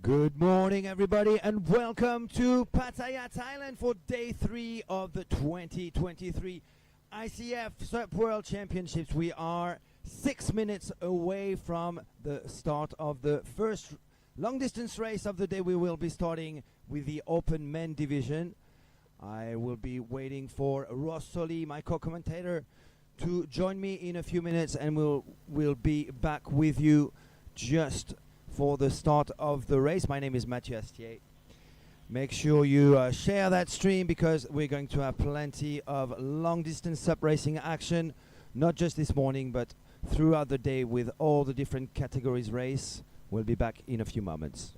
Good morning, everybody, and welcome to Pattaya Thailand for day 3 of the 2023 ICF SUP World Championships. We are 6 minutes away from the start of the first long-distance race of the day. We will be starting with the open men division. I will be waiting for Ross Solly, my co-commentator, to join me in a few minutes, and we'll be back with you just for the start of the race. My name is Mathieu Astier. Make sure you share that stream, because we're going to have plenty of long distance SUP racing action, not just this morning but throughout the day with all the different categories race. We'll be back in a few moments.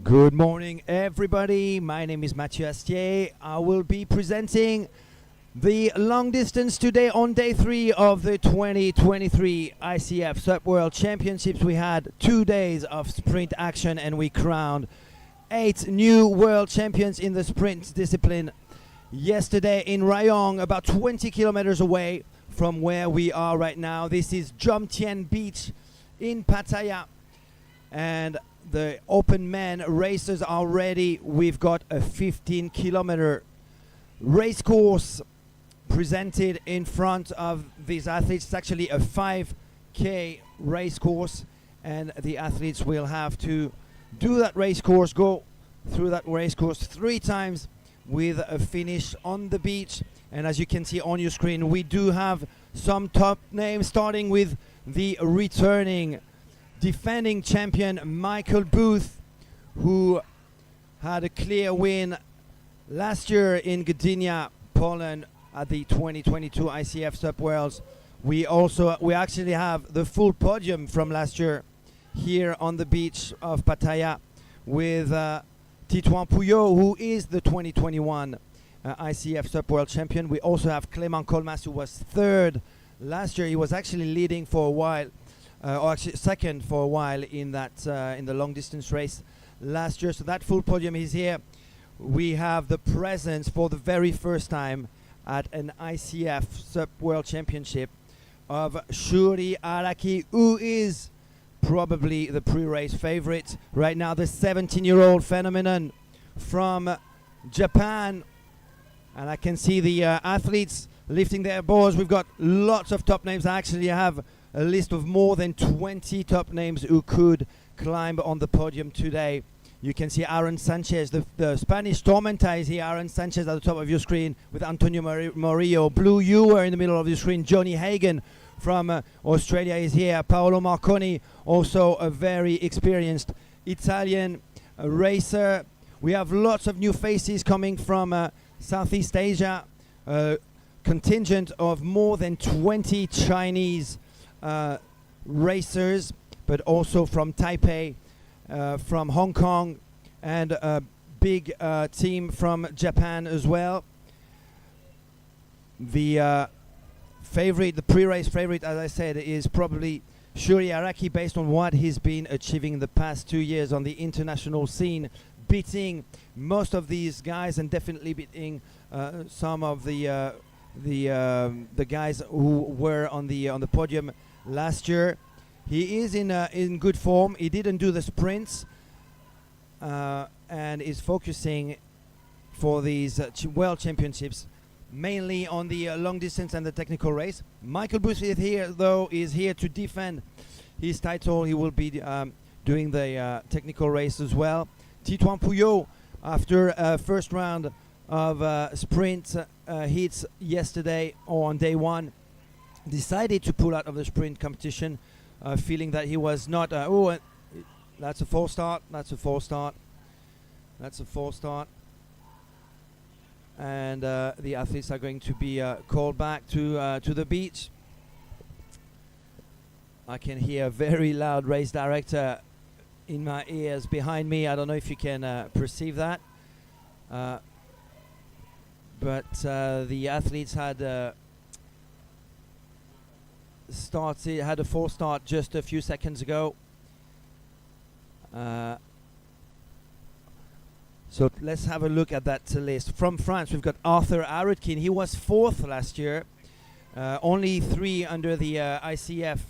Good morning, everybody. My name is Mathieu Astier. I will be presenting the long distance today on day 3 of the 2023 ICF SUP World Championships. We had 2 days of sprint action, and we crowned 8 new world champions in the sprint discipline yesterday in Rayong, about 20 kilometers away from where we are right now. This is Jomtien Beach in Pattaya, and the open men racers are ready. We've got a 15-kilometer race course presented in front of these athletes. It's actually a 5K race course, and the athletes will have to do that race course, go through that race course 3 times with a finish on the beach. And as you can see on your screen, we do have some top names, starting with the returning defending champion Michael Booth, who had a clear win last year in Gdynia, Poland at the 2022 ICF SUP Worlds. We actually have the full podium from last year here on the beach of Pattaya with Titouan Pouillot, who is the 2021 ICF SUP World Champion. We also have Clément Colmas, who was 3rd last year. He was actually leading for a while, or actually 2nd for a while in that in the long distance race last year. So that full podium is here. We have the presence for the very first time at an ICF SUP World Championship of Shuri Araki, who is probably the pre-race favorite right now, the 17-year-old phenomenon from Japan. And I can see the athletes lifting their boards. We've got lots of top names. I actually have a list of more than 20 top names who could climb on the podium today. You can see Aaron Sanchez, the Spanish Tormenta is here. Aaron Sanchez at the top of your screen with Antonio Morillo. Blue Ewer in the middle of your screen. Johnny Hagen from Australia is here. Paolo Marconi, also a very experienced Italian racer. We have lots of new faces coming from Southeast Asia. Contingent of more than 20 Chinese racers, but also from Taipei, from Hong Kong, and a big team from Japan as well. The pre-race favorite, as I said, is probably Shuri Araki, based on what he's been achieving in the past 2 years on the international scene, beating most of these guys and definitely beating some of the guys who were on the podium last year. He is in good form. He didn't do the sprints and is focusing for these World Championships mainly on the long distance and the technical race. Michael Booth is here, though, is here to defend his title. He will be doing the technical race as well. Titouan Pouillot, after first round of sprint hits yesterday or on day one, decided to pull out of the sprint competition, feeling that he was not that's a false start, and the athletes are going to be called back to the beach. I can hear a very loud race director in my ears behind me. I don't know if you can perceive that, but the athletes had a false start just a few seconds ago. So let's have a look at that list. From France, we've got Arthur Arutkin. He was fourth last year. Only 3 under the ICF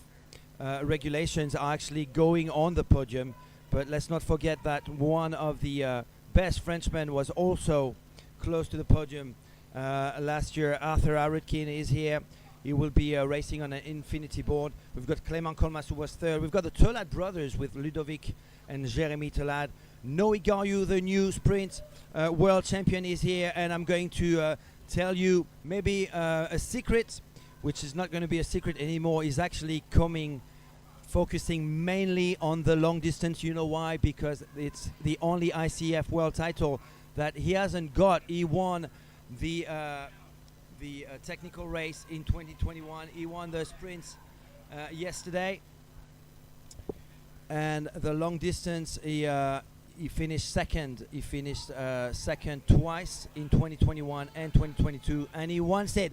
regulations are actually going on the podium. But let's not forget that one of the best Frenchmen was also close to the podium last year. Arthur Arutkin is here. He will be racing on an infinity board. We've got Clément Colmas, who was third. We've got the Tolad brothers with Ludovic and Jérémy Tolad. Noe Garyu, the new sprint world champion, is here, and I'm going to tell you maybe a secret, which is not going to be a secret anymore, is actually focusing mainly on the long distance. You know why? Because it's the only ICF world title that he hasn't got. He won the technical race in 2021. He won the sprints yesterday, and the long distance he finished second. He finished second twice in 2021 and 2022, and he once said,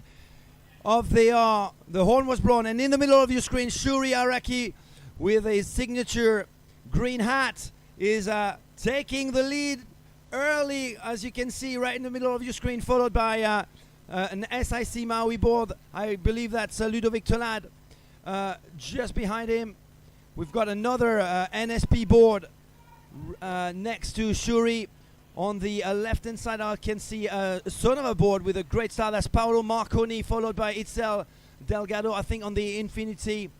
"Off they are." The horn was blown, and in the middle of your screen, Shuri Araki, with his signature green hat, is taking the lead early, as you can see right in the middle of your screen, followed by an SIC Maui board. I believe that's Ludovic Tolad. Just behind him, we've got another NSP board next to Shuri. On the left-hand side, I can see a son of a board with a great start. That's Paolo Marconi, followed by Itzel Delgado, I think, on the Infinity.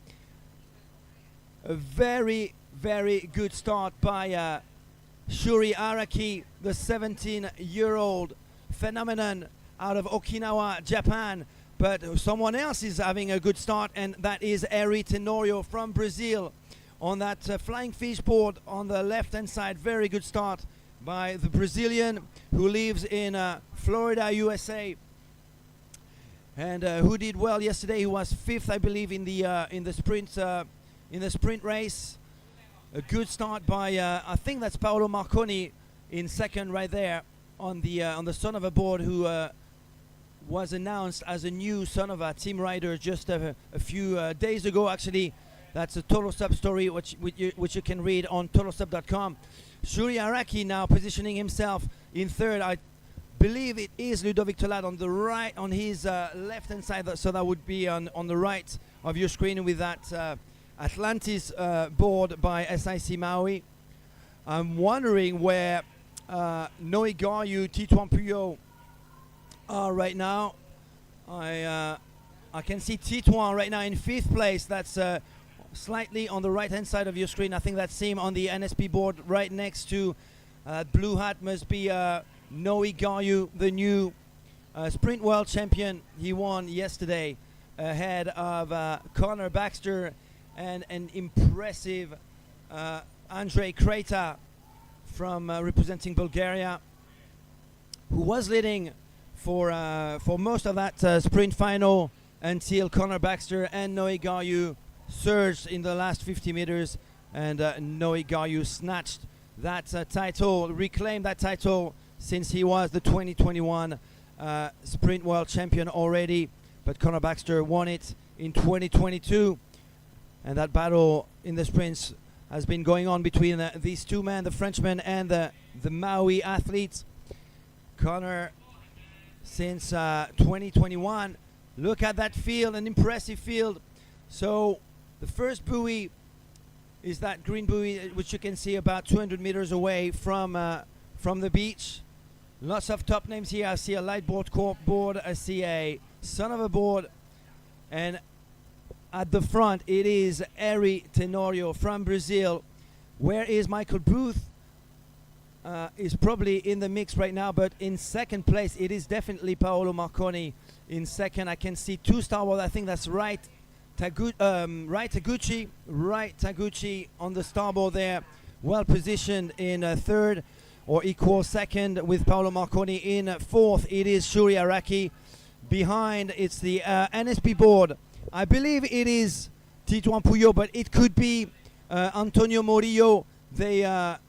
A very, very good start by Shuri Araki, the 17-year-old phenomenon out of Okinawa, Japan. But someone else is having a good start, and that is Eri Tenorio from Brazil. On that flying fish board on the left-hand side, very good start by the Brazilian who lives in Florida, USA, and who did well yesterday. He was fifth, I believe, in the sprint race. A good start by I think that's Paolo Marconi in second right there on the son of a board, who was announced as a new son of a team rider just a few days ago. Actually, that's a Total Sub story which you can read on totalsub.com. Shuri Araki now positioning himself in third. I believe it is Ludovic Tolad on the right, on his left-hand side, so that would be on the right of your screen with that Atlantis board by SIC Maui. I'm wondering where Noe Garyu, Titouan Pouillot are right now. I can see Titouan right now in 5th place. That's slightly on the right-hand side of your screen. I think that's him on the NSP board right next to blue hat must be Noe Gayu, the new sprint world champion. He won yesterday ahead of Connor Baxter and an impressive Andrei Kreta from representing Bulgaria, who was leading for most of that sprint final until Connor Baxter and Noe Gayu surged in the last 50 meters, and Noe Gayu snatched that title, reclaimed that title since he was the 2021 sprint world champion already, but Connor Baxter won it in 2022, and that battle in the sprints has been going on between these two men, the Frenchman and the Maui athletes. Connor, since 2021, look at that field, an impressive field. So the first buoy is that green buoy, which you can see about 200 meters away from the beach. Lots of top names here. I see a light board, corp board, I see a son of a board, and at the front it is Eri Tenorio from Brazil. Where is Michael Booth? Is probably in the mix right now, but in second place it is definitely Paolo Marconi. In second, I can see two starboard. I think that's right Taguchi on the starboard there, well positioned in third or equal second with Paolo Marconi. In fourth it is Shuri Araki. Behind it's the NSP board. I believe it is Titouan Puyo, but it could be Antonio Morillo. They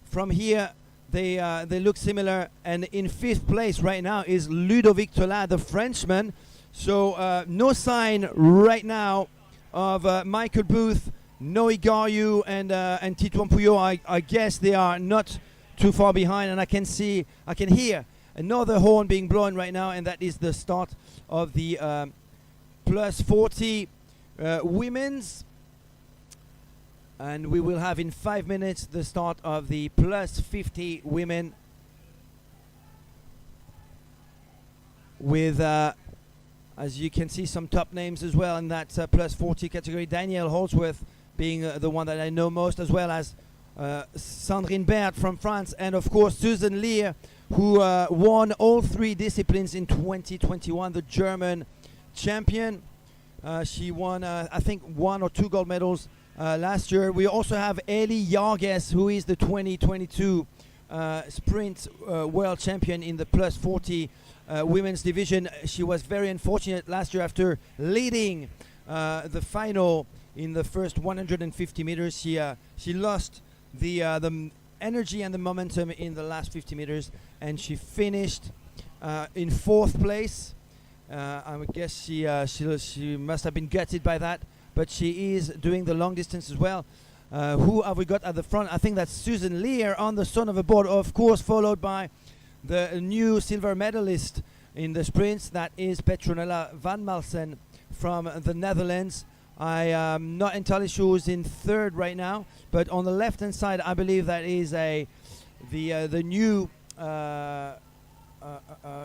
from here they look similar, and in 5th place right now is Ludovic Tola, the Frenchman. So no sign right now of Michael Booth, Noe Gayu, and Titouan Puyo. I guess they are not too far behind, and I can hear another horn being blown right now, and that is the start of the plus 40 women's, and we will have in 5 minutes the start of the plus 50 women with as you can see some top names as well in that plus 40 category. Danielle Holdsworth being the one that I know most, as well as Sandrine Bert from France, and of course Susan Lear, who won all 3 disciplines in 2021, the German champion. She won I think 1 or 2 gold medals last year. We also have Eli Yarges, who is the 2022 sprint world champion in the plus 40 women's division. She was very unfortunate last year after leading the final in the first 150 meters. She lost the energy and the momentum in the last 50 meters, and she finished in 4th place. I would guess she must have been gutted by that, but she is doing the long distance as well. Who have we got at the front? I think that's Susan Lear on the son of a board, of course, followed by the new silver medalist in the sprints. That is Petronella van Malsen from the Netherlands. I am not entirely sure who's in 3rd right now, but on the left hand side I believe that is the new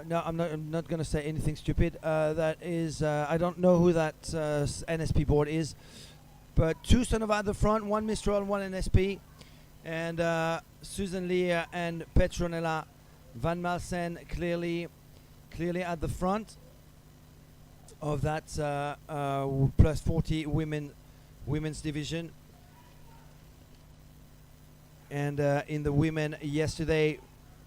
no, I'm not going to say anything stupid. That is I don't know who that NSP board is, but 2 Sonova at the front, 1 Mistral, 1 NSP, and Susan Lear and Petronella van Malsen clearly at the front of that plus 40 women's division. And in the women yesterday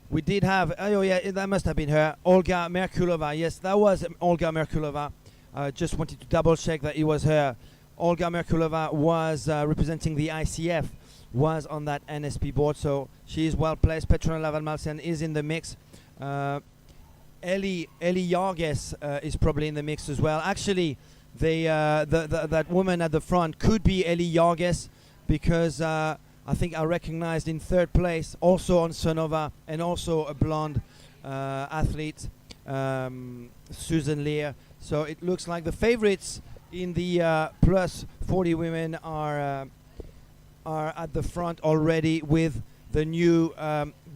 we did have, oh yeah, that must have been her, Olga Merkulova. Yes, that was Olga Merkulova. Just wanted to double check that it was her. Olga Merkulova was representing the ICF, was on that NSP board, so she is well placed. Petronella van Malsen is in the mix. Eli Yarges is probably in the mix as well. Actually, that woman at the front could be Eli Yarges, because I think I recognized in 3rd place, also on Sonova, and also a blonde athlete, Susan Lear. So it looks like the favorites in the plus 40 women are at the front already, with the new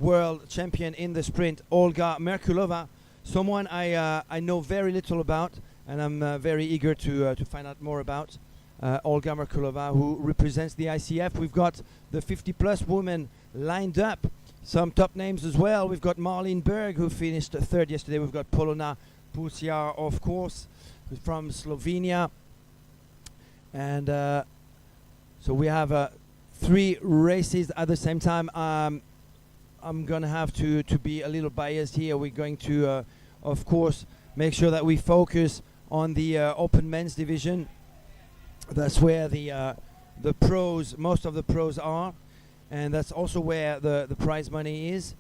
world champion in the sprint, Olga Merkulova, someone I know very little about, and I'm very eager to find out more about Olga Merkulova, who represents the ICF. We've got the 50-plus women lined up. Some top names as well. We've got Marlene Berg, who finished third yesterday. We've got Polona Pusiar, of course, from Slovenia. And so we have 3 races at the same time. I'm going to have to be a little biased here. We're going to, of course, make sure that we focus on the open men's division. That's where the pros, most of the pros are. And that's also where the prize money is,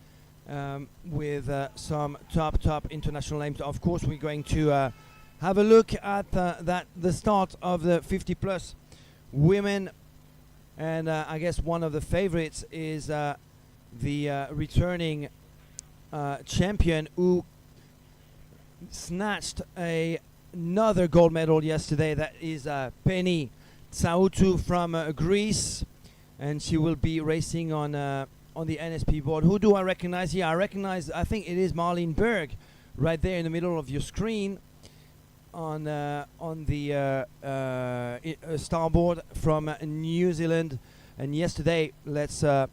with some top international names. Of course, we're going to have a look at the start of the 50-plus women. And I guess one of the favorites is the returning champion who snatched another gold medal yesterday. That is Penny Tsautu from Greece, and she will be racing on the NSP board. Who do I recognize here? I think it is Marlene Berg, right there in the middle of your screen, on the starboard from New Zealand. And yesterday, let's have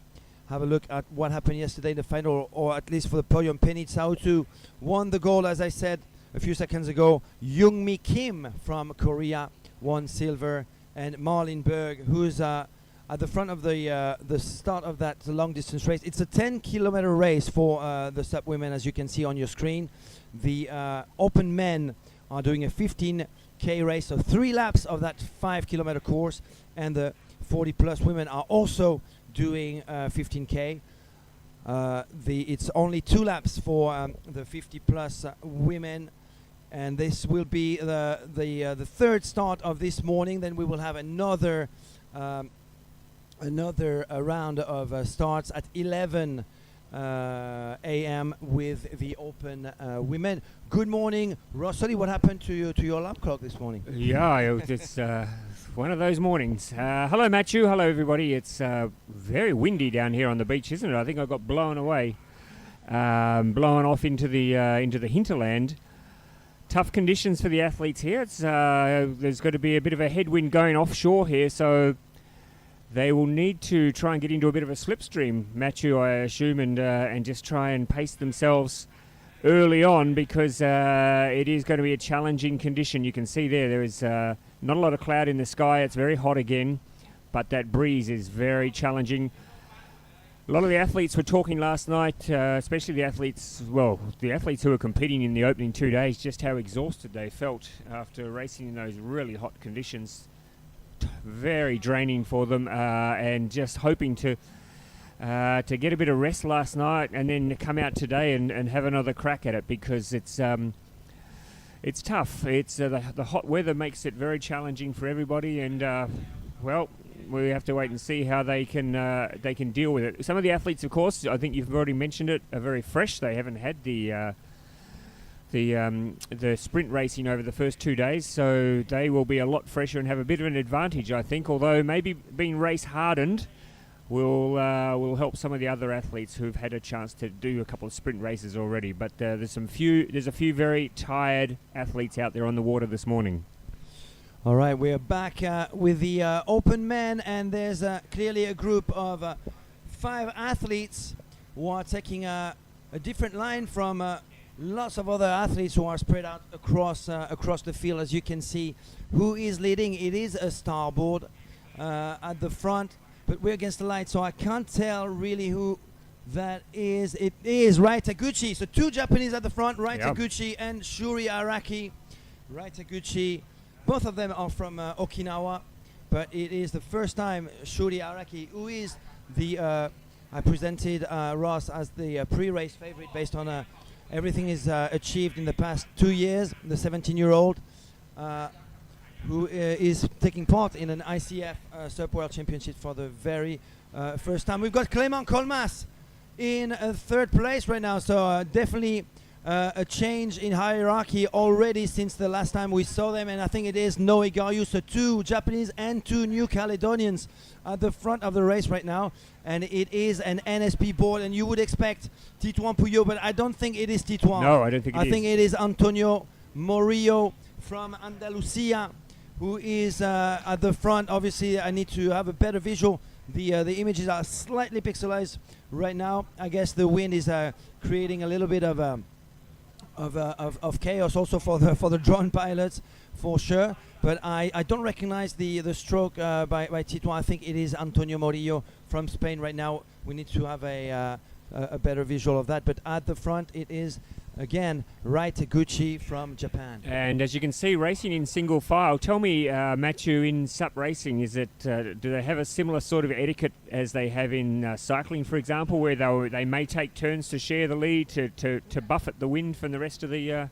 a look at what happened yesterday in the final, or at least for the podium. Penny Tsautu won the gold, as I said a few seconds ago. Youngmi Kim from Korea won silver, and Marlene Berg, who's at the front of the start of that long distance race. It's a 10-kilometer race for the SUP women, as you can see on your screen. The open men are doing a 15K race, so 3 laps of that 5-kilometer course, and the 40-plus women are also doing 15K. It's only 2 laps for the 50-plus women, and this will be the third start of this morning. Then we will have another round of starts at 11 a.m. with the open women. Good morning, Rosalie. What happened to your alarm clock this morning? Yeah, it's one of those mornings. Hello, Matthew. Hello, everybody. It's very windy down here on the beach, isn't it? I think I got blown away, blown off into the hinterland. Tough conditions for the athletes here. It's there's got to be a bit of a headwind going offshore here, so they will need to try and get into a bit of a slipstream, Matthew, I assume, and just try and pace themselves early on, because it is going to be a challenging condition. You can see there is not a lot of cloud in the sky. It's very hot again, but that breeze is very challenging. A lot of the athletes were talking last night, especially the athletes who were competing in the opening 2 days, just how exhausted they felt after racing in those really hot conditions. Very draining for them, and just hoping to get a bit of rest last night and then come out today and have another crack at it, because it's tough. It's the hot weather makes it very challenging for everybody, and we have to wait and see how they can deal with it. Some of the athletes, of course, I think you've already mentioned it, are very fresh. They haven't had the sprint racing over the first 2 days, so they will be a lot fresher and have a bit of an advantage, I think, although maybe being race hardened will help some of the other athletes who've had a chance to do a couple of sprint races already. But there's a few very tired athletes out there on the water this morning. All right, we're back with the open men, and there's clearly a group of 5 athletes who are taking a different line from lots of other athletes who are spread out across the field. As you can see, who is leading? It is a starboard at the front, but we're against the light, so I can't tell really who that is. It is Rai Taguchi. So 2 Japanese at the front, Rai Taguchi and Shuri Araki. Rai Taguchi, both of them are from Okinawa, but it is the first time Shuri Araki, who is I presented Ross as the pre-race favorite based on everything is achieved in the past 2 years. The 17-year-old who is taking part in an ICF SUP World Championships for the very first time. We've got Clément Colmas in third place right now, so definitely a change in hierarchy already since the last time we saw them, and I think it is Noe Gayu, so 2 Japanese and 2 New Caledonians at the front of the race right now, and it is an NSP board, and you would expect Titouan Pouillot, but I don't think it is Titouan. No, I don't think it is. I think it is Antonio Morillo from Andalusia, who is at the front. Obviously, I need to have a better visual. The images are slightly pixelized right now. I guess the wind is creating a little bit of chaos also for the drone pilots, for sure. But I don't recognize the stroke by Tito. I think it is Antonio Morillo from Spain right now. We need to have a better visual of that. But at the front, it is again Rai Taguchi from Japan. And as you can see, racing in single file. Tell me, Matthew, in SUP racing, is it do they have a similar sort of etiquette as they have in cycling, for example, where they may take turns to share the lead to buffet the wind from the rest of the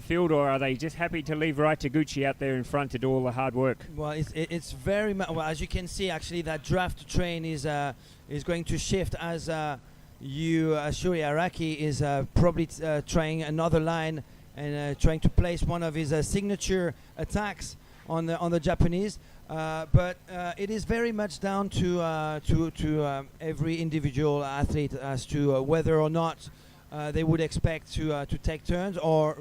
field, or are they just happy to leave Rai Taguchi out there in front to do all the hard work? Well, it's very much. Well, as you can see, actually, that draft train is going to shift as Shuri Araki is probably trying another line and trying to place one of his signature attacks on the Japanese. But it is very much down to every individual athlete as to whether or not they would expect to take turns or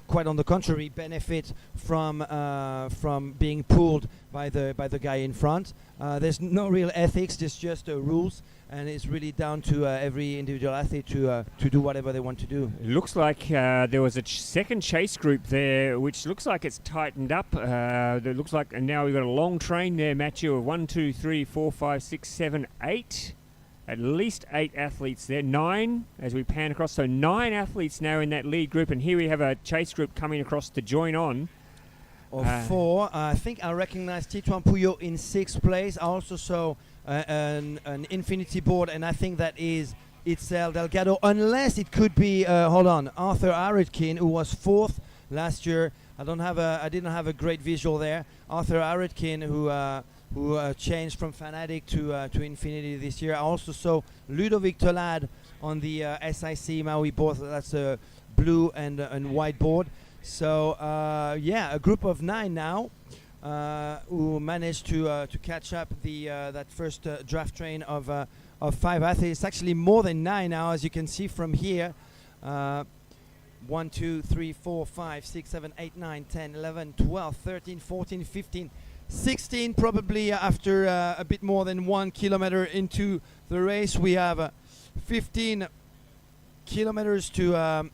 quite on the contrary benefit from being pulled by the guy in front. There's no real ethics, there's just rules, and it's really down to every individual athlete to do whatever they want to do. It looks like there was a second chase group there, which looks like it's tightened up. It looks like, and now we've got a long train there, Matthew, of 1, 2, 3, 4, 5, 6, 7, 8. At least 8 athletes there, 9 as we pan across. So 9 athletes now in that lead group, and here we have a chase group coming across to join on. Or 4. I think I recognize Tituan Puyo in 6th place. I also saw an infinity board, and I think that is Itzel Delgado, unless it could be Arthur Aridkin, who was 4th last year. I didn't have a great visual there. Arthur Aridkin, who changed from Fanatic to Infinity this year. I also saw Ludovic Tolad on the SIC Maui board. That's a blue and white board. So a group of 9 now who managed to catch up that first draft train of 5 athletes. It's actually more than 9 now, as you can see from here. 1, 2, 3, 4, 5, 6, 7, 8, 9, 10, 11, 12, 13, 14, 15, 16, probably after a bit more than 1 kilometer into the race. We have 15 kilometers to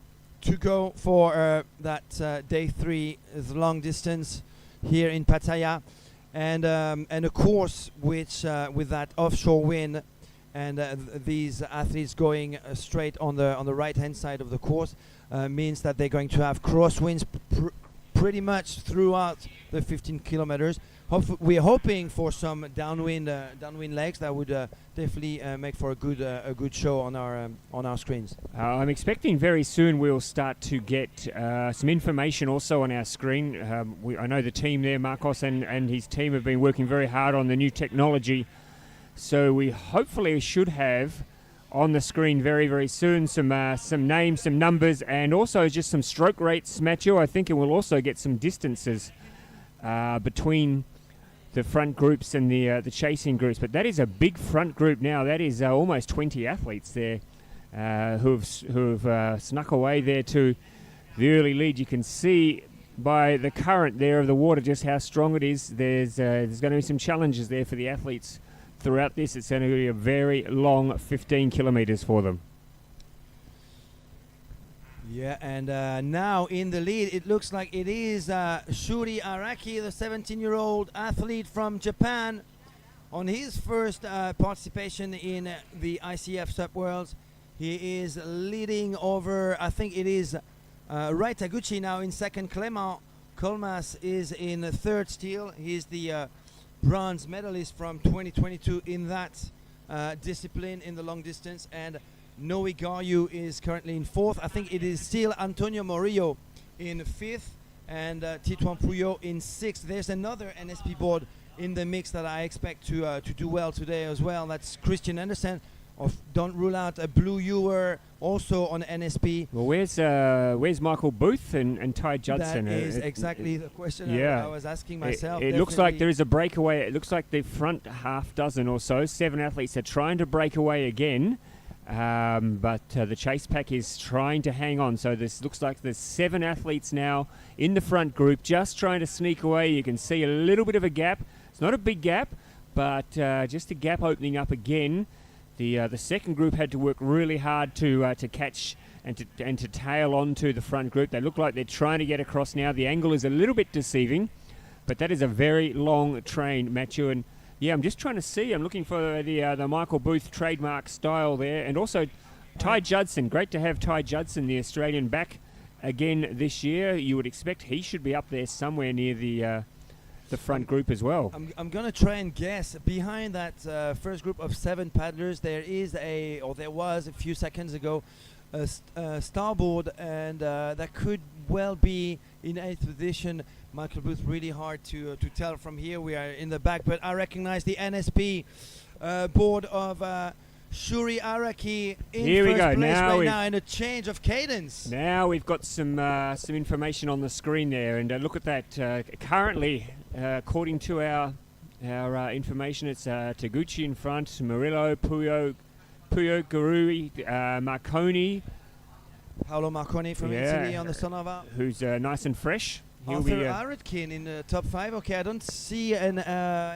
go for that day 3 long distance here in Pattaya, and a course which with that offshore wind and these athletes going straight on the right hand side of the course means that they're going to have crosswinds pretty much throughout the 15 kilometers. We're hoping for some downwind legs that would definitely make for a good show on our screens. I'm expecting very soon we'll start to get some information also on our screen. I know the team there, Marcos and his team, have been working very hard on the new technology. So we hopefully should have on the screen very, very soon some names, some numbers, and also just some stroke rates, Matthew. I think it will also get some distances between the front groups and the chasing groups. But that is a big front group now. That is almost 20 athletes there who've snuck away there to the early lead. You can see by the current there of the water just how strong it is. There's going to be some challenges there for the athletes throughout this. It's going to be a very long 15 kilometers for them. Yeah, and now in the lead, it looks like it is Shuri Araki, the 17-year-old athlete from Japan, on his first participation in the ICF SUP Worlds. He is leading over, I think it is Rai Taguchi now in second. Clément Colmas is in third still. He's the bronze medalist from 2022 in that discipline in the long distance, and Noe Gayu is currently in fourth. I think it is still Antonio Morillo in fifth and Tituan Puyo in sixth. There's another NSP board in the mix that I expect to do well today as well. That's Christian Andersen. Don't rule out a Blue Ewer also on NSP. Well, where's Michael Booth and Ty Judson? That is exactly the question I was asking myself. It looks like there is a breakaway. It looks like the front half dozen or so, 7 athletes are trying to break away again. But the chase pack is trying to hang on. So this looks like there's 7 athletes now in the front group, just trying to sneak away. You can see a little bit of a gap. It's not a big gap, but just a gap opening up again. The second group had to work really hard to catch and to tail onto the front group. They look like they're trying to get across now. The angle is a little bit deceiving, but that is a very long train, Matthew. And yeah, I'm just trying to see. I'm looking for the Michael Booth trademark style there, and also Ty Judson. Great to have Ty Judson, the Australian, back again this year. You would expect he should be up there somewhere near the front group as well. I'm gonna try and guess. Behind that first group of 7 paddlers, there was a few seconds ago a starboard, and that could well be in 8th position. Michael Booth, really hard to tell from here. We are in the back, but I recognize the NSP board of Shuri Araki in Here we first go. place Now right now, and a change of cadence. Now we've got some information on the screen there, and look at that. Currently, according to our information, it's Taguchi in front, Murillo, Puyo Garui, Marconi. Paolo Marconi from Italy on the Sonova. Who's nice and fresh. He'll Arthur be Aretkin in the top 5. Okay, I don't see an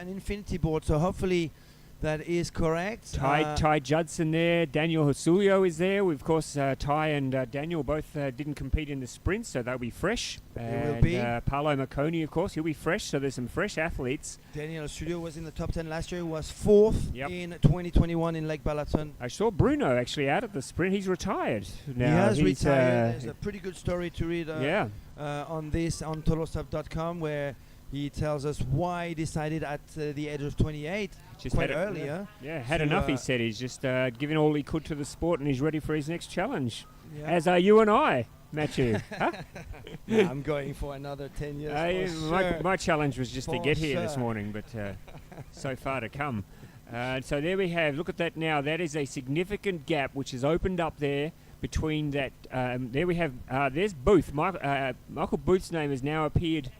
infinity board, so hopefully that is correct. Ty Judson there. Daniel Hosulio is there. Of course, Ty and Daniel both didn't compete in the sprint, so they'll be fresh. They will be. Paolo Marconi, of course, he'll be fresh. So there's some fresh athletes. Daniel Hosulio was in the top 10 last year. He was 4th in 2021 in Lake Balaton. I saw Bruno actually out at the sprint. He's retired now. He has retired. There's a pretty good story to read on this on totalstuff.com, where he tells us why he decided at the age of 28, just quite earlier. Had enough, he said. He's just giving all he could to the sport, and he's ready for his next challenge. Yeah. As are you and I, Matthew. Huh? Yeah, I'm going for another 10 years. My challenge was just to get here sure. this morning, but so far to come. So there we have. Look at that now. That is a significant gap which has opened up there between that. There we have. There's Booth. Michael Booth's name has now appeared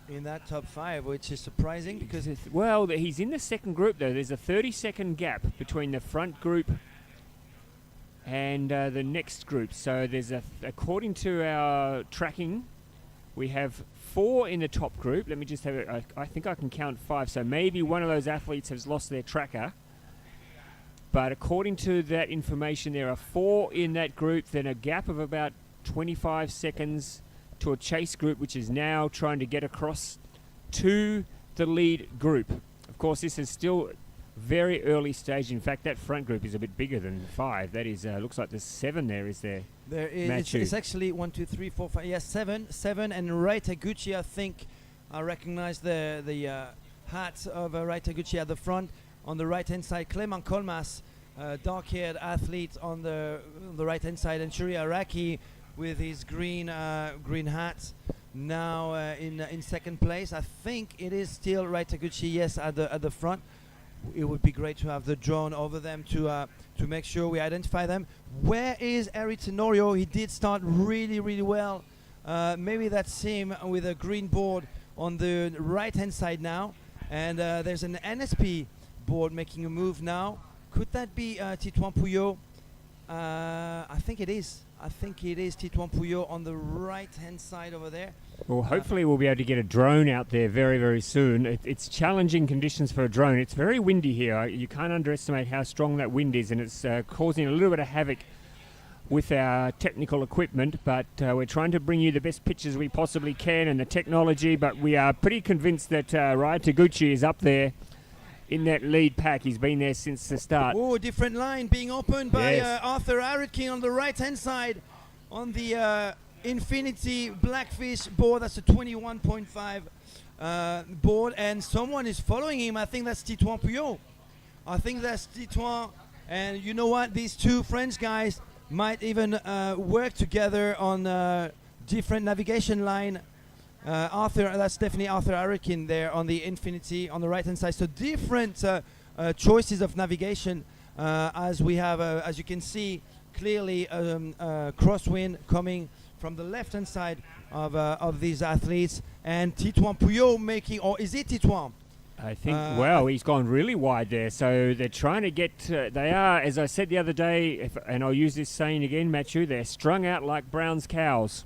in that top 5, which is surprising because he's in the second group though. There's a 30-second gap between the front group and the next group. So there's according to our tracking, we have 4 in the top group. Let me just have it. I think I can count 5. So maybe one of those athletes has lost their tracker. But according to that information, there are 4 in that group. Then a gap of about 25 seconds to a chase group, which is now trying to get across to the lead group. Of course, this is still very early stage. In fact, that front group is a bit bigger than 5. That is, looks like there's 7 there, is there? There is. It's actually 1, 2, 3, 4, 5. Yes, 7. And Rai Taguchi, I think I recognize the hat of Rai Taguchi at the front. On the right-hand side, Clement Colmas, dark-haired athlete on the right-hand side, and Shuri Araki with his green hat, now in second place. I think it is still Rai Taguchi, yes, at the front. It would be great to have the drone over them to make sure we identify them. Where is Eri Tenorio? He did start really, really well. Maybe that's him with a green board on the right-hand side now. And there's an NSP board making a move now. Could that be Titouan Pouillot? I think it is. I think it is Titouan Pouillot on the right-hand side over there. Well, hopefully we'll be able to get a drone out there very, very soon. It's challenging conditions for a drone. It's very windy here. You can't underestimate how strong that wind is, and it's causing a little bit of havoc with our technical equipment, but we're trying to bring you the best pictures we possibly can and the technology, but we are pretty convinced that Rai Taguchi is up there in that lead pack. He's been there since the start. Oh, different line being opened by Arthur Aretkin on the right-hand side on the Infinity Blackfish board. That's a 21.5 board, and someone is following him. I think that's Titouan Pouillot. I think that's Titouan, and you know what? These two French guys might even work together on different navigation line. That's definitely Arthur Aretkin there on the Infinity on the right-hand side. So different choices of navigation as we have, as you can see clearly, crosswind coming from the left-hand side of these athletes, and Titouan Pouillot making, or is it Titouan? I think, well, he's gone really wide there. So they're trying to get, they are, as I said the other day, and I'll use this saying again, Matthew, they're strung out like Brown's cows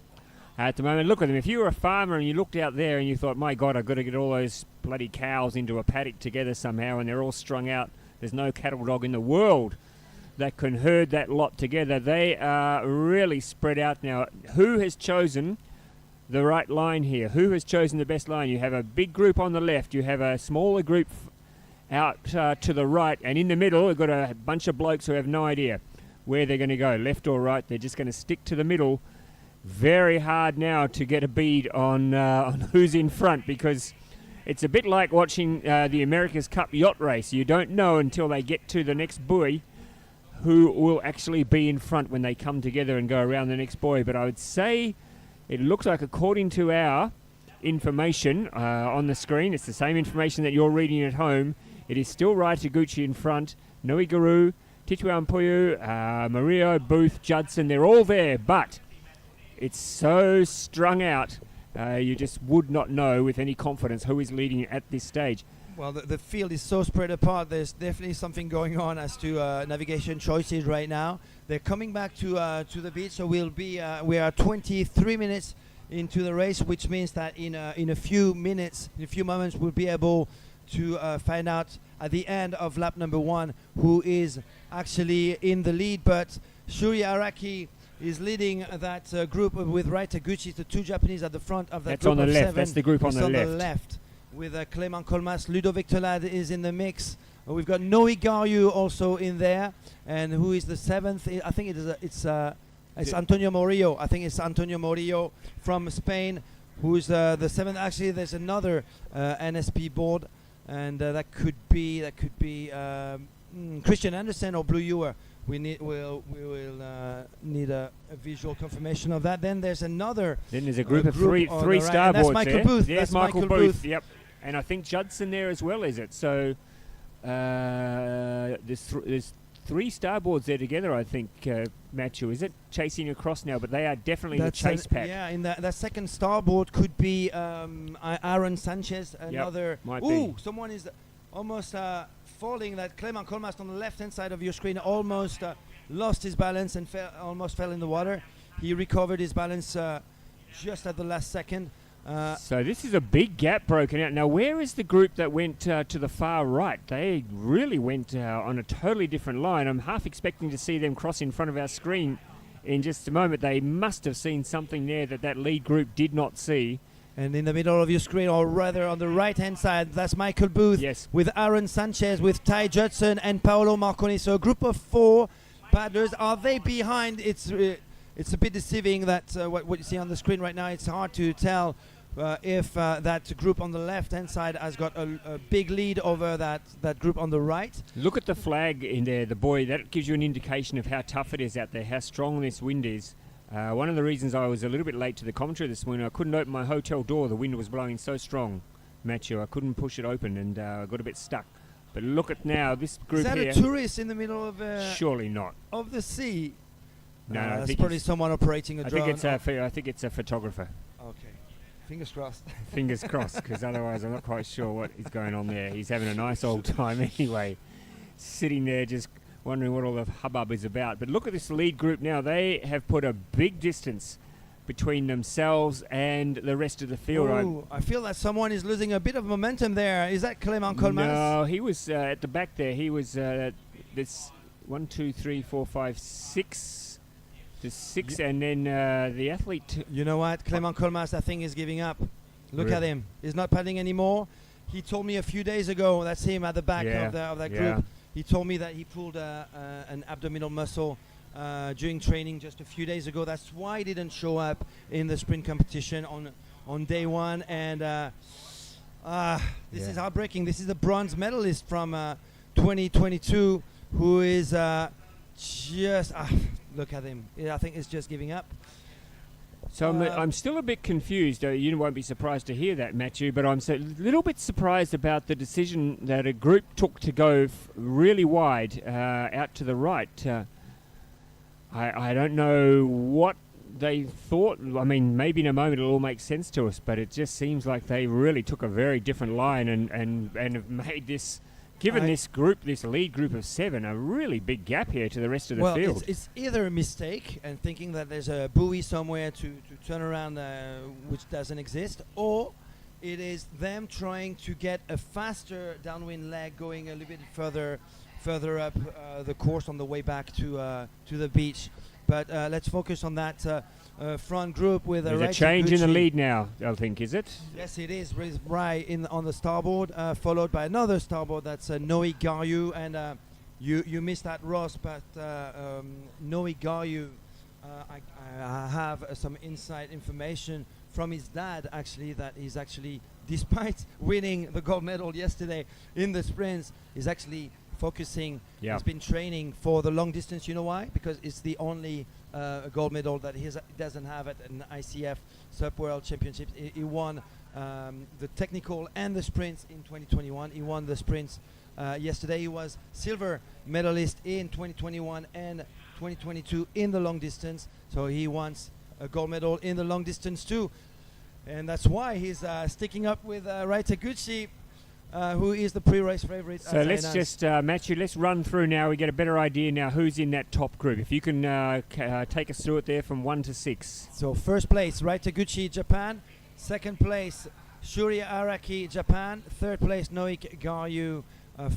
at the moment. Look at them. If you were a farmer and you looked out there and you thought, my God, I've got to get all those bloody cows into a paddock together somehow, and they're all strung out, there's no cattle dog in the world that can herd that lot together. They are really spread out now. Who has chosen the right line here? Who has chosen the best line? You have a big group on the left, you have a smaller group out to the right, and in the middle we've got a bunch of blokes who have no idea where they're going to go, left or right. They're just going to stick to the middle. Very hard now to get a bead on who's in front, because it's a bit like watching the America's Cup yacht race. You don't know until they get to the next buoy who will actually be in front when they come together and go around the next buoy. But I would say it looks like, according to our information on the screen, it's the same information that you're reading at home. It is still Raita Gucci in front. Noe Guru, Tituan Puyu, Mario, Booth, Judson, they're all there. But it's so strung out, you just would not know with any confidence who is leading at this stage. Well, the field is so spread apart. There's definitely something going on as to navigation choices right now. They're coming back to the beach, so we are 23 minutes into the race, which means that in a few minutes, in a few moments, we'll be able to find out at the end of lap number 1 who is actually in the lead. But Shuri Araki is leading that group with Raita Gucci, the 2 Japanese at the front of that That's group on the of left. 7. That's the group on the the left. left. With Clément Colmas, Ludovic Tolad is in the mix. We've got Noe Garyu also in there, and who is the 7th? I think it's Antonio Morillo. I think it's Antonio Morillo from Spain, who's the 7th. Actually, there's another NSP board, and that could be Christian Andersen or Blue Ewer. We will need a visual confirmation of that. Then there's another. Then there's a group of three right. starboards That's Michael there. Booth. There's That's Michael Booth. Yep. And I think Judson there as well, is it? So there's 3 starboards there together, I think, Matthew. Is it chasing across now? But they are definitely the chase pack. Yeah, in that second starboard could be Aaron Sanchez. Another. Might be. Someone is almost falling. That Clément Colmas on the left-hand side of your screen almost lost his balance and almost fell in the water. He recovered his balance just at the last second. So this is a big gap broken out. Now, where is the group that went to the far right? They really went on a totally different line. I'm half expecting to see them cross in front of our screen in just a moment. They must have seen something there that lead group did not see. And in the middle of your screen, or rather on the right-hand side, that's Michael Booth. Yes. With Aaron Sanchez, with Ty Judson and Paolo Marconi. So a group of 4 paddlers. Are they behind? It's a bit deceiving that what you see on the screen right now. It's hard to tell if that group on the left-hand side has got a big lead over that group on the right. Look at the flag in there, the buoy. That gives you an indication of how tough it is out there, how strong this wind is. One of the reasons I was a little bit late to the commentary this morning, I couldn't open my hotel door. The wind was blowing so strong, Matthew. I couldn't push it open, and I got a bit stuck. But look at now, this group here. Is that a tourist in the middle of surely not. Of the sea? No, that's probably someone operating a drone. I think it's a photographer. Okay. Fingers crossed. Fingers crossed, because otherwise I'm not quite sure what is going on there. He's having a nice old time anyway, sitting there just wondering what all the hubbub is about. But look at this lead group now. They have put a big distance between themselves and the rest of the field. Ooh, I feel that someone is losing a bit of momentum there. Is that Clément Colmas? No, he was at the back there. He was this 1, 2, 3, 4, 5, 6. The 6, and then the athlete. You know what? Clément Colmas, I think, is giving up. Look at him. He's not paddling anymore. He told me a few days ago, that's him at the back of that group. He told me that he pulled an abdominal muscle during training just a few days ago. That's why he didn't show up in the sprint competition on day 1. And this is heartbreaking. This is the bronze medalist from 2022 who is just... look at him. I think he's just giving up. So I'm still a bit confused. You won't be surprised to hear that, Matthew, but I'm a little bit surprised about the decision that a group took to go really wide out to the right. I don't know what they thought, I mean, maybe in a moment it'll all make sense to us, but it just seems like they really took a very different line and have made this, given this group, this lead group of 7, a really big gap here to the rest of the field. Well, it's either a mistake and thinking that there's a buoy somewhere to turn around which doesn't exist, or it is them trying to get a faster downwind leg going a little bit further up the course on the way back to the beach. But let's focus on that front group with There's a change in the lead now, I think, is it? Yes, it is. Right on the starboard, followed by another starboard. That's Noe Garyu, and you missed that, Ross. But Noe Garyu, I have some inside information from his dad, actually, that he's actually, despite winning the gold medal yesterday in the sprints, is actually focusing. He's been training for the long distance. You know why? Because it's the only gold medal that he doesn't have at an ICF SUP World Championships. He won the technical and the sprints in 2021. He won the sprints yesterday. He was silver medalist in 2021 and 2022 in the long distance. So he wants a gold medal in the long distance too. And that's why he's sticking up with Rai Taguchi, who is the pre-race favorite. So let's just, Matthew, let's run through now. We get a better idea now who's in that top group. If you can take us through it there from 1 to 6. So first place, Rai Taguchi, Japan. Second place, Shuri Araki, Japan. Third place, Noik Garyu,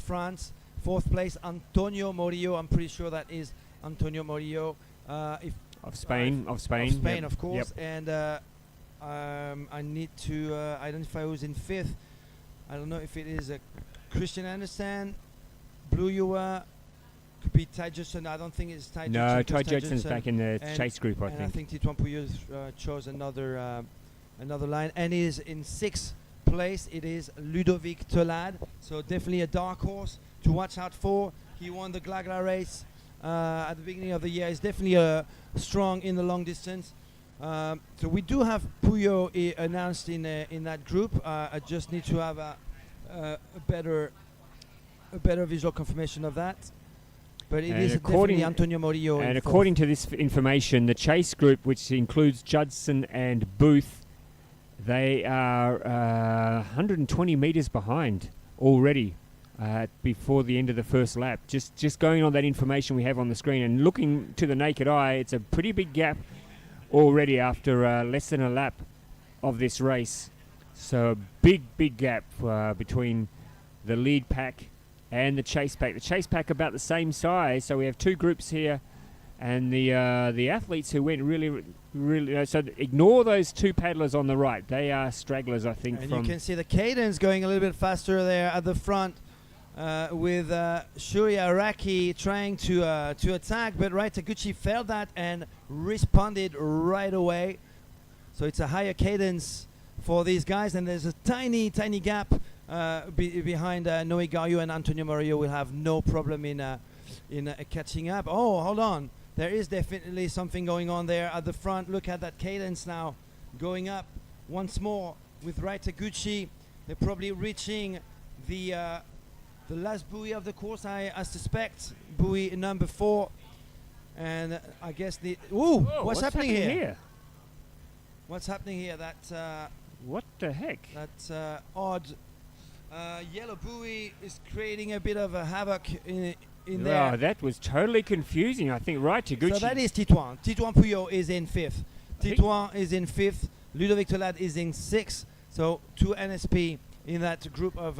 France. Fourth place, Antonio Morillo. I'm pretty sure that is Antonio Morillo. Of Spain, yep. Of course. Yep. And I need to identify who's in 5th. I don't know if it is Christian Andersen, Blue Yua, could be Ty Judson. I don't think it's Ty Judson. No, Ty Judson's back in the chase group, I think. I think Titouan Pouilleux chose another line. And is in 6th place, it is Ludovic Tolad. So definitely a dark horse to watch out for. He won the Glagla race at the beginning of the year. He's definitely strong in the long distance. So we do have Pouilleux announced in that group. I just need to have a better visual confirmation of that. But it is definitely Antonio Morillo. And according to this information, the chase group, which includes Judson and Booth, they are 120 metres behind already before the end of the first lap. Just going on that information we have on the screen and looking to the naked eye, it's a pretty big gap already after less than a lap of this race. So a big gap between the lead pack and the chase pack. The chase pack about the same size, so we have 2 groups here, and the athletes who went really so ignore those 2 paddlers on the right. They are stragglers, I think. And you can see the cadence going a little bit faster there at the front with Shuri Araki trying to attack, but Rai Taguchi felt that and responded right away. So it's a higher cadence for these guys, and there's a tiny gap behind Noe Garyu, and Antonio Morillo will have no problem in catching up. Oh, hold on. There is definitely something going on there at the front. Look at that cadence now going up once more with Rai Taguchi. They're probably reaching the last buoy of the course, I suspect, buoy number 4. And I guess what's happening here? What's happening here? That what the heck? That odd yellow buoy is creating a bit of a havoc in there. Oh, that was totally confusing. I think Rai Taguchi. So that is Titouan. Titouan Pouilleux is in 5th. Titouan is in 5th. Ludovic Tolad is in 6th. So 2 NSP in that group of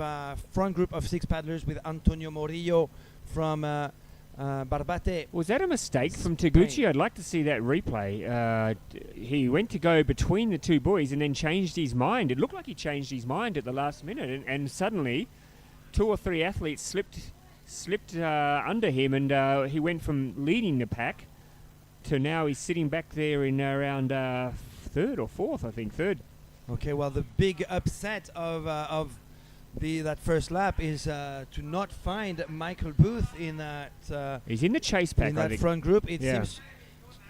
front group of 6 paddlers with Antonio Morillo from Barbate. Was that a mistake from Taguchi? I'd like to see that replay. He went to go between the 2 buoys and then changed his mind. It looked like he changed his mind at the last minute, and suddenly 2 or 3 athletes slipped under him, and he went from leading the pack to now he's sitting back there in around 3rd or 4th, I think, 3rd. Okay, well, the big upset of that first lap is to not find Michael Booth in that. He's in the chase pack. In that front group, it seems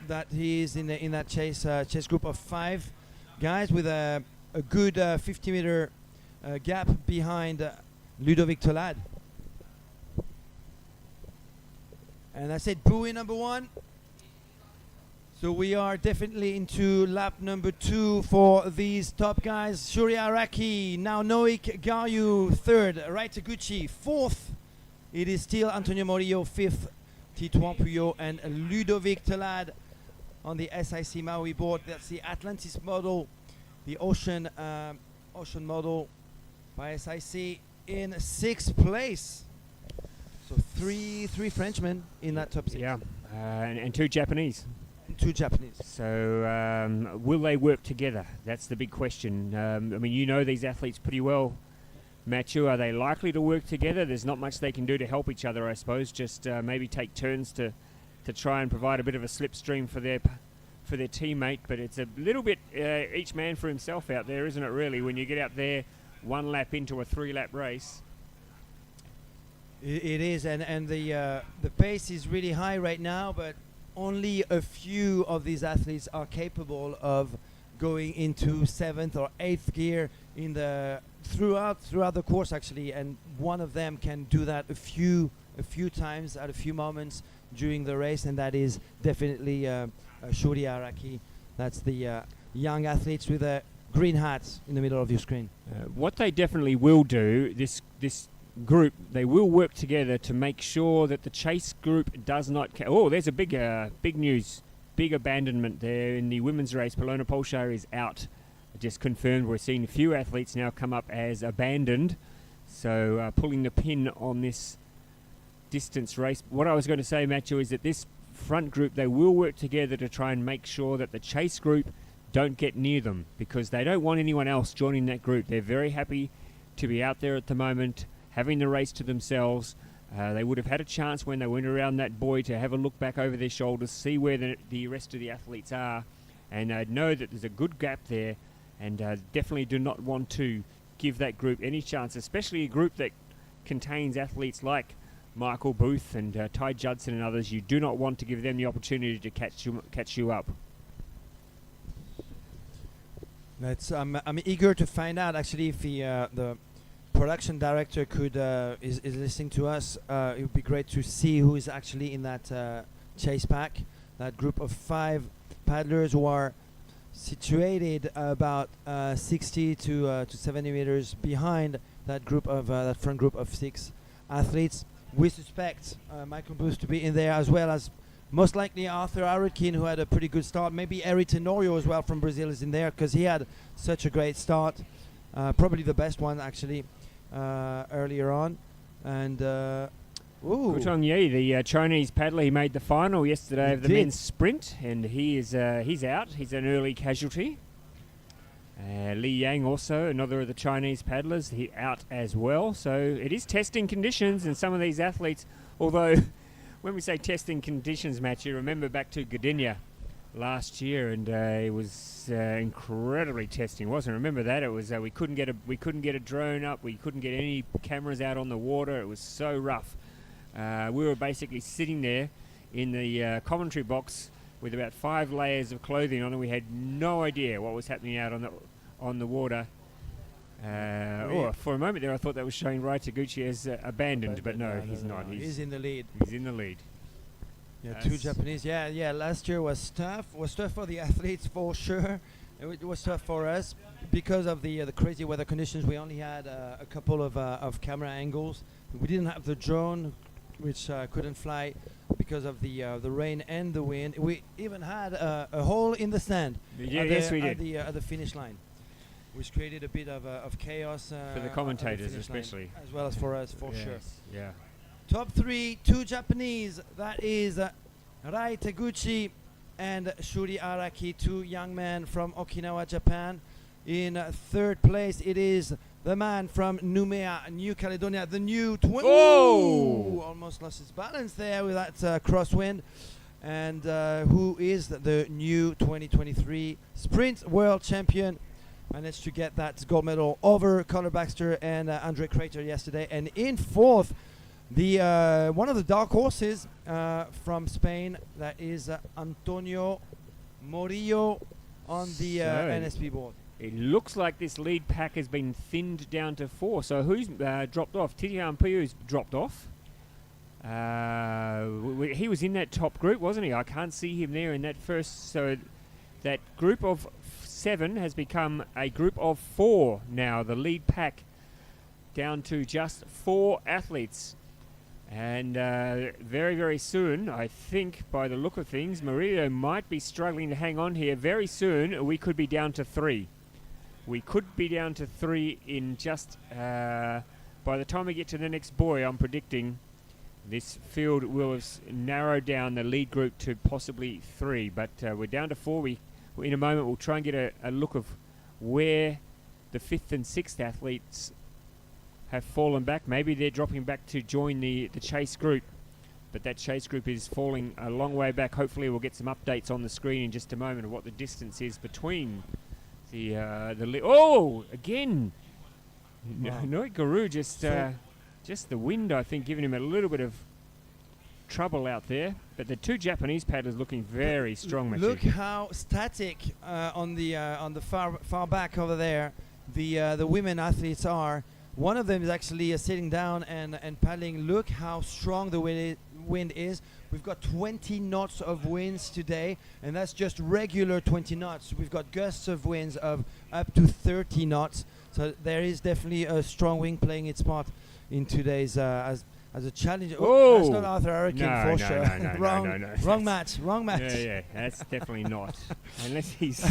that he is in that chase group of 5 guys with a good 50-meter gap behind Ludovic Tolad. And I said buoy number 1. So we are definitely into lap number 2 for these top guys. Shuri Araki, now Noik Gayu, 3rd. Rai Taguchi, 4th. It is still Antonio Morillo, 5th. Titouan Puyot and Ludovic Telad on the SIC Maui board. That's the Atlantis model, the ocean model by SIC in 6th place. So three Frenchmen in that top 6. Yeah, and 2 Japanese. 2 Japanese. So will they work together? That's the big question. I mean, you know these athletes pretty well, Matthew. Are they likely to work together? There's not much they can do to help each other, I suppose. Just maybe take turns to try and provide a bit of a slipstream for their teammate. But it's a little bit each man for himself out there, isn't it? Really, when you get out there 1 lap into a 3-lap race. It is, and the pace is really high right now, but only a few of these athletes are capable of going into 7th or 8th gear in the throughout the course, actually, and one of them can do that a few times at a few moments during the race, and that is definitely Shuri Araki. That's the young athletes with a green hats in the middle of your screen. What they definitely will do, this group, they will work together to make sure that the chase group does not... there's a big news, big abandonment there in the women's race. Polona Polshar is out. Just confirmed. We're seeing a few athletes now come up as abandoned. So pulling the pin on this distance race. What I was going to say, Matthew, is that this front group, they will work together to try and make sure that the chase group don't get near them, because they don't want anyone else joining that group. They're very happy to be out there at the moment, having the race to themselves. They would have had a chance when they went around that buoy to have a look back over their shoulders, see where the rest of the athletes are, and know that there's a good gap there, and definitely do not want to give that group any chance, especially a group that contains athletes like Michael Booth and Ty Judson and others. You do not want to give them the opportunity to catch you up. I'm eager to find out, actually, if the production director is listening to us. It would be great to see who is actually in that chase pack, that group of 5 paddlers who are situated about 60 to 70 meters behind that group of that front group of 6 athletes. We suspect Michael Booth to be in there, as well as most likely Arthur Arukin, who had a pretty good start. Maybe Eri Tenorio as well from Brazil is in there, because he had such a great start. Probably the best one, actually, earlier on. And Kutong Ye, the Chinese paddler, he made the final yesterday of the men's sprint, and he's out. He's an early casualty. Li Yang also, another of the Chinese paddlers, he out as well. So it is testing conditions, and some of these athletes, although when we say testing conditions, Matt, you remember back to Gdynia last year, and it was incredibly testing, wasn't it? Remember that? It was we couldn't get a drone up, we couldn't get any cameras out on the water. It was so rough. We were basically sitting there in the commentary box with about 5 layers of clothing on, and we had no idea what was happening out on the water. For a moment there, I thought that was showing Rai Taguchi as abandoned, but no, he's not. He's in the lead. He's in the lead. Yeah, 2 Japanese. Yeah. Last year was tough. Was tough for the athletes, for sure. It was tough for us because of the crazy weather conditions. We only had a couple of camera angles. We didn't have the drone, which couldn't fly because of the rain and the wind. We even had a hole in the sand. Yes, we did. At the finish line, which created a bit of chaos for the commentators, especially, as well as for us, for sure. Yeah. Top 3, 2 Japanese. That is Rai Taguchi and Shuri Araki, 2 young men from Okinawa, Japan. In 3rd place, it is the man from Numea, New Caledonia, the new almost lost his balance there with that crosswind. And who is the new 2023 Sprint World Champion. Managed to get that gold medal over Conor Baxter and Andre Crater yesterday. And in 4th, the one of the dark horses from Spain, that is Antonio Morillo on the NSP board. It looks like this lead pack has been thinned down to 4. So who's dropped off? Titian Puyu's dropped off. He was in that top group, wasn't he? I can't see him there in that first. So that group of 7 has become a group of 4 now. The lead pack down to just 4 athletes. And very, very soon, I think, by the look of things, Murillo might be struggling to hang on here. Very soon, we could be down to 3. We could be down to 3 in just... by the time we get to the next buoy, I'm predicting this field will have narrowed down the lead group to possibly 3. But we're down to 4. In a moment, we'll try and get a look of where the 5th and 6th athletes have fallen back. Maybe they're dropping back to join the chase group, but that chase group is falling a long way back. Hopefully we'll get some updates on the screen in just a moment of what the distance is between the again, Wow. Noit Guru just the wind, I think, giving him a little bit of trouble out there. But the 2 Japanese paddlers looking very strong. Look how static on the far back over there the women athletes are. One of them is actually sitting down and paddling. Look how strong the wind is. We've got 20 knots of winds today, and that's just regular 20 knots. We've got gusts of winds of up to 30 knots. So there is definitely a strong wind playing its part in today's as a challenge. Oh, that's not Arthur Hurricane for sure. No, wrong match. Yeah, that's definitely not. Unless he's...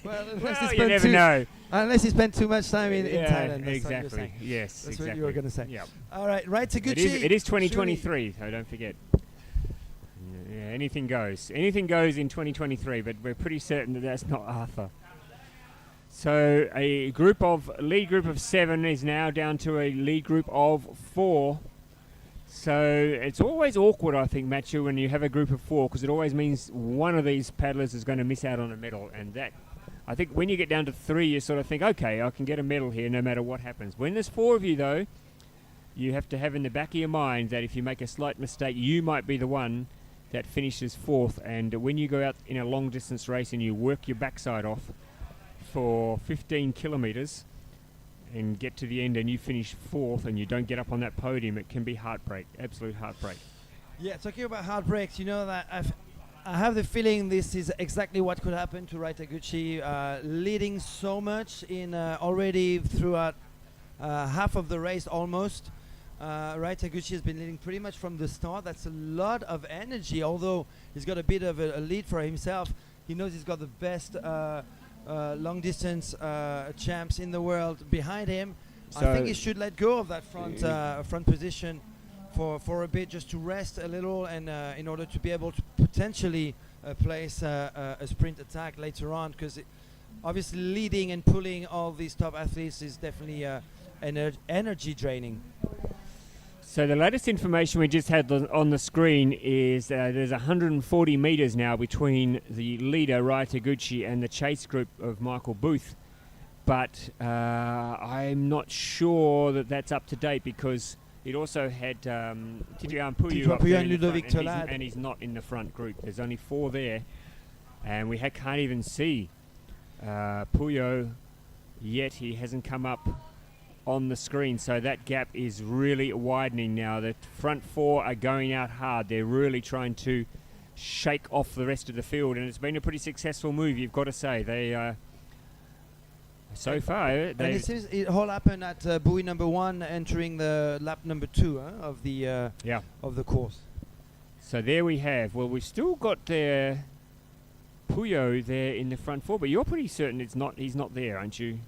Well, you never know. Unless he spent too much time in Thailand. That's exactly. Yes, that's exactly. what you were going to say. Yep. All right, right to Gucci. It is 2023, so don't forget. Yeah, anything goes. Anything goes in 2023, but we're pretty certain that that's not Arthur. So a lead group of 7 is now down to a lead group of 4. So it's always awkward, I think, Matthew, when you have a group of 4, because it always means one of these paddlers is going to miss out on a medal. And that, I think, when you get down to 3, you sort of think, okay, I can get a medal here no matter what happens. When there's 4 of you, though, you have to have in the back of your mind that if you make a slight mistake, you might be the one that finishes 4th. And when you go out in a long distance race and you work your backside off for 15 kilometers and get to the end and you finish 4th and you don't get up on that podium, it can be heartbreak, absolute heartbreak. Yeah, talking about heartbreaks, you know that I have the feeling this is exactly what could happen to Rai Taguchi, leading so much in already throughout half of the race almost. Rai Taguchi has been leading pretty much from the start. That's a lot of energy, although he's got a bit of a lead for himself. He knows he's got the best long distance champs in the world behind him. So I think he should let go of that front position for a bit, just to rest a little, and in order to be able to potentially place a sprint attack later on, because obviously leading and pulling all these top athletes is definitely energy draining. So the latest information we just had on the screen is there's 140 metres now between the leader, Rai Taguchi, and the chase group of Michael Booth. But I'm not sure that that's up to date, because it also had Titian Puyu up there and Ludovic Tolad, and he's not in the front group. There's only 4 there. And we can't even see Puyo yet. He hasn't come up on the screen, so that gap is really widening now. The front 4 are going out hard. They're really trying to shake off the rest of the field, and it's been a pretty successful move, you've got to say. They so far and it seems it all happened at buoy number 1, entering the lap number 2 of the course. So there we have. Well, we've still got Puyo there in the front 4, but you're pretty certain he's not there, aren't you?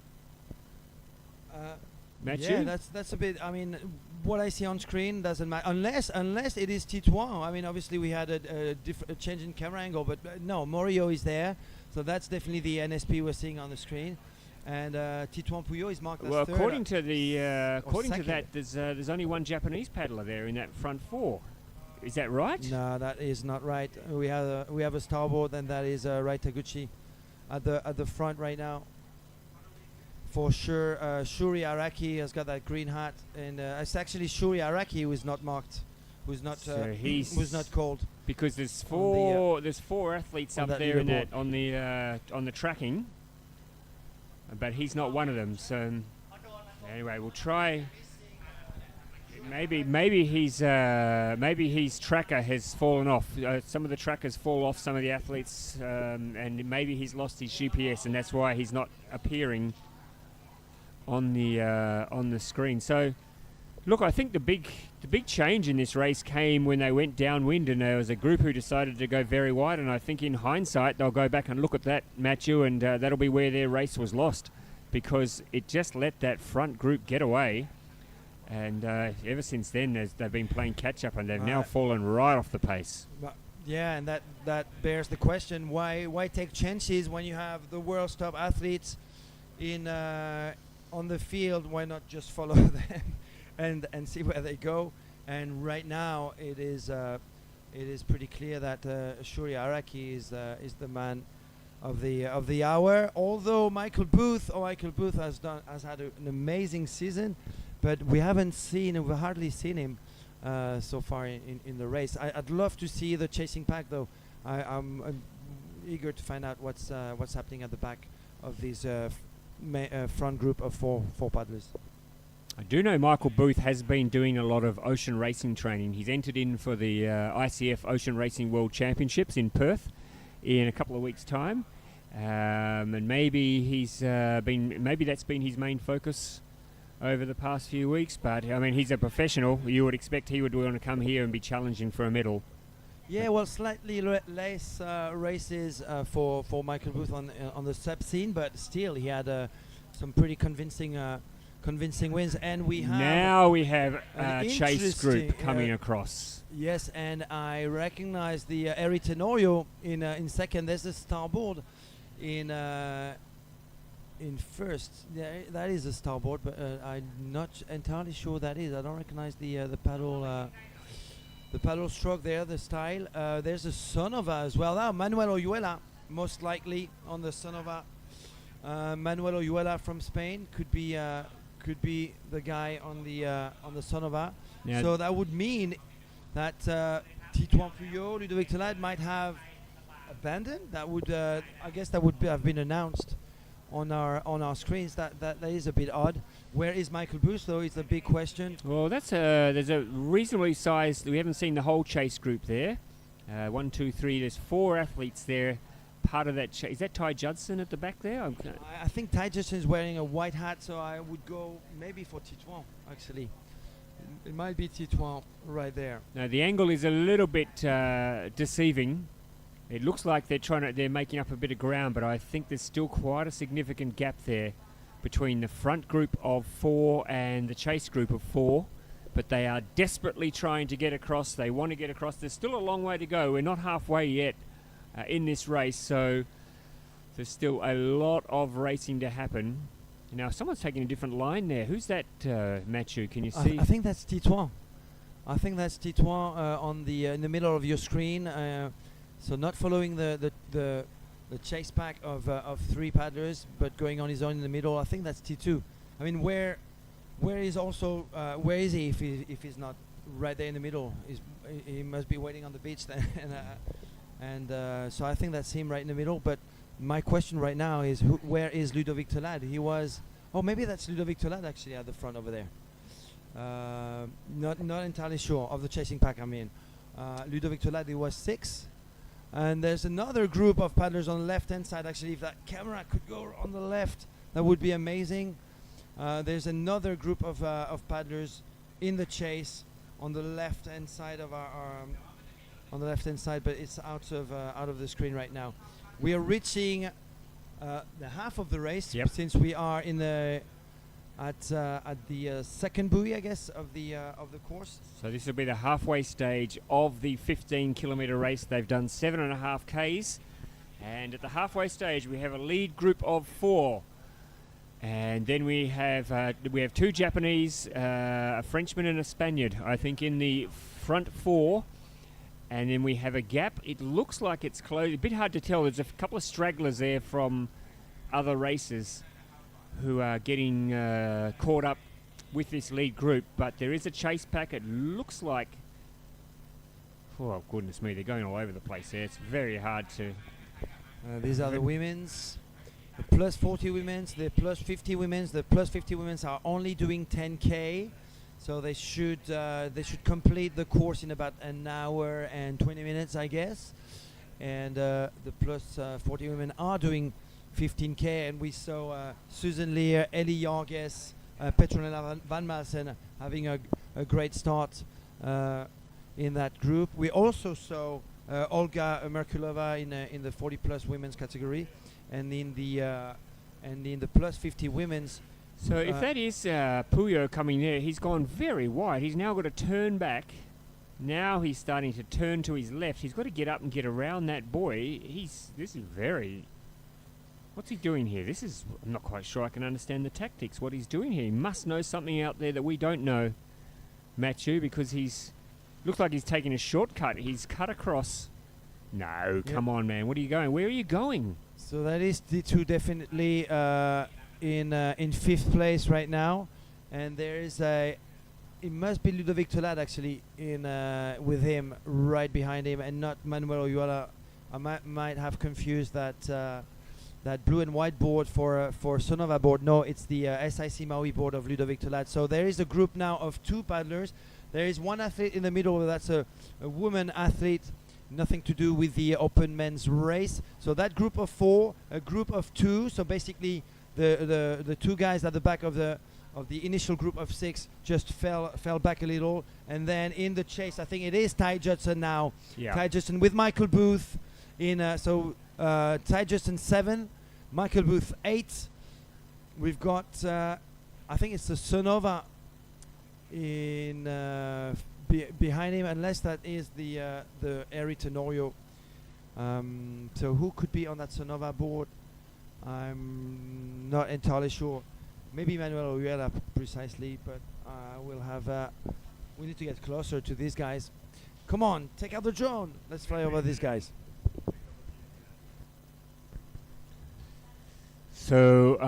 Mathieu? Yeah, that's a bit. I mean, what I see on screen doesn't matter unless it is Titouan. I mean, obviously we had a change in camera angle, but no, Morio is there, so that's definitely the NSP we're seeing on the screen. And Titouan Puyo is marked as third. Well, according to that, there's only one Japanese paddler there in that front 4. Is that right? No, that is not right. We have a starboard, and that is Rai Taguchi at the front right now. For sure, Shuri Araki has got that green hat, and it's actually Shuri Araki who is not marked, who's not called. Because there's 4 athletes up there in that on the tracking, but he's not one of them. So anyway, we'll try. Maybe his tracker has fallen off. Some of the trackers fall off some of the athletes, and maybe he's lost his GPS, and that's why he's not appearing on the screen. So, look, I think the big change in this race came when they went downwind, and there was a group who decided to go very wide. And I think in hindsight they'll go back and look at that, Matthew, and that'll be where their race was lost, because it just let that front group get away. And ever since then, they've been playing catch-up, and they've now fallen right off the pace. Yeah, and that bears the question: why take chances when you have the world's top athletes in on the field? Why not just follow them and see where they go? And right now, it is pretty clear that Shuri Araki is the man of the hour. Although Michael Booth has had an amazing season. But we've hardly seen him so far in the race. I'd love to see the chasing pack, though. I'm eager to find out what's happening at the back of this front group of four paddlers. I do know Michael Booth has been doing a lot of ocean racing training. He's entered in for the ICF Ocean Racing World Championships in Perth in a couple of weeks' time, and maybe that's been his main focus over the past few weeks. But I mean, he's a professional. You would expect he would want to come here and be challenging for a medal. Yeah, well, slightly less races for Michael Booth on the sub scene, but still he had some pretty convincing wins. And we have a chase group coming across. Yes, and I recognize the Eri Tenorio in second. There's a starboard in first. Yeah, that is a starboard, but I'm not entirely sure that is. I don't recognize the paddle stroke there, the style. There's a Sonova as well. Now Manuel Oyuela, most likely on the Sonova. Manuel Oyuela from Spain could be the guy on the Sonova. Yeah. So that would mean that Titouan Puyol, Ludovic Tolade might have abandoned. That would I guess that would have been announced on our screens. That is a bit odd. Where is Michael Booth, though, is the big question. Well, there's a reasonably sized. We haven't seen the whole chase group there. 1, 2, 3. There's 4 athletes there. Part of that is that Ty Judson at the back there? I think Ty Judson is wearing a white hat, so I would go maybe for Titouan. Actually, it might be Titouan right there. Now the angle is a little bit deceiving. It looks like they're making up a bit of ground, but I think there's still quite a significant gap there between the front group of 4 and the chase group of 4. But they are desperately trying to get across. They want to get across. There's still a long way to go. We're not halfway yet in this race, so there's still a lot of racing to happen. Now, someone's taking a different line there. Who's that, Mathieu? Can you see? I think that's Titouan. On the in the middle of your screen. So not following the chase pack of 3 paddlers, but going on his own in the middle. I think that's T2. I mean, where is he if he's not right there in the middle? He must be waiting on the beach then. So I think that's him right in the middle. But my question right now is, where is Ludovic Tolade? He was. Oh, maybe that's Ludovic Tolade actually at the front over there. Not entirely sure of the chasing pack. I mean, Ludovic Tolade was 6. And there's another group of paddlers on the left-hand side. Actually, if that camera could go on the left, that would be amazing. There's another group of paddlers in the chase on the left-hand side of on the left-hand side, but it's out of the screen right now. We are reaching the half of the race. Yep. Since we are at the second buoy, I guess, of the course. So this will be the halfway stage of the 15-kilometre race. They've done 7.5 Ks, and at the halfway stage we have a lead group of 4, and then we have 2 Japanese, a Frenchman and a Spaniard, I think, in the front 4, and then we have a gap. It looks like it's close. A bit hard to tell. There's a couple of stragglers there from other races who are getting caught up with this lead group, but there is a chase pack. It looks like, oh goodness me, they're going all over the place there. It's very hard to. These are the women's, the plus 40 women's, the plus 50 women's. The plus 50 women's are only doing 10K, So they should complete the course in about an hour and 20 minutes, I guess. And the plus 40 women are doing 15K, and we saw Susan Lear, Ellie Jorges, Petronella Van Malsen having a great start in that group. We also saw Olga Merkulova in the 40 plus women's category, and in the plus 50 women's. So if that is Puyo coming there, he's gone very wide. He's now got to turn back. Now he's starting to turn to his left. He's got to get up and get around that boy. This is very... What's he doing here? I'm not quite sure I can understand the tactics, what he's doing here. He must know something out there that we don't know, Matthew, because looks like he's taking a shortcut. He's cut across. No, come on, man. What are you going? Where are you going? So that is the two definitely in fifth place right now. And there is it must be Ludovic Tolad actually with him right behind him, and not Manuel Oyuela. I might have confused that blue and white board for Sonova board. No, it's the SIC Maui board of Ludovic Tolad. So there is a group now of two paddlers. There is one athlete in the middle. That's a woman athlete. Nothing to do with the open men's race. So that group of four, a group of two. So basically, the two guys at the back of the initial group of six just fell back a little, and then in the chase, I think it is Ty Judson now. Yeah. Ty Judson with Michael Booth in. Ty Judson 7, Michael Booth 8. We've got I think it's the Sonova in behind him, unless that is the Eri Tenorio. So who could be on that Sonova board? I'm not entirely sure. Maybe Manuel Oyuela precisely, but we'll have. We need to get closer to these guys. Come on, take out the drone. Let's fly over these guys. So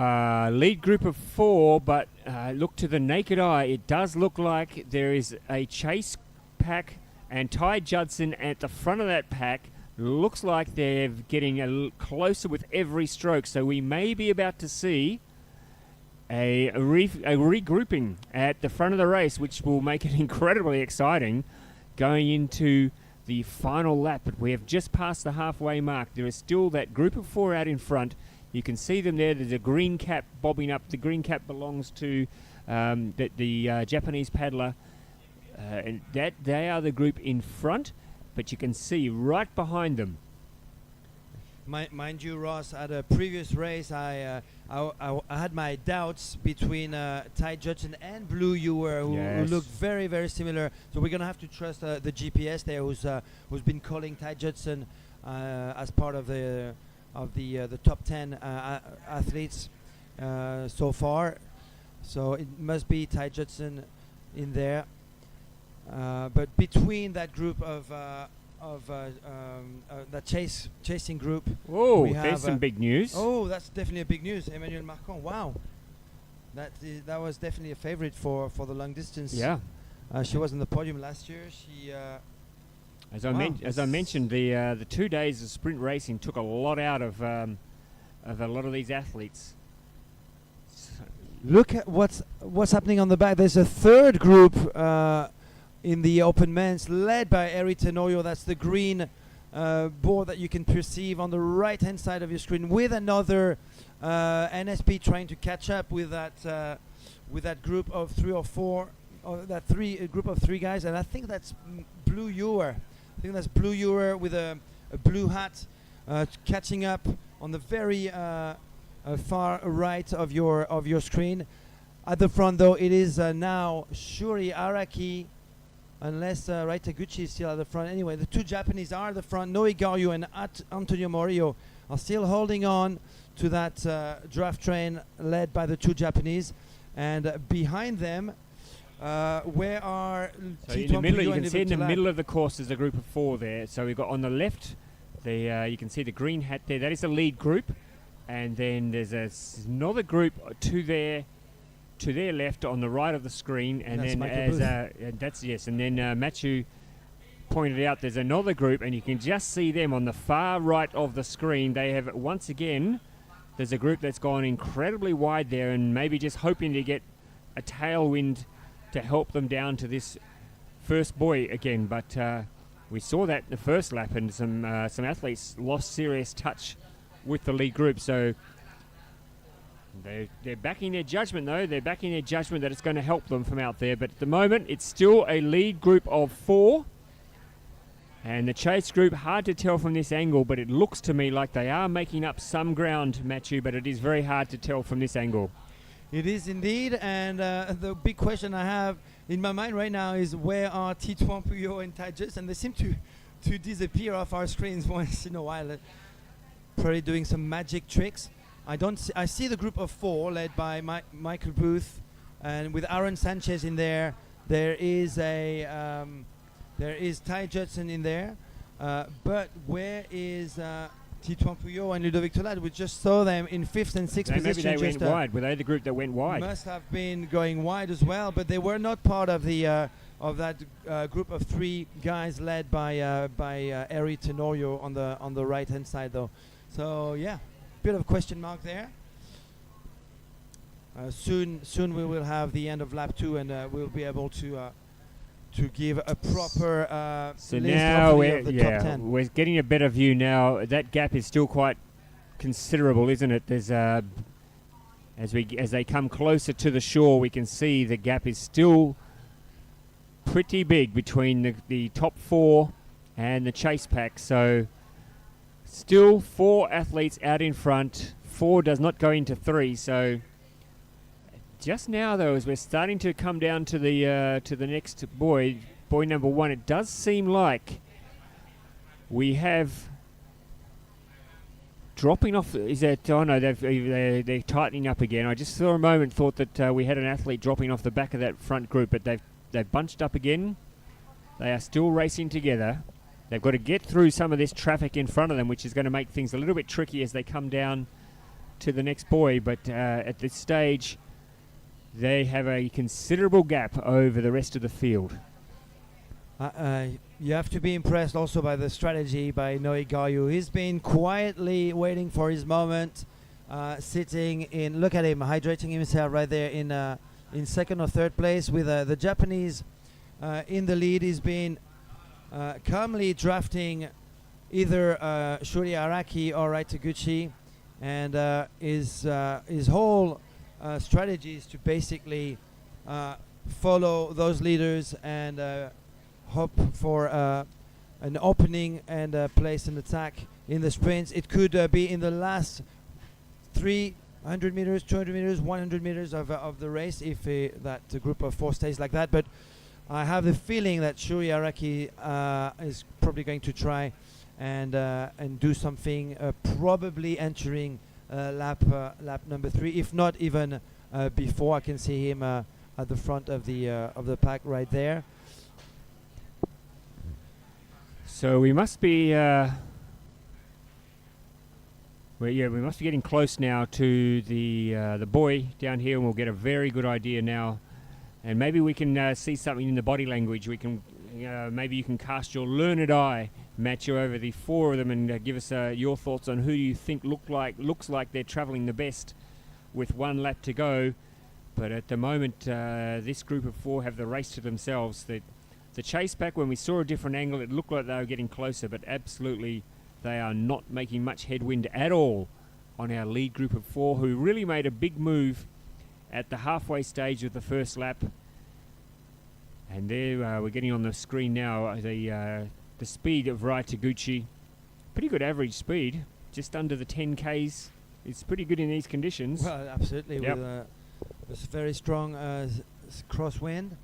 lead group of 4, but look to the naked eye, it does look like there is a chase pack, and Ty Judson at the front of that pack. Looks like they're getting closer with every stroke, so we may be about to see a regrouping at the front of the race, which will make it incredibly exciting going into the final lap. But we have just passed the halfway mark. There is still that group of 4 out in front. You can see them there. There's a green cap bobbing up. The green cap belongs to the Japanese paddler. And that they are the group in front, but you can see right behind them. Mind you, Ross, at a previous race, I had my doubts between Ty Judson and Blue Ewer, who looked very, very similar. So we're going to have to trust the GPS there, who's been calling Ty Judson as part of the top 10 athletes so far. So it must be Ty Judson in there. But between that group of that chasing group, there's some big news. Oh, that's definitely a big news. Emmanuel Marcon. Wow, that was definitely a favorite for the long distance. Yeah, she was on the podium last year. She. As I mentioned, the 2 days of sprint racing took a lot out of a lot of these athletes. Look at what's happening on the back. There's a third group in the open men's, led by Eri Tenorio. That's the green board that you can perceive on the right-hand side of your screen, with another NSP trying to catch up with that group of 3 or 4, or that group of 3 guys. And I think that's Blue Ewer. I think that's Blue Ewer with a blue hat, catching up on the very far right of your screen. At the front, though, it is now Shuri Araki, unless Rai Taguchi is still at the front. Anyway, the 2 Japanese are at the front. Noe Garyu and Antonio Morio are still holding on to that draft train led by the 2 Japanese. And behind them, where are so in the middle? You can see in the middle of the course there's a group of 4 there. So we've got on the left, you can see the green hat there. That is the lead group, and then there's another group to their left on the right of the screen, and then and then Matthew pointed out there's another group, and you can just see them on the far right of the screen. They have once again. There's a group that's gone incredibly wide there, and maybe just hoping to get a tailwind to help them down to this first buoy again. But we saw that in the first lap, and some athletes lost serious touch with the lead group. So they're backing their judgment, though. They're backing their judgment that it's going to help them from out there. But at the moment, it's still a lead group of 4. And the chase group, hard to tell from this angle, but it looks to me like they are making up some ground, Matthew, but it is very hard to tell from this angle. It is indeed, and the big question I have in my mind right now is where are Tituan Puyo and Tajas, and they seem to disappear off our screens once in a while, probably doing some magic tricks. I see the group of 4 led by Michael Booth, and with Aaron Sanchez in there. There is Ty Judson in there, but where is Tituan Puyo and Ludovic Tolad? We just saw them in 5th and 6th position. Maybe they went wide. Were they the group that went wide? Must have been going wide as well, but they were not part of the of that group of 3 guys led by Eri Tenorio on the right hand side, though. So yeah, bit of a question mark there. Soon we will have the end of lap 2, and we'll be able to give a proper so list now of the top 10. We're getting a better view now. That gap is still quite considerable, isn't it? There's as they come closer to the shore, we can see the gap is still pretty big between the top 4 and the chase pack. So still 4 athletes out in front. 4 does not go into 3. So just now, though, as we're starting to come down to the next buoy number 1, it does seem like we have dropping off. Is that? Oh no, they're tightening up again. I just for a moment thought that we had an athlete dropping off the back of that front group, but they've bunched up again. They are still racing together. They've got to get through some of this traffic in front of them, which is going to make things a little bit tricky as they come down to the next buoy. But at this stage, they have a considerable gap over the rest of the field. You have to be impressed also by the strategy by Noe Gayu. He's been quietly waiting for his moment, sitting in. Look at him, hydrating himself right there in 2nd or 3rd place with the Japanese in the lead. He's been calmly drafting either Shuri Araki or Rai Taguchi, and his whole strategy is to basically follow those leaders and hope for an opening and place an attack in the sprints. It could be in the last 300 meters, 200 meters, 100 meters of the race if that group of 4 stays like that. But I have the feeling that Shuri Araki is probably going to try and do something, probably entering lap number 3, if not even before. I can see him at the front of the pack right there. So we must be, we must be getting close now to the buoy down here, and we'll get a very good idea now. And maybe we can see something in the body language. We can, maybe you can cast your learned eye, Matthew, over the 4 of them, and give us your thoughts on who you think looks like they're travelling the best with 1 lap to go. But at the moment, this group of 4 have the race to themselves. The chase back, when we saw a different angle, it looked like they were getting closer, but absolutely they are not making much headwind at all on our lead group of 4, who really made a big move at the halfway stage of the first lap. And there we're getting on the screen now the speed of Rai Taguchi. Pretty good average speed, just under the 10 Ks. It's pretty good in these conditions. Well, absolutely, yep. With a very strong crosswind.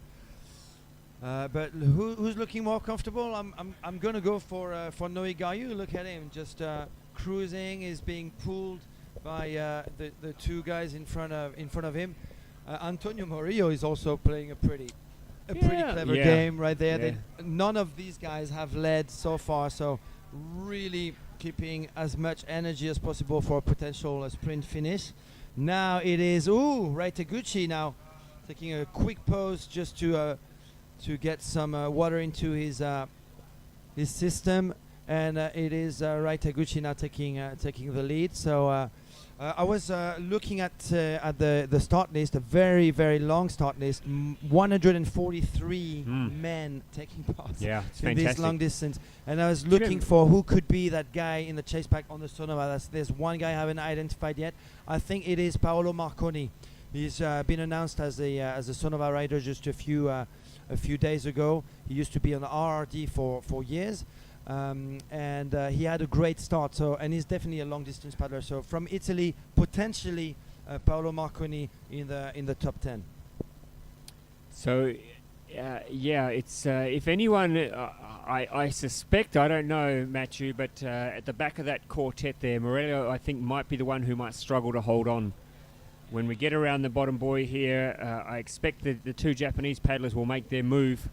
But who's looking more comfortable? I'm gonna go for Noe Gayu. Look at him, just cruising. Is being pulled by the 2 guys in front of him. Antonio Murillo is also playing a pretty clever game right there. Yeah. None of these guys have led so far, so really keeping as much energy as possible for a potential sprint finish. Now it is Rai Taguchi now taking a quick pause just to get some water into his system. and it is Rai Taguchi now taking the lead. So I was looking at the start list, a very, very long start list, 143 men taking part Yeah, it's in this fantastic. long distance. And I was looking for who could be that guy in the chase pack on the Sonova. There's one guy I haven't identified yet. I think it is Paolo Marconi. He's been announced as a Sonova rider just a few days ago. He used to be on the RRD for years. And he had a great start, and he's definitely a long distance paddler. So from Italy, potentially Paolo Marconi in the top 10. So, yeah, it's if anyone, I suspect, I don't know, Matthew, but at the back of that quartet there, Morello, I think, might be the one who might struggle to hold on. When we get around the bottom buoy here, I expect that the two Japanese paddlers will make their move.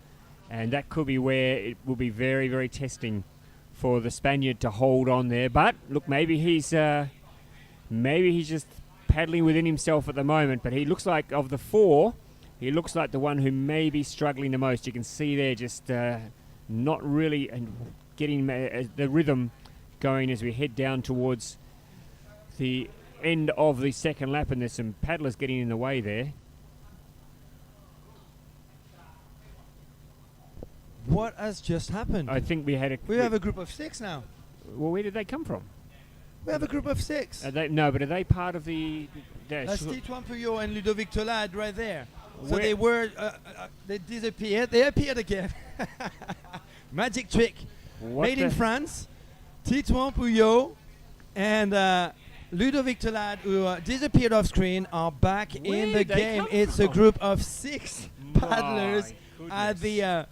And that could be where it will be very, very testing for the Spaniard to hold on there. But look, maybe he's just paddling within himself at the moment. But he looks like, of the four, he looks like the one who may be struggling the most. You can see there just not really getting the rhythm going as we head down towards the end of the second lap. And there's some paddlers getting in the way there. What has just happened? I think we had we have a group of 6 now. Well, where did they come from? We have a group of 6. No, but are they part of the... That's Titouan Puyot and Ludovic Tolade right there. So Where- they were, they disappeared. They appeared again. Magic trick. What Made in the- France. Titouan Puyot and Ludovic Tolade, who disappeared off screen, are back Where in the did they game. come It's a from? group of 6 paddlers My at goodness.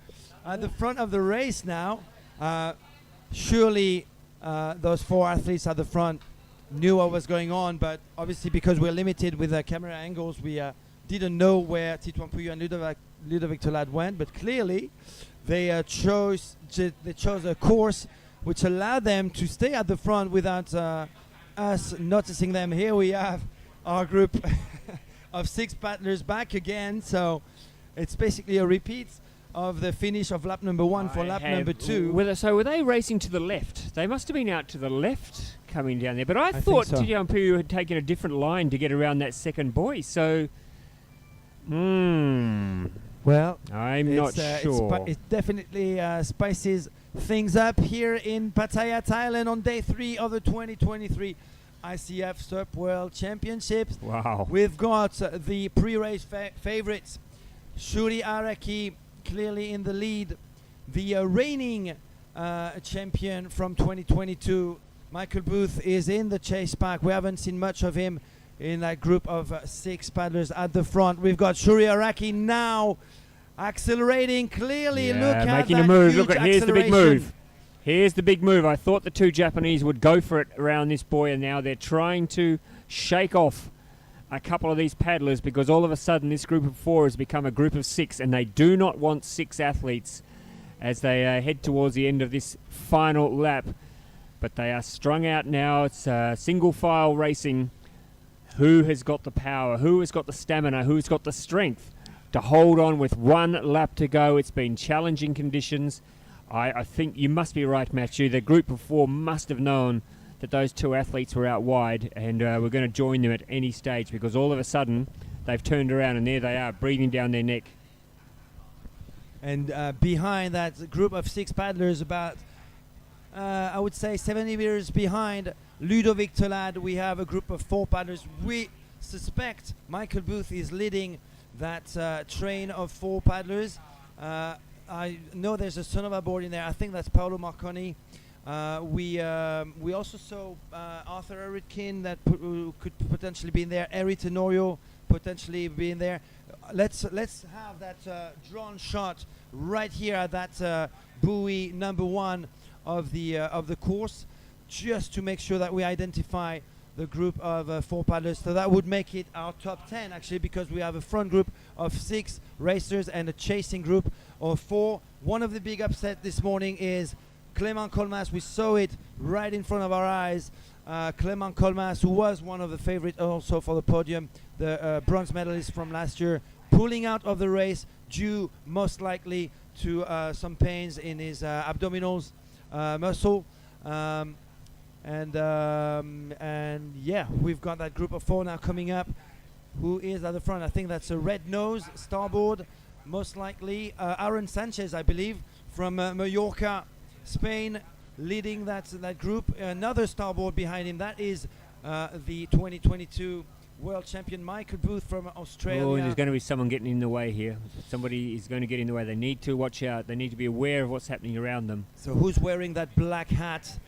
the front of the race now. Surely those 4 athletes at the front knew what was going on, but obviously because we're limited with camera angles, we didn't know where Titouan Puyot and Ludovic Tolade went. But clearly, they chose a course which allowed them to stay at the front without us noticing them. Here we have our group of 6 paddlers back again. So it's basically a repeat of the finish of lap number 1 for lap number 2. So were they racing to the left? They must have been out to the left coming down there. But I think thought so. Titian Puyou had taken a different line to get around that second buoy. So, Well, I'm not sure. It definitely spices things up here in Pattaya, Thailand on day 3 of the 2023 ICF SUP World Championships. Wow. We've got the pre-race favorites, Shuri Araki clearly in the lead. The reigning champion from 2022, Michael Booth, is in the chase pack. We haven't seen much of him in that group of 6 paddlers at the front. We've got Shuri Araki now accelerating clearly. Look at making that a move. huge Look at here's the big acceleration. move. Here's the big move. I thought the 2 Japanese would go for it around this buoy, and now they're trying to shake off a couple of these paddlers because all of a sudden this group of 4 has become a group of 6, and they do not want 6 athletes as they head towards the end of this final lap. But they are strung out now. It's single file racing. Who has got the power? Who has got the stamina? Who's got the strength to hold on with 1 lap to go? It's been challenging conditions. I think you must be right, Matthew. The group of 4 must have known that those 2 athletes were out wide and we're going to join them at any stage, because all of a sudden they've turned around and there they are, breathing down their neck. And behind that group of 6 paddlers, about I would say 70 meters behind Ludovic Tolade, we have a group of 4 paddlers. We suspect Michael Booth is leading that train of 4 paddlers. I know there's a Sonova board in there. I think that's Paolo Marconi. We also saw Arthur Eritkin that who could potentially be in there. Eri Tenorio potentially be in there. Let's have that drone shot right here at that buoy number 1 of the course, just to make sure that we identify the group of 4 paddlers. So that would make it our top 10 actually, because we have a front group of 6 racers and a chasing group of 4. One of the big upset this morning is Clément Colmas. We saw it right in front of our eyes. Clément Colmas, who was one of the favorites also for the podium, the bronze medalist from last year, pulling out of the race due most likely to some pains in his abdominals. muscle. And yeah, we've got that group of 4 now coming up. Who is at the front? I think that's a red nose starboard, most likely Aaron Sanchez, I believe, from Mallorca, Spain, leading that group. Another starboard behind him, that is the 2022 world champion Michael Booth from Australia. Oh, and there's going to be someone getting in the way here. Somebody is going to get in the way. They need to watch out. They need to be aware of what's happening around them. So who's wearing that black hat?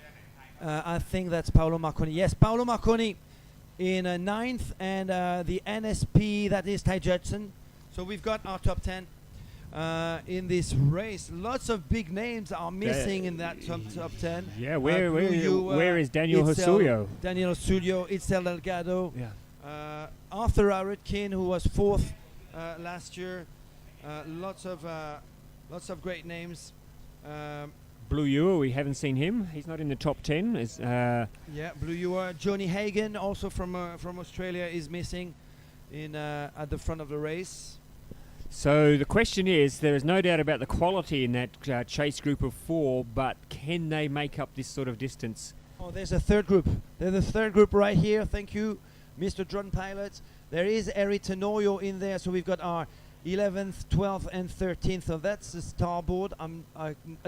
I think that's Paolo Marconi. Yes, Paolo Marconi in 9th, and the NSP, that is Ty Judson. So we've got our top 10 in this race. Lots of big names are missing in that top 10. Yeah, where is Daniel Hosulio? Daniel Hosulio, Itzel Delgado. Yeah. Arthur Aritkin, who was 4th last year. Lots of great names. Blue Ewer, we haven't seen him. He's not in the top 10. Yeah, Blue Ewer. Johnny Hagen, also from Australia, is missing in at the front of the race. So the question is, there is no doubt about the quality in that chase group of 4, but can they make up this sort of distance? Oh, there's a third group. There's a third group right here. Thank you, Mr. Drone Pilot. There is Eric Tenorio in there, so we've got our 11th, 12th, and 13th. So that's the starboard.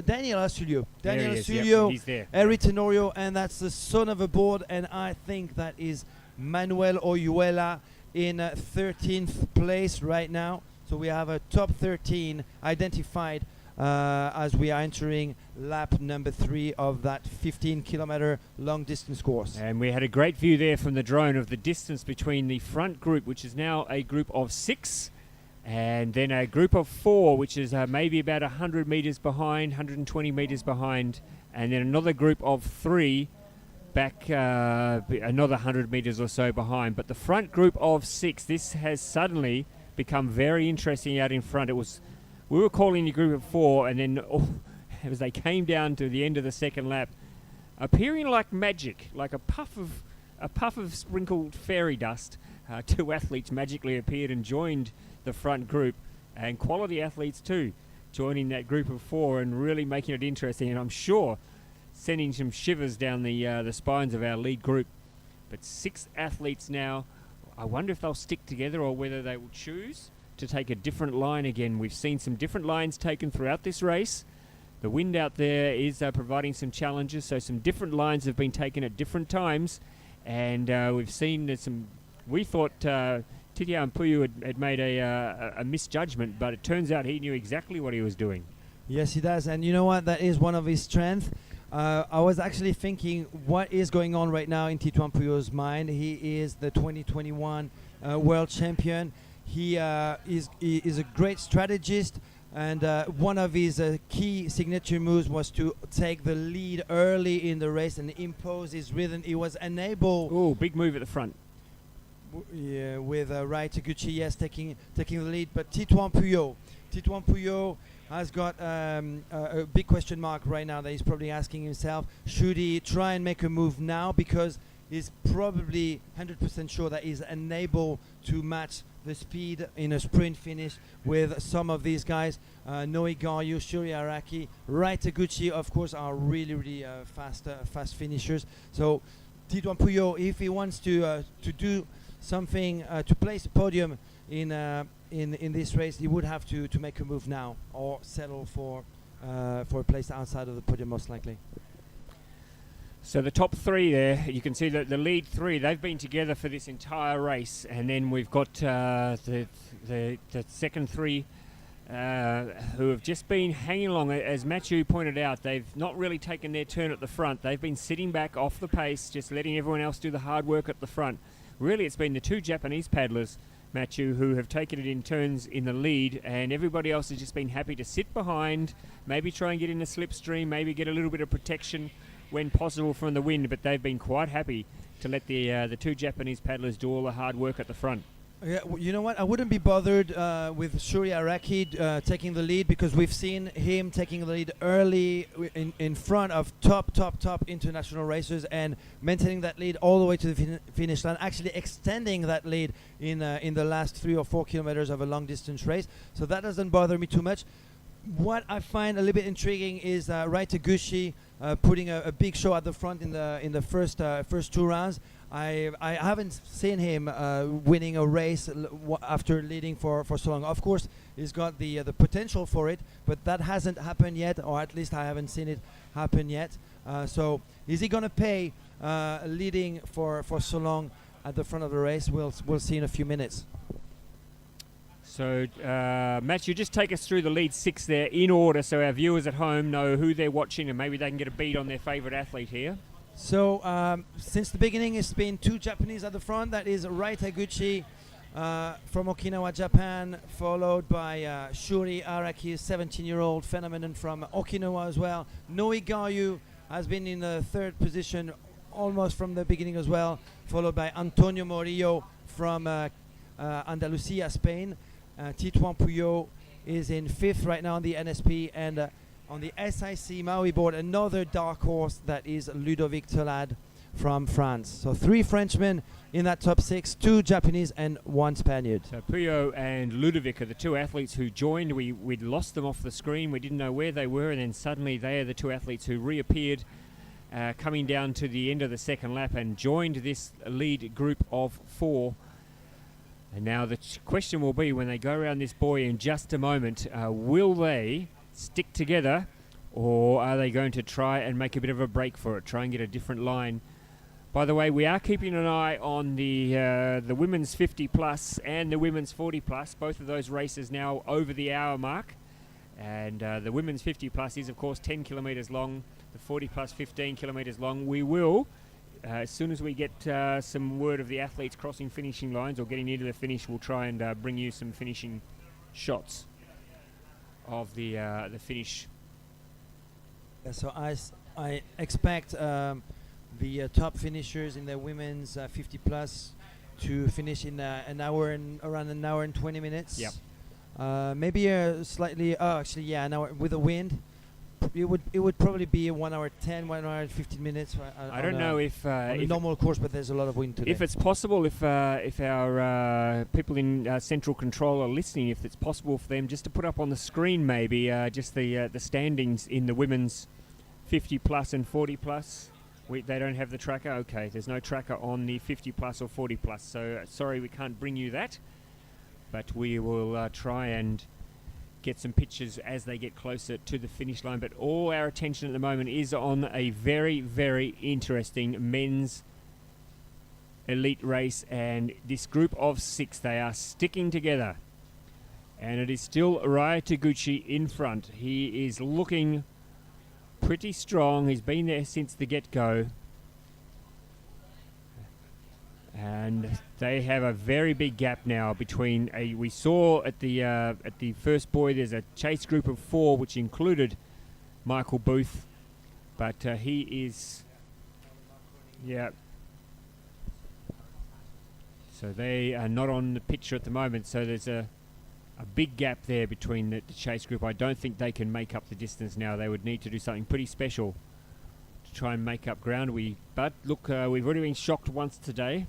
Daniel Hosulio. Daniel Hosulio, he's there. Eric Tenorio, and that's the son of a board. And I think that is Manuel Oyuela in 13th place right now. So we have a top 13 identified as we are entering lap number 3 of that 15-kilometer long distance course. And we had a great view there from the drone of the distance between the front group, which is now a group of 6, and then a group of 4, which is maybe about 100 meters behind, 120 meters behind, and then another group of 3 back another 100 meters or so behind. But the front group of 6, this has suddenly become very interesting out in front. We were calling the group of 4, and then as they came down to the end of the second lap, appearing like magic, like a puff of sprinkled fairy dust, 2 athletes magically appeared and joined the front group, and quality athletes too, joining that group of 4 and really making it interesting, and I'm sure sending some shivers down the spines of our lead group. But 6 athletes now. I wonder if they'll stick together or whether they will choose to take a different line again. We've seen some different lines taken throughout this race. The wind out there is providing some challenges, so some different lines have been taken at different times, and we've seen that we thought Titian Puyu had made a misjudgment, but it turns out he knew exactly what he was doing. Yes, he does, and you know what? That is one of his strengths. I was actually thinking, what is going on right now in Tituan Puyo's mind? He is the 2021 world champion. He is a great strategist, and one of his key signature moves was to take the lead early in the race and impose his rhythm. He was unable. Oh, big move at the front. Yeah, with Rai Taguchi, yes, taking the lead. But Tituan Puyo has got a big question mark right now that he's probably asking himself, should he try and make a move now, because he's probably 100% sure that he's unable to match the speed in a sprint finish with some of these guys. Noe Garyu, Shuri Araki, Rai Taguchi, of course, are really fast finishers. So Tituan Puyo, if he wants to do something to place a podium in this race, he would have to make a move now or settle for a place outside of the podium, most likely. So the top 3 there, you can see that the lead 3, they've been together for this entire race, and then we've got the second 3 who have just been hanging along. As Matthew pointed out, they've not really taken their turn at the front. They've been sitting back off the pace, just letting everyone else do the hard work at the front. Really, it's been the 2 Japanese paddlers, Matthew, who have taken it in turns in the lead, and everybody else has just been happy to sit behind, maybe try and get in a slipstream, maybe get a little bit of protection when possible from the wind, but they've been quite happy to let the 2 Japanese paddlers do all the hard work at the front. Yeah, you know what? I wouldn't be bothered with Shuri Araki taking the lead, because we've seen him taking the lead early in front of top international racers and maintaining that lead all the way to the finish line, actually extending that lead in the last 3 or 4 kilometers of a long distance race. So that doesn't bother me too much. What I find a little bit intriguing is Rai Taguchi putting a big show at the front in the first two rounds. I haven't seen him winning a race after leading for so long. Of course, he's got the potential for it, but that hasn't happened yet, or at least I haven't seen it happen yet. So is he going to pay leading for so long at the front of the race? We'll see in a few minutes. So, Matthew, just take us through the lead six there in order so our viewers at home know who they're watching and maybe they can get a beat on their favourite athlete here. So, since the beginning, it's been two Japanese at the front. That is Rai Taguchi from Okinawa, Japan, followed by Shuri Araki, 17-year-old phenomenon from Okinawa as well. Noe Gayu has been in the third position almost from the beginning as well, followed by Antonio Morillo from Andalusia, Spain. Titouan Puyo is in fifth right now on the NSP, and on the SIC Maui board, another dark horse that is Ludovic Tolade from France. So three Frenchmen in that top six, two Japanese and one Spaniard. So Puyo and Ludovic are the two athletes who joined. We'd lost them off the screen. We didn't know where they were, and then suddenly they are the two athletes who reappeared coming down to the end of the second lap and joined this lead group of four. And now the question will be, when they go around this buoy in just a moment, will they stick together, or are they going to try and make a bit of a break for it, try and get a different line? By the way, we are keeping an eye on the women's 50 plus and the women's 40 plus. Both of those races now over the hour mark. And the women's 50 plus is, of course, 10 kilometres long. The 40 plus 15 kilometres long. We will, as soon as we get some word of the athletes crossing finishing lines or getting into the finish, we'll try and bring you some finishing shots of the finish. So I expect the top finishers in the women's 50 plus to finish in around an hour and 20 minutes. Yep. Maybe slightly. Oh, actually, yeah, an hour with the wind. It would probably be 1 hour 10, 1 hour and 15 minutes. I don't know if on a normal course, but there's a lot of wind today. If it's possible, if our people in central control are listening, if it's possible for them just to put up on the screen maybe just the standings in the women's 50 plus and 40 plus. They don't have the tracker. Okay, there's no tracker on the 50 plus or 40 plus. So sorry, we can't bring you that, but we will try and get some pictures as they get closer to the finish line. But all our attention at the moment is on a very, very interesting men's elite race, and this group of six, they are sticking together, and it is still Rai Taguchi in front. He is looking pretty strong. He's been there since the get-go, and they have a very big gap now between we saw at the first buoy there's a chase group of four which included Michael Booth, but he is so they are not on the picture at the moment, so there's a big gap there between the chase group. I don't think they can make up the distance now. They would need to do something pretty special to try and make up ground. But look, we've already been shocked once today.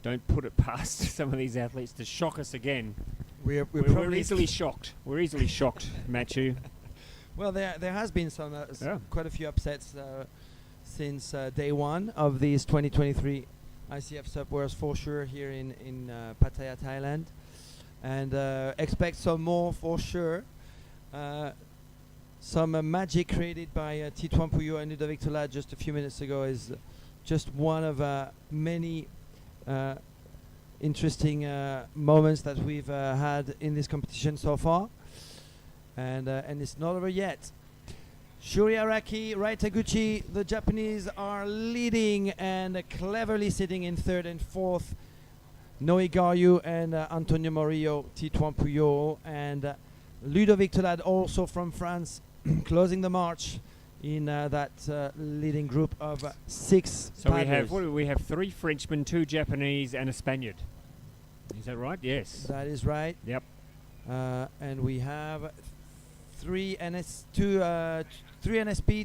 Don't put it past some of these athletes to shock us again. We're easily shocked. We're easily shocked, Matthew. Well, there has been quite a few upsets since day one of these 2023 ICF SUP World for sure here in Pattaya, Thailand, and expect some more for sure. Some magic created by Titouan Puyo and Ludovic Tolade just a few minutes ago is just one of many interesting moments that we've had in this competition so far, and it's not over yet. Shuri Araki, Rai Taguchi, the Japanese are leading and cleverly sitting in third and fourth. Noe Gayu and Antonio Morillo, Titouan Puyo, and Ludovic Tolade also from France, closing the march in that leading group of six. So we have three Frenchmen, two Japanese, and a Spaniard. Is that right? Yes. That is right. Yep. And we have three NSP,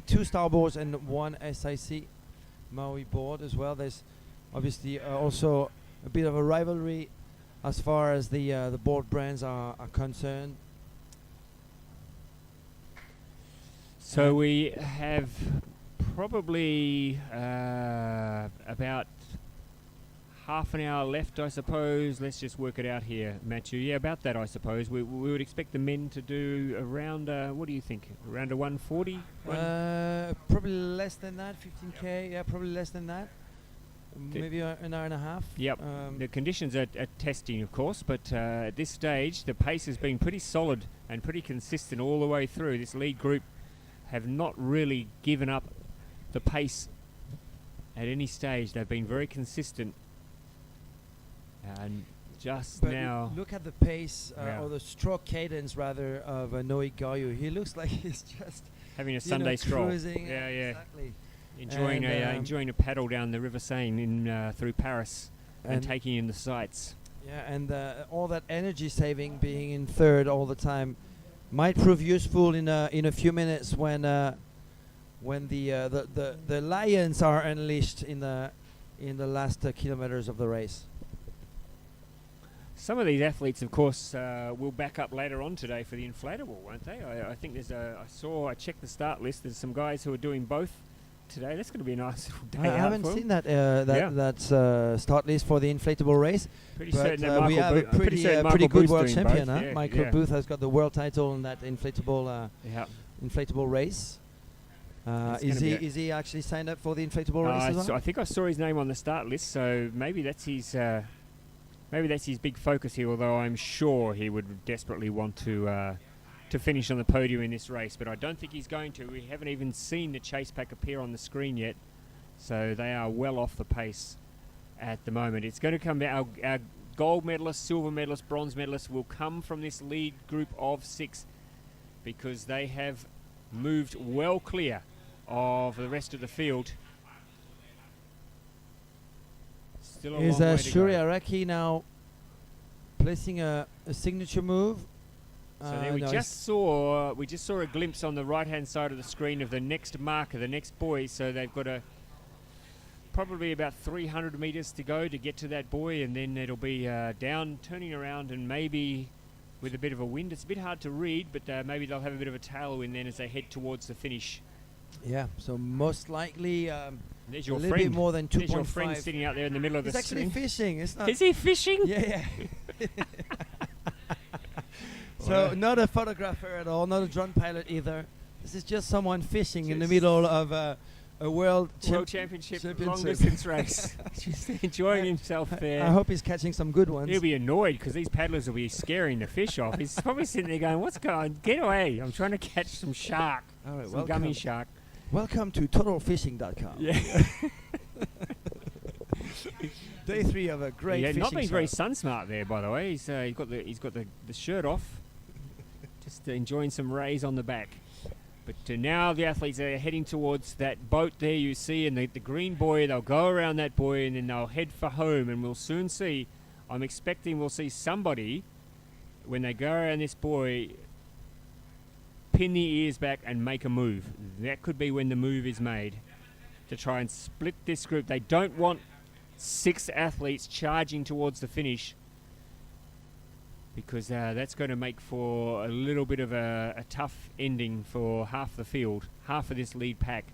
two starboards, and one SIC Maui board as well. There's obviously also a bit of a rivalry as far as the board brands are concerned. So we have probably about half an hour left, I suppose. Let's just work it out here, Matthew. Yeah, about that, I suppose. We would expect the men to do around, what do you think? Around a 140? Probably less than that, 15K. Yeah, probably less than that. Maybe an hour and a half. Yep. The conditions are testing, of course, but at this stage, the pace has been pretty solid and pretty consistent all the way through. This lead group have not really given up the pace at any stage. They've been very consistent. And just but now, look at the pace or the stroke cadence rather of Noe Gayu. He looks like he's just having a Sunday stroll. Cruising. Yeah, exactly. Enjoying a paddle down the River Seine in through Paris and taking in the sights. Yeah, and all that energy saving, being in third all the time, might prove useful in a few minutes when the lions are unleashed in the last kilometers of the race. Some of these athletes, of course, will back up later on today for the inflatable, won't they? I think there's I checked the start list. There's some guys who are doing both today. That's going to be a nice little day. I haven't seen that start list for the inflatable race. Pretty certain that we have a pretty good Booth's world doing champion. both. Michael Booth has got the world title in that inflatable race. Is he actually signed up for the inflatable race as well? So I think I saw his name on the start list. So maybe that's his big focus here. Although I'm sure he would desperately want to finish on the podium in this race, but I don't think he's going to. We haven't even seen the chase pack appear on the screen yet, so they are well off the pace at the moment. It's going to come down. Our gold medalists, silver medalists, bronze medalists will come from this lead group of 6 because they have moved well clear of the rest of the field. Still a long way to go. Shuri Araki now placing a signature move? So there we just saw a glimpse on the right-hand side of the screen of the next marker, the next buoy. So they've got probably about 300 meters to go to get to that buoy, and then it'll be down, turning around, and maybe with a bit of a wind. It's a bit hard to read, but maybe they'll have a bit of a tailwind then as they head towards the finish. Yeah, so most likely there's your a little friend. bit more than 2.5. There's your friend sitting out there in the middle of the stream. He's actually fishing. It's not. Is he fishing? Yeah. So not a photographer at all, not a drone pilot either. This is just someone fishing in the middle of a world championship long distance race. Just enjoying himself there. I hope he's catching some good ones. He'll be annoyed because these paddlers will be scaring the fish off. He's probably sitting there going, "What's going on? Get away! I'm trying to catch some shark, some gummy shark." Welcome to TotalFishing.com. Yeah. Day 3 of a great fishing. Not being very sun smart there, by the way. He's got the shirt off, just enjoying some rays on the back. But now the athletes are heading towards that boat there you see, and the green buoy. They'll go around that buoy and then they'll head for home, and we'll soon see. I'm expecting we'll see somebody when they go around this buoy pin the ears back and make a move. That could be when the move is made to try and split this group. They don't want 6 athletes charging towards the finish, because that's going to make for a little bit of a tough ending for half the field, half of this lead pack.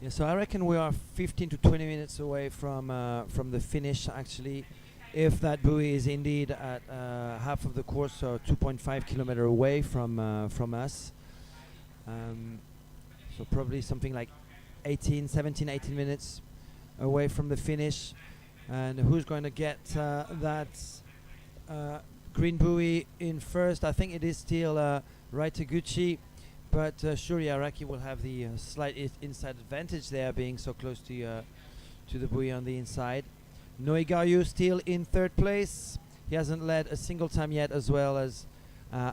Yeah, so I reckon we are 15 to 20 minutes away from the finish, actually, if that buoy is indeed at half of the course, so 2.5 kilometer away from us. So probably something like 18 minutes away from the finish. And who's going to get that green buoy in first? I think it is still Raitaguchi, but Shuri Araki will have the slight inside advantage there, being so close to the buoy on the inside. Noe Gayu still in third place. He hasn't led a single time yet, as well as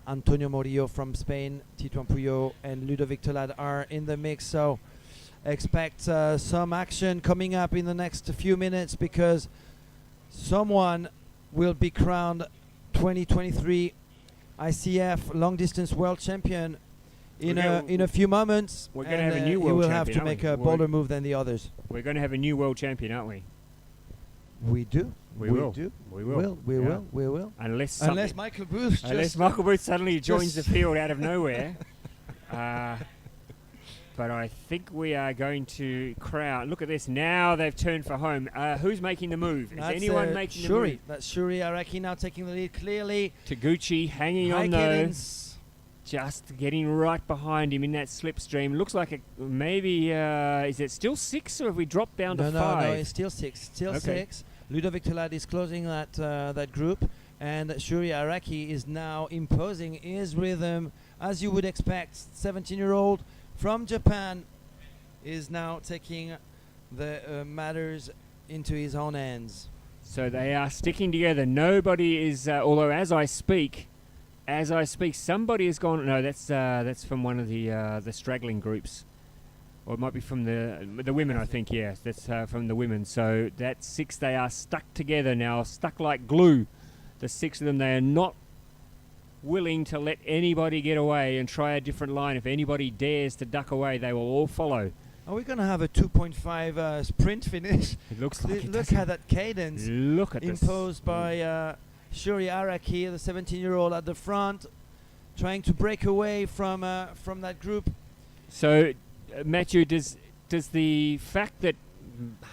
Antonio Morillo from Spain, Tito Ampullo and Ludovic Tolad are in the mix. So expect some action coming up in the next few minutes, because someone will be crowned 2023 ICF long distance world champion in a few moments. We're going to have a new world champion. He will have to make a bolder move than the others. We're going to have a new world champion, aren't we? We do. We will. We will. Unless Michael Booth suddenly joins the field out of nowhere. but I think we are going to crown. Look at this. Now they've turned for home. Who's making the move? Is anyone making the move? That's Shuri Araki now taking the lead clearly. Taguchi hanging on though. Just getting right behind him in that slipstream. Looks like maybe, is it still 6 or have we dropped down to 5? No, it's still 6. Still 6. Ludovic Tolad is closing that group, and Shuri Araki is now imposing his rhythm, as you would expect. 17-year-old from Japan is now taking the matters into his own hands. So they are sticking together. Nobody is, although as I speak, somebody has gone. No, that's from one of the straggling groups, or it might be from the women. I think yes, that's from the women. So that's 6. They are stuck together now, stuck like glue. The 6 of them. They are not willing to let anybody get away and try a different line. If anybody dares to duck away, they will all follow. Are we going to have a 2.5 sprint finish? It looks like it. Look at that cadence. Look at imposed by Shuri Araki, the 17-year-old at the front, trying to break away from that group. So, Matthew, does the fact that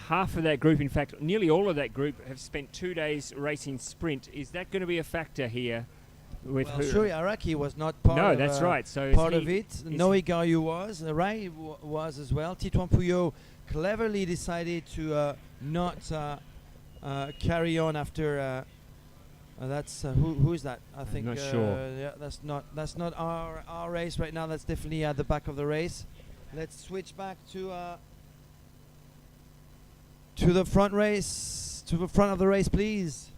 half of that group, in fact, nearly all of that group, have spent 2 days racing sprint, is that going to be a factor here? With Shuri Araki was not part of that's right. So part of it. Noe Gayu was, Rai was as well. Titouan Pouillot cleverly decided to not carry on after. That's who is that? I think. I'm not sure. Yeah, that's not our race right now. That's definitely at the back of the race. Let's switch back to the front race, to the front of the race, please.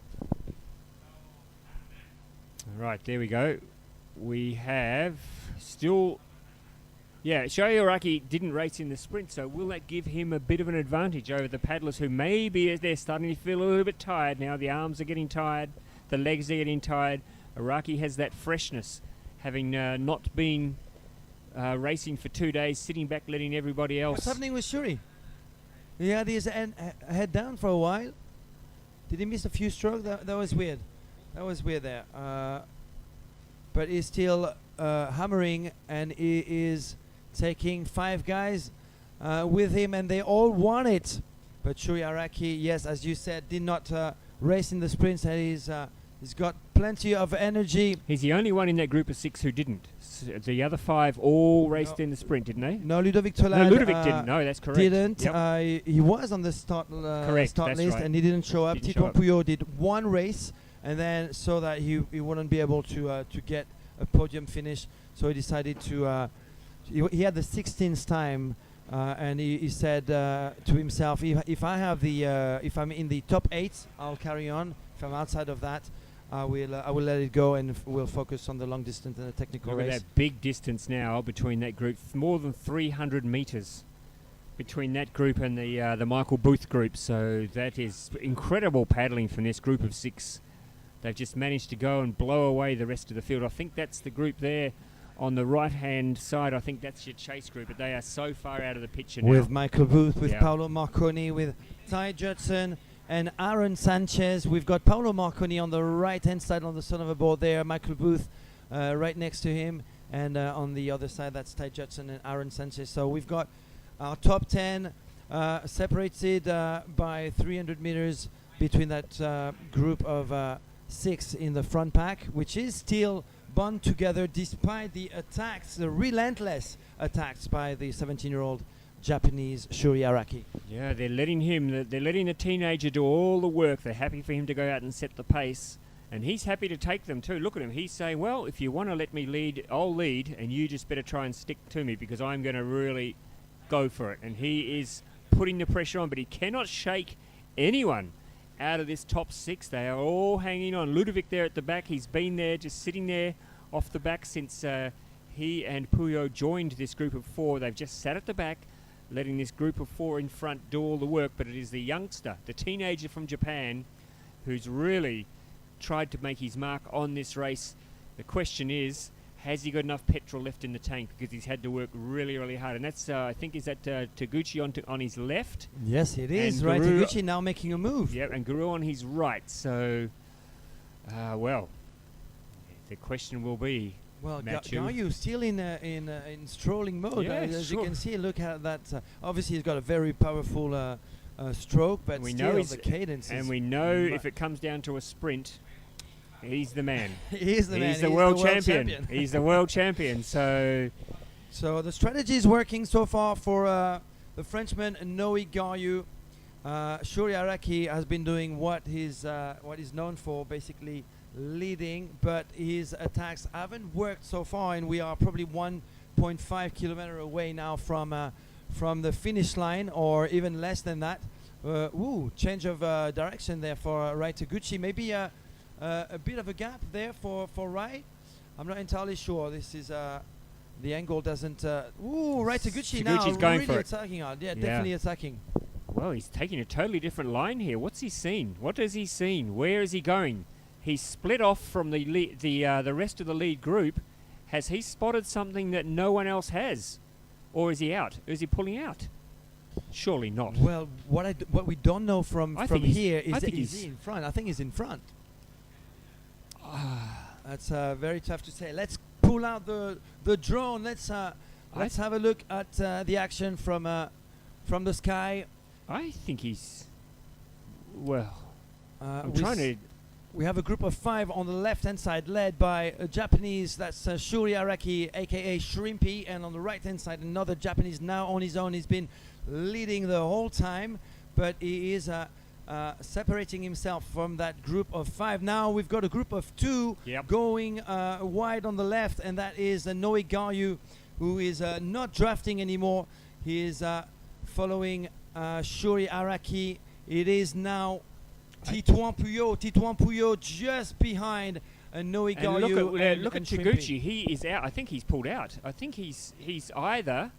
Right, there we go. We have still... Yeah, Shohei Araki didn't race in the sprint, so will that give him a bit of an advantage over the paddlers who maybe they're starting to feel a little bit tired now. The arms are getting tired, the legs are getting tired. Araki has that freshness, having not been racing for 2 days, sitting back, letting everybody else... What's happening with Shuri? He had his head down for a while. Did he miss a few strokes? That was weird. That was weird there. But he's still hammering, and he is taking 5 guys with him, and they all want it. But Shuri Araki, yes, as you said, did not race in the sprints, and he's got plenty of energy. He's the only one in that group of 6 who didn't. The other 5 all raced in the sprint, didn't they? No, Ludovic Tolad. No, Ludovic didn't. No, that's correct. Didn't. Yep. He was on the start list, right. and he didn't show up. Titouan Pouillot did 1 race, and then saw that he wouldn't be able to get a podium finish, so he decided to. He had the 16th time, and he said to himself, "If I have if I'm in the top 8, I'll carry on. If I'm outside of that, I will let it go, and we'll focus on the long distance and the technical race." Look at that big distance now between that group, more than 300 meters between that group and the Michael Booth group. So that is incredible paddling from this group of 6. They've just managed to go and blow away the rest of the field. I think that's the group there on the right-hand side. I think that's your chase group, but they are so far out of the picture now. With Michael Booth, with Paolo Marconi, with Ty Judson and Aaron Sanchez. We've got Paolo Marconi on the right-hand side on the son of a board there. Michael Booth right next to him. And on the other side, that's Ty Judson and Aaron Sanchez. So we've got our top 10 separated by 300 meters between that group of 6 in the front pack, which is still bound together despite the attacks, the relentless attacks by the 17-year-old Japanese Shuri Araki. Yeah, they're letting the teenager do all the work. They're happy for him to go out and set the pace, and he's happy to take them too. Look at him. He's saying, well, if you want to let me lead, I'll lead, and you just better try and stick to me because I'm going to really go for it. And he is putting the pressure on, but he cannot shake anyone out of this top 6. They are all hanging on. Ludovic there at the back, he's been there, just sitting there off the back since he and Pouillot joined this group of 4. They've just sat at the back, letting this group of 4 in front do all the work, but it is the youngster, the teenager from Japan, who's really tried to make his mark on this race. The question is, has he got enough petrol left in the tank? Because he's had to work really, really hard. And that's, I think, is that Taguchi on his left? Yes, it is. Right, Taguchi now making a move. Yeah, and Guru on his right. So, well, the question will be, Well, Matthew. Gayu still in strolling mode. Yeah, As you sure. can see, look at that. Obviously, he's got a very powerful stroke, but We still know he's the cadence And is we know if it comes down to a sprint, he's the man. he is the man. He's the He's world champion. He's the world champion. So So the strategy is working so far for the Frenchman Noe Gayu. Shuri Araki has been doing what he's known for, basically leading, but his attacks haven't worked so far, and we are probably 1.5 kilometer away now from the finish line, or even less than that. Change of direction there for Rai Taguchi. Maybe a bit of a gap there for Rai. I'm not entirely sure. This is the angle doesn't. Rai Taguchi now Taguchi's going really for it. attacking hard. Yeah, definitely attacking. well, he's taking a totally different line here. What's he seen? What has he seen? Where is he going? He's split off from the rest of the lead group. Has he spotted something that no one else has? Or is he out? Is he pulling out? Surely not. Well, what we don't know from here is that he's he's in front. I think he's in front. That's very tough to say. Let's pull out the drone. Let's have a look at the action from the sky. I think he's... Well, I'm we trying to... We have a group of 5 on the left-hand side, led by a Japanese, that's Shuri Araki, aka Shrimpy, and on the right-hand side, another Japanese now on his own. He's been leading the whole time, but he is separating himself from that group of 5. Now we've got a group of 2 going wide on the left, and that is Noe Gayu, who is not drafting anymore. He is following Shuri Araki. It is now Titouan Puyo just behind Noe Gayu. Look at Taguchi. He is out. I think he's pulled out. I think he's either...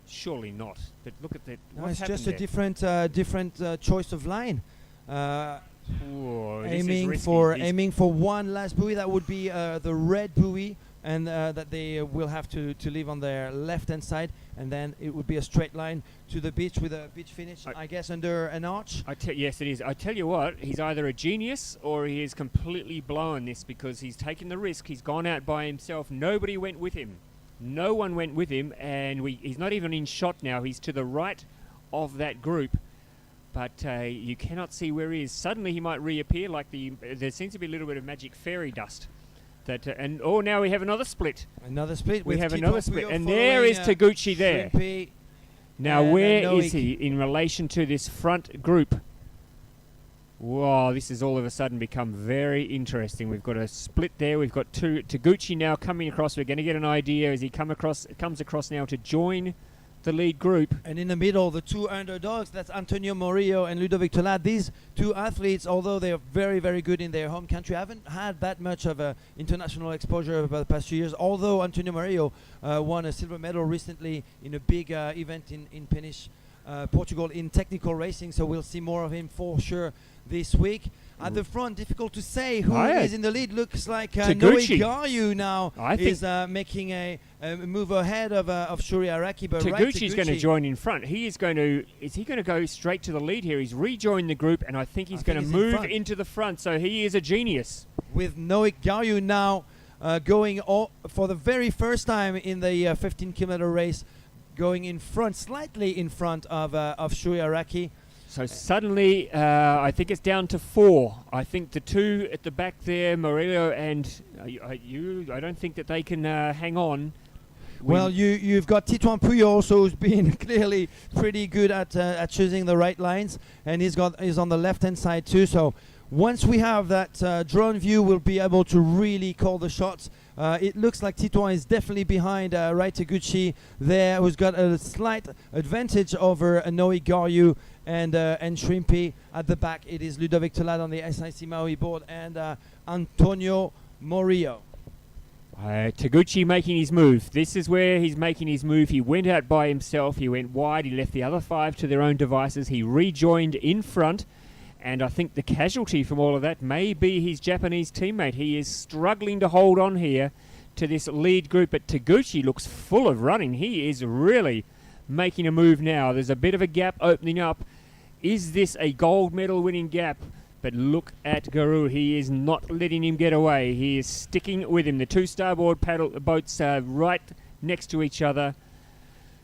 Surely not. But look at that. No, What's it's just happened a different choice of line. Whoa, this is Aiming risky. for one last buoy. That would be the red buoy, and that they will have to leave on their left-hand side, and then it would be a straight line to the beach with a beach finish, I guess, under an arch. Yes, it is. I tell you what, he's either a genius or he is completely blown this, because he's taken the risk. He's gone out by himself. Nobody went with him. No one went with him, and he's not even in shot now. He's to the right of that group, but you cannot see where he is. Suddenly he might reappear, like there seems to be a little bit of magic fairy dust. Now we have another split. Another split. We have another split, and there is Taguchi there. Shrimpy. Now where is he in relation to this front group? Whoa, this has all of a sudden become very interesting. We've got a split there. We've got Taguchi now coming across. We're going to get an idea as he comes across now to join the lead group. And in the middle, the 2 underdogs, that's Antonio Morillo and Ludovic Tolat. These 2 athletes, although they are very, very good in their home country, haven't had that much of a international exposure over the past few years. Although Antonio Morillo won a silver medal recently in a big event in Peniche, Portugal, in technical racing, so we'll see more of him for sure this week. At the front, difficult to say who is in the lead. Looks like Noe Gayu now is making a move ahead of Shuri Araki. But Taguchi's going to join in front. Is he going to go straight to the lead here? He's rejoined the group, and I think he's going to move into the front. So he is a genius. With Noe Gayu now going for the very first time in the 15-kilometer race, going in front, slightly in front of Shuri Araki. So suddenly, I think it's down to 4. I think the 2 at the back there, Murillo and I don't think that they can hang on. Well, you've got Titouan Puyo also, who's been clearly pretty good at choosing the right lines, and he's on the left-hand side too. So once we have that drone view, we'll be able to really call the shots. It looks like Titouan is definitely behind Rai Taguchi there, who's got a slight advantage over Noe Gayu and Shrimpy. At the back, it is Ludovic Tolat on the SIC Maui board and Antonio Morillo. Taguchi making his move. This is where he's making his move. He went out by himself. He went wide. He left the other 5 to their own devices. He rejoined in front. And I think the casualty from all of that may be his Japanese teammate. He is struggling to hold on here to this lead group. But Taguchi looks full of running. He is really making a move now. There's a bit of a gap opening up. Is this a gold medal winning gap But look at Garou. He is not letting him get away. He is sticking with him. The two starboard paddle boats are right next to each other.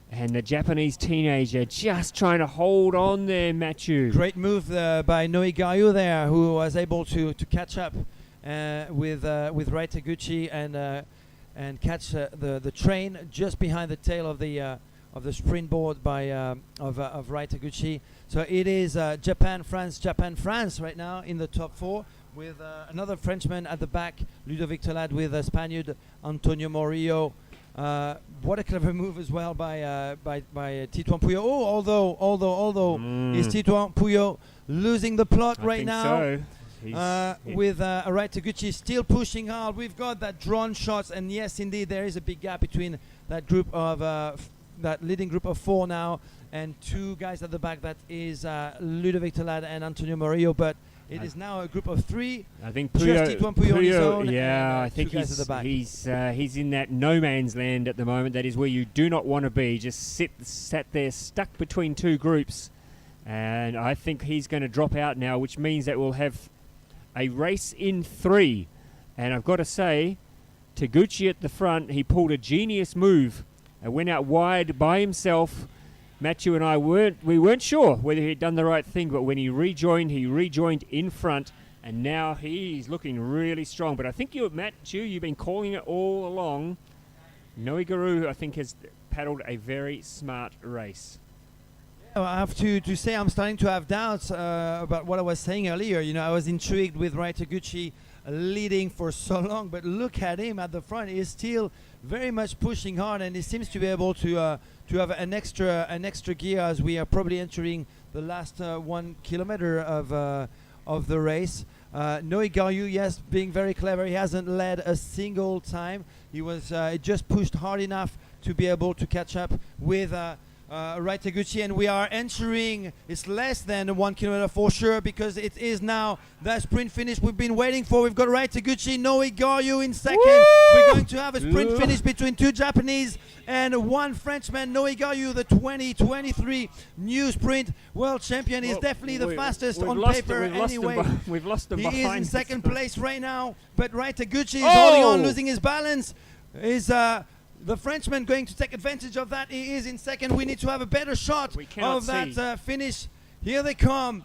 And the Japanese teenager just trying to hold on there, Matthew. Great move by Noe Gayu there, who was able to catch up with Rai Taguchi and catch the train just behind the tail of the sprint board of Rai Taguchi. So it is Japan, France right now in the top four, with another Frenchman at the back, Ludovic Tolad, with Spaniard Antonio Morillo. What a clever move as well by Titouan Puyo. Oh, although is Titouan Puyo losing the plot right now? So. With Rai Taguchi still pushing hard. We've got that drone shots, and yes, indeed, there is a big gap between that group of that leading group of four now, and two guys at the back. That is Ludovic Tolad and Antonio Morillo, but it is now a group of three. I think Just Titouan Puyo on his own. Yeah, and, I think two guys at the back. he's in that no man's land at the moment. That is where you do not want to be. Just sat there stuck between two groups, and I think he's going to drop out now, which means that we'll have a race in three. And I've got to say, Taguchi at the front, he pulled a genius move and went out wide by himself. Matthew and I weren't sure whether he'd done the right thing, but when he rejoined in front, and now he's looking really strong. But I think Matthew, you've been calling it all along. Noe Garou, I think, has paddled a very smart race. I have to say I'm starting to have doubts about what I was saying earlier. You know, I was intrigued with Rai Taguchi leading for so long, but look at him at the front. He's still very much pushing hard, and he seems to be able to have an extra gear as we are probably entering the last 1 kilometer of the race. Noe Gayu, yes, being very clever. He hasn't led a single time. He was just pushed hard enough to be able to catch up with Rai Taguchi, and we are entering, it's less than 1 kilometer for sure, because it is now the sprint finish we've been waiting for. We've got Rai Taguchi, Noe Gayu in second. Woo! We're going to have a sprint finish between two Japanese and one Frenchman. Noe Gayu, the 2023 new sprint world champion, is definitely the fastest on paper anyway. We've lost them He behind. is in second place right now, but Rai Taguchi is holding on, losing his balance. The Frenchman going to take advantage of that. He is in second. We need to have a better shot of that finish. Here they come.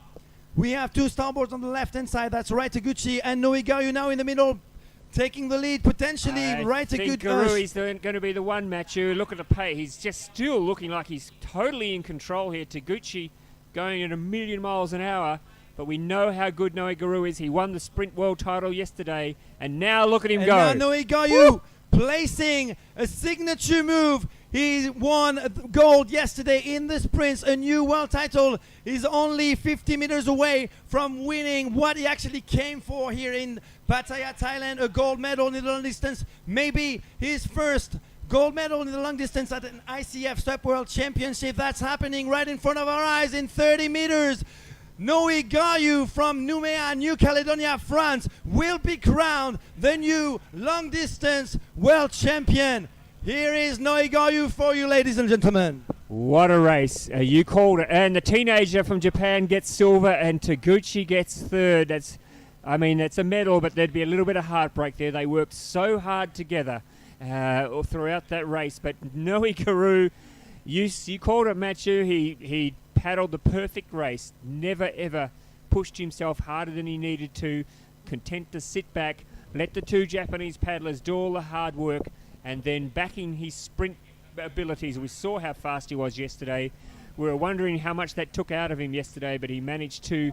We have two starboards on the left-hand side. That's Rai Taguchi and Noe Gayu now in the middle, taking the lead potentially. Rai Taguchi. Garou is going to be the one, Matthew. Look at the pace. He's just still looking like he's totally in control here. Taguchi going at 1,000,000 miles an hour. But we know how good Noe Garou is. He won the sprint world title yesterday, and now look at him go. Now Noe Gayu placing a signature move. He won gold yesterday in the sprints, a new world title. He's only 50 meters away from winning what he actually came for here in Pattaya, Thailand, a gold medal in the long distance. Maybe his first gold medal in the long distance at an ICF SUP World Championship. That's happening right in front of our eyes in 30 meters. Noe Gayu from Nouméa, New Caledonia, France, will be crowned the new long-distance world champion. Here is Noe Gayu for you, ladies and gentlemen. What a race. You called it. And the teenager from Japan gets silver, and Taguchi gets third. That's a medal, but there'd be a little bit of heartbreak there. They worked so hard together throughout that race. But Noe Garou, you called it, Matthew. He paddled the perfect race, never ever pushed himself harder than he needed to, content to sit back, let the two Japanese paddlers do all the hard work, and then backing his sprint abilities. We saw how fast he was yesterday. We were wondering how much that took out of him yesterday, but he managed to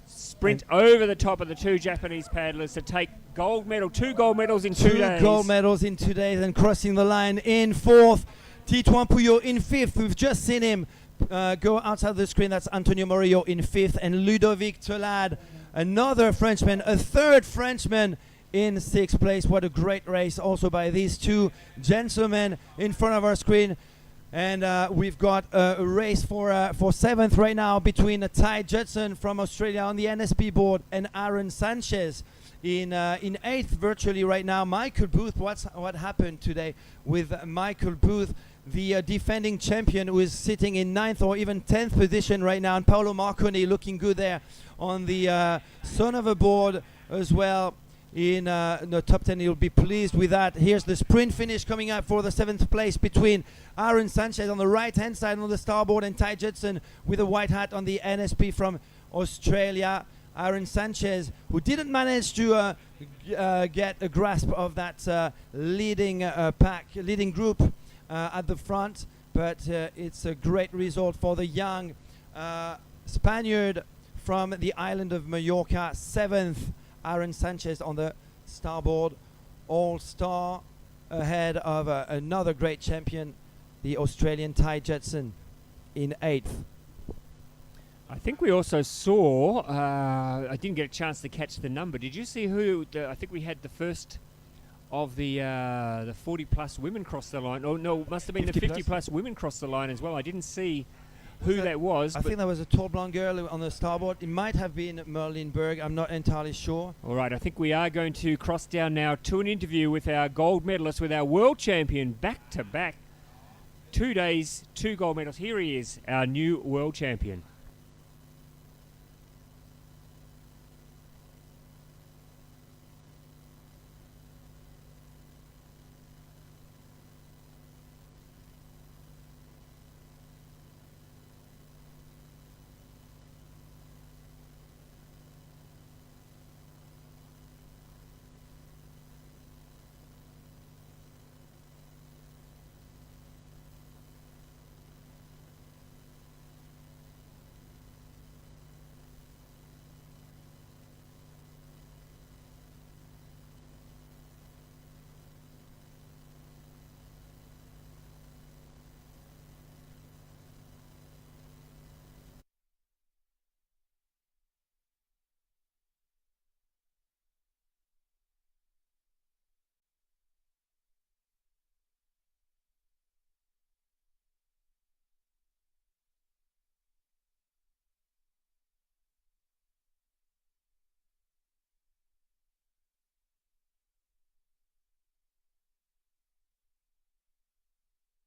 sprint over the top of the two Japanese paddlers to take two gold medals in 2 days. 2 gold medals in 2 days, and crossing the line in fourth. Titouan Puyo in fifth. We've just seen him go outside the screen. That's Antonio Morillo in fifth, and Ludovic Tolad, another Frenchman, a third Frenchman, in sixth place. What a great race also by these two gentlemen in front of our screen. And we've got a race for seventh right now between Ty Judson from Australia on the NSP board and Aaron Sanchez in eighth virtually right now. Michael Booth, what happened today with Michael Booth, the defending champion, who is sitting in ninth or even 10th position right now, and Paolo Marconi looking good there on the son of a board as well. In the top 10, he'll be pleased with that. Here's the sprint finish coming up for the 7th place between Aaron Sanchez on the right hand side on the starboard and Ty Judson with a white hat on the NSP from Australia. Aaron Sanchez, who didn't manage to get a grasp of that leading group at the front, but it's a great result for the young Spaniard from the island of Mallorca. 7th, Aaron Sanchez on the starboard, all-star, ahead of another great champion, the Australian Ty Judson, in 8th. I think we also saw, I didn't get a chance to catch the number. Did you see who, I think we had the first of the 40-plus women cross the line. Oh, no, it must have been the 50-plus women cross the line as well. I didn't see who that was. I think there was a tall blonde girl on the starboard. It might have been Merlin Berg. I'm not entirely sure. All right, I think we are going to cross down now to an interview with our gold medalist, with our world champion, back-to-back. 2 days, 2 gold medals. Here he is, our new world champion.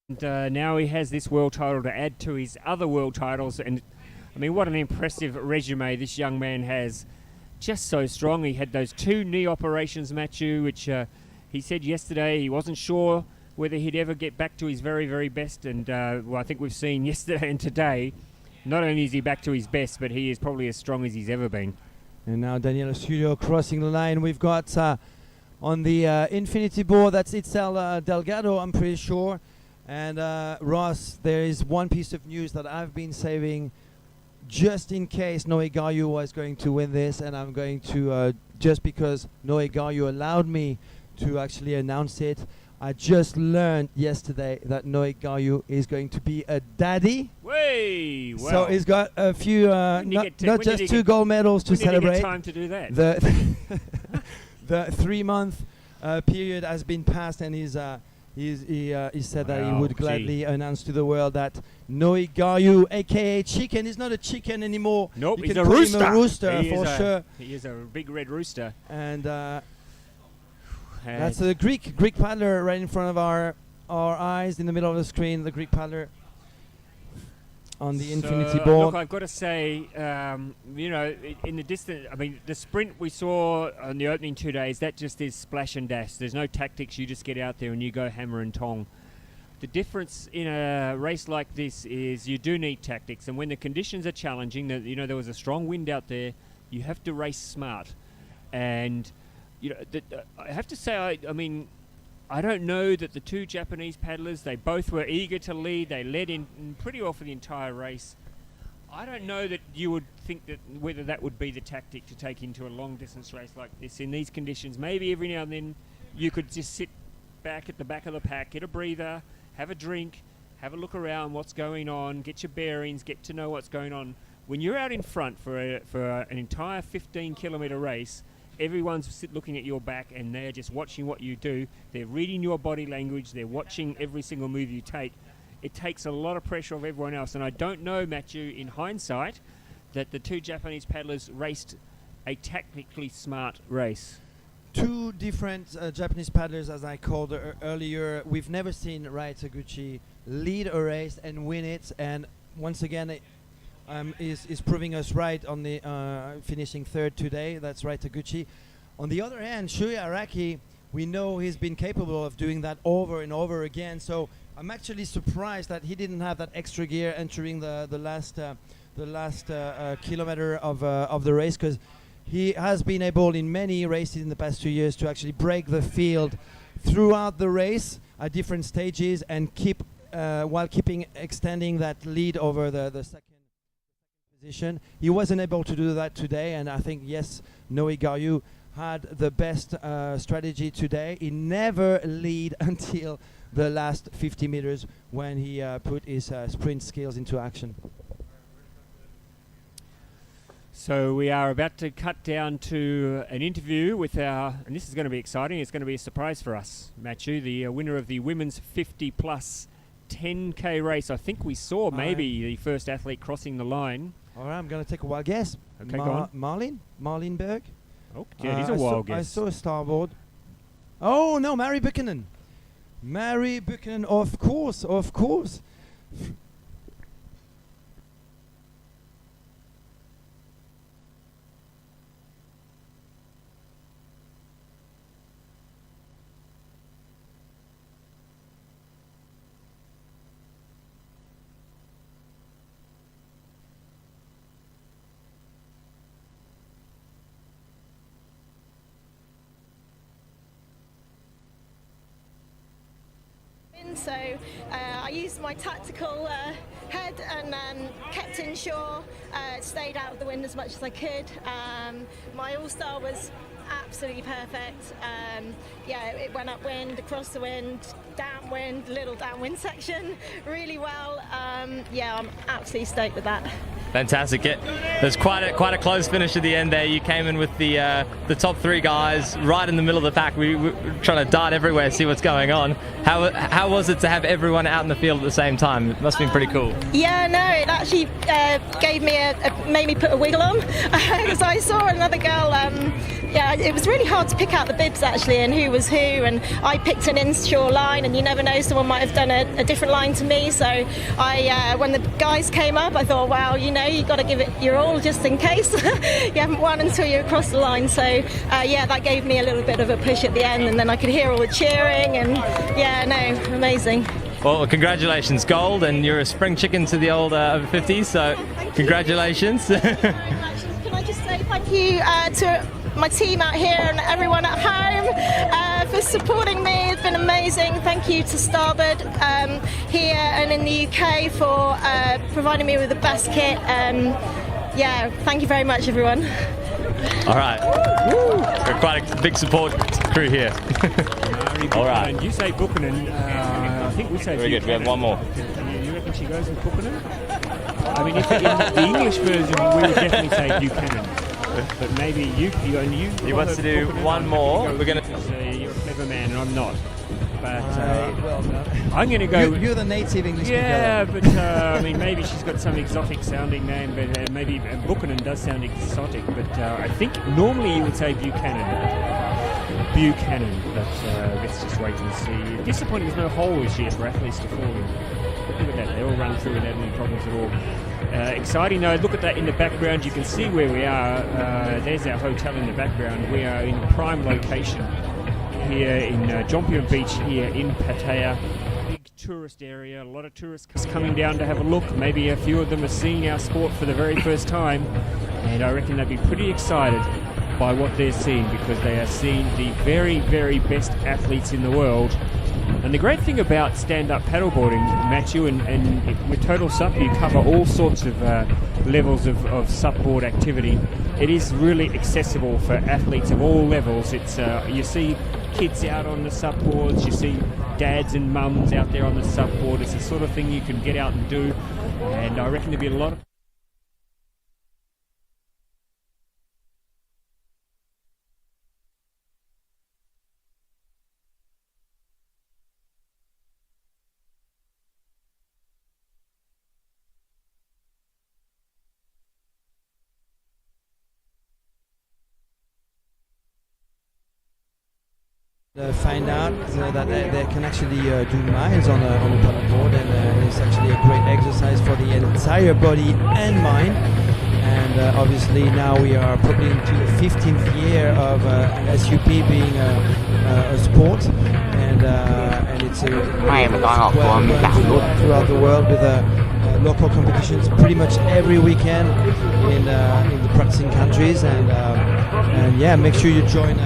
And now he has this world title to add to his other world titles. And I mean, what an impressive resume this young man has. Just so strong. He had those 2 knee operations, Matthew, which he said yesterday he wasn't sure whether he'd ever get back to his very, very best. And well, I think we've seen yesterday and today, not only is he back to his best, but he is probably as strong as he's ever been. And now Daniel Studio crossing the line. We've got on the infinity board, that's Itzel Delgado, I'm pretty sure. And Ross, there is one piece of news that I've been saving just in case Noe Gayu was going to win this, and I'm going to, just because Noe Gayu allowed me to actually announce it, I just learned yesterday that Noe Gayu is going to be a daddy. Way, well. So he's got a few, not just 2 gold medals to celebrate. Time to do that. The 3-month period has been passed, and he said that he would gladly announce to the world that Noe Gayu, aka Chicken, is not a chicken anymore. Nope, you he's can a call rooster. him a rooster for sure. He is a big red rooster. And that's the Greek paddler right in front of our eyes, in the middle of the screen. The Greek paddler on the infinity board. Look, I've got to say, you know, in the distance, I mean, the sprint we saw on the opening 2 days, that just is splash and dash. There's no tactics. You just get out there and you go hammer and tong. The difference in a race like this is you do need tactics, and when the conditions are challenging, you know, there was a strong wind out there, you have to race smart. And you know, I have to say, I mean, I don't know that the 2 Japanese paddlers, they both were eager to lead. They led in pretty well for the entire race. I don't know that you would think that whether that would be the tactic to take into a long distance race like this in these conditions. Maybe every now and then you could just sit back at the back of the pack, get a breather, have a drink, have a look around what's going on, get your bearings, get to know what's going on. When you're out in front for an entire 15-kilometre race, everyone's looking at your back and they're just watching what you do. They're reading your body language. They're watching every single move you take. It takes a lot of pressure off everyone else. And I don't know, Matthew, in hindsight, that the 2 Japanese paddlers raced a tactically smart race. two different Japanese paddlers, as I called earlier. We've never seen Rai Taguchi lead a race and win it, and once again is proving us right on the finishing third today. That's Rai Taguchi. On the other hand, Shuya Araki, we know he's been capable of doing that over and over again. So I'm actually surprised that he didn't have that extra gear entering the last kilometer of the race, because he has been able in many races in the past 2 years to actually break the field throughout the race at different stages and keep while extending that lead over the second position. He wasn't able to do that today, and I think yes, Noe Garyu had the best strategy today. He never lead until the last 50 meters when he put his sprint skills into action. So we are about to cut down to an interview with and this is going to be exciting, it's going to be a surprise for us, Matthew, the winner of the women's 50 plus 10k race. I think we saw maybe the first athlete crossing the line. All right, I'm going to take a wild guess. Okay, go on. Marlene Berg. Oh, yeah, it is a wild guess. I saw a starboard. Oh, no, Mary Buchanan. Mary Buchanan, of course. So I used my tactical head and kept inshore, stayed out of the wind as much as I could. My all-star was absolutely perfect. Yeah, it went upwind, across the wind, downwind, little downwind section, really well. Yeah, I'm absolutely stoked with that. Fantastic. There's quite a close finish at the end there. You came in with the top three guys right in the middle of the pack. We were trying to dart everywhere, see what's going on. How was it to have everyone out in the field at the same time? It must have been pretty cool. Yeah, no, it actually gave me made me put a wiggle on, because I saw another girl. Yeah, it was really hard to pick out the bibs actually and who was who, and I picked an inshore line, and you never know, someone might have done a different line to me. So I, when the guys came up, I thought, wow, you know, you got to give it your all just in case. You haven't won until you're across the line. So yeah, that gave me a little bit of a push at the end, and then I could hear all the cheering, and yeah, no, amazing. Well, congratulations, gold, and you're a spring chicken to the old over 50s, so congratulations. Can I just say thank you to my team out here and everyone at home for supporting me. It's been amazing. Thank you to Starboard here and in the UK for providing me with the best kit. Yeah, thank you very much, everyone. All right. We're quite a big support crew here. All right. And you say Buchanan. I think we say very good. We have one more. You reckon she goes with Buchanan? I mean, if in the English version, we would definitely say Buchanan. But maybe you He wants to do one more. We're going to. You're a clever man, and I'm not. But Well, no. I'm going to go. You're the native English Yeah, speaker. but I mean, maybe she's got some exotic sounding name, but maybe Buchanan does sound exotic. But I think normally you would say Buchanan. But let's just wait and see. Disappointing there's no hole this year for athletes to fall in. Look at that, they all run through without any problems at all. Exciting though, look at that in the background, you can see where we are. There's our hotel in the background. We are in prime location here in Jompion Beach here in Pattaya. Big tourist area, a lot of tourists coming down to have a look. Maybe a few of them are seeing our sport for the very first time, and I reckon they'd be pretty excited by what they're seeing, because they are seeing the very, very best athletes in the world. And the great thing about stand-up paddleboarding, Matthew, and with Total SUP, you cover all sorts of levels of SUP board activity. It is really accessible for athletes of all levels. It's you see kids out on the SUP boards, you see dads and mums out there on the SUP board. It's the sort of thing you can get out and do, and I reckon there'll be a lot of Find out that they can actually do miles on a paddleboard, and it's actually a great exercise for the entire body and mind. And obviously now we are probably into the 15th year of SUP being a sport, and it's a throughout the world with local competitions pretty much every weekend in the practicing countries, and yeah, make sure you join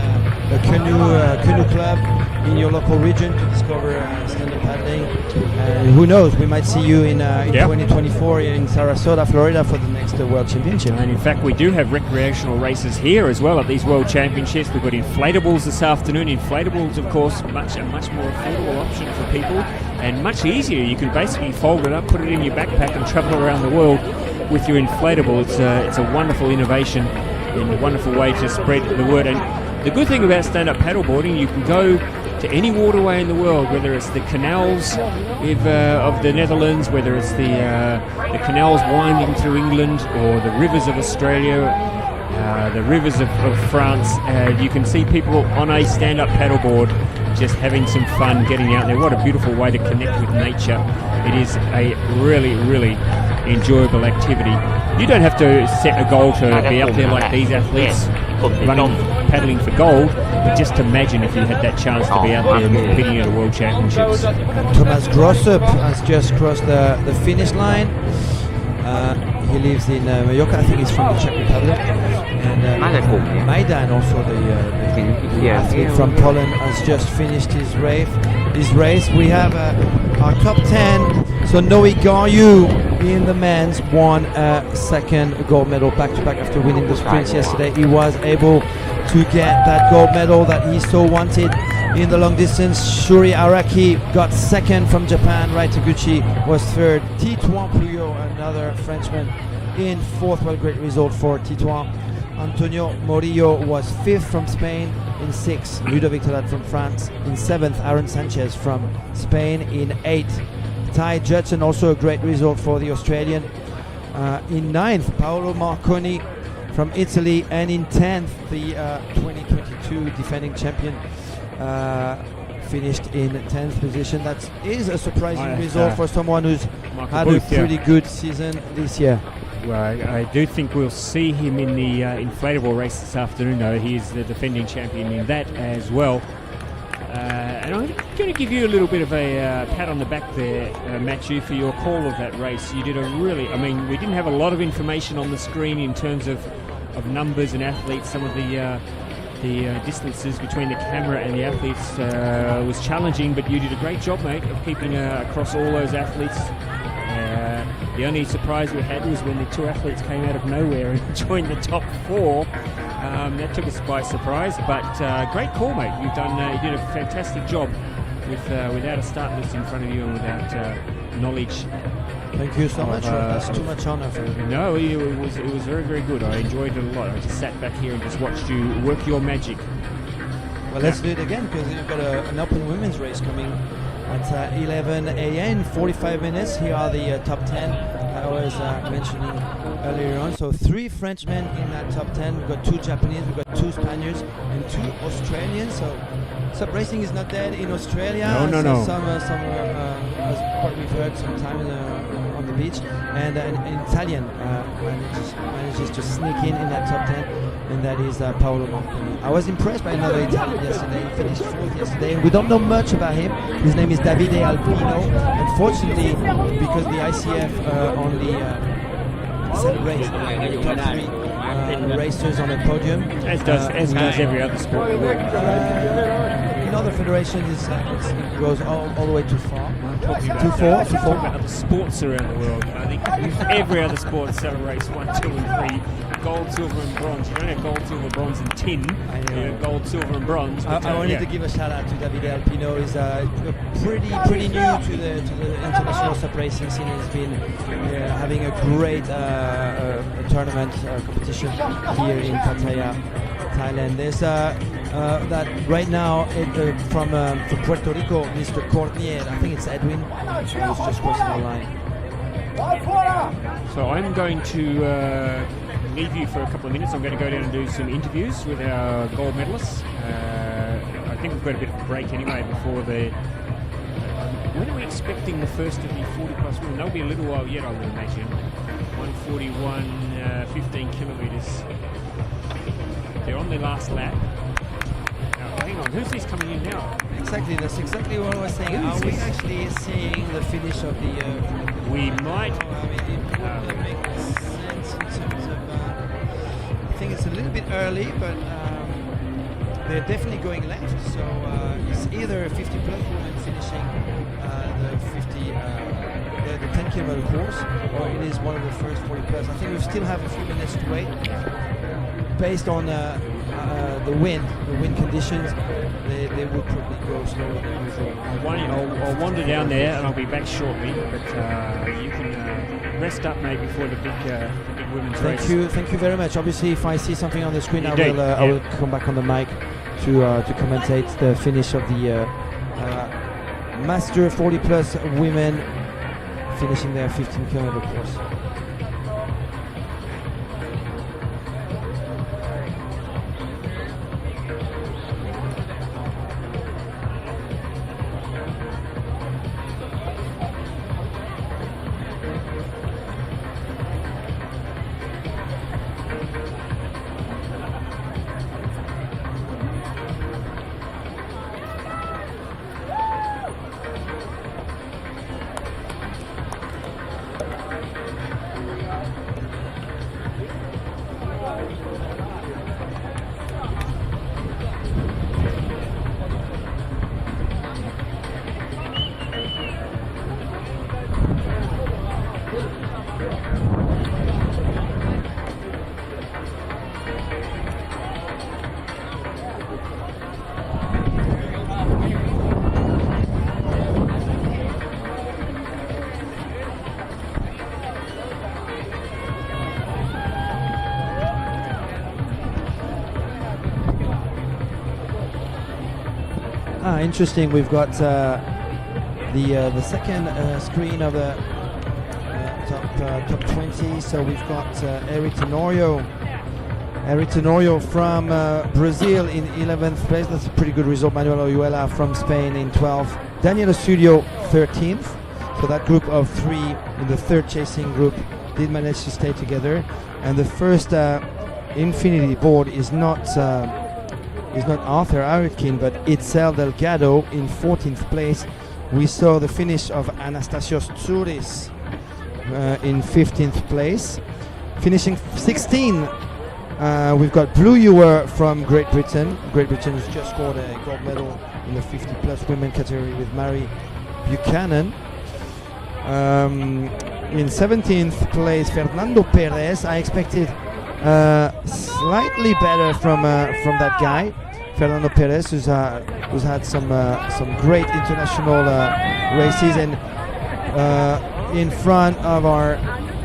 a canoe club in your local region to discover stand-up paddling. And who knows, we might see you in 2024 in Sarasota, Florida for the next World Championship. And in fact, we do have recreational races here as well at these World Championships. We've got inflatables this afternoon. Inflatables, of course, a much more affordable option for people and much easier. You can basically fold it up, put it in your backpack and travel around the world with your inflatable. It's a wonderful innovation and a wonderful way to spread the word. And the good thing about stand-up paddleboarding, you can go to any waterway in the world, whether it's the canals of the Netherlands, whether it's the canals winding through England, or the rivers of Australia, the rivers of France. You can see people on a stand-up paddleboard just having some fun, getting out there. What a beautiful way to connect with nature. It is a really, really enjoyable activity. You don't have to set a goal to be up there like these athletes paddling for gold, but just imagine if you had that chance to be out there competing at the World Championships. Thomas Grossup has just crossed the finish line. He lives in Mallorca. I think he's from the Czech Republic. And Majdan, also the athlete from Poland, has just finished his race. We have our top 10. So Noe Garyu in the men's won a second gold medal back-to-back after winning the sprints yesterday. He was able to get that gold medal that he so wanted in the long distance. Shuri Araki got second from Japan. Rai Taguchi was third. Titouan Pouillot, another Frenchman, in fourth. Well, great result for Titouan. Antonio Morillo was fifth from Spain. In sixth, Ludovic Tolat from France. In seventh, Aaron Sanchez from Spain. In eighth, Ty Judson, also a great result for the Australian. In ninth, Paolo Marconi from Italy. And in 10th, the 2022 defending champion finished in 10th position. That is a surprising result for someone who's had a pretty good season this year. Well, I do think we'll see him in the inflatable race this afternoon, though. He is the defending champion in that as well. And I'm going to give you a little bit of a pat on the back there, Matthew, for your call of that race. You did we didn't have a lot of information on the screen in terms of numbers and athletes. Some of the distances between the camera and the athletes was challenging, but you did a great job, mate, of keeping across all those athletes. The only surprise we had was when the two athletes came out of nowhere and joined the top four. That took us by surprise, but great call, mate. You did a fantastic job without a start list in front of you and without knowledge. Thank you so much. That's too much honor for me. No, it was very, very good. I enjoyed it a lot. I just sat back here and just watched you work your magic. Well, let's do it again, because you've got an open women's race coming at 11 a.m. 45 minutes. Here are the top 10 I was mentioning earlier on. So 3 Frenchmen in that top 10. We've got 2 Japanese, we've got 2 Spaniards, and 2 Australians. So SUP racing is not dead in Australia. No. Some as what we've heard sometime on the beach, and an Italian manages to sneak in that top 10, and that is Paolo Marconi. I was impressed by another Italian yesterday. He finished 4th yesterday, and we don't know much about him. His name is Davide Alpino. Unfortunately, because the ICF only celebrates the top 3 racers on a podium, as does every other sport in the world. In other federations, it goes all the way too far. Talking about other sports around the world. I think every other sport celebrates 1, 2, and 3. Gold, silver, and bronze. You don't have gold, silver, bronze, and tin. You have gold, silver, and bronze. I wanted to give a shout out to Davide Alpino. He's pretty new to the international SUP racing scene. He's been having a great tournament competition here in Pattaya, Thailand. There's that right now from Puerto Rico, Mr. Cornier. I think it's Edwin, who's just crossing the line. So I'm going to leave you for a couple of minutes. I'm going to go down and do some interviews with our gold medalists. I think we've got a bit of a break anyway before the. When are we expecting the first of the 40 plus women? They'll be a little while yet, I would imagine. 141, 15 kilometres. They're on their last lap. Now, hang on, who's this coming in now? Exactly, that's exactly what I was saying. Are we actually seeing the finish of the... We might... I mean, it probably makes sense in terms of... I think it's a little bit early, but they're definitely going left. So it's either a 50 plus woman finishing the 50... the 10 kilometer course, or it is one of the first 40 plus. I think we still have a few minutes to wait. Based on the wind conditions, they would probably go slower than usual. I'll wander down there and I'll be back shortly, but you can rest up maybe for the big women's race. Thank you very much. Obviously, if I see something on the screen, Indeed, I will come back on the mic to commentate the finish of the Master 40 plus women finishing their 15 kilometer course. Interesting. We've got the second screen of the top 20. So we've got Eric Tenorio from Brazil in 11th place. That's a pretty good result. Manuel Oyuela from Spain in 12th. Daniel Estudio 13th. So that group of three in the third chasing group did manage to stay together. And the first Infinity board is not Arthur Aretkin, but Itzel Delgado in 14th place. We saw the finish of Anastasios Tsouris in 15th place. Finishing 16, we've got Blue Ewer from Great Britain. Great Britain has just scored a gold medal in the 50 plus women category with Mary Buchanan. In 17th place, Fernando Perez. I expected slightly better from that guy, Fernando Perez, who's had some great international races, and in front of our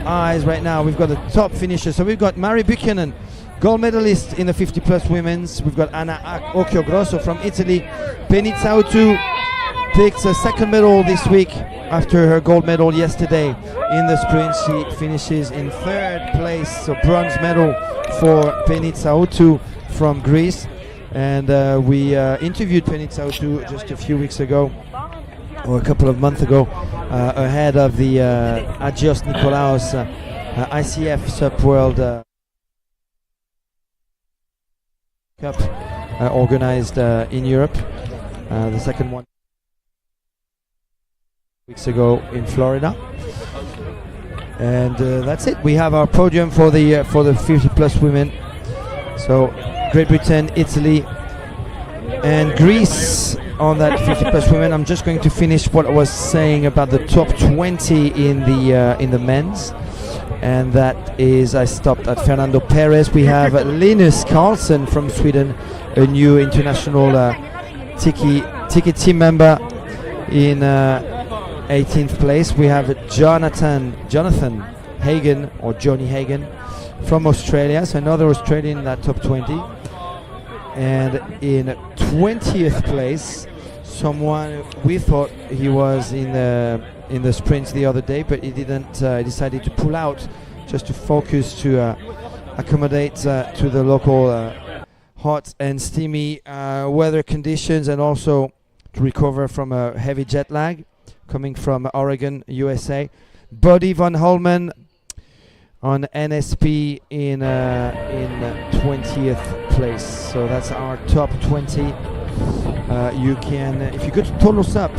eyes right now we've got the top finishers. So we've got Mary Buchanan, gold medalist in the 50 plus women's. We've got Anna Occhiogrosso from Italy. Penny Tsautu picks a second medal this week after her gold medal yesterday in the sprint. She finishes in third place, so bronze medal for Penny Tsautu from Greece. And we interviewed Penny Tsautu just a few weeks ago, or a couple of months ago, ahead of the Agios Nikolaos ICF SUP World Cup organized in Europe. The second one weeks ago in Florida. And that's it. We have our podium for the 50 plus women. So Great Britain, Italy, and Greece on that 50 plus women. I'm just going to finish what I was saying about the top 20 in the men's, and that is, I stopped at Fernando Perez. We have Linus Carlson from Sweden, a new international Tiki team member in 18th place. We have Jonathan Hagen, or Johnny Hagen, from Australia, so another Australian in that top 20. And in 20th place, someone we thought he was in the sprints the other day, but he didn't. Decided to pull out just to focus to accommodate to the local hot and steamy weather conditions, and also to recover from a heavy jet lag coming from Oregon, USA. Buddy Van Holman on NSP in 20th place. So that's our top 20. You can, if you go to Total Sup,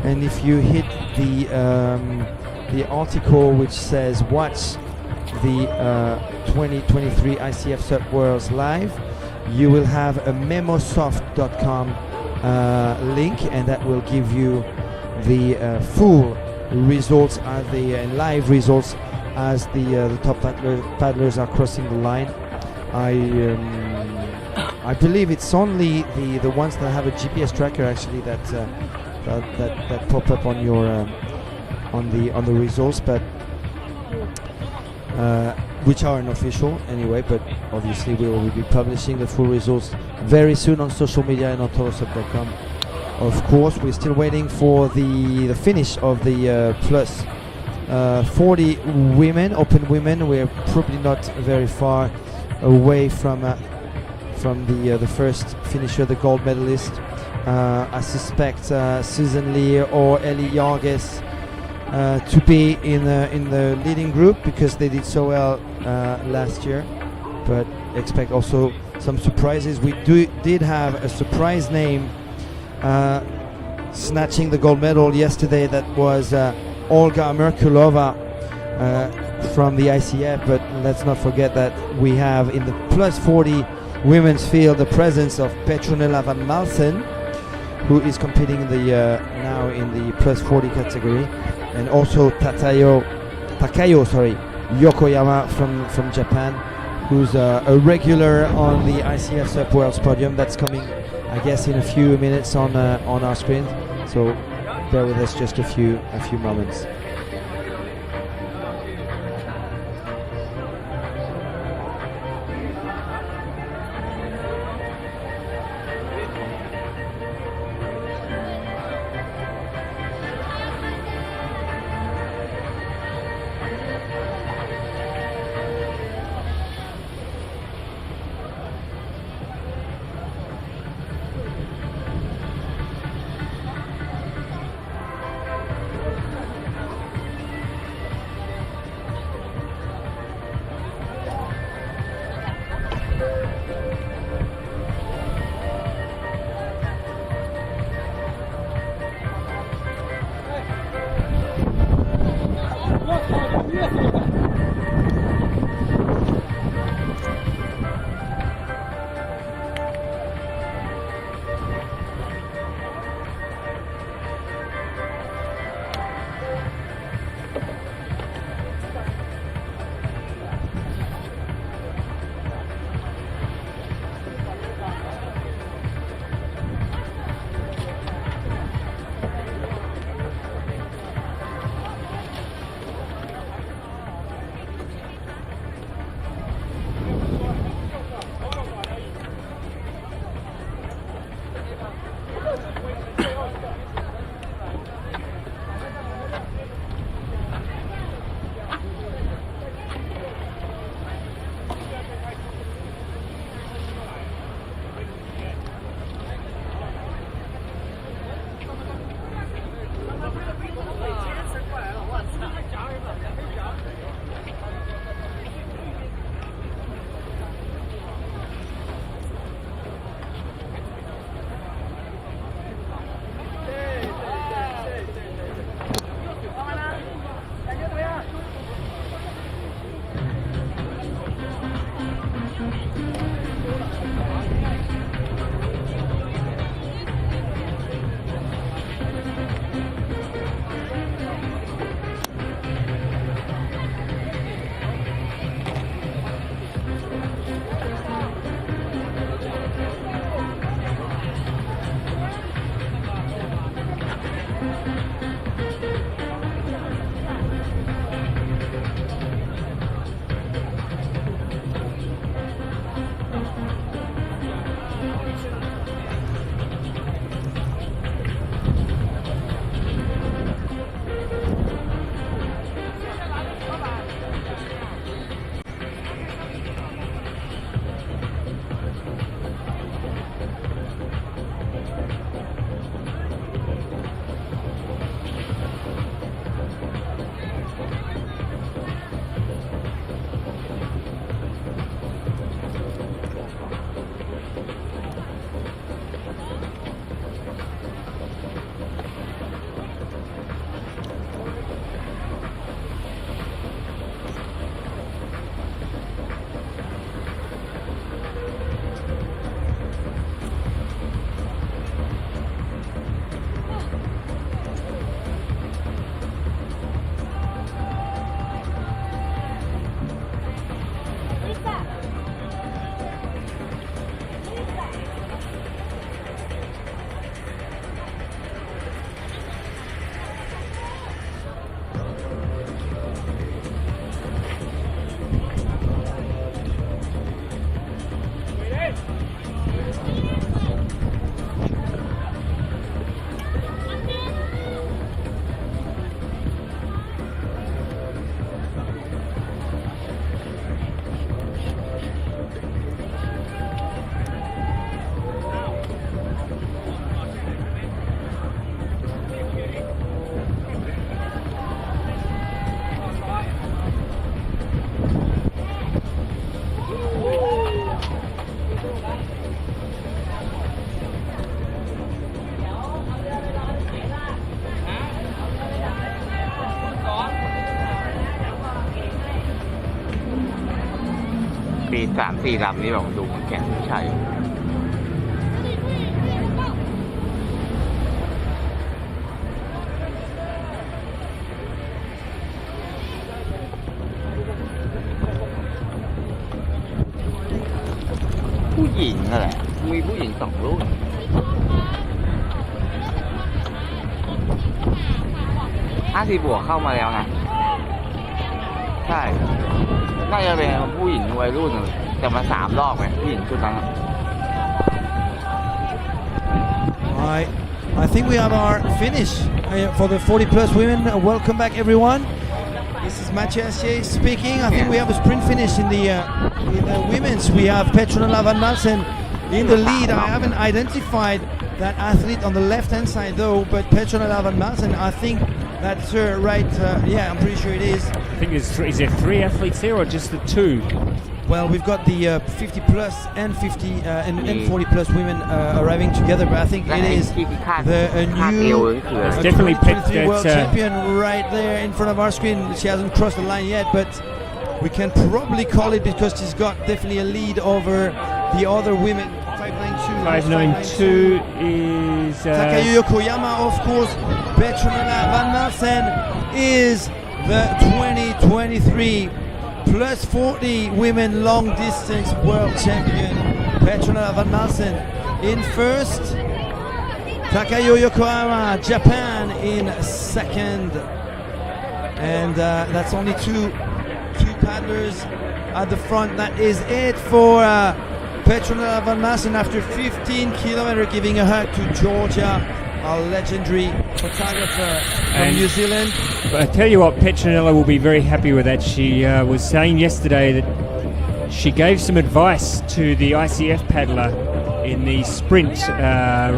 and if you hit the article which says watch the 2023 ICF SUP Worlds live, you will have a memosoft.com link, and that will give you the full results and live results as the top paddlers are crossing the line. I believe it's only the ones that have a GPS tracker actually that pop up on your on the results, but which are unofficial anyway. But obviously we will be publishing the full results very soon on social media and on tolosup.com. Of course, we're still waiting for the finish of the plus 40 women, open women. We're probably not very far away from the first finisher, the gold medalist. I suspect Susan Lee or Ellie Yarges to be in the leading group because they did so well last year. But expect also some surprises. We did have a surprise name snatching the gold medal yesterday. That was Olga Merkulova from the ICF. But let's not forget that we have in the plus 40 women's field the presence of Petronella van Malsen, who is competing in the now in the plus 40 category, and also Takayo Yokoyama from Japan, who's a regular on the ICF SUP Worlds podium. That's coming, I guess, in a few minutes on our screen. So bear with us just a few moments. มี3-4 ลำนี่แบบดูแข็งใช่ผู้หญิงนั่นแหละมีผู้หญิง2 รุ่น50 บวกเข้ามาแล้วนะใช่น่าจะเป็นผู้หญิงวัยรุ่นแต่มา3 รอบไงผู้หญิงชุดนั้น I think we have our finish for the 40 plus women. Welcome back everyone. This is Mathieu speaking. I think we have a sprint finish in the women's. We have Petronella Van Malsen in the lead. I haven't identified that athlete on the left hand side though, but Petronella Van Malsen, I think that's her right. Yeah, I'm pretty sure it is. I think there's is there 3 athletes here or just the 2? Well, we've got the 50 plus and 50 and 40 plus women arriving together, but I think it is the new definitely 2023 world champion right there in front of our screen. She hasn't crossed the line yet, but we can probably call it because she's got definitely a lead over the other women. 592 is Takayo Yokoyama, of course. Petronella Van Malsen is the 2023 plus 40 women long distance world champion. Petronella Van Malsen in first. Takayo Yokoyama, Japan in second. And that's only two paddlers at the front. That is it for Petronella Van Malsen after 15 kilometers, giving a hug to Georgia, our legendary photographer from New Zealand. But I tell you what, Petronella will be very happy with that. She was saying yesterday that she gave some advice to the ICF paddler in the sprint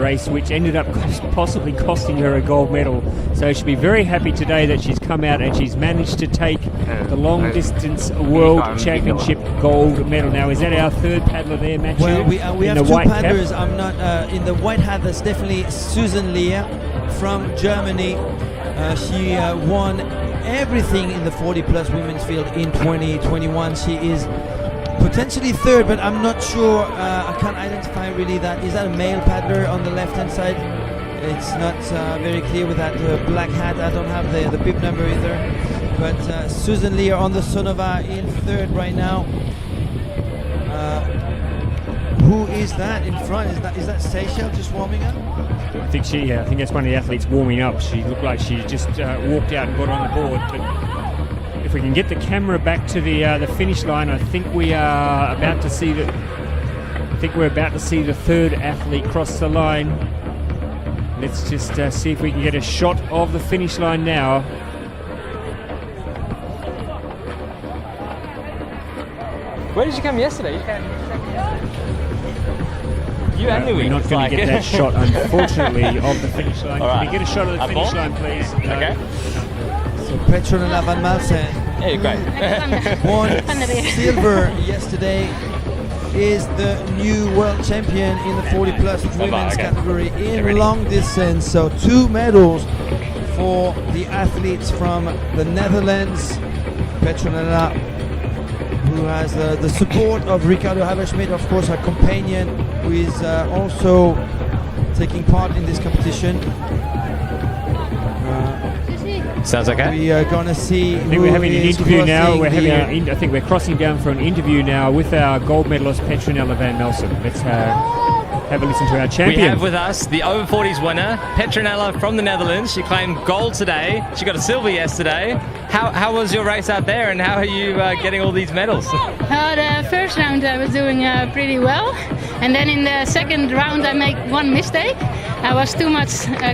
race, which ended up possibly costing her a gold medal. So she'll be very happy today that she's come out and she's managed to take the long distance world championship gold medal. Now, is that our 3rd paddler there, Matthew? Well, we have 2 paddlers. I'm not in the white hat. That's definitely Susan Lear from Germany. She won everything in the 40 plus women's field in 2021. She is potentially 3rd, but I'm not sure. I can't identify really that. Is that a male paddler on the left hand side? It's not very clear with that black hat. I don't have the bib number either. But Susan Lear on the Sonova in 3rd right now. Who is that in front? Is that Seychelles just warming up? I think that's one of the athletes warming up. She looked like she just walked out and got on the board. But if we can get the camera back to the finish line, I think we are about to see the 3rd athlete cross the line. Let's just see if we can get a shot of the finish line now. Where did you come yesterday? You and Louis. We're not going to get that shot, unfortunately, of the finish line. All right. Can we get a shot of the finish line, please? Okay. So Petronella Van Malsen Yeah, great. won silver yesterday, is the new world champion in the 40 plus women's category in long distance. So 2 medals for the athletes from the Netherlands. Petronella, who has the support of Ricardo Haverschmidt, of course, her companion, who is also taking part in this competition. Sounds okay. We are going to see. I think we're having an interview now. I think we're crossing down for an interview now with our gold medalist Petronella Van Malsen. Let's have a listen to our champion. We have with us the over 40s winner, Petronella from the Netherlands. She claimed gold today. She got a silver yesterday. How was your race out there, and how are you getting all these medals? The first round I was doing pretty well, and then in the second round I made one mistake. I was too much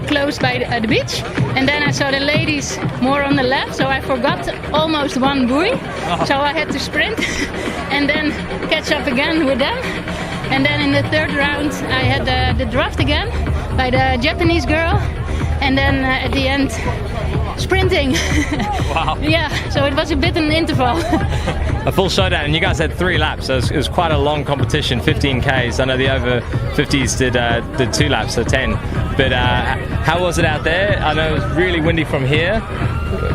close by the beach, and then I saw the ladies more on the left, so I forgot almost one buoy. So I had to sprint and then catch up again with them. And then in the third round I had the draft again by the Japanese girl, and then at the end sprinting. Wow. Yeah, so it was a bit an interval. A full showdown, and you guys had 3 laps, so it was quite a long competition, 15 Ks. I know the over 50s did 2 laps, so 10. But how was it out there? I know it was really windy from here.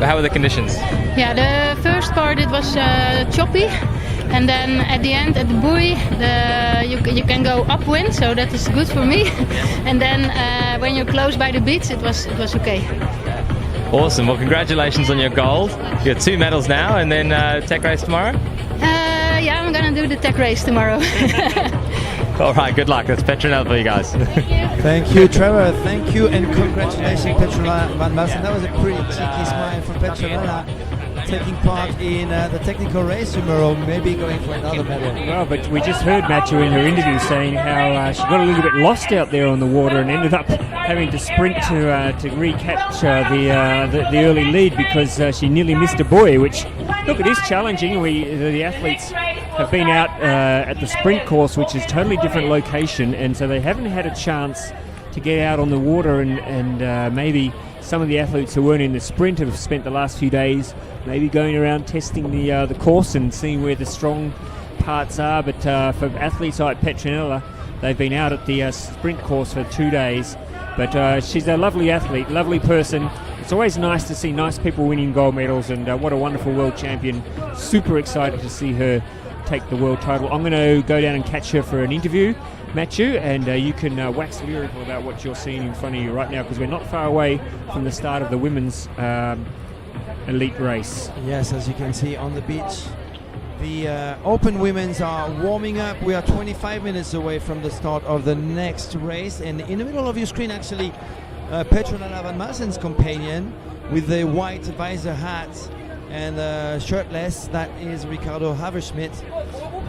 How were the conditions? Yeah, the first part it was choppy, and then at the end at the buoy you can go upwind, so that is good for me. And then when you're close by the beach, it was okay. Awesome. Well, congratulations on your gold. You got 2 medals now, and then tech race tomorrow. Yeah, I'm gonna do the tech race tomorrow. All right, good luck. That's Petronella for you guys. Thank you, Trevor. Thank you, and congratulations, Petronella van Malsen. That was a pretty cheeky smile from Petronella, taking part in the technical race tomorrow, maybe going for another medal. Well, but we just heard Matthew in her interview saying how she got a little bit lost out there on the water and ended up having to sprint to recapture the early lead because she nearly missed a buoy, which, look, it is challenging. The athletes have been out at the sprint course, which is totally different location, and so they haven't had a chance to get out on the water, and maybe some of the athletes who weren't in the sprint have spent the last few days maybe going around testing the course and seeing where the strong parts are. But for athletes like Petronella, they've been out at the sprint course for 2 days. But she's a lovely athlete, lovely person. It's always nice to see nice people winning gold medals, and what a wonderful world champion. Super excited to see her take the world title. I'm going to go down and catch her for an interview, Matthew, and you can wax lyrical about what you're seeing in front of you right now, because we're not far away from the start of the women's elite race. Yes, as you can see on the beach, the open women's are warming up. We are 25 minutes away from the start of the next race, and in the middle of your screen, actually, Petronella van Malsen's companion with the white visor hat and shirtless, that is Ricardo Haverschmidt,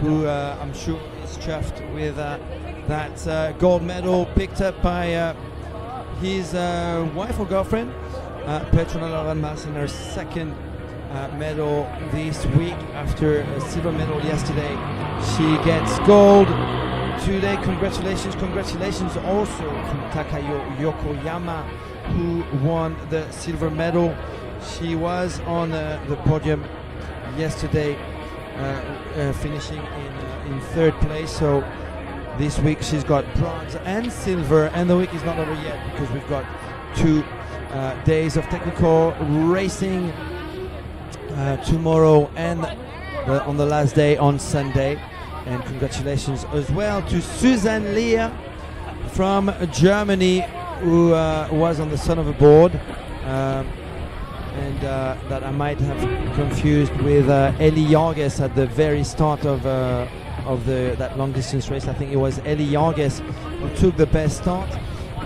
who I'm sure is chuffed with that gold medal picked up by his wife or girlfriend, Petronella van Malsen, her second medal this week after a silver medal yesterday. She gets gold today. Congratulations also to Takayo Yokoyama, who won the silver medal. She was on the podium yesterday, finishing in third place. So this week she's got bronze and silver, and the week is not over yet because we've got 2 days of technical racing tomorrow and on the last day on Sunday. And congratulations as well to Susan Lear from Germany, who was on the son of a board, and that I might have confused with Ellie Yarges at the very start of that long distance race. I think it was Ellie Yarges who took the best start,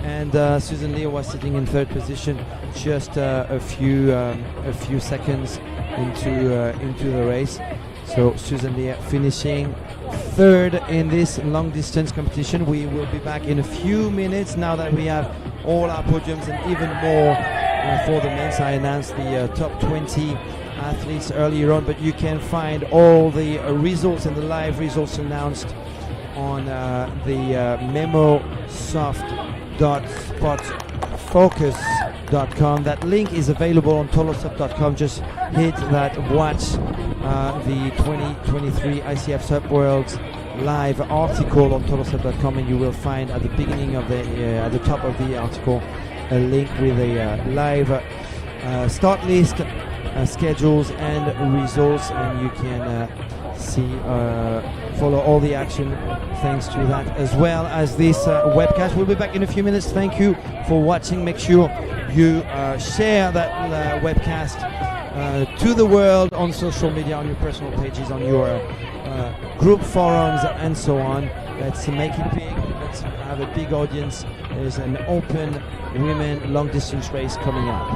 and Susan Lear was sitting in third position, just a few seconds into the race. So Susan Lear finishing third in this long distance competition. We will be back in a few minutes now that we have all our podiums and even more for the men's. I announced the top 20 athletes earlier on, but you can find all the results and the live results announced on the memosoft.spotfocus.com. That link is available on tolosup.com. Just hit that watch the 2023 ICF SUP World live article on tolosup.com, and you will find at the beginning of at the top of the article a link with a live start list, schedules and results, and you can follow all the action thanks to that, as well as this webcast. We'll be back in a few minutes. Thank you for watching. Make sure you share that webcast to the world on social media, on your personal pages, on your group forums and so on. Let's make it big. Let's have a big audience. There's an open women long distance race coming up.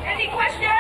Any questions?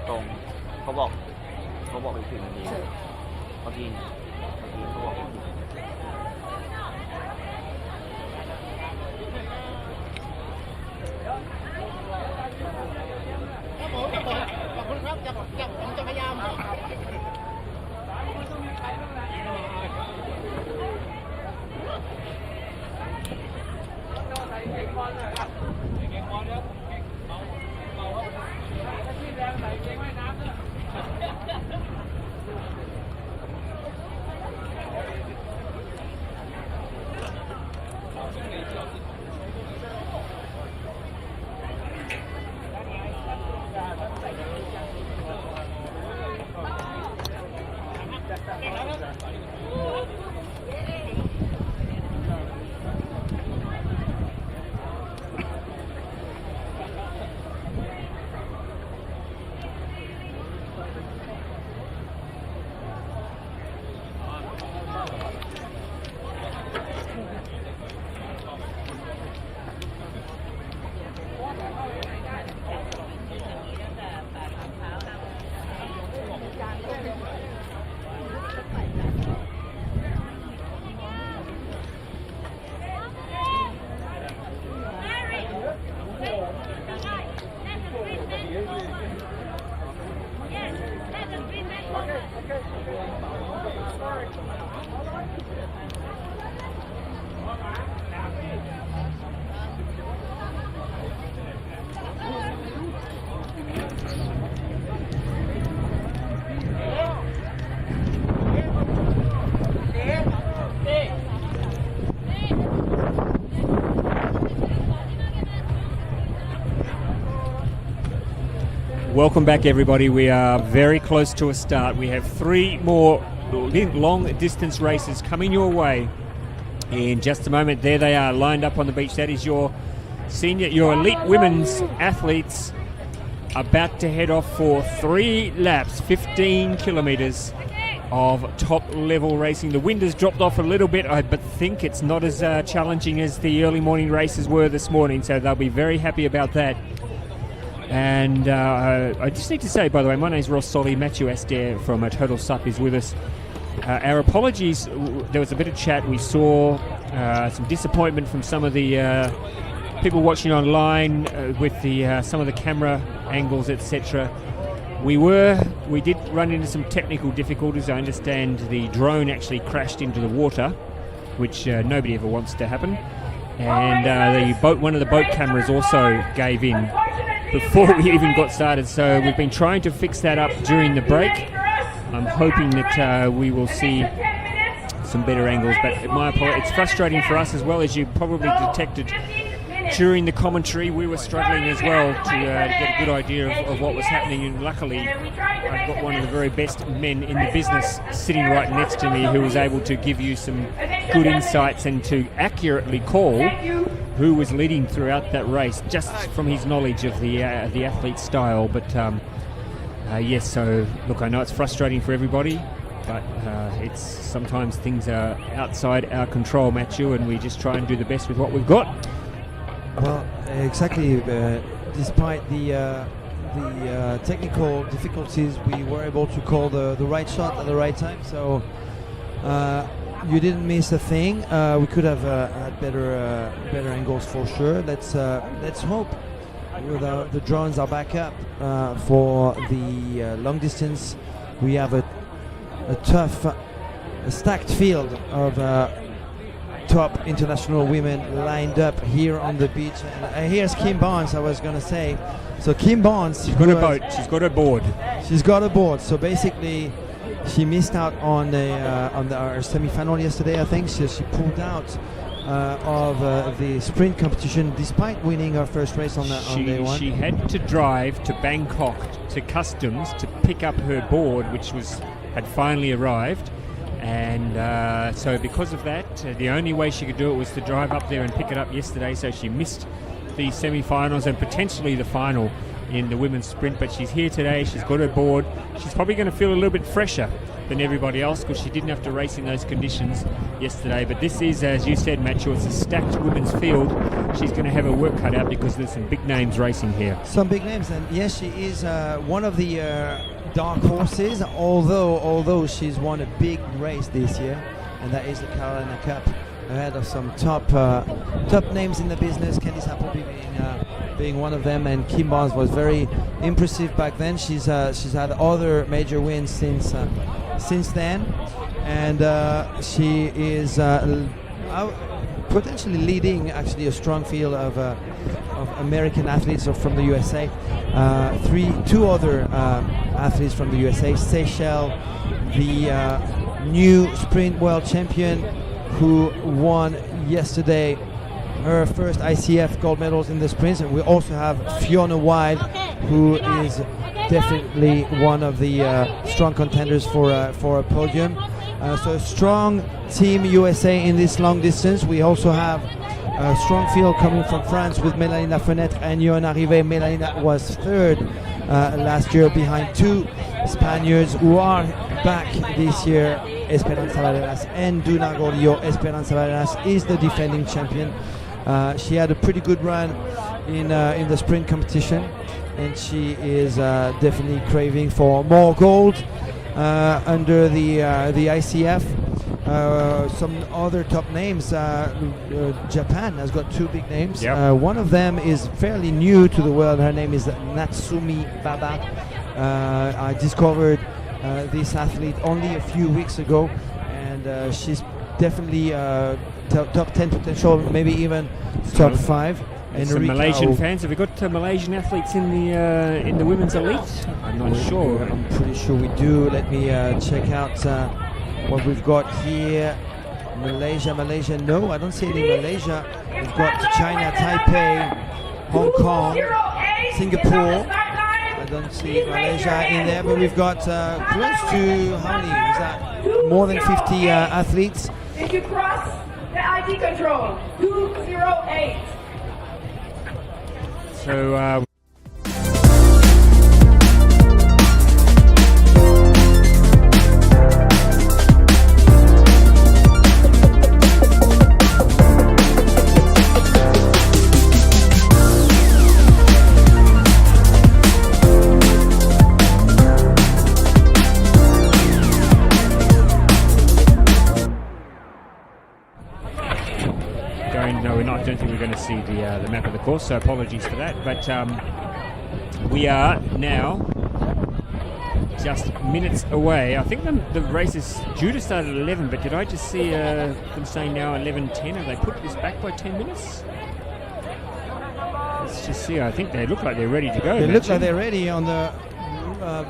ตรงเขาบอกอีก10 นาทีเมื่อกี้เขาบอกWelcome back, everybody. We are very close to a start. We have 3 more long distance races coming your way in just a moment. There they are, lined up on the beach. That is your elite women's athletes about to head off for 3 laps, 15 kilometres of top level racing. The wind has dropped off a little bit, but think it's not as challenging as the early morning races were this morning, so they'll be very happy about that. And I just need to say, by the way, my name's Ross Solly. Matthew Astaire from Total SUP is with us. Our apologies, there was a bit of chat. We saw some disappointment from some of the people watching online with the some of the camera angles, etc. We did run into some technical difficulties. I understand the drone actually crashed into the water, which nobody ever wants to happen. And one of the boat cameras also gave in before we even got started, so we've been trying to fix that up during the break. I'm hoping that we will see some better angles, but it's frustrating for us as well, as you probably detected during the commentary. We were struggling as well to get a good idea of what was happening, and luckily I've got one of the very best men in the business sitting right next to me who was able to give you some good insights and to accurately call who was leading throughout that race, just from his knowledge of the athlete's style. But yes, so look, I know it's frustrating for everybody, but it's sometimes things are outside our control, Matthew, and we just try and do the best with what we've got. Well, exactly. Despite the technical difficulties, we were able to call the right shot at the right time. So you didn't miss a thing. We could have had better angles for sure. Let's hope the drones are back up for the long distance. We have a tough, stacked field of top international women lined up here on the beach. And here's Kim Barnes, I was going to say. So Kim Barnes, she's got a boat. She's got a board. She's got a board. So basically, she missed out on our semi-final yesterday. I think she pulled out of the sprint competition despite winning her first race on day one. She had to drive to Bangkok to customs to pick up her board, which had finally arrived. And so because of that, the only way she could do it was to drive up there and pick it up yesterday. So she missed the semi-finals and potentially the final in the women's sprint. But she's here today. She's got her board. She's probably going to feel a little bit fresher than everybody else because she didn't have to race in those conditions yesterday. But this is, as you said, Matthew, it's a stacked women's field. She's going to have her work cut out because there's some big names racing here. Some big names, and yes, she is one of the dark horses, although she's won a big race this year, and that is the Carolina Cup, ahead of some top names in the business, Candice Appleby being one of them, and Kim Barnes was very impressive back then. She's had other major wins since then, and she is potentially leading actually a strong field of American athletes from the USA. Two other athletes from the USA, Seychelles, the new sprint world champion who won yesterday her first ICF gold medals in the sprints, and we also have Fiona Wild, who is definitely one of the strong contenders for a podium. So a strong team USA in this long distance. We also have a strong field coming from France with Mélanie Lafenêtre and Johanna Rivet. Mélanie was third last year behind two Spaniards who are back this year, Esperanza Valderas and Duna Gordillo. Esperanza Valderas is the defending champion. She had a pretty good run in the sprint competition, and she is definitely craving for more gold under the ICF. Some other top names. Japan has got two big names. Yep. One of them is fairly new to the world. Her name is Natsumi Baba. I discovered this athlete only a few weeks ago, and she's definitely top 10 potential, maybe even top 5. And some Malaysian fans. Have we got Malaysian athletes in the women's elite? I'm not sure. I'm pretty sure we do. Let me check out what we've got here. Malaysia. No, I don't see any Malaysia. We've got China, Taipei, Hong Kong, Singapore. I don't see Malaysia in there, but we've got close to, how many? Is that more than 50 athletes? Did you cross the ID control? 208. So I don't think we're going to see the map of the course, so apologies for that. But we are now just minutes away. I think the race is due to start at 11, but did I just see them saying now 11:10? Have they put this back by 10 minutes? Let's just see. I think they look like they're ready to go. They look like they're ready. On the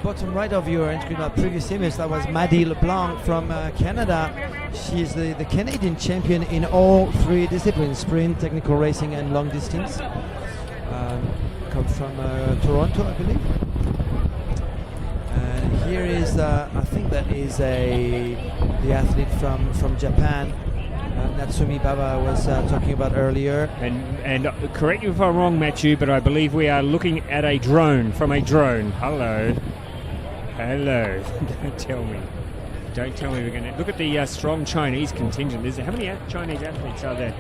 bottom right of your previous image, that was Maddie LeBlanc from Canada. She's the Canadian champion in all three disciplines: sprint, technical racing, and long distance. Comes from Toronto, I believe. And here is, I think that is the athlete from Japan. Natsumi Baba was talking about earlier. And correct me if I'm wrong, Matthew, but I believe we are looking at a drone, from a drone. Hello. Don't tell me we're going to... Look at the strong Chinese contingent. How many Chinese athletes are there?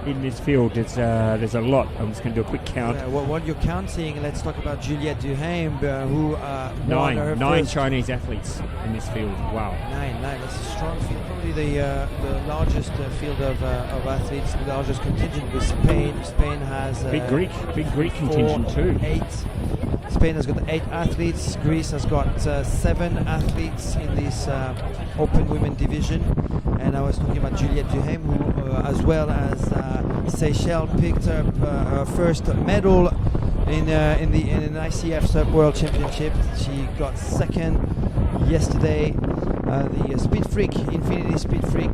in this field. There's a lot. I'm just going to do a quick count. While you're counting, let's talk about Juliette Duhaime, who won her Nine first Chinese athletes in this field. Wow. Nine. That's a strong field. Probably the largest field of athletes, the largest contingent with Spain. Spain has Big Greek contingent too. 8. Spain has got 8 athletes. Greece has got 7 athletes in this open women division. And I was talking about Juliette Duhaime, who, as well as Seychelles, picked up her first medal in an ICF SUP World Championships. She got second yesterday. The speed freak, infinity speed freak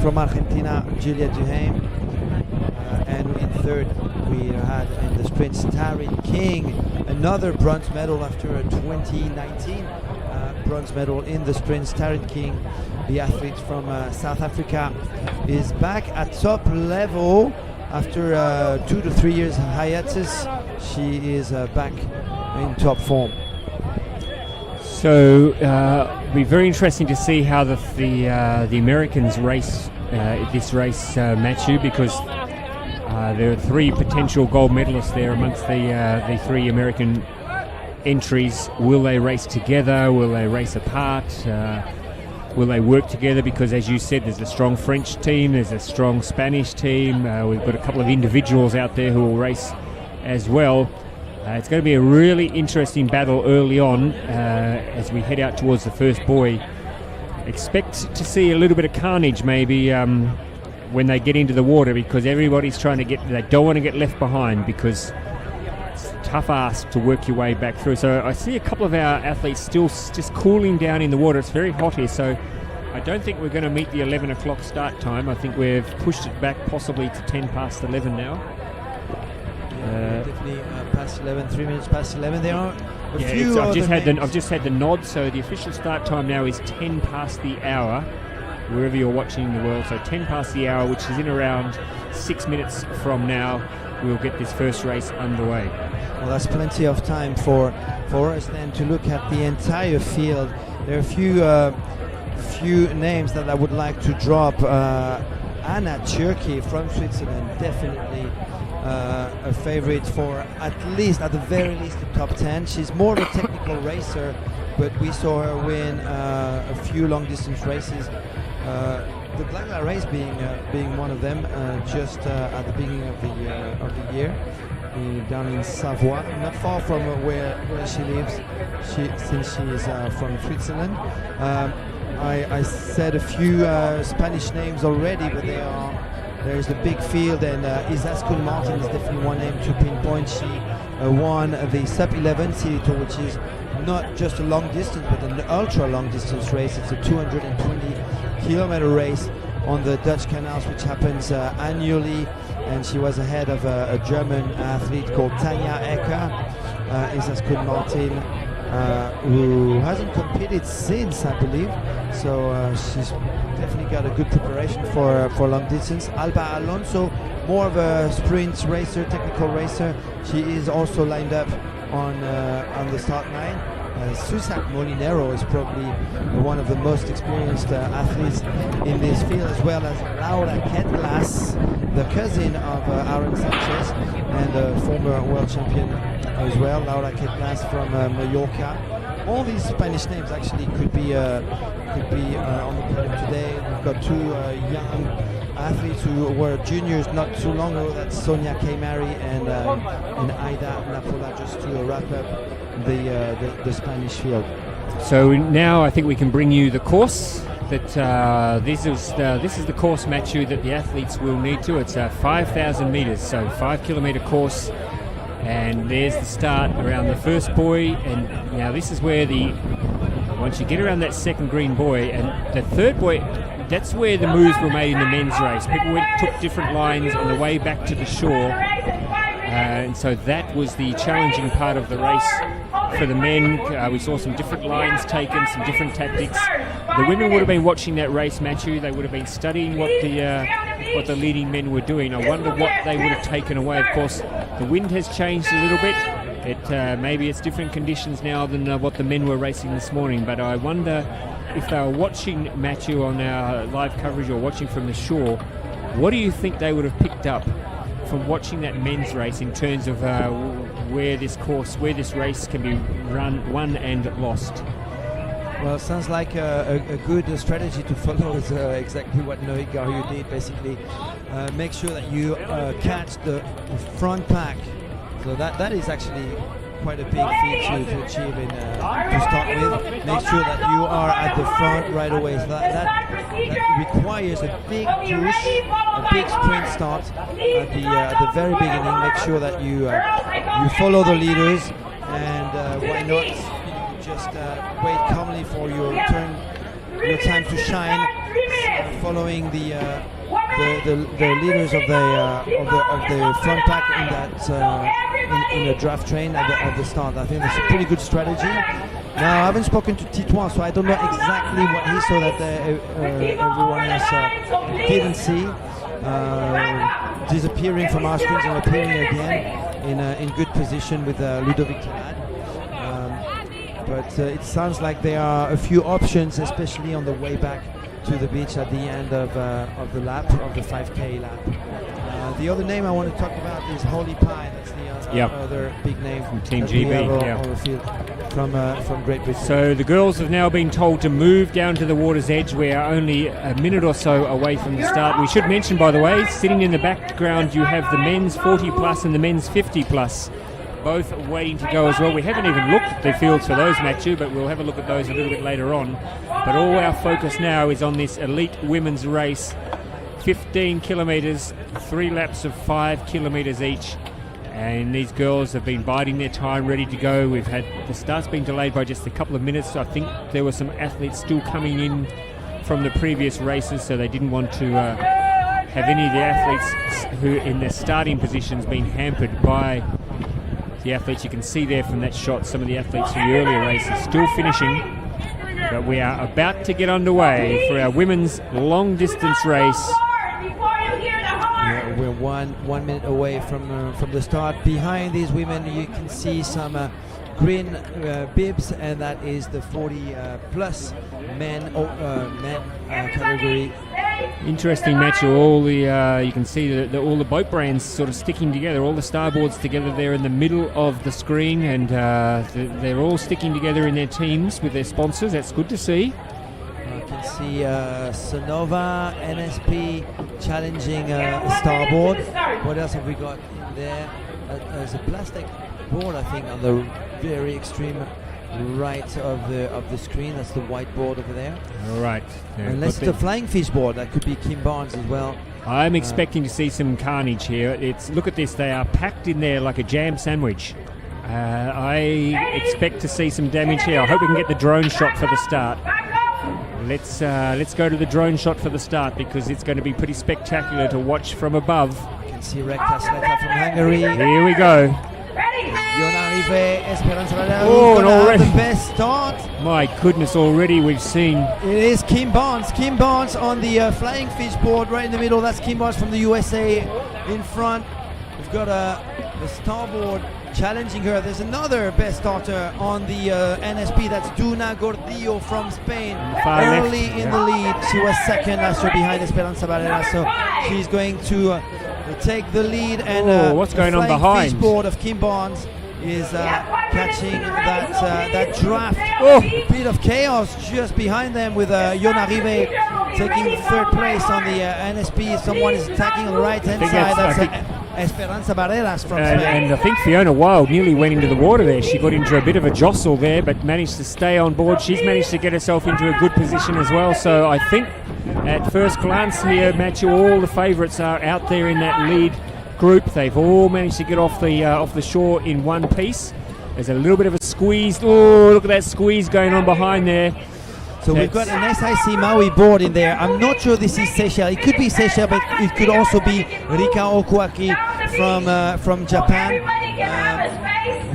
from Argentina, Juliette Duhaime. And in third, we had in the sprint Taryn King, another bronze medal after a 2019 bronze medal in the sprints. Taryn King, the athlete from South Africa, is back at top level after 2 to 3 years hiatus. She is back in top form. So it'll be very interesting to see how the Americans race this race, Matthew, because there are 3 potential gold medalists there amongst the 3 American entries. Will they race together? Will they race apart? Will they work together? Because as you said, there's a strong French team, there's a strong Spanish team. We've got a couple of individuals out there who will race as well. It's going to be a really interesting battle early on as we head out towards the first buoy. Expect to see a little bit of carnage maybe when they get into the water, because everybody's trying to they don't want to get left behind, because it's a tough ask to work your way back through. So I see a couple of our athletes still just cooling down in the water. It's very hot here, so I don't think we're going to meet the 11 o'clock start time. I think we've pushed it back possibly to 10 past 11 now. Definitely past 11, 3 minutes past 11. There are a few. I've just had the nod, so the official start time now is 10 past the hour, wherever you're watching in the world. So 10 past the hour, which is in around 6 minutes from now, we'll get this first race underway. Well, that's plenty of time for us then to look at the entire field. There are a few names that I would like to drop. Anna Cherki from Switzerland, definitely a favorite for at the very least the top 10. She's more of a technical racer, but we saw her win a few long distance races. The Glagla race being one of them, just at the beginning of the year, down in Savoie, not far from where she lives, since she is from Switzerland. I said a few Spanish names already, but there's the big field, and Izaskun Martin is definitely one name to pinpoint. She won the SUP 11 City Tour, which is not just a long distance, but an ultra long distance race. It's a 220-kilometer race on the Dutch canals, which happens annually, and she was ahead of a German athlete called Tanja Ecker. Izaskun Martin, who hasn't competed since, I believe, so she's definitely got a good preparation for long distance. Alba Alonso, more of a sprint racer, technical racer. She is also lined up on the start line. Susak Molinero is probably one of the most experienced athletes in this field, as well as Laura Ketglas, the cousin of Aaron Sanchez and a former world champion as well, Laura Ketglas from Mallorca. All these Spanish names actually could be on the podium today. We've got 2 young athletes who were juniors not too long ago. That's Sonia Keimari and Aida Napola, just to wrap up the Spanish field. So now I think we can bring you the course. That this is the course, Matthew, that the athletes will need to. It's 5,000 meters, so 5-kilometer course. And there's the start around the first buoy, and now this is where once you get around that second green buoy and the third buoy, that's where the moves were made in the men's race. People took different lines on the way back to the shore, and so that was the challenging part of the race for the men. We saw some different lines taken, some different tactics. The women would have been watching that race, Matthew. They would have been studying what the leading men were doing. I wonder what they would have taken away. Of course, the wind has changed a little bit. Maybe it's different conditions now than what the men were racing this morning. But I wonder if they were watching, Matthew, on our live coverage or watching from the shore, What do you think they would have picked up from watching that men's race in terms of where this race can be won and lost? Well, it sounds like a good strategy to follow is exactly what Noé Garrieux did. Basically, make sure that you catch the front pack. So that is actually quite a big feat to achieve to start with. Make sure that you are at the front right away. So that requires a big push, a big sprint start at the very beginning. Make sure that you follow the leaders, and why not just wait calmly for your time to shine, following the leaders of the front pack in that in a draft train at the start. I think that's a pretty good strategy. Now, I haven't spoken to Titouan, so I don't know exactly what he saw that everyone else didn't see. Disappearing from our screens and appearing again in good position with Ludovic Tillad. But it sounds like there are a few options, especially on the way back to the beach at the end of the lap, of the 5K lap. The other name I want to talk about is Holy Pie. That's the other big name from Team GB. On the field from Great Britain. So the girls have now been told to move down to the water's edge. We are only a minute or so away from the start. We should mention, by the way, sitting in the background, you have the men's 40 plus and the men's 50 plus. Both waiting to go as well. We haven't even looked at the fields for those, Matthew, but we'll have a look at those a little bit later on. But all our focus now is on this elite women's race. 15 kilometres, 3 laps of 5 kilometres each. And these girls have been biding their time, ready to go. We've had the start's been delayed by just a couple of minutes. So I think there were some athletes still coming in from the previous races, so they didn't want to have any of the athletes who in their starting positions being hampered by the athletes. You can see there from that shot some of the athletes from the earlier races still finishing, but we are about to get underway for our women's long distance race. We're one minute away from the start. Behind these women you can see some green bibs, and that is the 40 plus men category. Interesting match. All the you can see all the boat brands sort of sticking together, all the starboards together there in the middle of the screen, and they're all sticking together in their teams with their sponsors. That's good to see. You can see Sonova, NSP challenging a starboard. What else have we got in there? There's a plastic board, I think, on the very extreme right of the screen. That's the whiteboard over there. All right. Unless it's a flying fish board, that could be Kim Barnes as well. I'm expecting to see some carnage here. Look at this. They are packed in there like a jam sandwich. I expect to see some damage here. I hope we can get the drone shot for the start. Let's go to the drone shot for the start, because it's going to be pretty spectacular to watch from above. You can see Rekta Sleta from Hungary. Here we go. Oh, and already the best start. My goodness, already we've seen. It is Kim Barnes. Kim Barnes on the flying fish board right in the middle. That's Kim Barnes from the USA in front. We've got the starboard challenging her. There's another best starter on the NSP. That's Duna Gordillo from Spain. Early in the lead. She was second last year behind Esperanza Barrera. So she's going to take the lead. And what's going on behind? The fish board of Kim Barnes is catching that draft. A bit of chaos just behind them with Yona Rive taking third place on the NSP. Someone is attacking on the right hand side. That's Esperanza Barreras from Spain. And I think Fiona Wild nearly went into the water there. She got into a bit of a jostle there, but managed to stay on board. She's managed to get herself into a good position as well. So I think at first glance here, Matthew, all the favourites are out there in that lead group. They've all managed to get off the shore in one piece. There's a little bit of a squeeze. Oh, look at that squeeze going on behind there. So we've got an SIC Maui board in there. I'm not sure this is Seychelles. It could be Seychelles, but it could also be Rika Okuaki from Japan.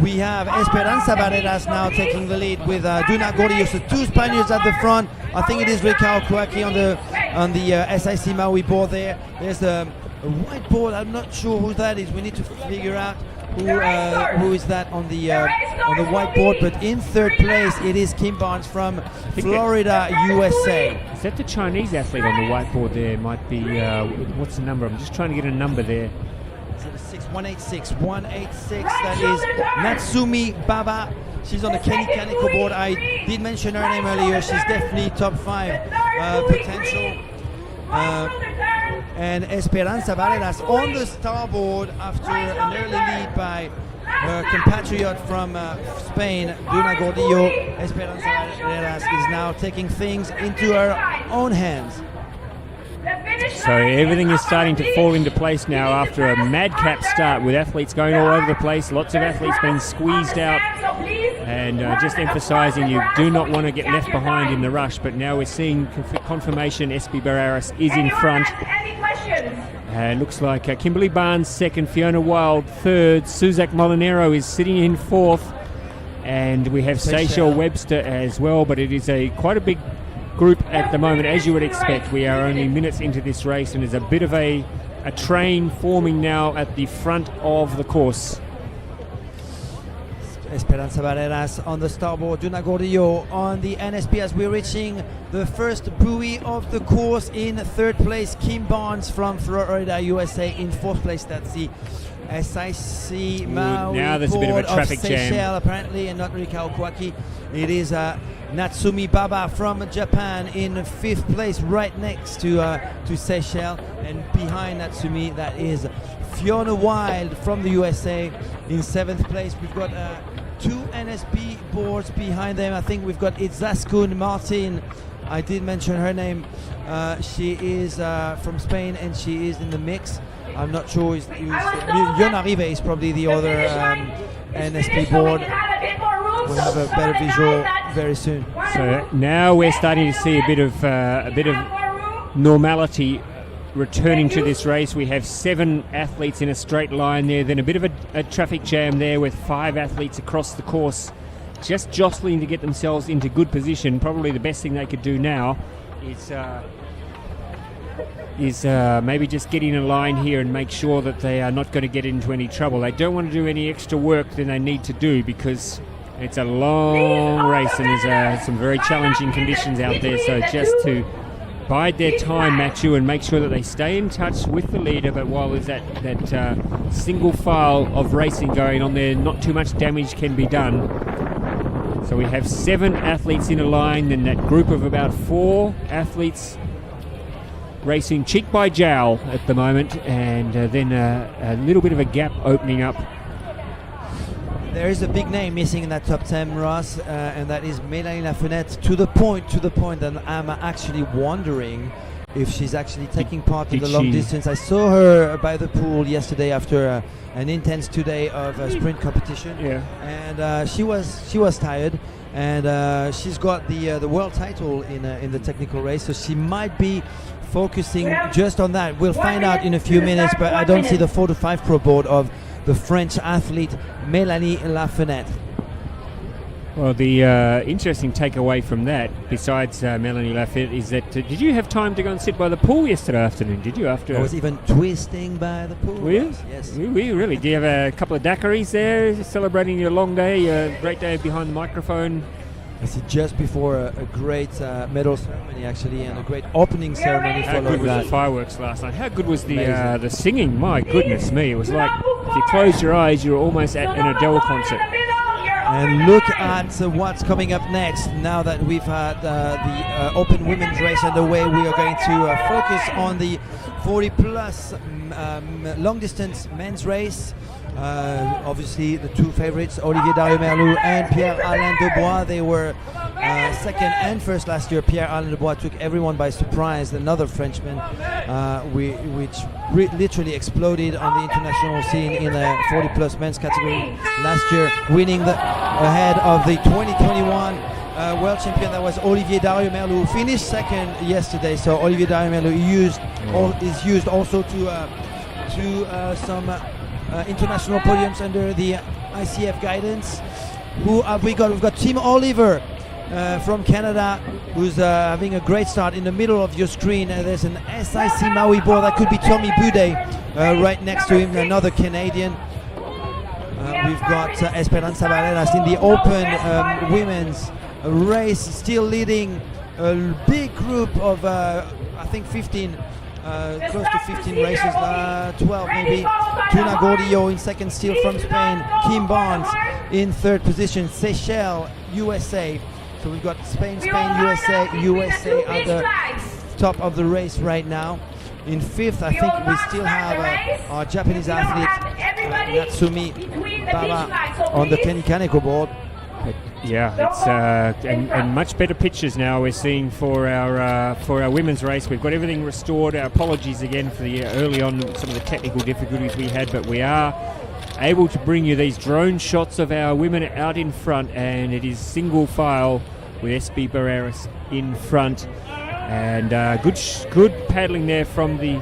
We have Esperanza Barreras now taking the lead with Duna Gordillo. So two Spaniards at the front. I think it is Rika Okuaki on the SIC Maui board there. There's a white board. I'm not sure who that is. We need to figure out who is that on the whiteboard. But in third place, it is Kim Barnes from Florida, USA. Is that the Chinese athlete on the whiteboard there? Might be, what's the number? I'm just trying to get a number there. So the 186. That is Natsumi Baba. She's on the Kaneko board. I did mention her name earlier. She's definitely top 5 potential. And Esperanza Barreras on the starboard after an early lead by her compatriot from Spain, Duna Gordillo. Esperanza Barreras is now taking things into her own hands. So everything is starting to fall into place now after a madcap start with athletes going all over the place, lots of athletes being squeezed out, and just emphasising you do not want to get left behind in the rush. But now we're seeing confirmation Espi Barreras is in front. Looks like Kimberly Barnes second, Fiona Wilde third, Suzak Molinero is sitting in fourth, and we have Seychelle Webster as well, but it is quite a big group at the moment, as you would expect. We are only minutes into this race, and there's a bit of a train forming now at the front of the course. Esperanza Barreras on the starboard, Duna Gordillo on the NSP as we're reaching the first buoy of the course. In third place, Kim Barnes from Florida, USA. In fourth place, that's the SIC Maui now there's a bit of a traffic Seychelles, jam apparently, and not Rika Okwaki. It is Natsumi Baba from Japan in fifth place, right next to Seychelles, and behind Natsumi, that is Fiona Wilde from the USA. In seventh place, we've got 2 NSB boards behind them. I think we've got Itzaskun Martin. I did mention her name. She is from Spain, and she is in the mix. I'm not sure. Yona Rive is probably the other NSB board. We'll have a better visual very soon. So now we're starting to see a bit of normality returning to this race. We have 7 athletes in a straight line there, then a bit of a traffic jam there with 5 athletes across the course just jostling to get themselves into good position. Probably the best thing they could do now is maybe just get in a line here and make sure that they are not going to get into any trouble. They don't want to do any extra work than they need to do, because it's a long race and there's some very challenging conditions out there. So just to bide their time, Matthew, and make sure that they stay in touch with the leader, but while there's that single file of racing going on there, not too much damage can be done. So we have 7 athletes in a line, and that group of about 4 athletes racing cheek by jowl at the moment, and then a little bit of a gap opening up. There is a big name missing in that top 10, Ross, and that is Mélanie Lafenette, to the point that I'm actually wondering if she's actually taking part in the long distance. I saw her by the pool yesterday after an intense 2 day of sprint competition, and she was tired, and she's got the world title in the technical race, so she might be focusing just on that. We'll find out in a few minutes, but I don't see the 4 to 5 pro board of the French athlete Mélanie Lafenette. Well, the interesting takeaway from that, besides Mélanie Lafenette, is that did you have time to go and sit by the pool yesterday afternoon? Did you? After I was even twisting by the pool. Were you? Yes. We really. Do you have a couple of daiquiris there, celebrating your long day, a great day behind the microphone? I see, just before a great medal ceremony, actually, and a great opening ceremony How good following was that. the fireworks last night? How good was the singing? My goodness me! It was like if you closed your eyes, you were almost at an Adele concert. And look at what's coming up next. Now that we've had the Open Women's Race underway, we are going to focus on the 40-plus long distance men's race. Obviously, the 2 favorites, Olivier Dario-Merlou and Pierre-Alain Dubois, they were second and first last year. Pierre-Alain Dubois took everyone by surprise, another Frenchman, which literally exploded on the international scene in the 40-plus men's category last year, winning ahead of the 2021 world champion. That was Olivier Dario-Merlou, who finished second yesterday. So Olivier Dario-Merlou is used also to some international podiums under the ICF guidance. Who have we got? We've got Tim Oliver from Canada, who's having a great start. In the middle of your screen, there's an SIC Maui board. That could be Tommy Boudet right next to him, another Canadian. We've got Esperanza Barreras in the open women's race, still leading a big group of, I think 15, close to 15 races, 12 maybe. Tuna Gordillo in second, still from Spain. Kim Barnes in third position. Seychelles, USA. So we've got Spain, USA at the top of the race right now. In fifth, I think we still have our Japanese athlete Natsumi Baba on the Kenny Kaneko board. Yeah, it's and much better pictures now we're seeing for our women's race. We've got everything restored. Our apologies again for the early on some of the technical difficulties we had, but we are able to bring you these drone shots of our women out in front, and it is single file with SB Barreras in front, and good paddling there from the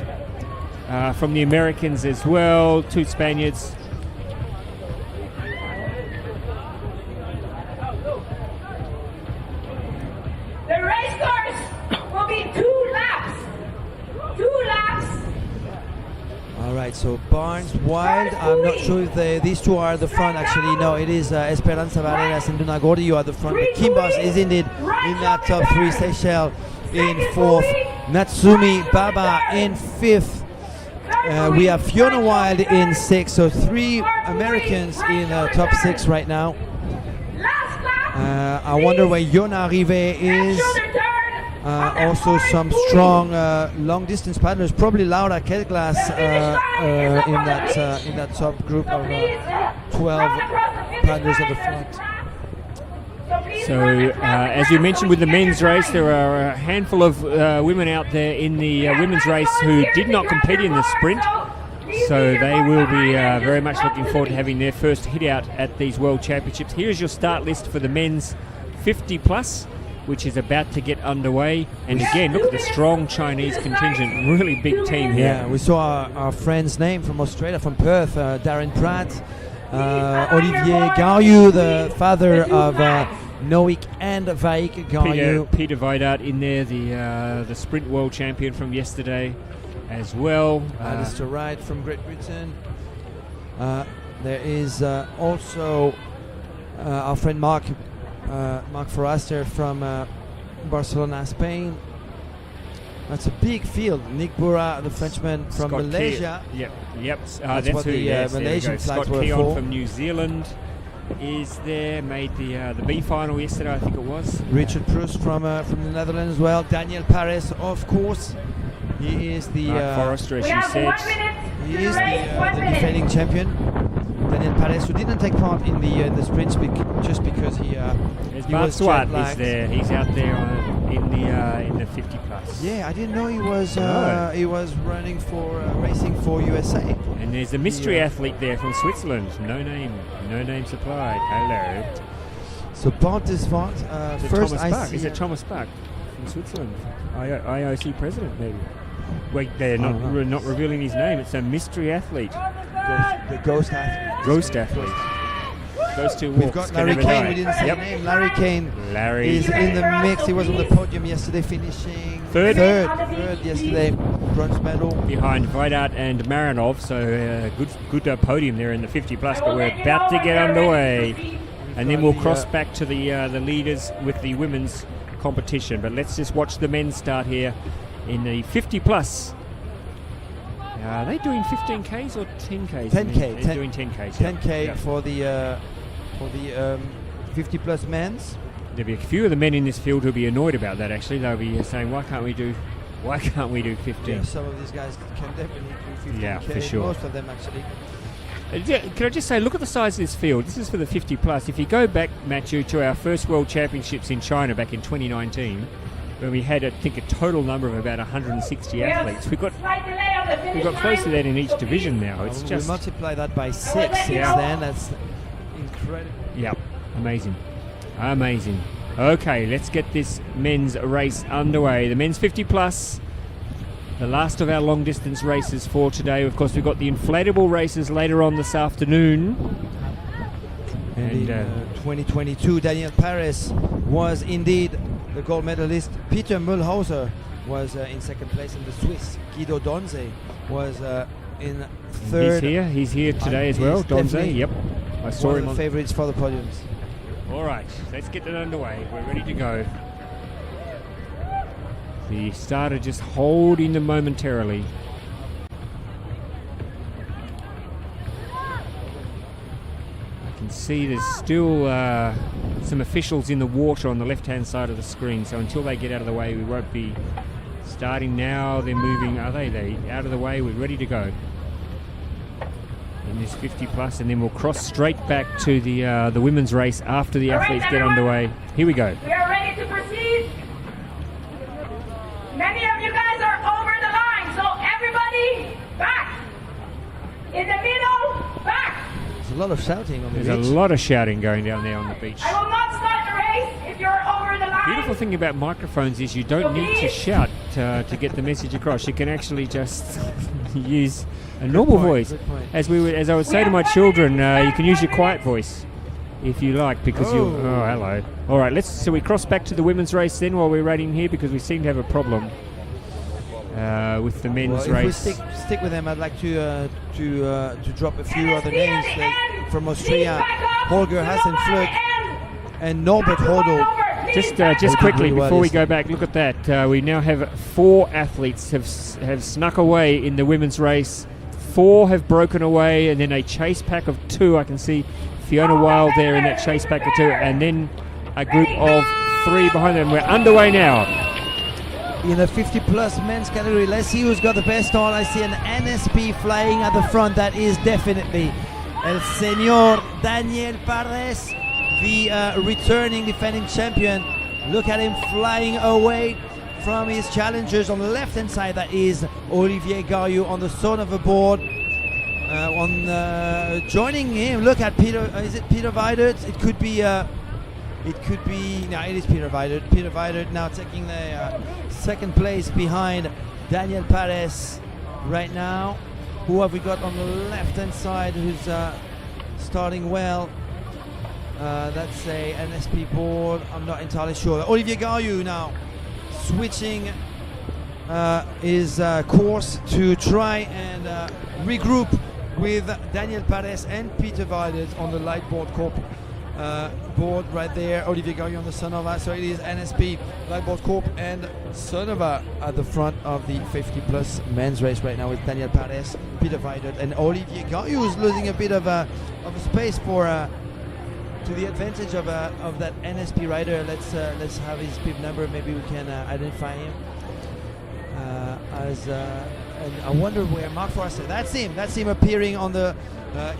Americans as well. Two Spaniards. The race course will be 2 laps. 2 laps. All right, so Barnes, Wild. I'm not sure if these two are at the front. Actually, no, it is Esperanza Barreras and Tuna Gordillo at the front. But Kimbos is indeed in that top 3. Seychelles in fourth. Natsumi Baba in fifth. We have Fiona Wild in sixth. So 3 Americans in top 6 right now. I wonder where Yona Rive is. Also some strong long distance paddlers, probably Laura Kelglas in that top group of 12 paddlers at the front. So as you mentioned with the men's race, there are a handful of women out there in the women's race who did not compete in the sprint. So they will be very much looking forward to having their first hit out at these World Championships. Here is your start list for the men's 50 plus, which is about to get underway. And again, look at the strong Chinese contingent, really big team here. Yeah, we saw our friend's name from Australia, from Perth, Darren Pratt, Olivier Garriou, the father of Noik and Vaik Garriou. Peter Vidart in there, the sprint world champion from yesterday as well. Alistair Wright from Great Britain. There is also our friend Mark Foraster from Barcelona, Spain. That's a big field. Nick Burra, the Frenchman from Scott Malaysia. Yep. That's what the Malaysian flags Scott were Keon for. from New Zealand is there. Made the B final yesterday, I think it was. Richard Proust from the Netherlands as well. Daniel Paris, of course. He is the Mark Forrester, as you said. he is the defending champion. Daniel Paris, who didn't take part in the sprints just because he was Swart is jet-lagged. there. He's out there in the 50 plus. Yeah, I didn't know he was running for racing for USA. And there's a mystery athlete there from Switzerland. No name supplied. Hello. So Bart Desvant, first Thomas Bach. ICF. Is it Thomas Bach from Switzerland? IOC president, maybe. Wait, they're not revealing his name. It's a mystery athlete. The ghost athlete. Ghost athlete. Those two We've walks got can Larry never Kane. die. We didn't say Yep. the name. Larry Kane is in the mix. He was on the podium yesterday, finishing Third yesterday, bronze medal. Behind Vidart and Marinov, so good podium there in the 50 plus. But we're about to get underway, and then we'll cross back to the leaders with the women's competition. But let's just watch the men start here in the 50 plus. Are they doing 15Ks or 10Ks? 10K. They're doing 10Ks. 10K yeah. for the 50 plus men's. There'll be a few of the men in this field who'll be annoyed about that. Actually, they'll be saying, "Why can't we do 15?" Yeah, some of these guys can definitely do 15K. Yeah, for sure. Most of them actually. Can I just say, look at the size of this field. This is for the 50 plus. If you go back, Matthew, to our first World Championships in China back in 2019, when we had, I think, a total number of about 160 athletes. We've got close to that in each division now. It's We just multiply that by 6 since then. That's incredible. yeah, amazing. Okay, let's get this men's race underway. The men's 50 plus. The last of our long distance races for today. Of course, we've got the inflatable races later on this afternoon. And in 2022, Daniel Paris was indeed the gold medalist. Peter Mühlhauser was in second place, and the Swiss Guido Donze was in third. He's here today as well, He's Donze. definitely Yep. I saw one him of on. the favourites for the podiums. All right, let's get it underway. We're ready to go. The starter just holding them momentarily. I can see there's still some officials in the water on the left-hand side of the screen, so until they get out of the way, we won't be starting now. They're moving. Are they out of the way? We're ready to go. In this 50 plus, and then we'll cross straight back to the women's race after the athletes get underway. Here we go. We are ready to proceed. Many of you guys are over the line, so everybody back. In the middle, back. There's a lot of shouting on the There's beach. a lot of shouting going down there on the beach. I will not start the race if you're over the line. Beautiful thing about microphones is you don't need to shout to get the message across. You can actually just use a normal point, voice. good point. As I would say to my children, you can use your quiet voice if you like, because you. Oh, hello. All right, so we cross back to the women's race then while we're waiting here, because we seem to have a problem with the men's Well, race. if we stick with them, I'd like to drop a few other names from Austria: Holger Hassenflug and Norbert Hodel. Just quickly well before we is- go back, look at that. We now have 4 athletes have snuck away in the women's race. 4 have broken away, and then a chase pack of 2. I can see Fiona Wilde there in that chase pack of 2, and then a group of 3 behind them. We're underway now. In the 50 plus men's category, let's see who's got the best start. I see an NSP flying at the front. That is definitely El Señor Daniel Pares, the returning defending champion. Look at him flying away from his challengers on the left hand side. That is Olivier Gaillou on the son of a board. Joining him, look at Peter. Is it Peter Weidert? It could be. No, it is Peter Weidert. Peter Weidert now taking the second place behind Daniel Pares right now. Who have we got on the left hand side who's starting well? That's a NSP board. I'm not entirely sure. Olivier Gaillou now switching his course to try and regroup with Daniel Pares and Peter Weidert on the Lightboard Corp board right there. Olivier Gaillou on the Sonova. So it is NSP, Lightboard Corp and Sonova at the front of the 50 plus men's race right now with Daniel Pares, Peter Weidert, and Olivier Gaillou is losing a bit of a space for to the advantage of that NSP rider. Let's have his bib number. Maybe we can identify him and I wonder where Mark Forrester. That's him appearing on the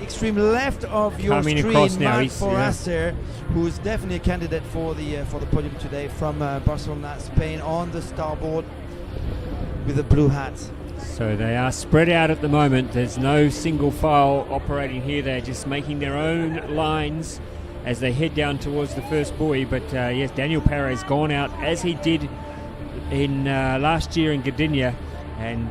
extreme left of your Coming screen. across now, Mark he's- Forrester, who's definitely a candidate for the podium today from Barcelona, Spain, on the starboard with a blue hat. So they are spread out at the moment. There's no single file operating here. They're just making their own lines as they head down towards the first buoy. But yes, Daniel Pares gone out as he did in last year in Gdynia, and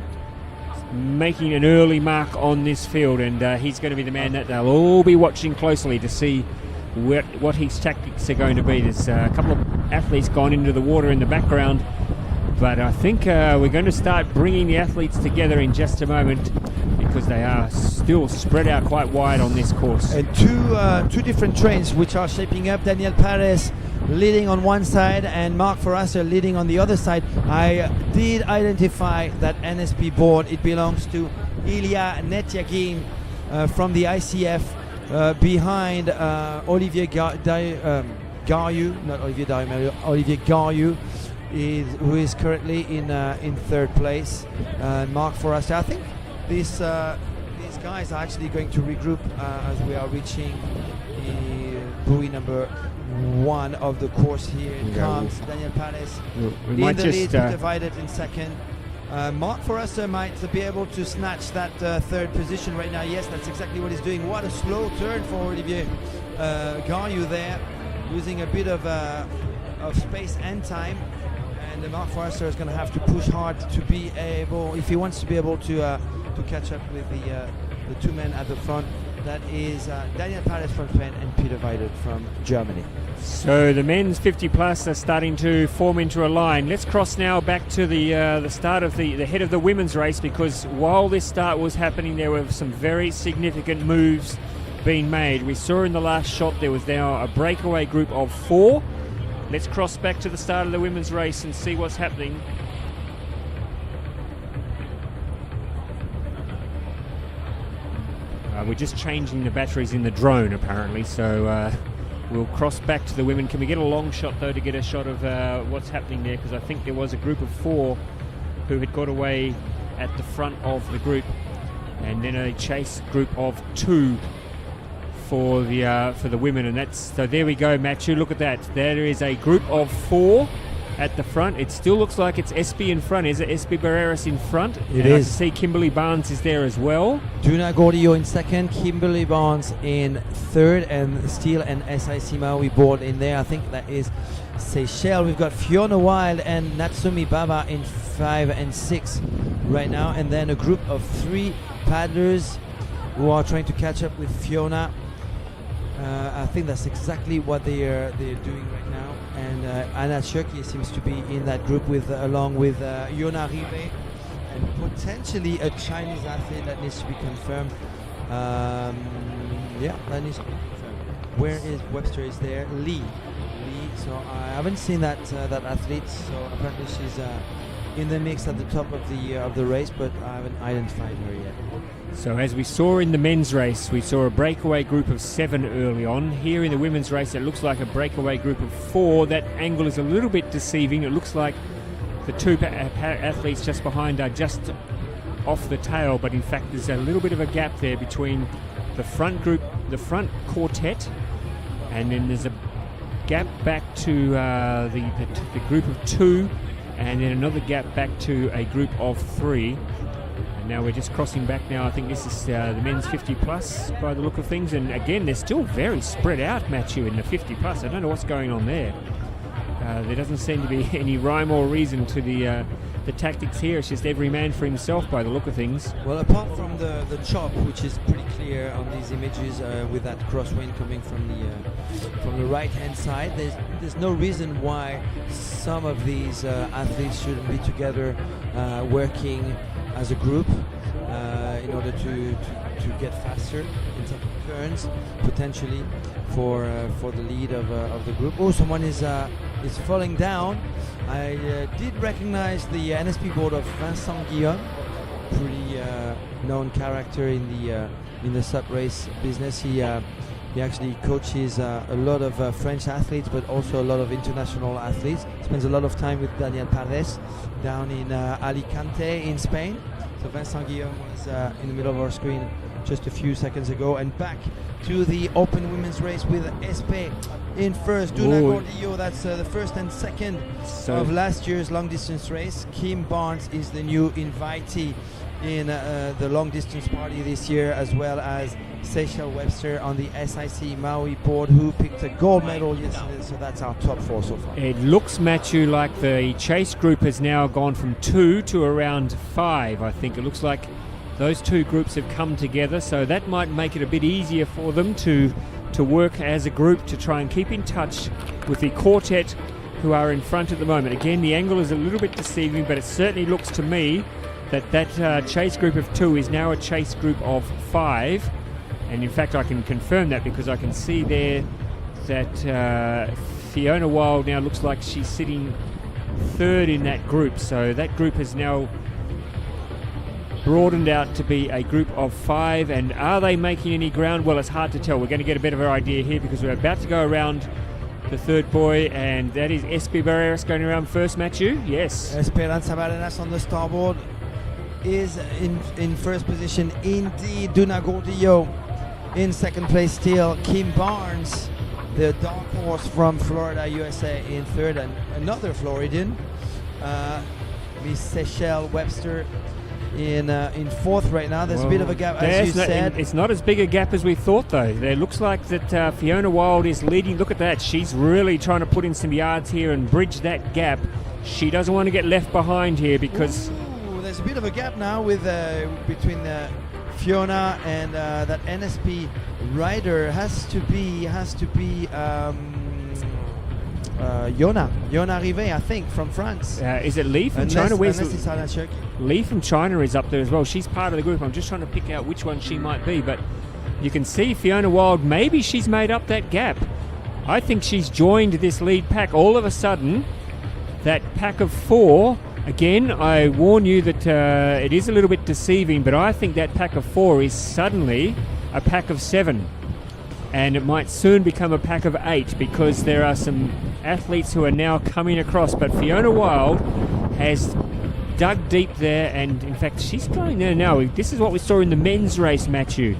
making an early mark on this field, and he's going to be the man that they'll all be watching closely to see what his tactics are going to be. There's a couple of athletes gone into the water in the background, but I think we're going to start bringing the athletes together in just a moment, because they are still spread out quite wide on this course. And two different trains which are shaping up. Daniel Pares leading on one side and Mark Forrester leading on the other side. I did identify that NSP board. It belongs to Ilya Netyagin from the ICF behind Olivier Gaillou, not Olivier Daimel, Olivier Gaillou, who is currently in third place. Mark Forrester. I think these guys are actually going to regroup as we are reaching buoy number 1 of the course. Here it comes. Daniel Pares We in might the just lead, divided in second. Mark Forrester might be able to snatch that third position right now. Yes, that's exactly what he's doing. What a slow turn for Olivier Gaillou there, losing a bit of space and time. And Mark Forrester is going to have to push hard to be able, if he wants to be able to catch up with the two men at the front. That is Daniel Pares from Spain and Peter Weidert from Germany. So the men's 50 plus are starting to form into a line. Let's cross now back to the start of the head of the women's race, because while this start was happening, there were some very significant moves being made. We saw in the last shot there was now a breakaway group of 4. Let's cross back to the start of the women's race and see what's happening. We're just changing the batteries in the drone apparently, so we'll cross back to the women. Can we get a long shot though to get a shot of what's happening there? Because I think there was a group of 4 who had got away at the front of the group, and then a chase group of 2 for the women, and that's so. There we go, Matthew. Look at that. There is a group of 4 at the front. It still looks like it's Espy in front. Is it Espy Barreras in front? It and is. I can see Kimberly Barnes is there as well. Duna Gordillo in second, Kimberly Barnes in third, and still an SIC Maui board in there. I think that is Seychelles. We've got Fiona Wild and Natsumi Baba in 5 and 6 right now, and then a group of 3 paddlers who are trying to catch up with Fiona. I think that's exactly what they're doing right now, and Anna Cherki seems to be in that group with along with Yona Rive and potentially a Chinese athlete that needs to be confirmed. Yeah, that needs to be confirmed. Where is Webster? Is there Lee? So I haven't seen that athlete. So apparently she's in the mix at the top of the race, but I haven't identified her yet. So as we saw in the men's race, we saw a breakaway group of 7 early on. Here in the women's race, it looks like a breakaway group of 4. That angle is a little bit deceiving. It looks like the 2 athletes just behind are just off the tail, but in fact there's a little bit of a gap there between the front group, the front quartet, and then there's a gap back to the group of 2, and then another gap back to a group of 3. Now we're just crossing back now. I think this is the men's 50 plus by the look of things, and again they're still very spread out, Matthew, in the 50 plus. I don't know what's going on there. There doesn't seem to be any rhyme or reason to the tactics here. It's just every man for himself by the look of things. Well, apart from the chop, which is pretty clear on these images, with that crosswind coming from the right hand side, there's no reason why some of these athletes shouldn't be together working as a group in order to get faster in terms of turns, potentially for the lead of the group. Oh, someone is falling down. I did recognize the NSP board of Vincent Guillaume, pretty known character in the SUP race business. He actually coaches a lot of French athletes, but also a lot of international athletes. Spends a lot of time with Daniel Paredes down in Alicante in Spain. So Vincent Guillaume was in the middle of our screen just a few seconds ago. And back to the open women's race with Espe in first. Duna Gordillo, that's the first and second of last year's long distance race. Kim Barnes is the new invitee in the long distance party this year, as well as Seychelles Webster on the SIC Maui board, who picked a gold medal yesterday. So that's our top 4 so far. It looks, Matthew, like the chase group has now gone from 2 to around 5. I think it looks like those 2 groups have come together, so that might make it a bit easier for them to work as a group to try and keep in touch with the quartet who are in front at the moment. Again, the angle is a little bit deceiving, but it certainly looks to me that chase group of 2 is now a chase group of 5. And in fact, I can confirm that because I can see there that Fiona Wild now looks like she's sitting 3rd in that group. So that group has now broadened out to be a group of 5. And are they making any ground? Well, it's hard to tell. We're going to get a bit of an idea here because we're about to go around the 3rd buoy, and that is Espe Barreras going around first, Matthew. Yes. Esperanza Barreras on the starboard is in first position. Indeed, Duna Gordillo in second place still. Kim Barnes, the dark horse from Florida, USA, in third, and another Floridian. Miss Seychelles Webster in fourth right now. There's a bit of a gap, as you said. It's not as big a gap as we thought, though. It looks like that Fiona Wild is leading. Look at that. She's really trying to put in some yards here and bridge that gap. She doesn't want to get left behind here because... Ooh, there's a bit of a gap now with between Fiona and that NSP rider. Has to be Yona Rive, I think, from France. Is it Lee from China? Unless it's Anna Cherki. Lee from China is up there as well. She's part of the group. I'm just trying to pick out which one she might be, but you can see Fiona Wild, maybe she's made up that gap. I think she's joined this lead pack. All of a sudden, that pack of 4, again, I warn you that it is a little bit deceiving, but I think that pack of 4 is suddenly a pack of 7. And it might soon become a pack of 8 because there are some athletes who are now coming across. But Fiona Wild has dug deep there, and in fact she's going there now. This is what we saw in the men's race, Matthew.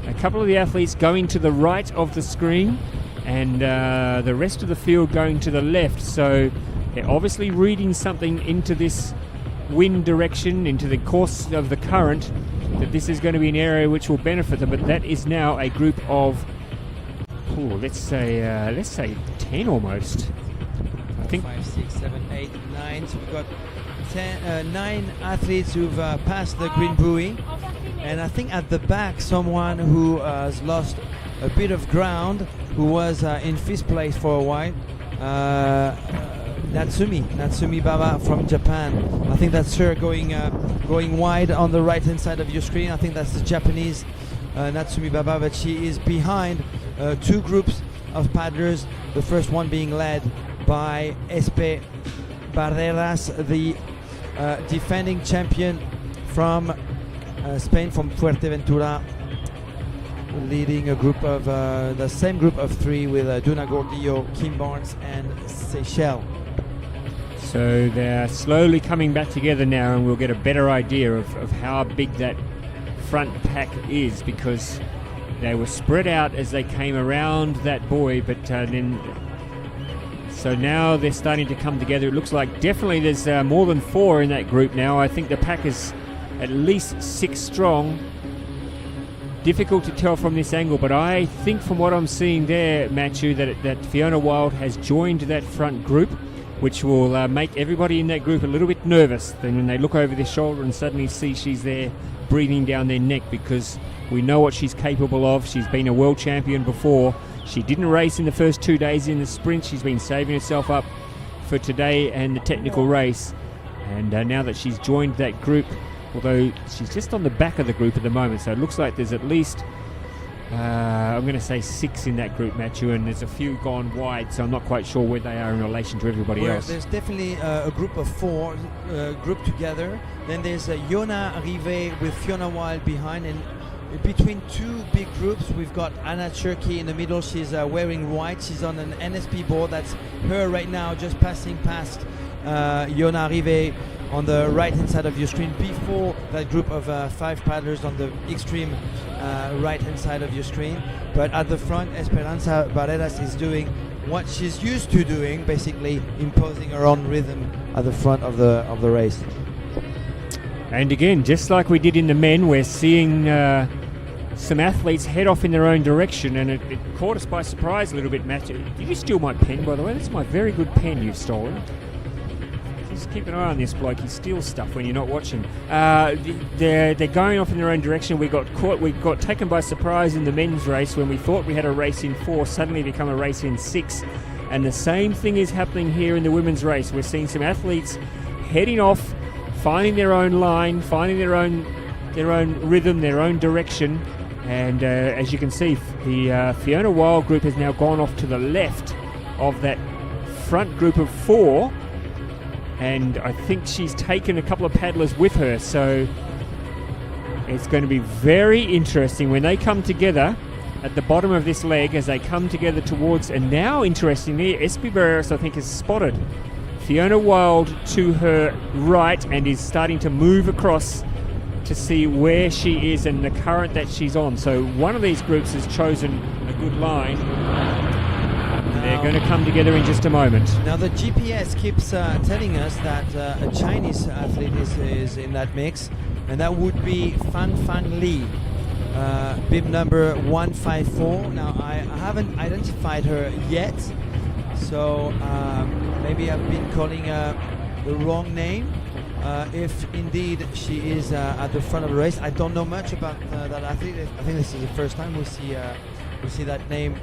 A couple of the athletes going to the right of the screen and the rest of the field going to the left. So they're obviously reading something into this wind direction, into the course of the current, that this is going to be an area which will benefit them. But that is now a group of, let's say 10 almost. I think 5, 6, 7, 8, 9. So we've got 9 athletes who've passed the green buoy, and I think at the back someone who has lost a bit of ground, who was in 5th place for a while. Natsumi Baba from Japan. I think that's her going wide on the right hand side of your screen. I think that's the Japanese Natsumi Baba, but she is behind 2 groups of paddlers. The first one being led by Espe Barreras, the defending champion from Spain, from Fuerteventura, leading a group of the same group of 3 with Duna Gordillo, Kim Barnes and Seychelles. so. They're slowly coming back together now, and we'll get a better idea of how big that front pack is, because they were spread out as they came around that buoy, but so now they're starting to come together. It looks like definitely there's more than 4 in that group now. I think the pack is at least 6 strong. Difficult to tell from this angle, but I think from what I'm seeing there, Matthew, that Fiona Wild has joined that front group, which will make everybody in that group a little bit nervous. Then when they look over their shoulder and suddenly see she's there breathing down their neck, because we know what she's capable of. She's been a world champion before. She didn't race in the first 2 days in the sprint. She's been saving herself up for today and the technical race. And now that she's joined that group, although she's just on the back of the group at the moment, so it looks like there's at least, I'm going to say 6 in that group, Matthew, and there's a few gone wide, so I'm not quite sure where they are in relation to everybody else. There's definitely a group of 4 grouped together. Then there's Yona Rive with Fiona Wild behind, and between 2 big groups we've got Anna Cherky in the middle. She's wearing white. She's on an NSP board. That's her right now, just passing past Yona Rive on the right hand side of your screen, before that group of 5 paddlers on the extreme right hand side of your screen. But at the front, Esperanza Barreras is doing what she's used to doing, basically imposing her own rhythm at the front of the race. And again, just like we did in the men, we're seeing some athletes head off in their own direction, and it caught us by surprise a little bit, Matthew. Did you steal my pen, by the way? That's my very good pen you've stolen. Just keep an eye on this bloke. He steals stuff when you're not watching. They're going off in their own direction. We got taken by surprise in the men's race when we thought we had a race in 4, suddenly become a race in 6. And the same thing is happening here in the women's race. We're seeing some athletes heading off, finding their own line, finding their own rhythm, their own direction. And as you can see, the Fiona Wild group has now gone off to the left of that front group of 4. And I think she's taken a couple of paddlers with her, so it's going to be very interesting when they come together at the bottom of this leg, as they come together towards, and now interestingly, Espe Barreras I think has spotted Fiona Wild to her right and is starting to move across to see where she is and the current that she's on. So one of these groups has chosen a good line. They're going to come together in just a moment. Now the GPS keeps telling us that a Chinese athlete is in that mix, and that would be Fan Li, bib number 154. Now I haven't identified her yet, so maybe I've been calling the wrong name. If indeed she is at the front of the race, I don't know much about that athlete. I think this is the first time we see that name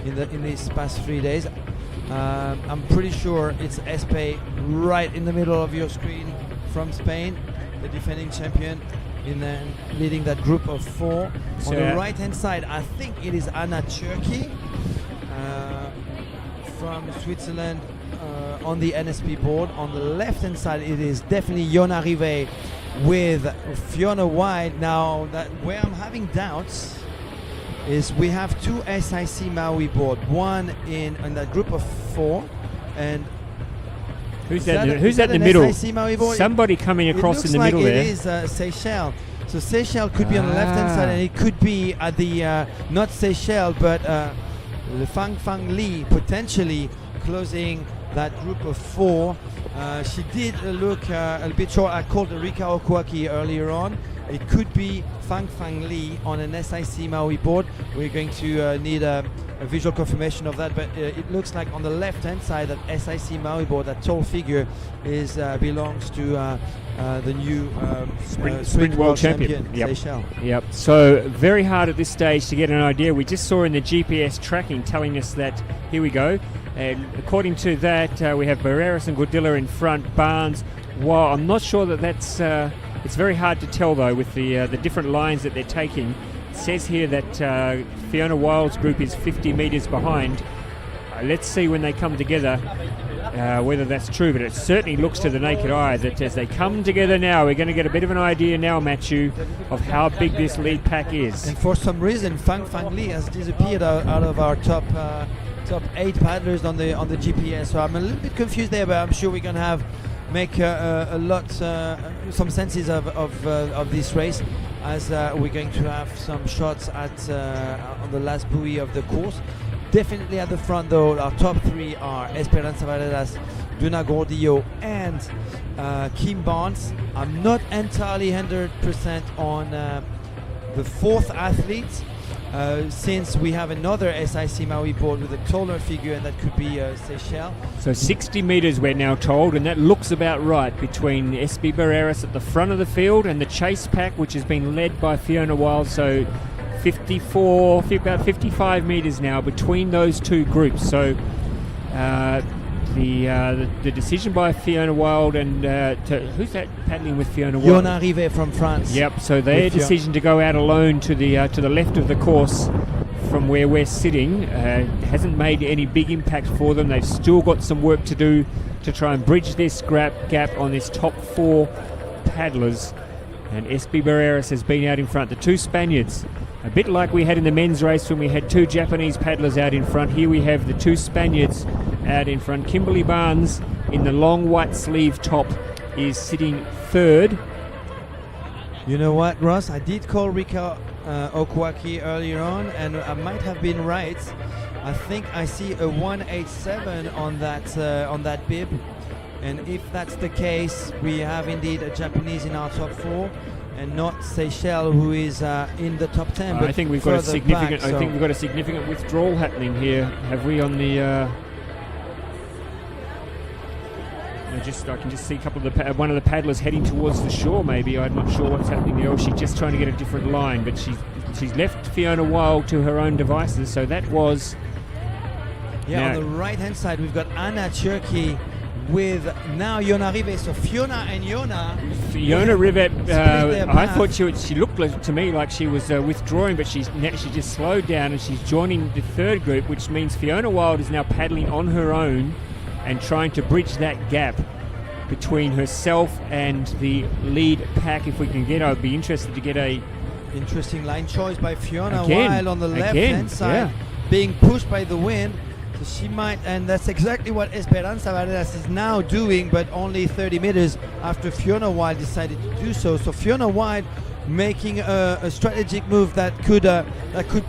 in these past 3 days. I'm pretty sure it's Espe right in the middle of your screen from Spain, the defending champion. leading that group of 4. So On the right hand side, I think it is Anna Cherki from Switzerland on the NSP board. On the left hand side, it is definitely Yona Rivet with Fiona White. Now, where I'm having doubts is we have 2 SIC Maui board, one in that group of 4, and who's that in the middle? SIC Maui board? Somebody coming across in the middle there. It looks like it is Seychelles. So Seychelles could be on the left hand side, and it could be at the not Seychelles, but Le Fang Li potentially closing that group of 4. She did look a bit short. I called Rika Okuaki earlier on. It could be Fang Li on an SIC Maui board. We're going to need a visual confirmation of that, but it looks like on the left hand side that SIC Maui board, that tall figure is belongs to the new Sprint World Champion, Seychelles. Yep. So very hard at this stage to get an idea. We just saw in the GPS tracking telling us that, here we go, and according to that we have Barreras and Gordilla in front, Barnes. Well, I'm not sure that's it's very hard to tell though with the different lines that they're taking. It says here that Fiona Wild's group is 50 metres behind. Let's see when they come together whether that's true, but it certainly looks to the naked eye that as they come together now, we're going to get a bit of an idea now, Matthew, of how big this lead pack is. And for some reason, Fang Li has disappeared out of our top 8 paddlers on the GPS. So I'm a little bit confused there, but I'm sure we're going to make a lot, some senses of this race, as we're going to have some shots at on the last buoy of the course. Definitely at the front though, our top 3 are Esperanza Valderas, Duna Gordillo and Kim Barnes. I'm not entirely 100% on the 4th athlete, since we have another SIC Maui board with a taller figure, and that could be Seychelles. So 60 metres we're now told, and that looks about right between SB Barreras at the front of the field and the chase pack, which has been led by Fiona Wild. So about 55 metres now between those 2 groups. So the decision by Fiona Wild and who's that paddling with Fiona Wild? Yona Rivet from France. Yep. So their decision to go out alone to the left of the course from where we're sitting hasn't made any big impact for them. They've still got some work to do to try and bridge this gap on this top 4 paddlers. And SB Barreras has been out in front. The 2 Spaniards, a bit like we had in the men's race when we had 2 Japanese paddlers out in front. Here we have the 2 Spaniards out in front. Kimberly Barnes in the long white sleeve top is sitting 3rd. You know what, Ross? I did call Rika Okuaki earlier on, and I might have been right. I think I see a 187 on that bib, and if that's the case, we have indeed a Japanese in our top 4. And not Seychelles, who is in the top 10. But I think we've got a significant. back, I think we've got a significant withdrawal happening here. Have we on the? I can just see a couple of one of the paddlers heading towards the shore. Maybe I'm not sure what's happening there. Or she's just trying to get a different line, but she's left Fiona Wild to her own devices. So that was. Yeah, on the right hand side we've got Anna Cherki with now Yona Rivet. So Fiona Rivet, I thought she looked to me like she was withdrawing, but she just slowed down and she's joining the 3rd group, which means Fiona Wild is now paddling on her own and trying to bridge that gap between herself and the lead pack. If we can get, I'd be interested to get a interesting line choice by Fiona Wild on the left hand side, being pushed by the wind. So she might, and that's exactly what Esperanza Valderas is now doing, but only 30 meters after Fiona Wild decided to do so. So Fiona Wild making a strategic move that could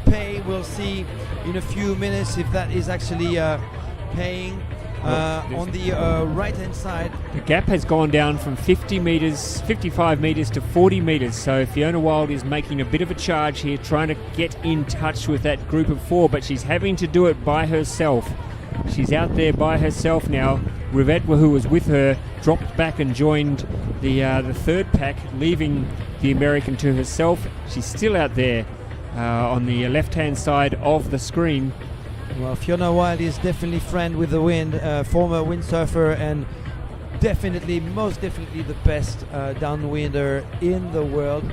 pay. We'll see in a few minutes if that is actually paying. On the right hand side, the gap has gone down from 55 meters to 40 meters. So Fiona Wild is making a bit of a charge here, trying to get in touch with that group of 4, but she's having to do it by herself. She's out there by herself now. Rivet, who was with her, dropped back and joined the 3rd pack, leaving the American to herself. She's still out there on the left hand side of the screen. Well, Fiona Wild is definitely friend with the wind, former windsurfer and definitely, most definitely the best downwinder in the world.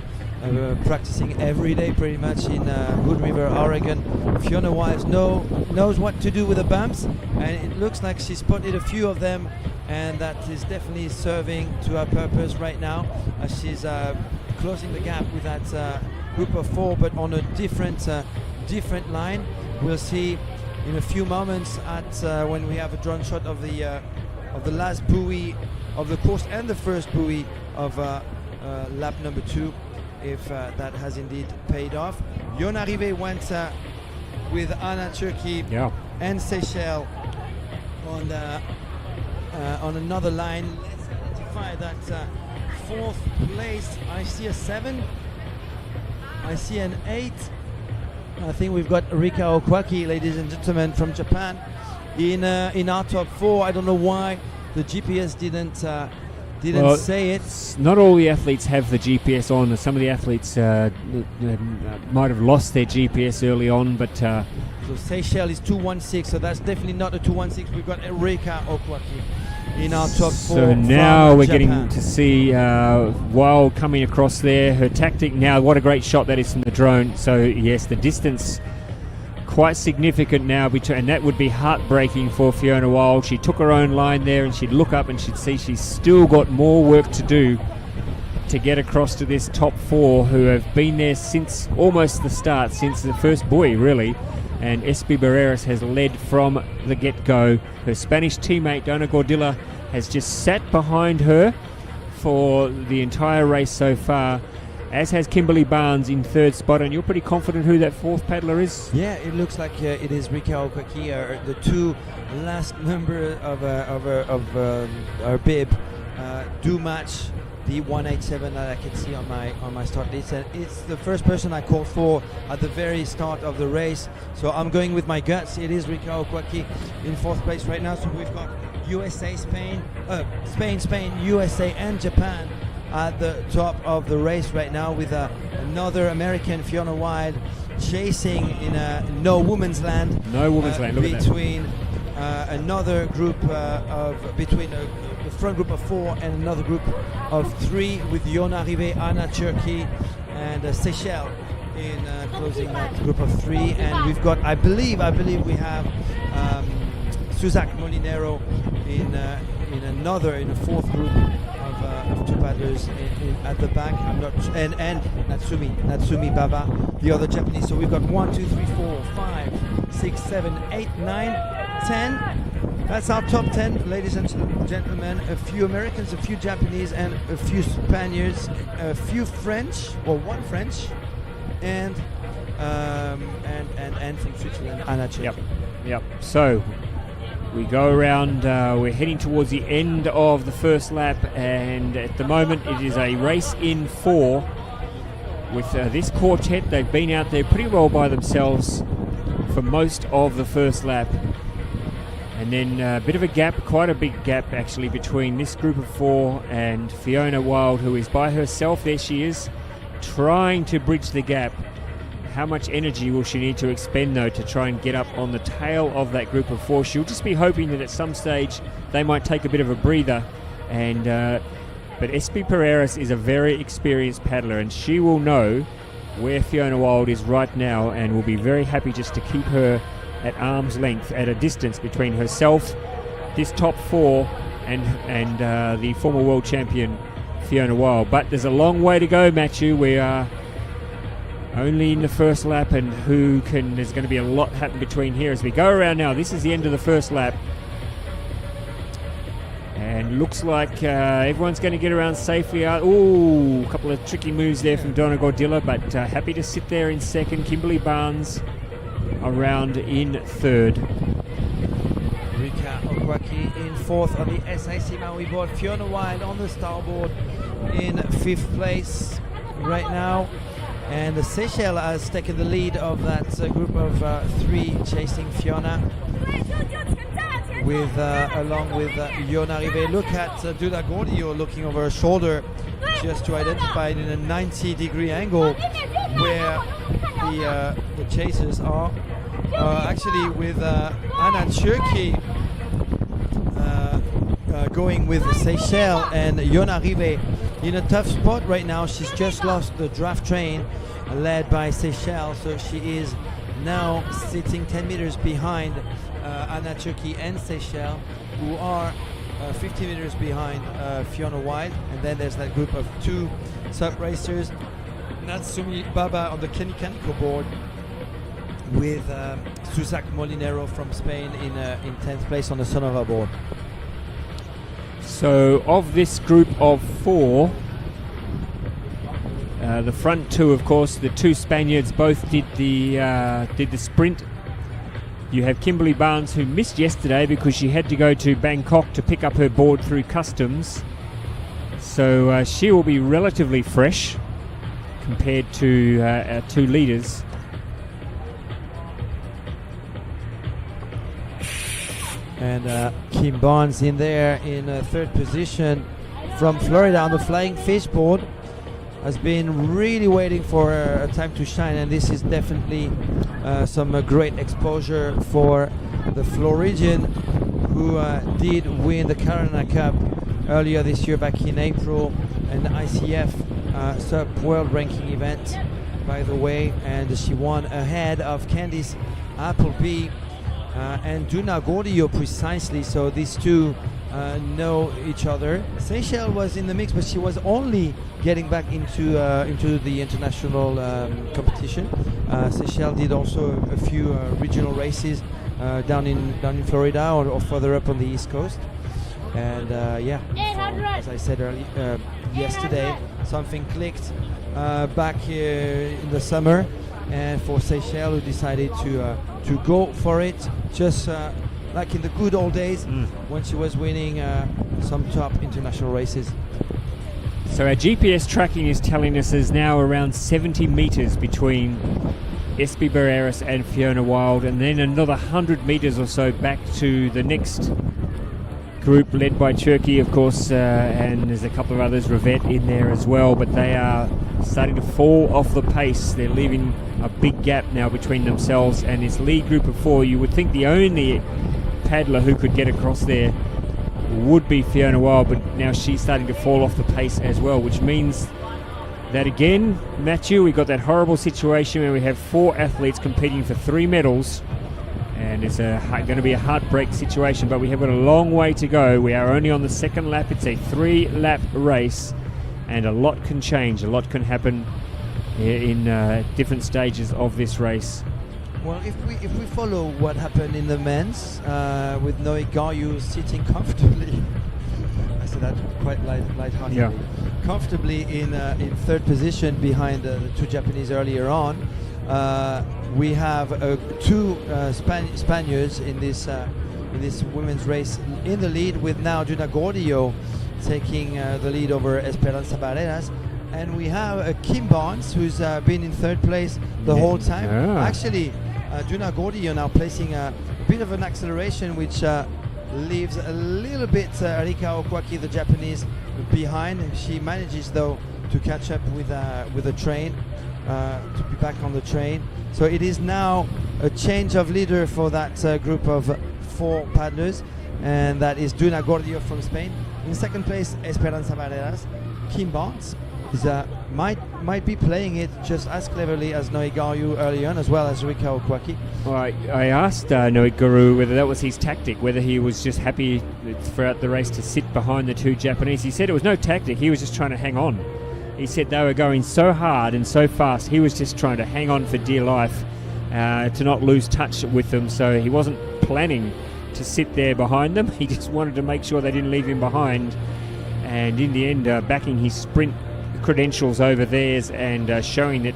Practicing every day pretty much in Hood River, Oregon. Fiona Wiles knows what to do with the bumps, and it looks like she spotted a few of them, and that is definitely serving to her purpose right now as she's closing the gap with that group of 4, but on a different line. We'll see in a few moments at when we have a drone shot of the last buoy of the course and the first buoy of lap number 2, if that has indeed paid off. Yona Rive went with Anna Turkey and Seychelles on another line. Let's identify that 4th place. I see a 7. I see an 8. I think we've got Rika Okwaki, ladies and gentlemen, from Japan in our top 4. I don't know why the GPS didn't say it. Not all the athletes have the GPS on. Some of the athletes might have lost their GPS early on, but so Seychelles is 216, so that's definitely not a 216. We've got Rika Okwaki in our top 4. So now we're Japan. getting to see Wild coming across there. Her tactic now, what a great shot that is from the drone. So yes, the distance quite significant now, and that would be heartbreaking for Fiona Wild. She took her own line there, and she'd look up and she'd see she's still got more work to do to get across to this top 4 who have been there since almost the start, since the first buoy really. And Espi Barreras has led from the get-go. Her Spanish teammate Dona Gordilla has just sat behind her for the entire race so far, as has Kimberly Barnes in 3rd spot. And you're pretty confident who that 4th paddler is? Yeah, it looks like it is Rika Okwaki. The 2 last number of her bib do match the 187 that I can see on my start list, and it's the first person I called for at the very start of the race. So I'm going with my guts. It is Rika Okwaki in 4th place right now. So we've got USA, Spain, USA, and Japan at the top of the race right now, with another American, Fiona Wild, chasing in a no woman's land. No woman's land. Look between another group between the front group of 4 and another group of 3, with Yona Rive, Anna Turkey, and Seychelles in closing that group of 3. And we've got, I believe we have Suzak Molinero in a 4th group of 2 paddlers at the back. I'm not, and Natsumi Baba, the other Japanese. So we've got 1, 2, 3, 4, 5, 6, 7, 8, 9, 10. That's our top 10, ladies and gentlemen. A few Americans, a few Japanese, and a few Spaniards, a few French, or 1 French, and from Switzerland, Anna Turkey. Yep. So we go around. We're heading towards the end of the first lap, and at the moment it is a race in 4 with this quartet. They've been out there pretty well by themselves for most of the first lap. And then a bit of a gap, quite a big gap actually, between this group of 4 and Fiona Wild, who is by herself. There she is, trying to bridge the gap. How much energy will she need to expend, though, to try and get up on the tail of that group of 4? She'll just be hoping that at some stage they might take a bit of a breather. And but Espi Pereiras is a very experienced paddler, and she will know where Fiona Wild is right now, and will be very happy just to keep her at arm's length, at a distance between herself, this top 4, and the former world champion Fiona Wild. But there's a long way to go, Matthew. We are only in the first lap, and there's going to be a lot happen between here as we go around now. This is the end of the first lap, and looks like everyone's going to get around safely. A couple of tricky moves there from Dona Gordilla, but happy to sit there in 2nd. Kimberly Barnes around in 3rd. Rika Okwaki in 4th on the SIC Maui board. Fiona Wild on the starboard in 5th place right now. And the Seychelles has taken the lead of that group of 3 chasing Fiona, with along with Yona Rive. Look at Dula Gordio looking over her shoulder, just to identify it in a 90-degree angle where the chasers are. Actually, with Anna Turkey going with Seychelles and Yona Rive in a tough spot right now. She's just lost the draft train led by Seychelles, so she is now sitting 10 meters behind Anna Turkey and Seychelles, who are 50 meters behind Fiona Wild. And then there's that group of two SUP racers, Natsumi Baba on the mechanical board with Susak Molinero from Spain in 10th place on the Sonova board. So of this group of four, the front two, of course, the two Spaniards both did the sprint. You have Kimberly Barnes, who missed yesterday because she had to go to Bangkok to pick up her board through customs. So she will be relatively fresh compared to our two leaders. And Kim Barnes in there in third position from Florida on the flying fish board. Has been really waiting for a time to shine, and this is definitely some great exposure for the Floridian, who did win the Carolina Cup earlier this year back in April, an ICF SUP World Ranking event, by the way, and she won ahead of Candice Appleby and Duna Gordio precisely. So these two know each other. Seychelles was in the mix, but she was only getting back into the international competition. Seychelles did also a few regional races down in Florida or further up on the East Coast. And as I said earlier, yesterday, something clicked back here in the summer, and for Seychelles, who decided to go for it, just like in the good old days when she was winning some top international races. So our GPS tracking is telling us there's now around 70 meters between Espi Barreras and Fiona Wild, and then another 100 meters or so back to the next group led by Turkey, of course, and there's a couple of others, Rivette in there as well, but they are starting to fall off the pace. They're leaving a big gap now between themselves and this lead group of four. You would think the only paddler who could get across there would be Fiona Wild, but now she's starting to fall off the pace as well, which means that again, Matthew, we've got that horrible situation where we have four athletes competing for 3 medals, and it's going to be a heartbreak situation, but we have got a long way to go. We are only on the second lap. It's a 3-lap race, and a lot can change, a lot can happen in different stages of this race. Well, if we follow what happened in the men's with Noe Gayu sitting comfortably, I said that quite lightheartedly, comfortably in third position behind the two Japanese earlier on. We have two Spaniards in this women's race in the lead, with now Duna Gordio taking the lead over Esperanza Barreras. And we have Kim Barnes, who's been in third place the whole time. Actually, Duna Gordio now placing a bit of an acceleration, which leaves a little bit Rika Okwaki, the Japanese, behind. She manages, though, to catch up with the train, to be back on the train. So it is now a change of leader for that group of 4 paddlers, and that is Duna Gordio from Spain. In second place, Esperanza Barreras. Kim Barnes is might be playing it just as cleverly as Noe Gayu early on, as well as Rika Okwaki. Well, I asked Noe Guru whether that was his tactic, whether he was just happy throughout the race to sit behind the two Japanese. He said it was no tactic, he was just trying to hang on. He said they were going so hard and so fast, he was just trying to hang on for dear life to not lose touch with them, so he wasn't planning to sit there behind them. He just wanted to make sure they didn't leave him behind, and in the end backing his sprint credentials over theirs, and showing that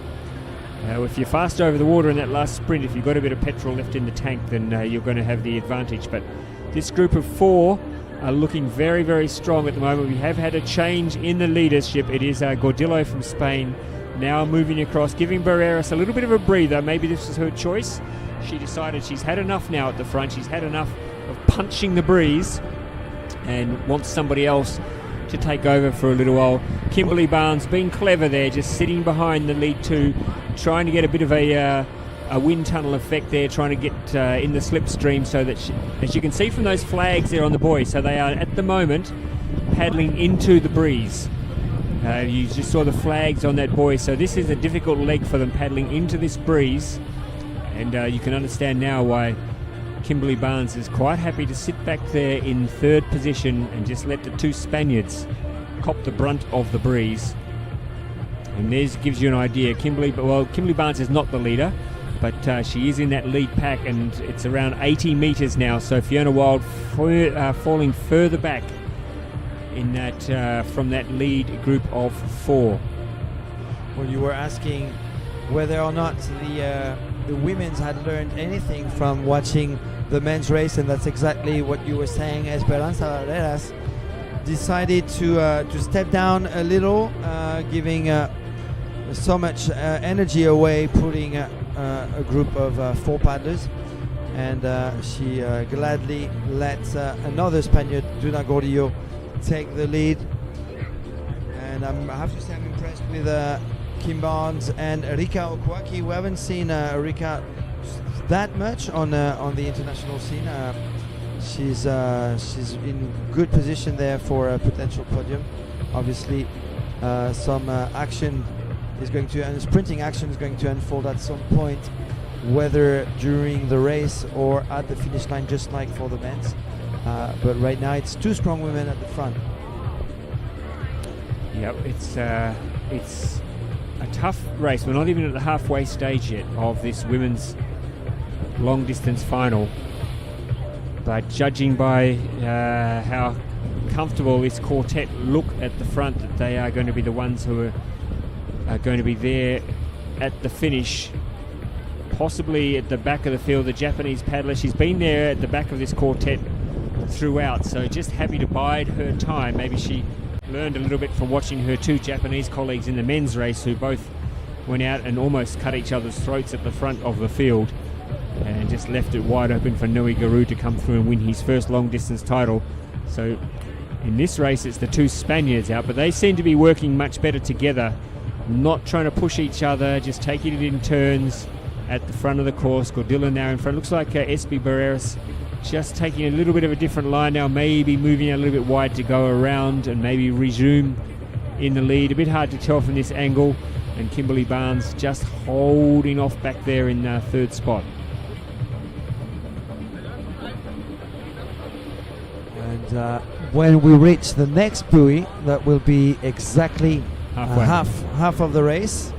if you're fast over the water in that last sprint, if you've got a bit of petrol left in the tank, then you're going to have the advantage. But this group of 4 are looking very, very strong at the moment. We have had a change in the leadership. It is Gordillo from Spain now moving across, giving Barreras a little bit of a breather. Maybe this was her choice. She decided she's had enough now at the front. She's had enough of punching the breeze and wants somebody else to take over for a little while. Kimberly Barnes being clever there, just sitting behind the lead 2, trying to get a bit of a a wind tunnel effect there, trying to get in the slipstream, so that as you can see from those flags there on the buoy, so they are at the moment paddling into the breeze. You just saw the flags on that buoy, so this is a difficult leg for them, paddling into this breeze, and you can understand now why Kimberly Barnes is quite happy to sit back there in third position and just let the two Spaniards cop the brunt of the breeze. And this gives you an idea. Kimberly Barnes is not the leader, but she is in that lead pack, and it's around 80 metres now. So Fiona Wild falling further back in that from that lead group of four. Well, you were asking whether or not the women's had learned anything from watching the men's race, and that's exactly what you were saying. Esperanza Barreras decided to step down a little, giving so much energy away, putting a group of four paddlers, and she gladly let another Spaniard, Duna Gordillo, take the lead. And I have to say I'm impressed with Kim Barnes and Rika Okwaki. We haven't seen Rika that much on the international scene. She's in good position there for a potential podium. Obviously, some action is going to, and sprinting action is going to unfold at some point, whether during the race or at the finish line, just like for the men's. But right now, it's two strong women at the front. Yep, it's a tough race. We're not even at the halfway stage yet of this women's long distance final. But judging by how comfortable this quartet look at the front, that they are going to be the ones who are going to be there at the finish. Possibly at the back of the field, the Japanese paddler. She's been there at the back of this quartet throughout, so just happy to bide her time. Maybe she learned a little bit from watching her two Japanese colleagues in the men's race, who both went out and almost cut each other's throats at the front of the field, and just left it wide open for Nui Guru to come through and win his first long distance title. So in this race, it's the two Spaniards out, but they seem to be working much better together, not trying to push each other, just taking it in turns at the front of the course. Gordillo now in front. Looks like Espi Barreras just taking a little bit of a different line now, maybe moving a little bit wide to go around and maybe resume in the lead. A bit hard to tell from this angle. And Kimberly Barnes just holding off back there in third spot. And when we reach the next buoy, that will be exactly half of the race.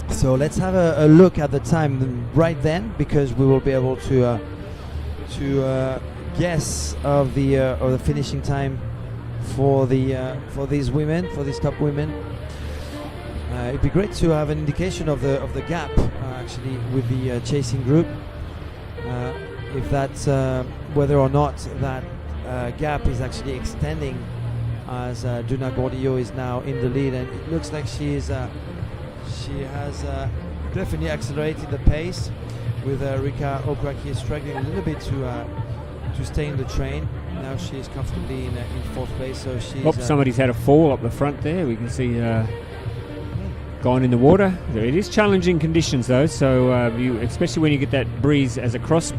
So let's have a look at the time right then, because we will be able to guess of the finishing time for these women, for these top women. It'd be great to have an indication of the gap actually with the chasing group, if that's whether or not that gap is actually extending, as Duna Gordillo is now in the lead, and it looks like she has definitely accelerated the pace, with Rika Okwaki struggling a little bit to stay in the train. Now she is comfortably in fourth place. So she's somebody's had a fall up the front there. We can see gone in the water. It is challenging conditions though, so especially when you get that breeze as a cross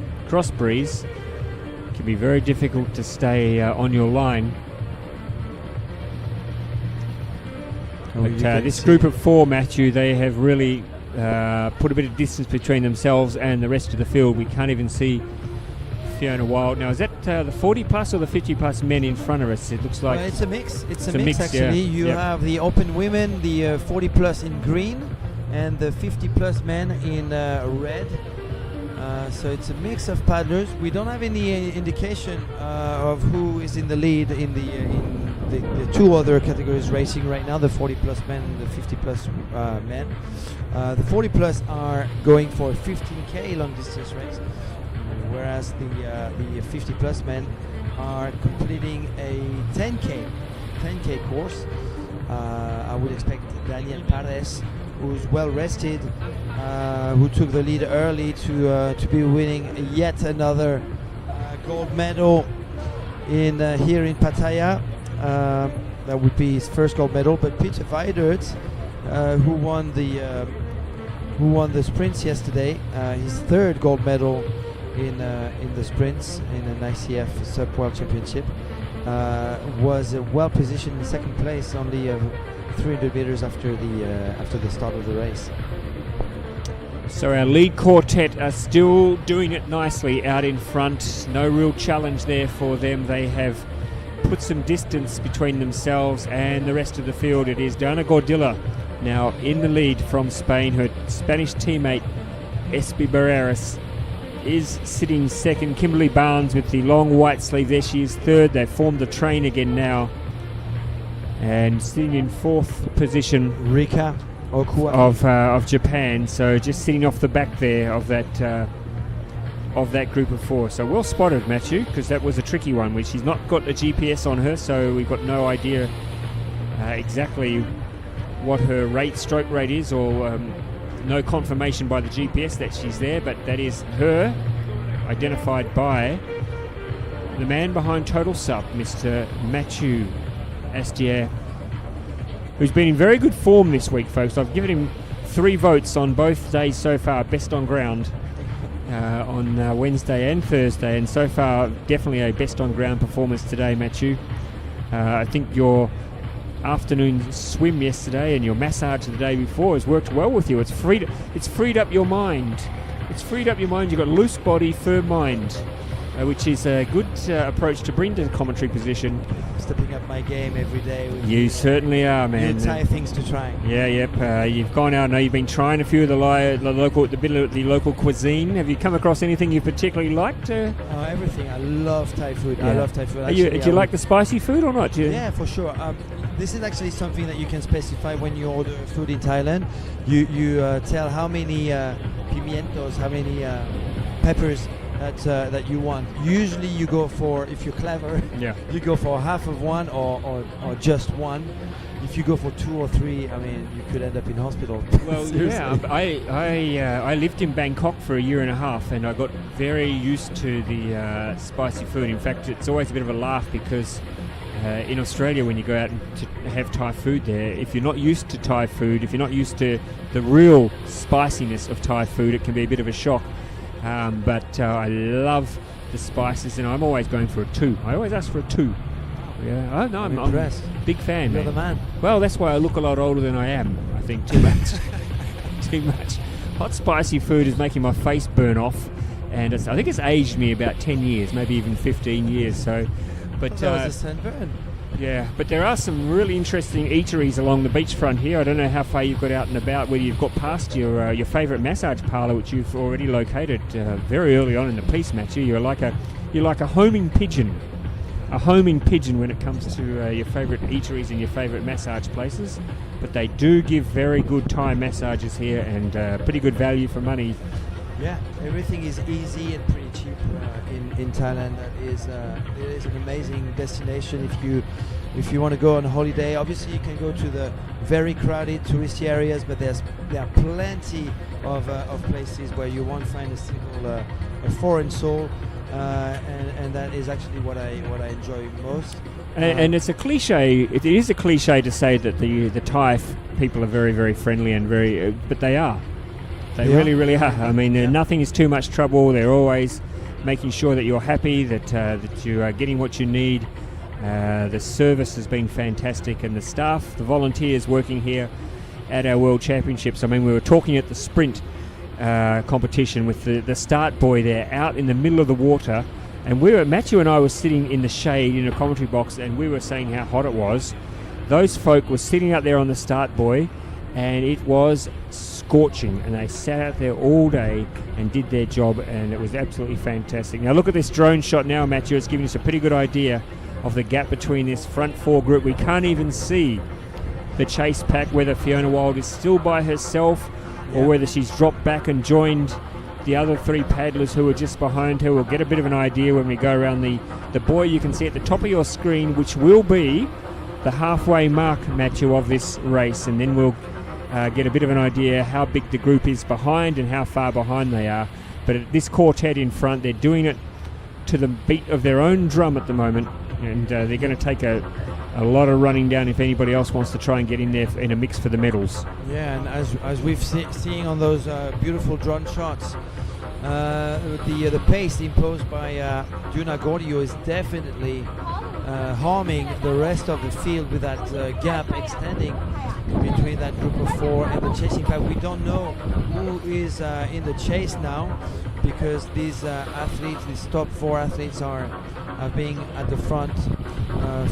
breeze, it can be very difficult to stay on your line. But this group of four, Matthew, they have really put a bit of distance between themselves and the rest of the field. We can't even see Fiona Wild. Now, is that the 40 plus or the 50 plus men in front of us? It looks like it's a mix. It's a mix actually. Yeah. You have the open women, the 40 plus in green, and the 50 plus men in red. So it's a mix of paddlers. We don't have any indication of who is in the lead in the two other categories racing right now, the 40 plus men and the 50 plus men. The 40 plus are going for a 15k long distance race, whereas the 50 plus men are completing a 10k course. I would expect Daniel Pares, who's well rested, who took the lead early, to be winning yet another gold medal here in Pattaya. That would be his first gold medal. But Peter Weidert, who won the who won the sprints yesterday. His third gold medal in the sprints in an ICF SUP World Championship. Was well positioned in second place, only 300 meters after the start of the race. So our lead quartet are still doing it nicely out in front. No real challenge there for them. They have put some distance between themselves and the rest of the field. It is Dana Gordilla now in the lead from Spain. Her Spanish teammate Espi Barreras is sitting second. Kimberly Barnes with the long white sleeve, there she is third. They've formed the train again now, and sitting in fourth position Rika Okua of Japan, so just sitting off the back there of that group of four. So well spotted, Matthew, because that was a tricky one, which she's not got a GPS on her, so we've got no idea exactly what her stroke rate is, or no confirmation by the GPS that she's there, but that is her, identified by the man behind Total SUP, Mr. Mathieu Astier, who's been in very good form this week, folks. I've given him 3 votes on both days so far, best on ground, on Wednesday and Thursday, and so far definitely a best on ground performance today, Mathieu. I think your afternoon swim yesterday and your massage the day before has worked well with you. It's freed up your mind. You've got loose body, firm mind, which is a good approach to bring to the commentary position. Stepping up my game every day. You certainly are, man. New Thai things to try. Yeah, yep. You've gone out. I know you've been trying a few of the local cuisine. Have you come across anything you particularly liked? Everything. I love Thai food. Yeah. I love Thai food. Do you like the spicy food or not? Yeah, for sure. This is actually something that you can specify when you order food in Thailand. You tell how many pimientos, how many peppers that you want. Usually you go for, if you're clever, you go for half of one or just one. If you go for 2 or 3, I mean, you could end up in hospital. Well, yeah, I lived in Bangkok for a year and a half, and I got very used to the spicy food. In fact, it's always a bit of a laugh because in Australia, when you go out to have Thai food there, if you're not used to Thai food, if you're not used to the real spiciness of Thai food, it can be a bit of a shock. But I love the spices, and I'm always going for a 2. I always ask for a 2. Yeah, I'm impressed. I'm a big fan, You're man. the man. Well, that's why I look a lot older than I am. I think too much. Too much. Hot spicy food is making my face burn off, and I think it's aged me about 10 years, maybe even 15 years. So, but that was a sunburn. yeah, but there are some really interesting eateries along the beachfront here. I don't know how far you've got out and about, whether you've got past your favourite massage parlour, which you've already located very early on in the piece, Matthew. You're like a homing pigeon. A homing pigeon when it comes to your favourite eateries and your favourite massage places. But they do give very good Thai massages here, and pretty good value for money. Yeah, everything is easy and pretty cheap in Thailand. It is an amazing destination if you want to go on holiday. Obviously, you can go to the very crowded touristy areas, but there are plenty of places where you won't find a single a foreign soul, and that is actually what I enjoy most. And it's a cliche. It is a cliche to say that the Thai people are very, very friendly and very, but they are. They really, really are. I mean, nothing is too much trouble. They're always making sure that you're happy, that you are getting what you need. The service has been fantastic, and the staff, the volunteers working here at our World Championships. I mean, we were talking at the sprint competition with the start boy there out in the middle of the water, and Matthew and I were sitting in the shade in a commentary box, and we were saying how hot it was. Those folk were sitting out there on the start buoy, and it was scorching, and they sat out there all day and did their job, and it was absolutely fantastic. Now look at this drone shot now, Matthew. It's giving us a pretty good idea of the gap between this front 4 group. We can't even see the chase pack, whether Fiona Wild is still by herself or whether she's dropped back and joined the other 3 paddlers who are just behind her. We'll get a bit of an idea when we go around the buoy. You can see at the top of your screen, which will be the halfway mark, Matthew, of this race, and then we'll get a bit of an idea how big the group is behind and how far behind they are. But this quartet in front, they're doing it to the beat of their own drum at the moment, and they're going to take a a lot of running down if anybody else wants to try and get in there in a mix for the medals. Yeah, and as we've seen on those beautiful drone shots, the pace imposed by Duna Gordio is definitely harming the rest of the field with that gap extending between that group of four and the chasing pack. We don't know who is in the chase now, because these athletes, these top four athletes, have been at the front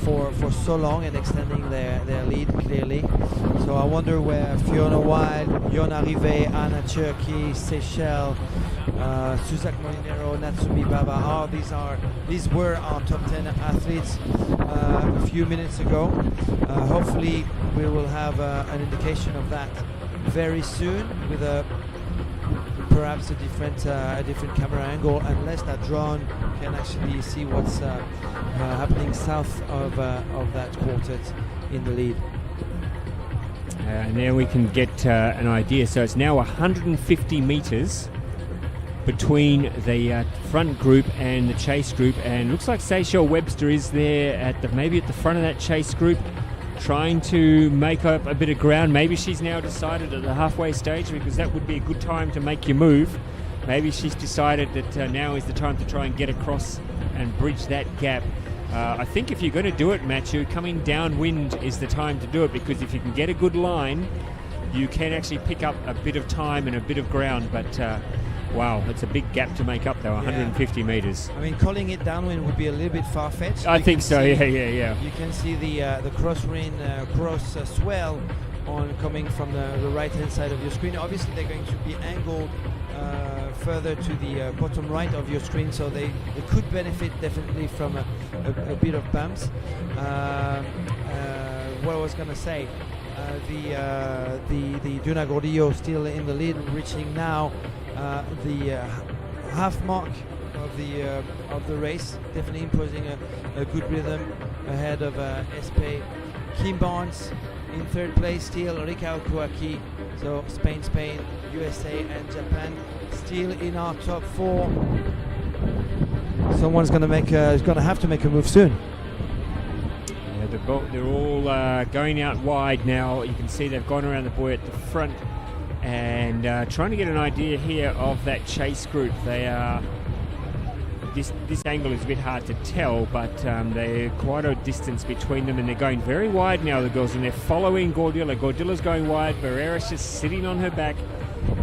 for so long and extending their lead clearly. So I wonder where Fiona Wild, Yona Rive, Anna Cherky, Seychelles, Suzak Molinero, Natsumi Baba are. These were our top 10 athletes a few minutes ago. Hopefully we will have an indication of that very soon with perhaps a different camera angle, unless that drone can actually see what's happening south of that quartet in the lead. And now we can get an idea. So it's now 150 meters between the front group and the chase group, and looks like Seychelles Webster is there maybe at the front of that chase group, trying to make up a bit of ground. Maybe she's now decided at the halfway stage, because that would be a good time to make your move. Maybe she's decided that now is the time to try and get across and bridge that gap. I think if you're going to do it, Matthew, coming downwind is the time to do it, because if you can get a good line, you can actually pick up a bit of time and a bit of ground. But wow, it's a big gap to make up though, 150 meters. I mean, calling it downwind would be a little bit far-fetched. I think so, yeah. You can see the cross swell coming from the right-hand side of your screen. Obviously, they're going to be angled further to the bottom right of your screen, so they could benefit definitely from a bit of bumps. What I was going to say, the Duna Gordillo still in the lead, reaching now the half mark of the race, definitely imposing a good rhythm ahead of Espe. Kim Barnes in third place still, Rika Okuaki. So Spain, USA and Japan still in our top four. Someone's going to have to make a move soon. Yeah, they're all going out wide now. You can see they've gone around the buoy at the front and trying to get an idea here of that chase group. They are. This angle is a bit hard to tell, but they're quite a distance between them, and they're going very wide now, the girls, and they're following Gordilla. Gordilla's going wide, Barrera's just sitting on her back,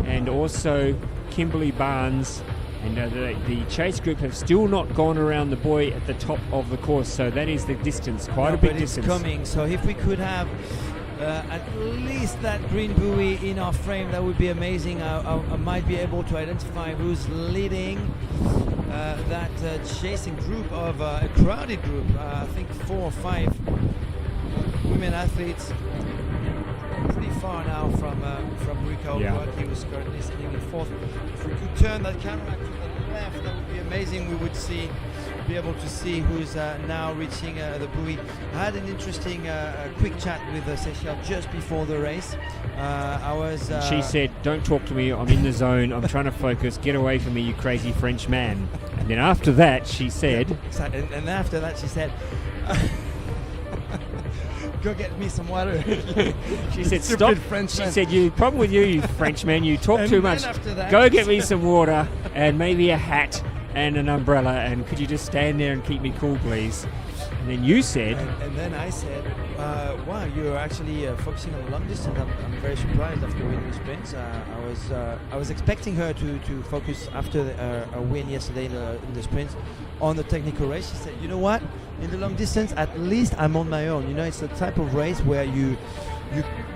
and also Kimberly Barnes. And the chase group have still not gone around the buoy at the top of the course, so that is the distance, quite a big distance. It's coming, so if we could have at least that green buoy in our frame, that would be amazing. I might be able to identify who's leading that chasing group of a crowded group. I think 4 or 5 women athletes, pretty far now from Rika Okuaki, who was currently sitting in fourth. If we could turn that camera to the left, that would be amazing. We would be able to see who's now reaching the buoy. I had an interesting quick chat with Seychelles just before the race. She said, "Don't talk to me, I'm in the zone, I'm trying to focus, get away from me, you crazy French man." And then after that she said, and after that she said, "Go get me some water." She said, "Stop." She said, "You problem with you Frenchman, you talk too much. That, go get me some water and maybe a hat and an umbrella, and could you just stand there and keep me cool, please?" And then you said, and then I said, "Wow, you're actually focusing on the long distance. I'm very surprised after winning the sprints. I was expecting her to focus after a win yesterday in the sprints on the technical race." She said, "You know what? In the long distance, at least I'm on my own. You know, it's the type of race where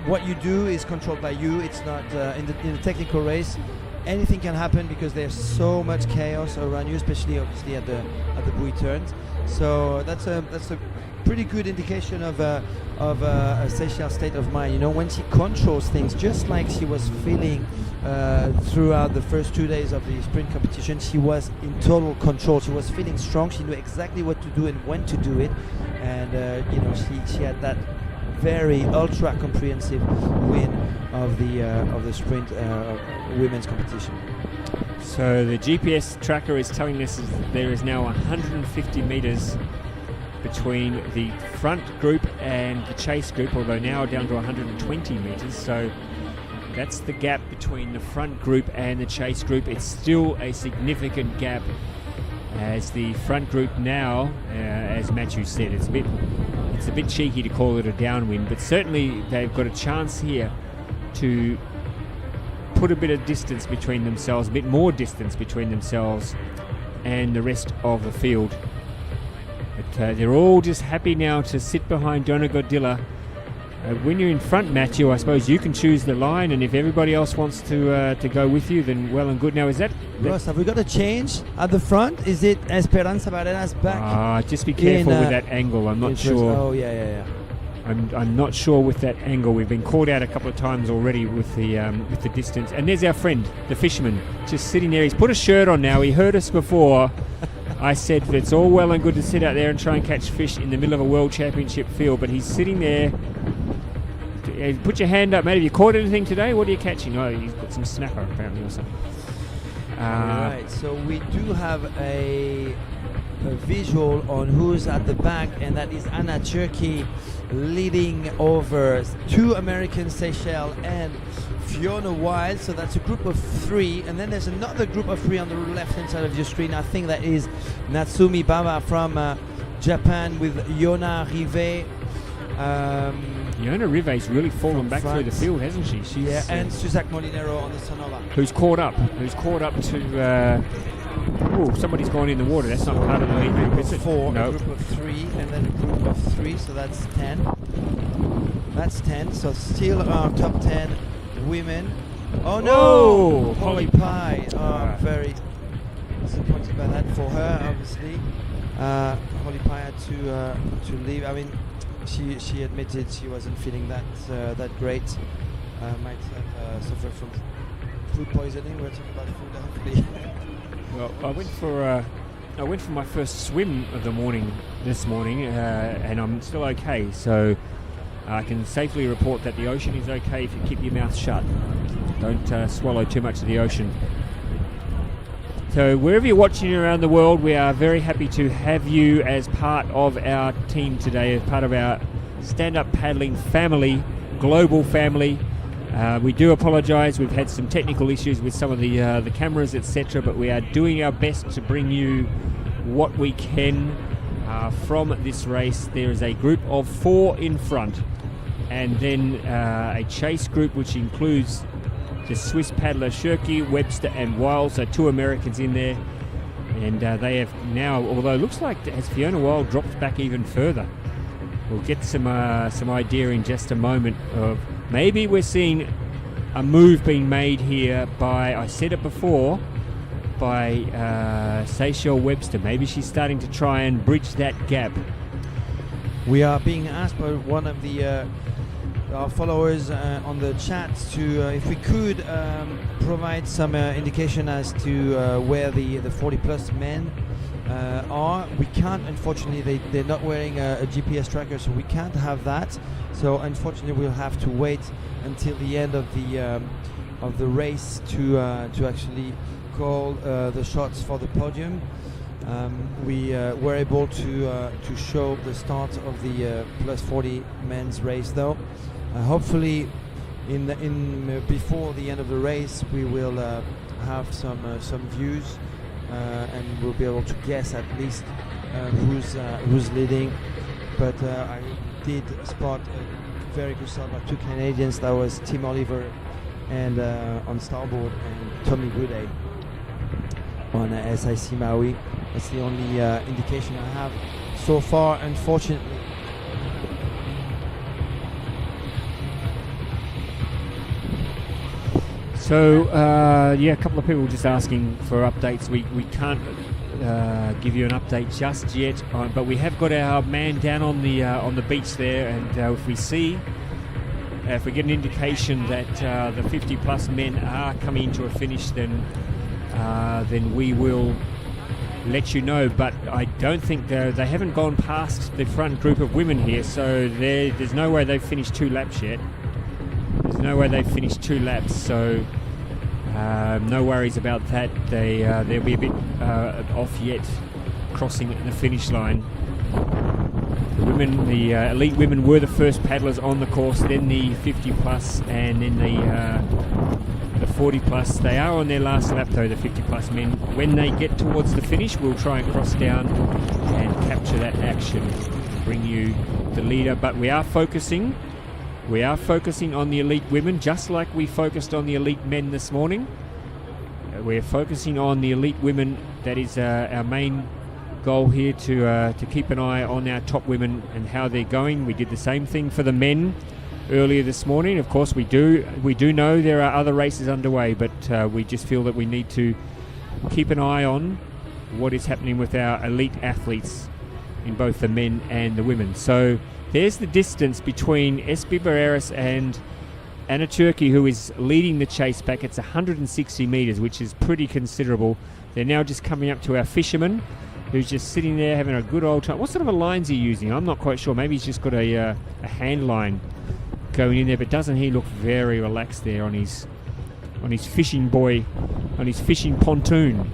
what you do is controlled by you. It's not in the technical race. Anything can happen because there's so much chaos around you, especially obviously at the buoy turns. So that's a pretty good indication of a Seychelles state of mind. You know, when she controls things, just like she was feeling throughout the first 2 days of the sprint competition, she was in total control. She was feeling strong. She knew exactly what to do and when to do it, and you know, she had that very ultra comprehensive win of the sprint women's competition. So the GPS tracker is telling us there is now 150 meters between the front group and the chase group, although now down to 120 metres. So that's the gap between the front group and the chase group. It's still a significant gap, as the front group now, as Matthew said, it's a bit cheeky to call it a downwind, but certainly they've got a chance here to put a bit of distance between themselves, a bit more distance between themselves and the rest of the field. But they're all just happy now to sit behind Donna Godilla. When you're in front, Matthew, I suppose you can choose the line, and if everybody else wants to go with you, then well and good. Now, is that... Ross, have we got a change at the front? Is it Esperanza Barena's back? Just be careful with that angle. I'm not sure. Oh, yeah. I'm not sure with that angle. We've been caught out a couple of times already with the distance. And there's our friend, the fisherman, just sitting there. He's put a shirt on now. He heard us before. I said that it's all well and good to sit out there and try and catch fish in the middle of a World Championship field, but he's sitting there. Put your hand up, mate. Have you caught anything today? What are you catching? Oh, he's got some snapper apparently or something. Right, so we do have a visual on who's at the back, and that is Anna Cherky leading over two American, Seychelles and Fiona Wild. So that's a group of three, and then there's another group of three on the left hand side of your screen. I think that is Natsumi Baba from Japan with Yona Rive. Yona Rive's really fallen back through the field, hasn't she? She's, and Suzak Molinero on the Sonora. Who's caught up to... somebody's gone in the water. That's not part of the lead group, is it? Four, no. A group of three, and then a group of three, so that's 10. That's 10, so still our top 10 women. Oh no! Holly Pye. I'm very disappointed by that for her, obviously. Holly Pye had to leave. I mean, she admitted she wasn't feeling that great. Might have suffered from food poisoning. We're talking about food, hopefully. Well, I went for my first swim of the morning this morning, and I'm still okay. So I can safely report that the ocean is okay if you keep your mouth shut. Don't swallow too much of the ocean. So wherever you're watching around the world, we are very happy to have you as part of our team today, as part of our stand-up paddling family, global family. We do apologise. We've had some technical issues with some of the cameras, etc., but we are doing our best to bring you what we can from this race. There is a group of 4 in front, and then a chase group which includes the Swiss paddler Shirky, Webster and Wild, so 2 Americans in there. And they have now, although it looks like as Fiona Wild drops back even further, we'll get some idea in just a moment of maybe we're seeing a move being made here by, I said it before, by Seychelles Webster. Maybe she's starting to try and bridge that gap. We are being asked by one of the our followers on the chat to if we could provide some indication as to where the 40 plus men are. We can't, unfortunately. They're not wearing a GPS tracker, so we can't have that. So unfortunately we'll have to wait until the end of the race to actually call the shots for the podium. We were able to show the start of the plus 40 men's race, though. Hopefully, before the end of the race, we will have some views, and we'll be able to guess at least who's leading. But I did spot a very good start by 2 Canadians. That was Tim Oliver and on starboard, and Tommy Gooday on SIC Maui. That's the only indication I have so far, unfortunately. So, a couple of people just asking for updates. We can't give you an update just yet, but we have got our man down on the beach there, and if we get an indication that the 50 plus men are coming into a finish, then we will let you know. But I don't think they haven't gone past the front group of women here, so there's no way they've finished 2 laps yet. So no worries about that. They'll be a bit off yet crossing the finish line. The women, the elite women, were the first paddlers on the course, then the 50 plus, and then the 40 plus. They are on their last lap though, the 50 plus men. When they get towards the finish, we'll try and cross down and capture that action, bring you the leader. But we are focusing on the elite women, just like we focused on the elite men this morning. We're focusing on the elite women. That is our main goal here, to keep an eye on our top women and how they're going. We did the same thing for the men earlier this morning. Of course, we do know there are other races underway, but we just feel that we need to keep an eye on what is happening with our elite athletes in both the men and the women. So there's the distance between Espe Barreras and Anna Turkey, who is leading the chase back. It's 160 metres, which is pretty considerable. They're now just coming up to our fisherman, who's just sitting there having a good old time. What sort of a line's he using? I'm not quite sure. Maybe he's just got a hand line going in there, but doesn't he look very relaxed there on his fishing pontoon,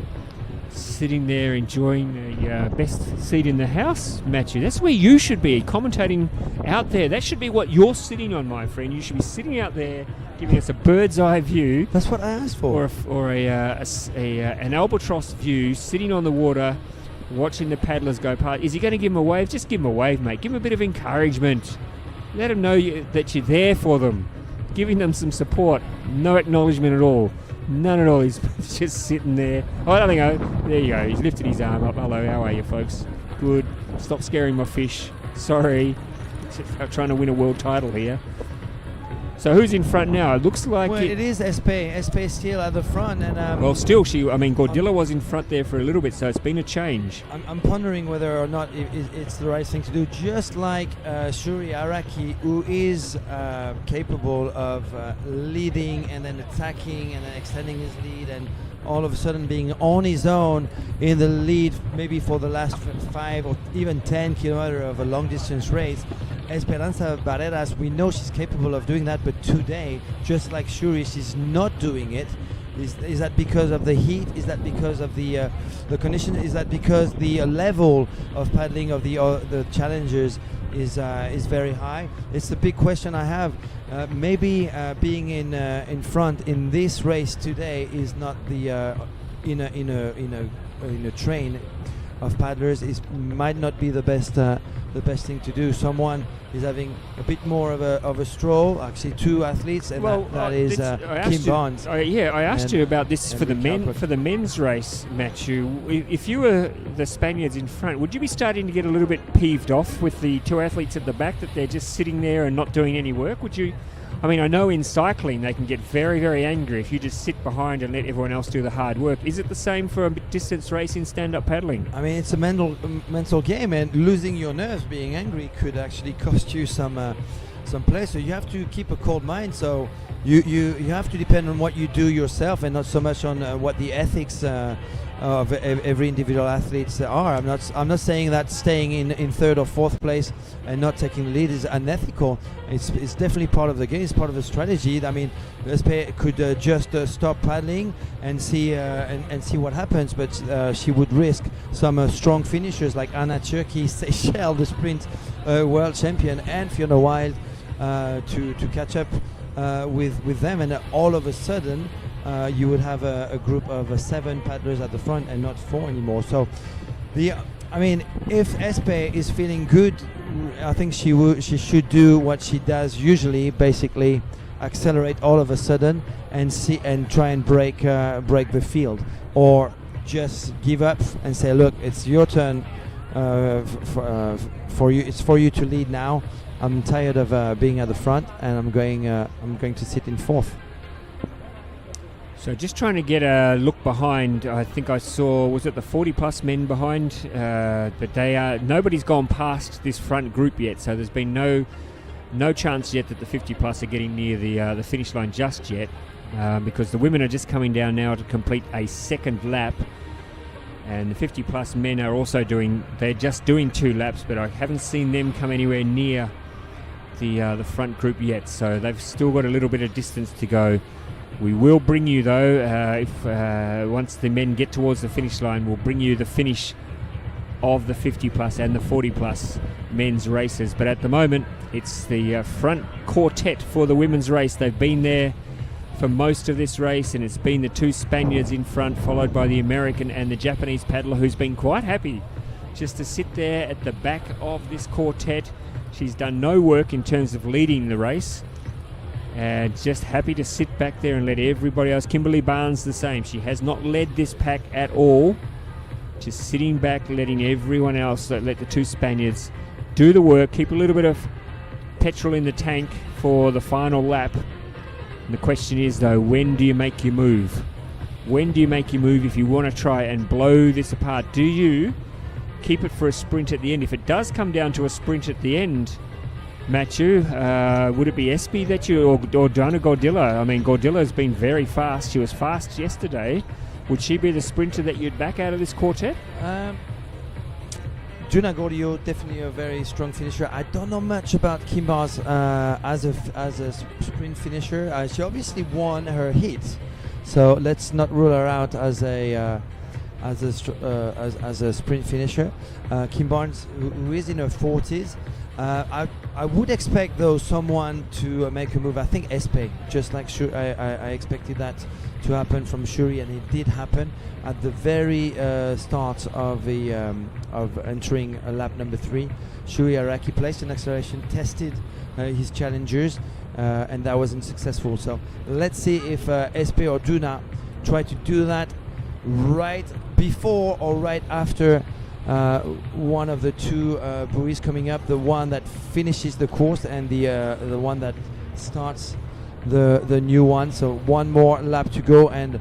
sitting there enjoying the best seat in the house, Matthew. That's where you should be, commentating out there. That should be what you're sitting on, my friend. You should be sitting out there giving us a bird's eye view. That's what I asked for. Or an albatross view, sitting on the water, watching the paddlers go past. Is he going to give him a wave? Just give him a wave, mate. Give him a bit of encouragement. Let them know that you're there for them, giving them some support. No acknowledgement at all. None at all. He's just sitting there. Oh, there we go. There you go. He's lifted his arm up. Hello, how are you, folks? Good. Stop scaring my fish. Sorry. I'm trying to win a world title here. So who's in front now? It looks like it is Espe. Espe still at the front, and well, still Gordilla was in front there for a little bit, so it's been a change. I'm pondering whether or not it's the right thing to do. Just like Shuri Araki, who is capable of leading and then attacking and then extending his lead, and all of a sudden being on his own in the lead, maybe for the last 5 or even 10 kilometers of a long distance race. Esperanza Barreras, we know she's capable of doing that, but today, just like Shuri, she's not doing it. Is that because of the heat? Is that because of the condition? Is that because the level of paddling of the challengers is very high? It's the big question I have. Maybe being in front in this race today is not the in a train of paddlers might not be the best thing to do. Someone is having a bit more of a stroll. Actually, 2 athletes, and that is Kim Barnes. I asked you about this for the men, for the men's race, Matthew. If you were the Spaniards in front, would you be starting to get a little bit peeved off with the 2 athletes at the back, that they're just sitting there and not doing any work? Would you? I mean, I know in cycling they can get very, very angry if you just sit behind and let everyone else do the hard work. Is it the same for a distance race in stand-up paddling? I mean, it's a mental game, and losing your nerves, being angry, could actually cost you some play. So you have to keep a cold mind. So you have to depend on what you do yourself, and not so much on what the ethics of every individual athletes are. I'm not saying that staying in 3rd or 4th place and not taking the lead is unethical. It's definitely part of the game. It's part of the strategy. I mean, Espe could just stop paddling and see what happens, but she would risk some strong finishers like Anna Turkey, Seychelles, the sprint world champion, and Fiona Wild to catch up with them, and all of a sudden you would have a group of 7 paddlers at the front and not 4 anymore. So if Espe is feeling good, I think she should do what she does usually, basically accelerate all of a sudden and try and break the field, or just give up and say, look, it's your turn, for you. It's for you to lead now. I'm tired of being at the front, and I'm going to sit in 4th. So just trying to get a look behind. I think I saw, was it the 40 plus men behind? But nobody's gone past this front group yet. So there's been no chance yet that the 50 plus are getting near the finish line just yet, because the women are just coming down now to complete a second lap, and the 50 plus men are also they're just doing 2 laps, but I haven't seen them come anywhere near the front group yet. So they've still got a little bit of distance to go. We will bring you, though, if once the men get towards the finish line, we'll bring you the finish of the 50 plus and the 40 plus men's races. But at the moment, it's the front quartet for the women's race. They've been there for most of this race, and it's been the two Spaniards in front, followed by the American and the Japanese paddler, who's been quite happy just to sit there at the back of this quartet. She's done no work in terms of leading the race, and just happy to sit back there and let everybody else. Kimberly Barnes the same. She has not led this pack at all, just sitting back, letting everyone else, let the two Spaniards do the work, keep a little bit of petrol in the tank for the final lap. And the question is, though, when do you make your move? When do you make your move if you want to try and blow this apart? Do you keep it for a sprint at the end? If it does come down to a sprint at the end, Matthew, would it be Espy that you, or Dana Gordilla? I mean, Gordilla's been very fast. She was fast yesterday. Would she be the sprinter that you'd back out of this quartet? Duna Gordillo, definitely a very strong finisher. I don't know much about Kim Barnes as a sprint finisher. She obviously won her heat, so let's not rule her out as a sprint finisher. Kim Barnes, who is in her 40s. I would expect, though, someone to make a move. I think Espe, just like I expected that to happen from Shuri, and it did happen at the very start of entering lap number 3. Shuri Araki placed an acceleration, tested his challengers, and that wasn't successful. So let's see if Espe or Duna try to do that right before or right after one of the two buoys coming up, the one that finishes the course and the one that starts the new one. So one more lap to go, and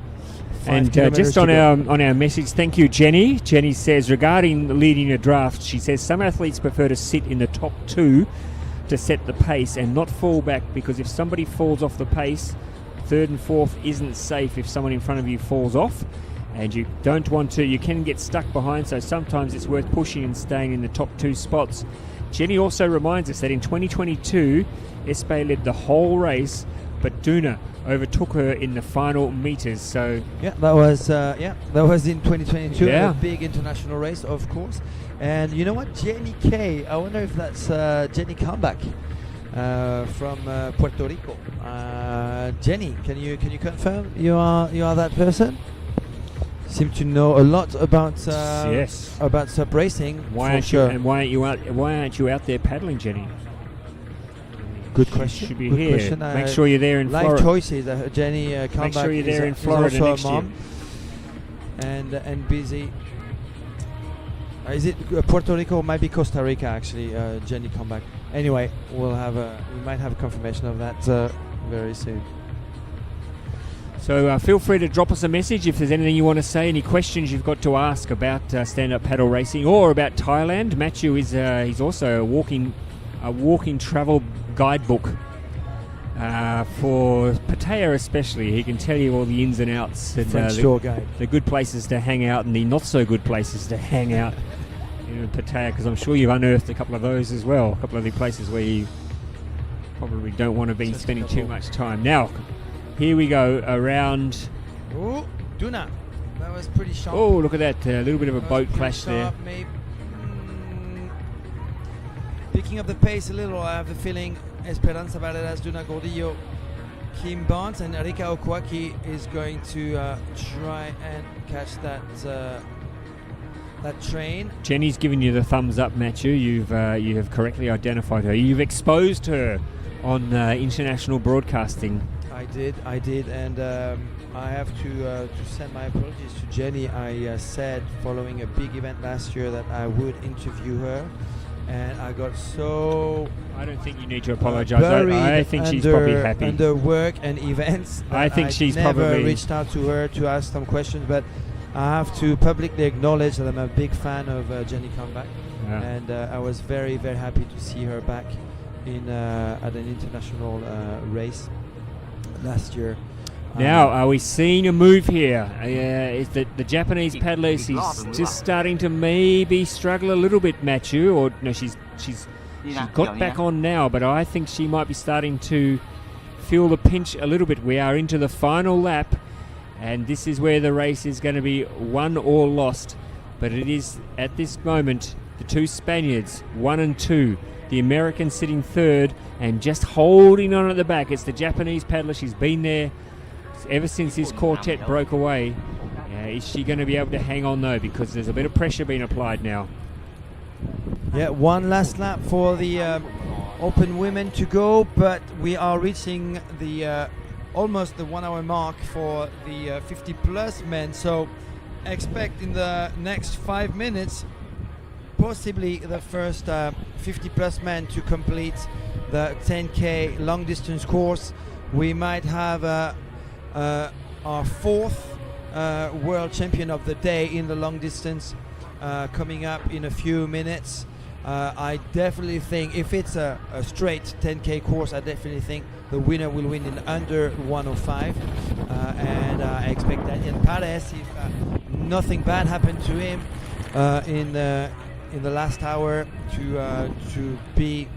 just on our message, thank you, Jenny. Jenny says, regarding leading a draft, she says some athletes prefer to sit in the top 2 to set the pace and not fall back, because if somebody falls off the pace, 3rd and 4th isn't safe if someone in front of you falls off. And you don't want to, you can get stuck behind, so sometimes it's worth pushing and staying in the top 2 spots. Jenny also reminds us that in 2022, Espe led the whole race, but Duna overtook her in the final meters. So that was in 2022, yeah. A big international race, of course. And you know what, Jenny K, I wonder if that's Jenny Comeback from Puerto Rico. Jenny, can you confirm you are that person? Seem to know a lot about yes, about SUP racing. Why aren't you out there paddling, Jenny? Good question. Should be Good here. question. Make sure you're there in life Florida. Choices. Jenny Comeback. Make sure you're there in Florida also next a mom year. and busy. Is it Puerto Rico? Or might be Costa Rica actually. Jenny Comeback. Anyway, we might have a confirmation of that very soon. So feel free to drop us a message if there's anything you want to say, any questions you've got to ask about stand-up paddle racing or about Thailand. Matthew is he's also a walking travel guidebook for Pattaya especially. He can tell you all the ins and outs and the good places to hang out and the not so good places to hang out in Pattaya, because I'm sure you've unearthed a couple of those as well, a couple of the places where you probably don't want to be spending too much time. Now, here we go around. Oh, Duna. That was pretty sharp. Oh, look at that. A little bit of a boat clash there. Picking up the pace a little, I have a feeling Esperanza Barreras, Duna Gordillo, Kim Barnes, and Erika Okwaki is going to try and catch that train. Jenny's giving you the thumbs up, Matthew. You have correctly identified her. You've exposed her on international broadcasting. I did, and I have to send my apologies to Jenny. I said following a big event last year that I would interview her, and I got so... I don't think you need to apologise. I think she's probably happy. Under work and events. I think she's never probably... reached out to her to ask some questions, but I have to publicly acknowledge that I'm a big fan of Jenny Comeback, and I was very, very happy to see her back in at an international race last year. Now, are we seeing a move here? Is that the Japanese paddler is just starting to maybe struggle a little bit, Matthew? Or no, she's got back on now, but I think she might be starting to feel the pinch a little bit. We are into the final lap, and this is where the race is going to be won or lost. but it is at this moment the two Spaniards, 1 and 2, the American sitting third and just holding on at the back. It's the Japanese paddler. She's been there ever since this quartet broke away. Is she going to be able to hang on though, because there's a bit of pressure being applied now? Yeah, one last lap for the open women to go, but we are reaching the almost the 1 hour mark for the 50 plus men, so expect in the next 5 minutes possibly the first 50 plus men to complete the 10k long distance course. We might have our fourth world champion of the day in the long distance coming up in a few minutes. I definitely think if it's a straight 10k course, I definitely think the winner will win in under 105, and I expect Daniel Pares, if nothing bad happened to him in the last hour, to be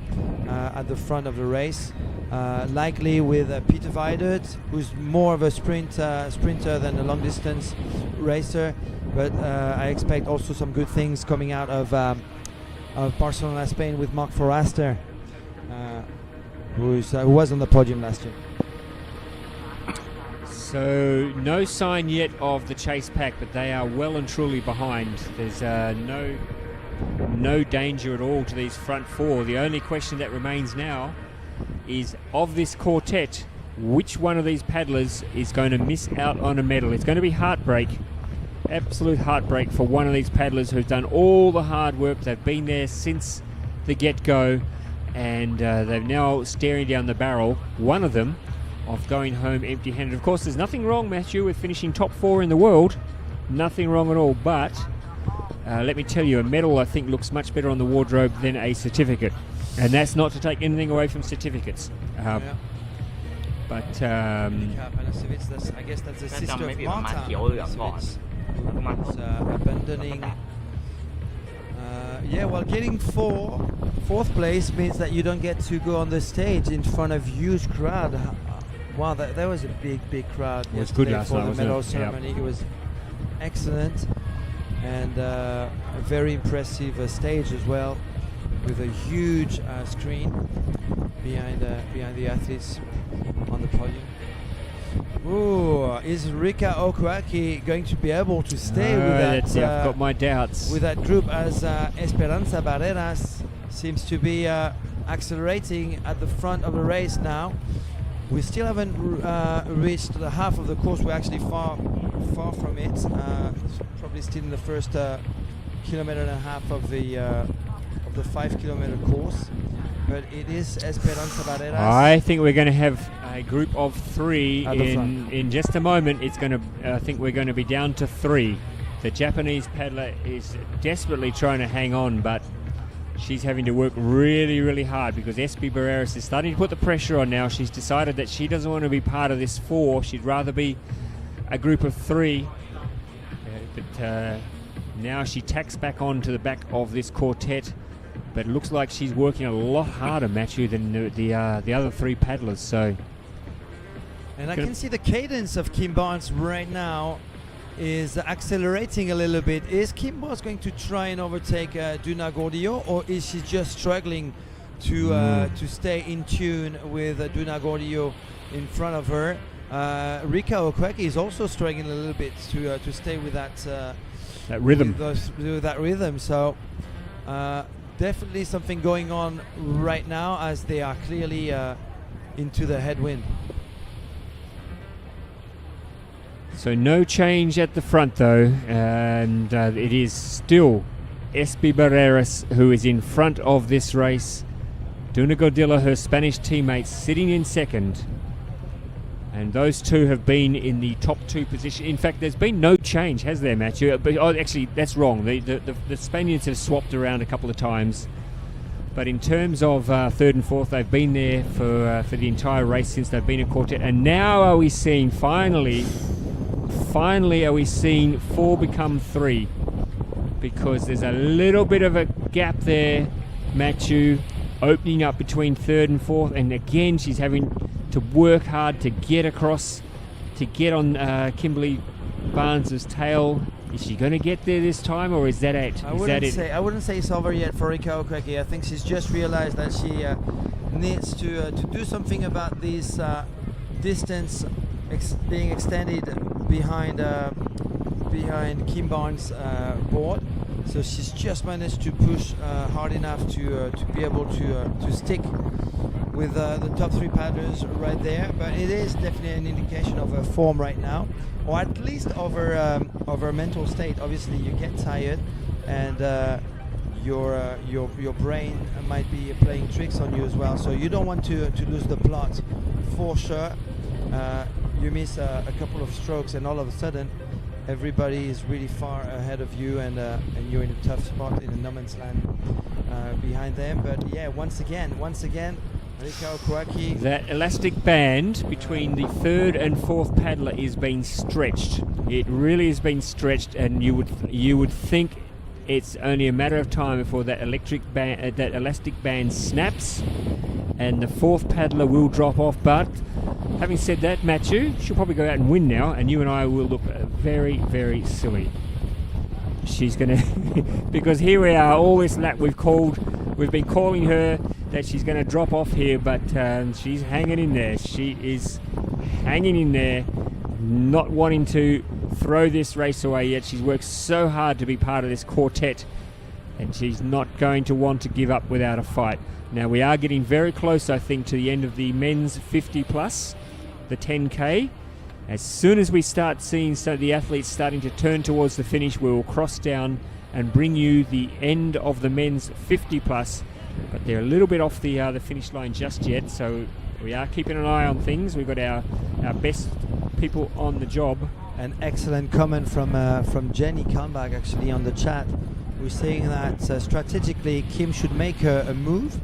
at the front of the race, likely with Peter Weidert, who's more of a sprinter than a long distance racer, but I expect also some good things coming out of Barcelona, Spain, with Mark Forrester, who was on the podium last year. So no sign yet of the chase pack, but they are well and truly behind. There's no danger at all to these front four. The only question that remains now is, of this quartet, which one of these paddlers is going to miss out on a medal? It's going to be heartbreak, absolute heartbreak for one of these paddlers who's done all the hard work. They've been there since the get-go, and they're now staring down the barrel, one of them, of going home empty-handed. Of course, there's nothing wrong, Matthew, with finishing top 4 in the world. Nothing wrong at all, but let me tell you, a medal I think looks much better on the wardrobe than a certificate, and that's not to take anything away from certificates. But I guess that's the sister of Marta. Abandoning. Getting fourth place means that you don't get to go on the stage in front of huge crowd. Wow, that was a big crowd. It was good last night, for the medal wasn't it? ceremony. It was excellent, and a very impressive stage as well, with a huge screen behind the athletes on the podium. Ooh, is Rika Okuaki going to be able to stay with that? I've got my doubts. With that group, as Esperanza Barreras seems to be accelerating at the front of the race now. We still haven't reached the half of the course. We're actually far from it. Probably still in the first kilometer and a half of the 5 kilometer course. But it is Esperanza Barreras. I think we're going to have a group of 3 in just a moment. I think we're going to be down to 3. The Japanese paddler is desperately trying to hang on, but she's having to work really, really hard, because Espi Barreras is starting to put the pressure on now. She's decided that she doesn't want to be part of this 4. She'd rather be a group of 3. But now she tacks back on to the back of this quartet. But it looks like she's working a lot harder, Matthew, than the other 3 paddlers. So, and I can see the cadence of Kim Barnes right now is accelerating a little bit. Is Kim Barnes going to try and overtake Duna Gordillo, or is she just struggling to stay in tune with Duna Gordillo in front of her? Rika Okuaki is also struggling a little bit to stay with that rhythm. With that rhythm. So. Definitely something going on right now, as they are clearly into the headwind. So no change at the front though, and it is still Espi Barreras who is in front of this race. Duna Gordillo, her Spanish teammates, sitting in second. And those two have been in the top 2 position. In fact, there's been no change, has there, Matthew? But actually, that's wrong. The Spaniards have swapped around a couple of times. But in terms of 3rd and 4th, they've been there for the entire race since they've been a quartet. And now are we seeing, finally are we seeing 4 become 3? Because there's a little bit of a gap there, Matthew, opening up between 3rd and 4th. And again, she's having to work hard to get across, to get on Kimberly Barnes's tail. Is she going to get there this time, or is that it? I wouldn't say it's over yet for Rika Okweki. I think she's just realized that she needs to do something about this distance being extended behind Kim Barnes' board. So she's just managed to push hard enough to be able to stick with the top 3 paddlers right there. But it is definitely an indication of her form right now, or at least of her mental state. Obviously, you get tired, and your brain might be playing tricks on you as well. So you don't want to lose the plot for sure. You miss a couple of strokes, and all of a sudden, everybody is really far ahead of you, and you're in a tough spot in a no man's land behind them. But yeah, once again, Rika Okweki. That elastic band between the 3rd and 4th paddler is being stretched. It really has been stretched, and you would think it's only a matter of time before that elastic band snaps, and the 4th paddler will drop off. But having said that, Matthew, she'll probably go out and win now, and you and I will look very, very silly. She's going to, because here we are, all this lap we've been calling her that she's going to drop off here, but she's hanging in there. She is hanging in there, not wanting to throw this race away yet. She's worked so hard to be part of this quartet, and she's not going to want to give up without a fight. Now, we are getting very close, I think, to the end of the men's 50 plus, the 10K. As soon as we start seeing the athletes starting to turn towards the finish, we will cross down and bring you the end of the men's 50 plus. But they're a little bit off the finish line just yet, so we are keeping an eye on things. We've got our best people on the job. An excellent comment from Jenny Kalmbach actually on the chat. We're saying that strategically Kim should make a move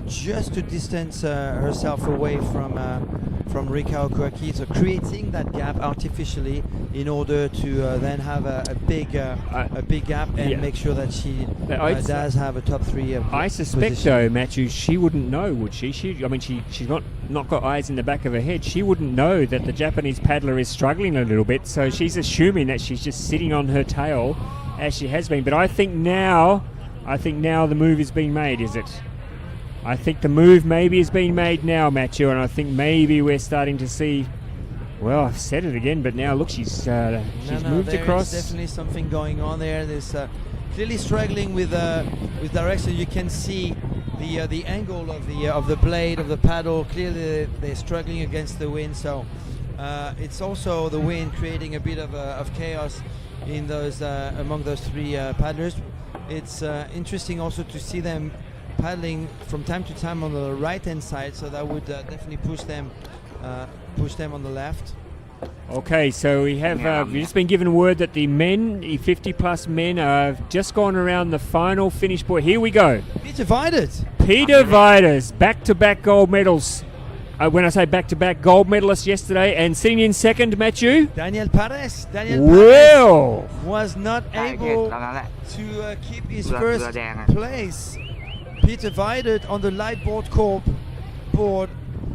just to distance herself away from Rika Okweki, so creating that gap artificially in order to then have a big gap and make sure that she does have a top 3 I suspect position. though, Matthew, she wouldn't know, would she? She's not got eyes in the back of her head. She wouldn't know that the Japanese paddler is struggling a little bit, so she's assuming that she's just sitting on her tail as she has been. But I think now the move is being made, is it? I think the move maybe is being made now, Matthew, and I think maybe we're starting to see. Well, I've said it again, but now look, she's moved across. There's definitely something going on there. There's clearly struggling with direction. You can see the angle of the blade of the paddle. Clearly, they're struggling against the wind. So it's also the wind creating a bit of chaos in those among those 3 paddlers. It's interesting also to see them paddling from time to time on the right hand side, so that would definitely push them on the left. Okay, so we have we've just been given word that the 50 plus men have just gone around the final finish point. Here we go. Peter Viders, back-to-back gold medals. When I say back-to-back, gold medalists yesterday, and sitting in second, Matthew? Daniel Pares was not able to keep his first place. Peter Vidert on the light board board,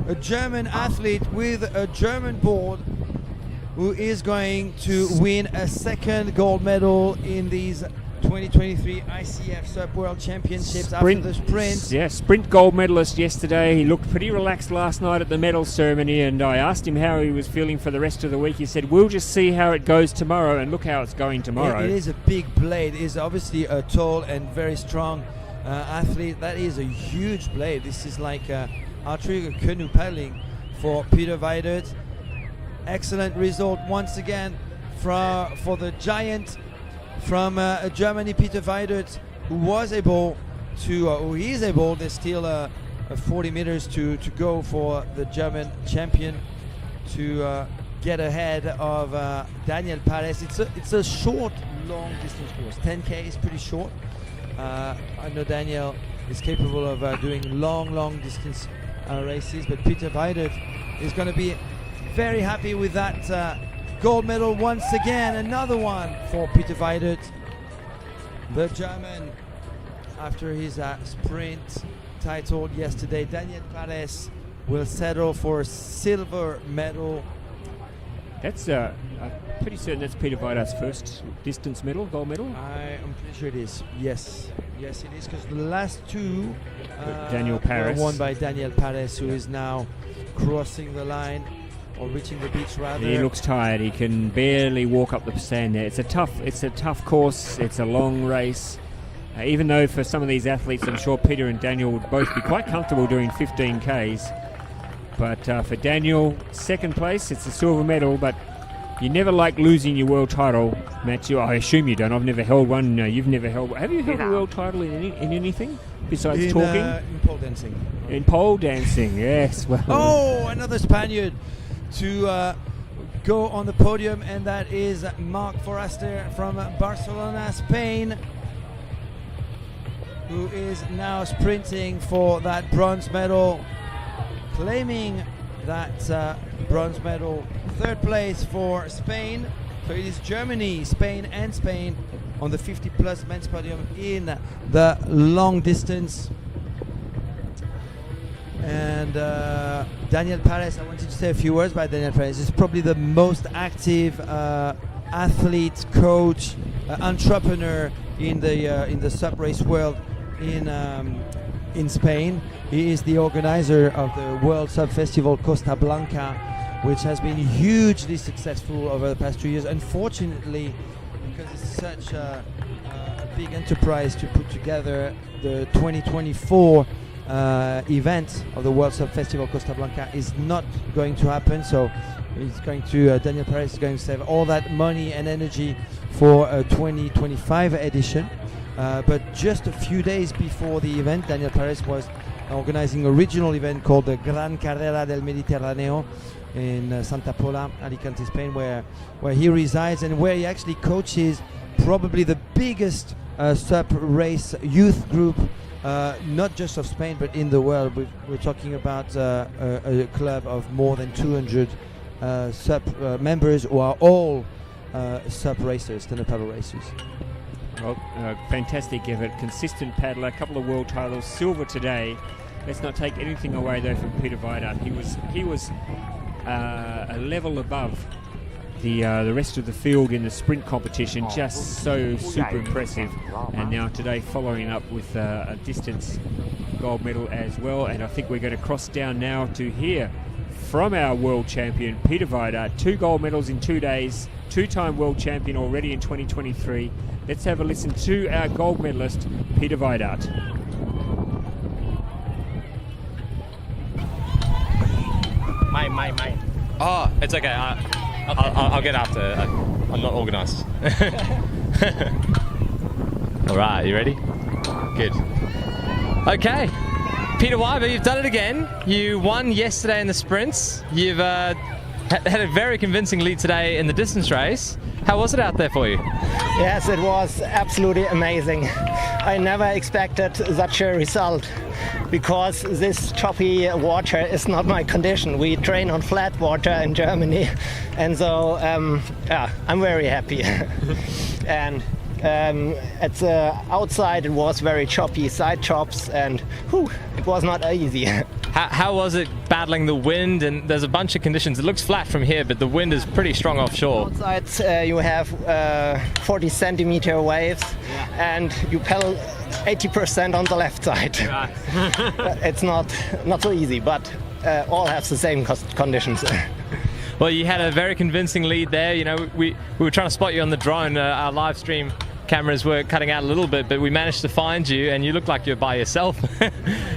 a German athlete with a German board, who is going to win a second gold medal in these 2023 ICF SUP World Championships after the sprint. Yeah, sprint gold medalist yesterday. He looked pretty relaxed last night at the medal ceremony, and I asked him how he was feeling for the rest of the week. He said, we'll just see how it goes tomorrow, and look how it's going tomorrow. It is a big blade. It is obviously a tall and very strong athlete. That is a huge blade. This is like archery or canoe paddling for Peter Vidert. Excellent result once again for the giant from Germany, Peter Vidert, who is able, there's still 40 meters to go for the German champion to get ahead of Daniel Pares. It's a short, long distance course. 10K is pretty short. I know Daniel is capable of doing long distance races, but Peter Vidert is going to be very happy with that gold medal once again. Another one for Peter Vidert, the German, after his sprint title yesterday. Daniel Pares will settle for a silver medal. That's pretty certain that's Peter Vidart's first distance medal, gold medal. I'm pretty sure it is. Yes, it is, because the last two Daniel were Paris. won by Daniel Paris, who is now crossing the line, or reaching the beach rather. He looks tired. He can barely walk up the sand there. It's a tough course. It's a long race. Even though for some of these athletes, I'm sure Peter and Daniel would both be quite comfortable doing 15 Ks. But for Daniel, second place, it's a silver medal. But you never like losing your world title, Matthew. I assume you don't. I've never held one. No, you've never held one. Have you held a world title in anything besides talking? In pole dancing. In pole dancing, yes. Well. Oh, another Spaniard to go on the podium, and that is Marc Forrester from Barcelona, Spain, who is now sprinting for that bronze medal, claiming that bronze medal. Third place for Spain. So it is Germany, Spain on the 50 plus men's podium in the long distance. And Daniel Paris, I wanted to say a few words about Daniel Paris. He's probably the most active athlete, coach, entrepreneur in the SUP race world in Spain. He is the organizer of the World SUP Festival Costa Blanca, which has been hugely successful over the past 2 years. Unfortunately, because it's such a big enterprise to put together, the 2024 event of the World SUP Festival Costa Blanca is not going to happen. So it's going to Daniel Paris is going to save all that money and energy for a 2025 edition. But just a few days before the event, Daniel Paris was organizing a regional event called the Gran Carrera del Mediterráneo in Santa Pola, Alicante, Spain, where he resides, and where he actually coaches probably the biggest SUP race youth group, not just of Spain but in the world. We're talking about a club of more than 200 SUP members who are all SUP racers, stand-up paddle racers. Well, fantastic effort, consistent paddler, a couple of world titles, silver today. Let's not take anything away though from Peter Vidart. He was a level above the rest of the field in the sprint competition, just so super impressive. And now today following up with a distance gold medal as well. And I think we're going to cross down now to hear from our world champion Peter Vidart. 2 gold medals in 2 days, 2-time world champion already in 2023. Let's have a listen to our gold medalist Peter Vidart. My. Oh, it's okay. I'll get after. I'm not organised. All right, you ready? Good. Okay, Peter Wyber, you've done it again. You won yesterday in the sprints. You've had a very convincing lead today in the distance race. How was it out there for you? Yes, it was absolutely amazing. I never expected such a result, because this choppy water is not my condition. We train on flat water in Germany, and so I'm very happy. And at the outside it was very choppy, side chops, and it was not easy. How was it battling the wind? And there's a bunch of conditions. It looks flat from here, but the wind is pretty strong offshore. Outside you have 40 centimeter waves, and you pedal 80% on the left side. It's not so easy, but all have the same conditions. Well, you had a very convincing lead there. You know, we were trying to spot you on the drone. Our live stream cameras were cutting out a little bit, but we managed to find you, and you look like you're by yourself.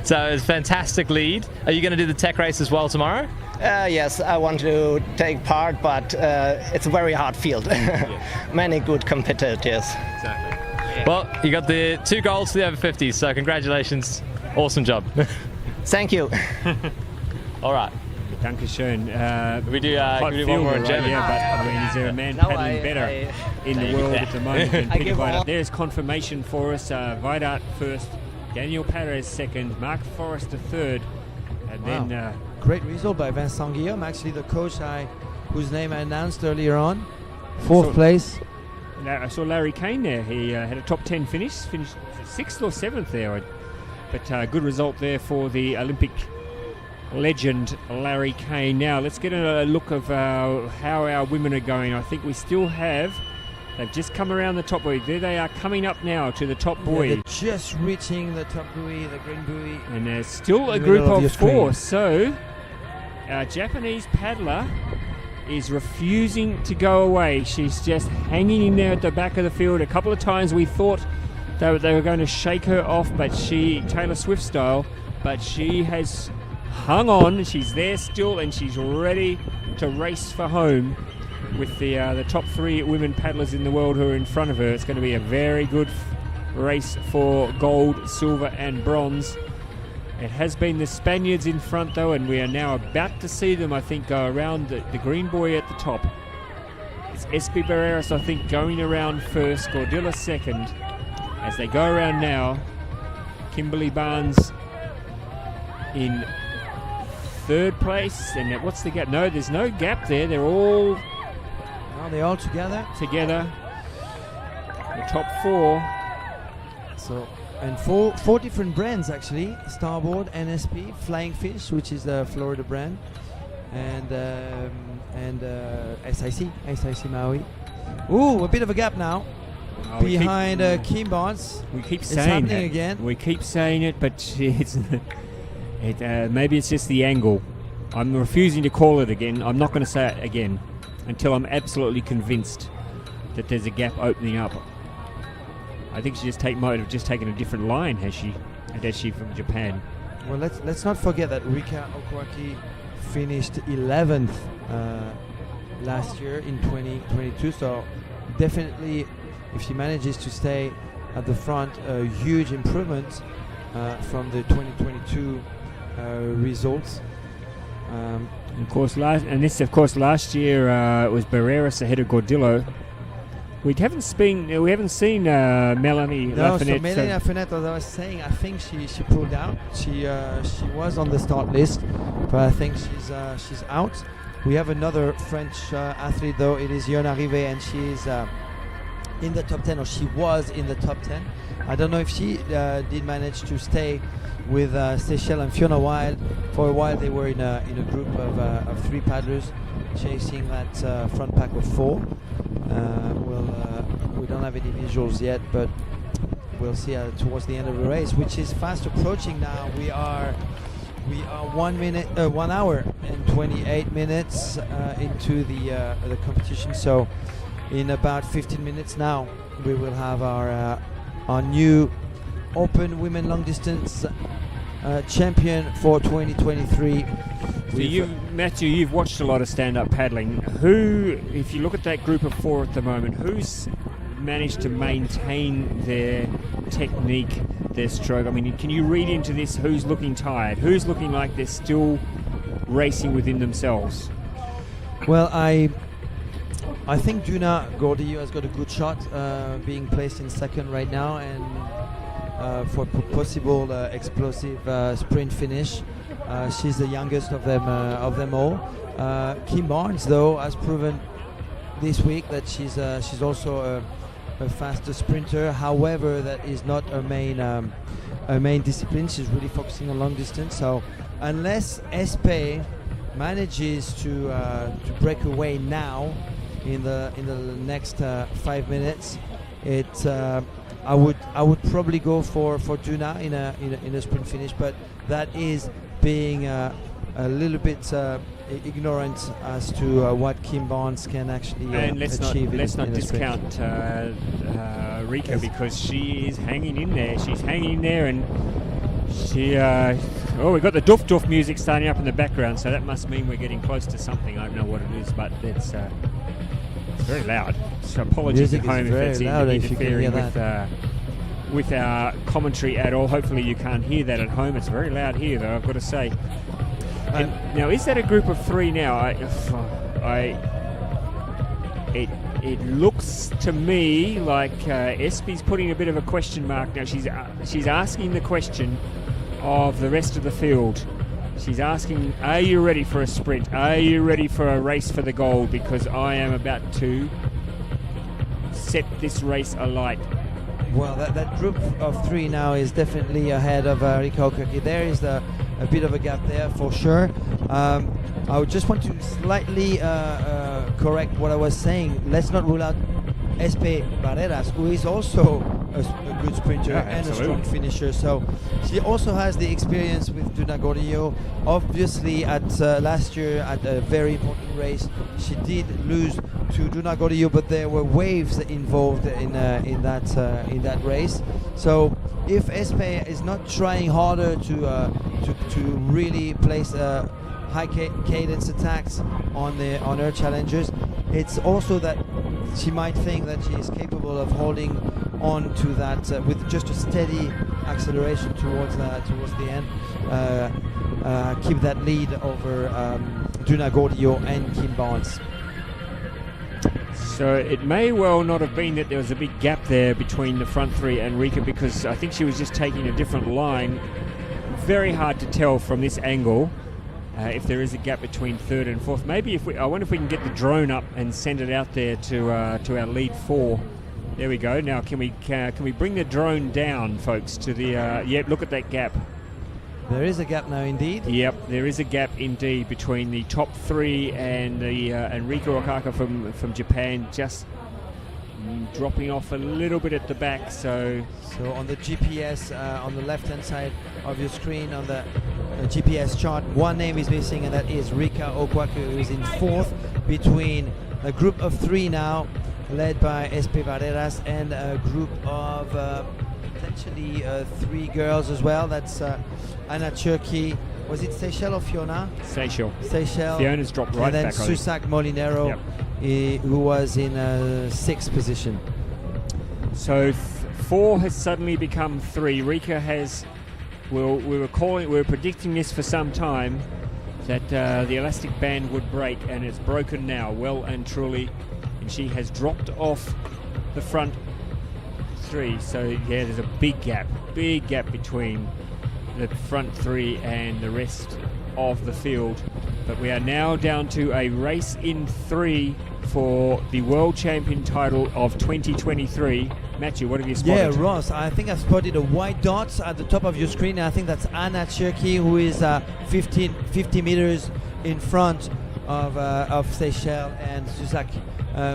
So it was a fantastic lead. Are you going to do the tech race as well tomorrow? Yes, I want to take part, but it's a very hard field. Many good competitors. Exactly. Yeah. Well, you got the 2 golds to the over 50s, so congratulations. Awesome job. Thank you. All right. Dankeschön. We do one more in German. Yeah, but I mean, is there a man paddling better in the world at the moment than Peter Vidart? There's confirmation for us. Vidart first, Daniel Paris second, Marc Forrester third, and then great result by Vincent Guillaume, actually the coach whose name I announced earlier on. 4th place. I saw Larry Kane there. He had a top 10 finished 6th or 7th there. But good result there for the Olympic legend Larry Kane. Now let's get a look of how our women are going. I think we still have. They've just come around the top buoy. There they are, coming up now to the top buoy. Yeah, they're just reaching the top buoy, the green buoy. And there's still a In the group middle of your of four. screen. So our Japanese paddler is refusing to go away. She's just hanging in there at the back of the field. A couple of times we thought they were going to shake her off, but Taylor Swift style, but she has hung on. She's there still, and she's ready to race for home with the top 3 women paddlers in the world who are in front of her. It's going to be a very good race for gold, silver and bronze. It has been the Spaniards in front though, and we are now about to see them, I think, go around the green buoy at the top. It's Espi Barreras, I think, going around first, Gordilla second. As they go around now, Kimberly Barnes in third place. And what's the gap? No, there's no gap there. They're all They're all together. The top 4. So, and four different brands actually: Starboard, NSP, Flying Fish, which is the Florida brand, and SIC Maui. Ooh, a bit of a gap now behind Kim Barnes. We keep It's saying happening it again. We keep saying it, but maybe it's just the angle. I'm refusing to call it again. I'm not going to say it again until I'm absolutely convinced that there's a gap opening up. I think she might have just taken a different line, has she from Japan? Well, let's not forget that Rika Okwaki finished 11th last year in 2022. So definitely, if she manages to stay at the front, a huge improvement from the 2022 results. Of course, last year it was Barreras ahead of Gordillo. We haven't seen Melanie No, so Lafayette. Melanie Lafayette, as I was saying, I think she pulled out. She was on the start list, but I think she's out. We have another French athlete though. It is Yona Rivet, and she's in the top 10, or she was in the top 10. I don't know if she did manage to stay with Seychelles and Fiona Wild. For a while they were in a group of 3 paddlers chasing that front pack of 4. We don't have any visuals yet, but we'll see towards the end of the race, which is fast approaching now. We are 1 hour and 28 minutes into the competition. So in about 15 minutes now, we will have our new Open Women Long Distance champion for 2023. So Matthew, you've watched a lot of stand-up paddling. Who, if you look at that group of 4 at the moment, who's managed to maintain their technique, their stroke? I mean, can you read into this who's looking tired? Who's looking like they're still racing within themselves? Well, I think Duna Gordillo has got a good shot, being placed in second right now, and for possible explosive sprint finish. She's the youngest of them all. Kim Barnes, though, has proven this week that she's also a faster sprinter. However, that is not her main discipline. She's really focusing on long distance. So unless Espe manages to break away now in the next 5 minutes, I would probably go for Duna in a sprint finish, but that is being a little bit ignorant as to what Kim Barnes can actually achieve. Let's not discount Rika, because she is hanging in there. She's hanging in there, and she. We've got the doof doof music starting up in the background, so that must mean we're getting close to something. I don't know what it is, but it's very loud. So apologies at home if it's interfering with our commentary at all. Hopefully you can't hear that at home. It's very loud here, though, I've got to say. Now, is that a group of 3 now? It looks to me like Espy's putting a bit of a question mark now. She's asking the question of the rest of the field. She's asking, are you ready for a sprint? Are you ready for a race for the gold? Because I am about to set this race alight. Well, that group of 3 now is definitely ahead of Rika Okaki. There is the a bit of a gap there for sure. I would just want to slightly correct what I was saying. Let's not rule out Espe Barreras, who is also a good sprinter and a strong finisher. So she also has the experience with Dunagorio. Obviously, at last year at a very important race, she did lose to Dunagorio, but there were waves involved in that race. So if Espe is not trying harder to really place high cadence attacks on her challengers, it's also that she might think that she is capable of holding on to that with just a steady acceleration towards the end, keep that lead over Dunagorio and Kim Barnes. So it may well not have been that there was a big gap there between the front three and Rika, because I think she was just taking a different line. Very hard to tell from this angle if there is a gap between third and fourth. Maybe I wonder if we can get the drone up and send it out there to our lead four. There we go. Now can we bring the drone down, folks, to the yep, look at that gap. There is a gap now, indeed. Yep, there is a gap indeed between the top three and the and Rika Okaka from Japan, just dropping off a little bit at the back. So on the GPS on the left-hand side of your screen on the GPS chart, one name is missing, and that is Rika Okwaku, who is in fourth between a group of three now, led by Espe Barreras, and a group of potentially three girls as well. That's Anna Cherki. Was it Seychelles or Fiona? Seychelles. Fiona's dropped right back. And then Susak Molinero, who was in sixth position. So four has suddenly become three. Rika has. We were predicting this for some time, that the elastic band would break, and it's broken now, well and truly, and she has dropped off the front three. So yeah, there's a big gap between the front three and the rest of the field. But we are now down to a race in three for the World Champion title of 2023. Matthew, what have you spotted? Yeah, Ross, I think I've spotted a white dot at the top of your screen. I think that's Anna Cherki, who is 50 meters in front of Seychelles and Susak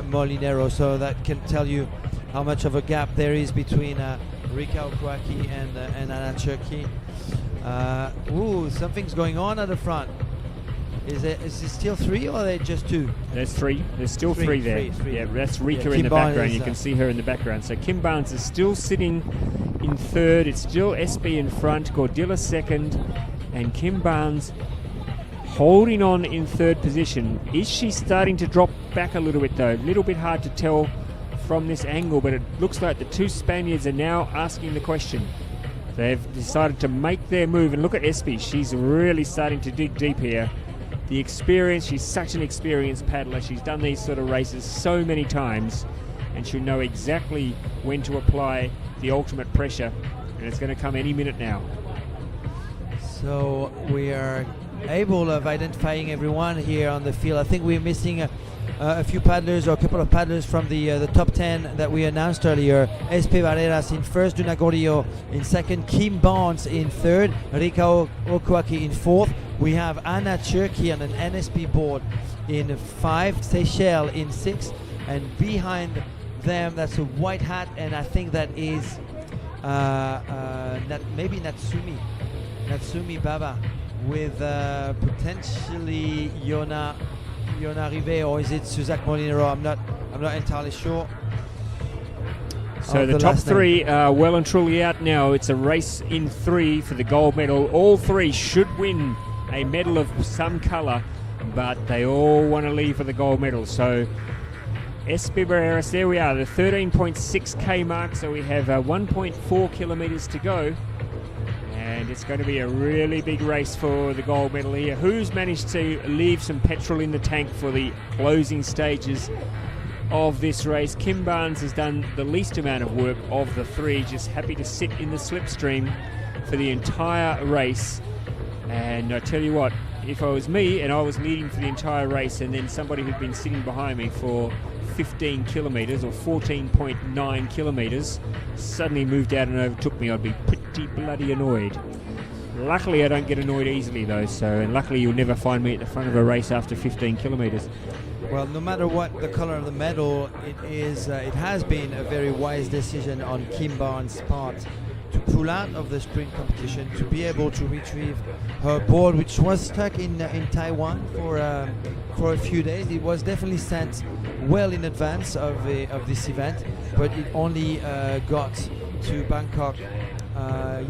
Molinero. So that can tell you how much of a gap there is between Rika Okwaki and Anna Cherki. Something's going on at the front. Is it still three, or are they just two? There's three. There's still three there. Three. Yeah, that's Rika in the background. You can see her in the background. So Kim Barnes is still sitting in third. It's still SB in front, Gordilla second, and Kim Barnes holding on in third position. Is she starting to drop back a little bit, though? A little bit hard to tell from this angle, but it looks like the two Spaniards are now asking the question. They've decided to make their move, and look at Espy. She's really starting to dig deep here. The experience, she's such an experienced paddler. She's done these sort of races so many times, and she'll know exactly when to apply the ultimate pressure, and it's going to come any minute now. So we are able of identifying everyone here on the field. I think we're missing a few paddlers, or a couple of paddlers from the top 10 that we announced earlier. Espe Barreras in first, Dunagorio in second, Kim Barnes in third, Rika Okwaki in fourth. We have Anna Cherki on an NSP board in 5, Seychelles in 6, and behind them that's a white hat, and I think that is maybe Natsumi Baba with potentially Yona Rive, or is it Susak Molinero? I'm not entirely sure. So the top three are well and truly out now. It's a race in three for the gold medal. All three should win a medal of some colour, but they all want to leave for the gold medal. So Espe Barreras, there we are, the 13.6k mark. So we have 1.4 kilometres to go, and it's going to be a really big race for the gold medal here. Who's managed to leave some petrol in the tank for the closing stages of this race? Kim Barnes has done the least amount of work of the three, just happy to sit in the slipstream for the entire race. And I tell you what, if I was me and I was leading for the entire race, and then somebody who'd been sitting behind me for 15 kilometres or 14.9 kilometres suddenly moved out and overtook me, I'd be pretty bloody annoyed. Luckily, I don't get annoyed easily though, and luckily you'll never find me at the front of a race after 15 kilometres. Well, no matter what the color of the medal, it has been a very wise decision on Kim Barnes' part to pull out of the sprint competition, to be able to retrieve her board, which was stuck in Taiwan for a few days. It was definitely sent well in advance of this event, but it only got to Bangkok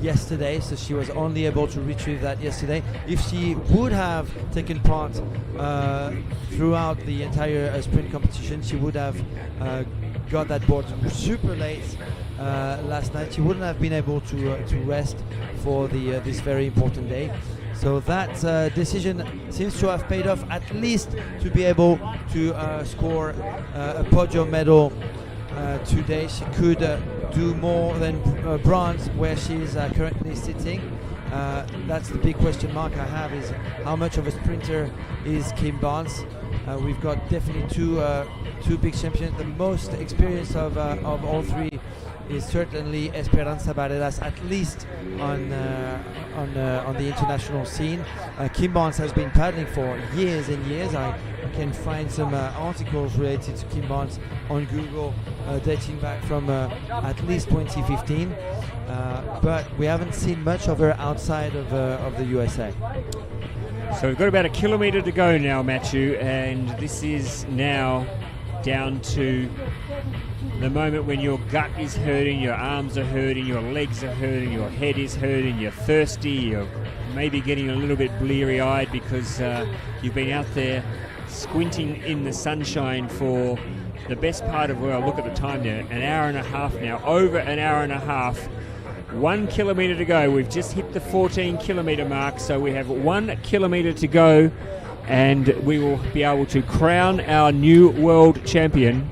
yesterday, so she was only able to retrieve that yesterday. If she would have taken part throughout the entire sprint competition, she would have got that board super late last night. She wouldn't have been able to rest for this very important day. So that decision seems to have paid off, at least to be able to score a podium medal today. She could do more than bronze where she's currently sitting. That's the big question mark I have, is how much of a sprinter is Kim Barnes. We've got definitely two big champions. The most experienced of all three is certainly Esperanza Barreras, at least on the international scene. Kim Barnes has been paddling for years and years. I can find some articles related to Kim Barnes on Google dating back from at least 2015, but we haven't seen much of her outside of the USA. So we've got about a kilometre to go now, Matthew, and this is now down to the moment when your gut is hurting, your arms are hurting, your legs are hurting, your head is hurting, you're thirsty, you're maybe getting a little bit bleary-eyed because you've been out there squinting in the sunshine for the best part of, well, look at the time now, an hour and a half now, over an hour and a half. 1 kilometre to go. We've just hit the 14 kilometre mark, so we have 1 kilometre to go, and we will be able to crown our new world champion.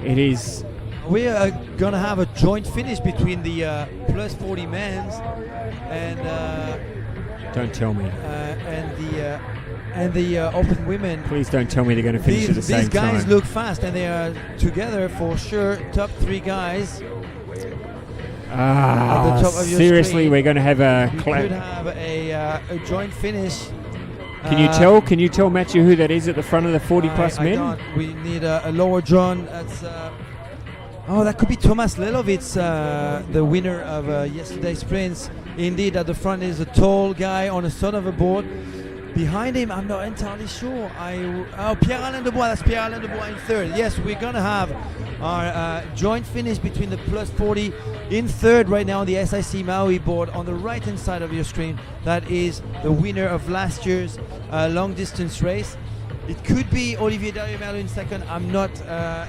It is. We are going to have a joint finish between the plus 40 men's and don't tell me. And the open women. Please don't tell me they're going to finish at the same time. These guys look fast, and they are together for sure. Top 3 guys. At the top of your seriously, screen. we're going to have a. We could have a joint finish. Can you tell Matthew who that is at the front of the 40 plus men? Don't. We need a lower John. That's that could be Tomas Lelovic, the winner of yesterday's sprints. Indeed, at the front is a tall guy on a sort of a board. Behind him, I'm not entirely sure. Pierre-Alain Dubois. That's Pierre-Alain Dubois in third. Yes, we're going to have our joint finish between the plus 40 in third right now on the SIC Maui board on the right-hand side of your screen. That is the winner of last year's long-distance race. It could be Olivier Dario-Merlin in second. I'm not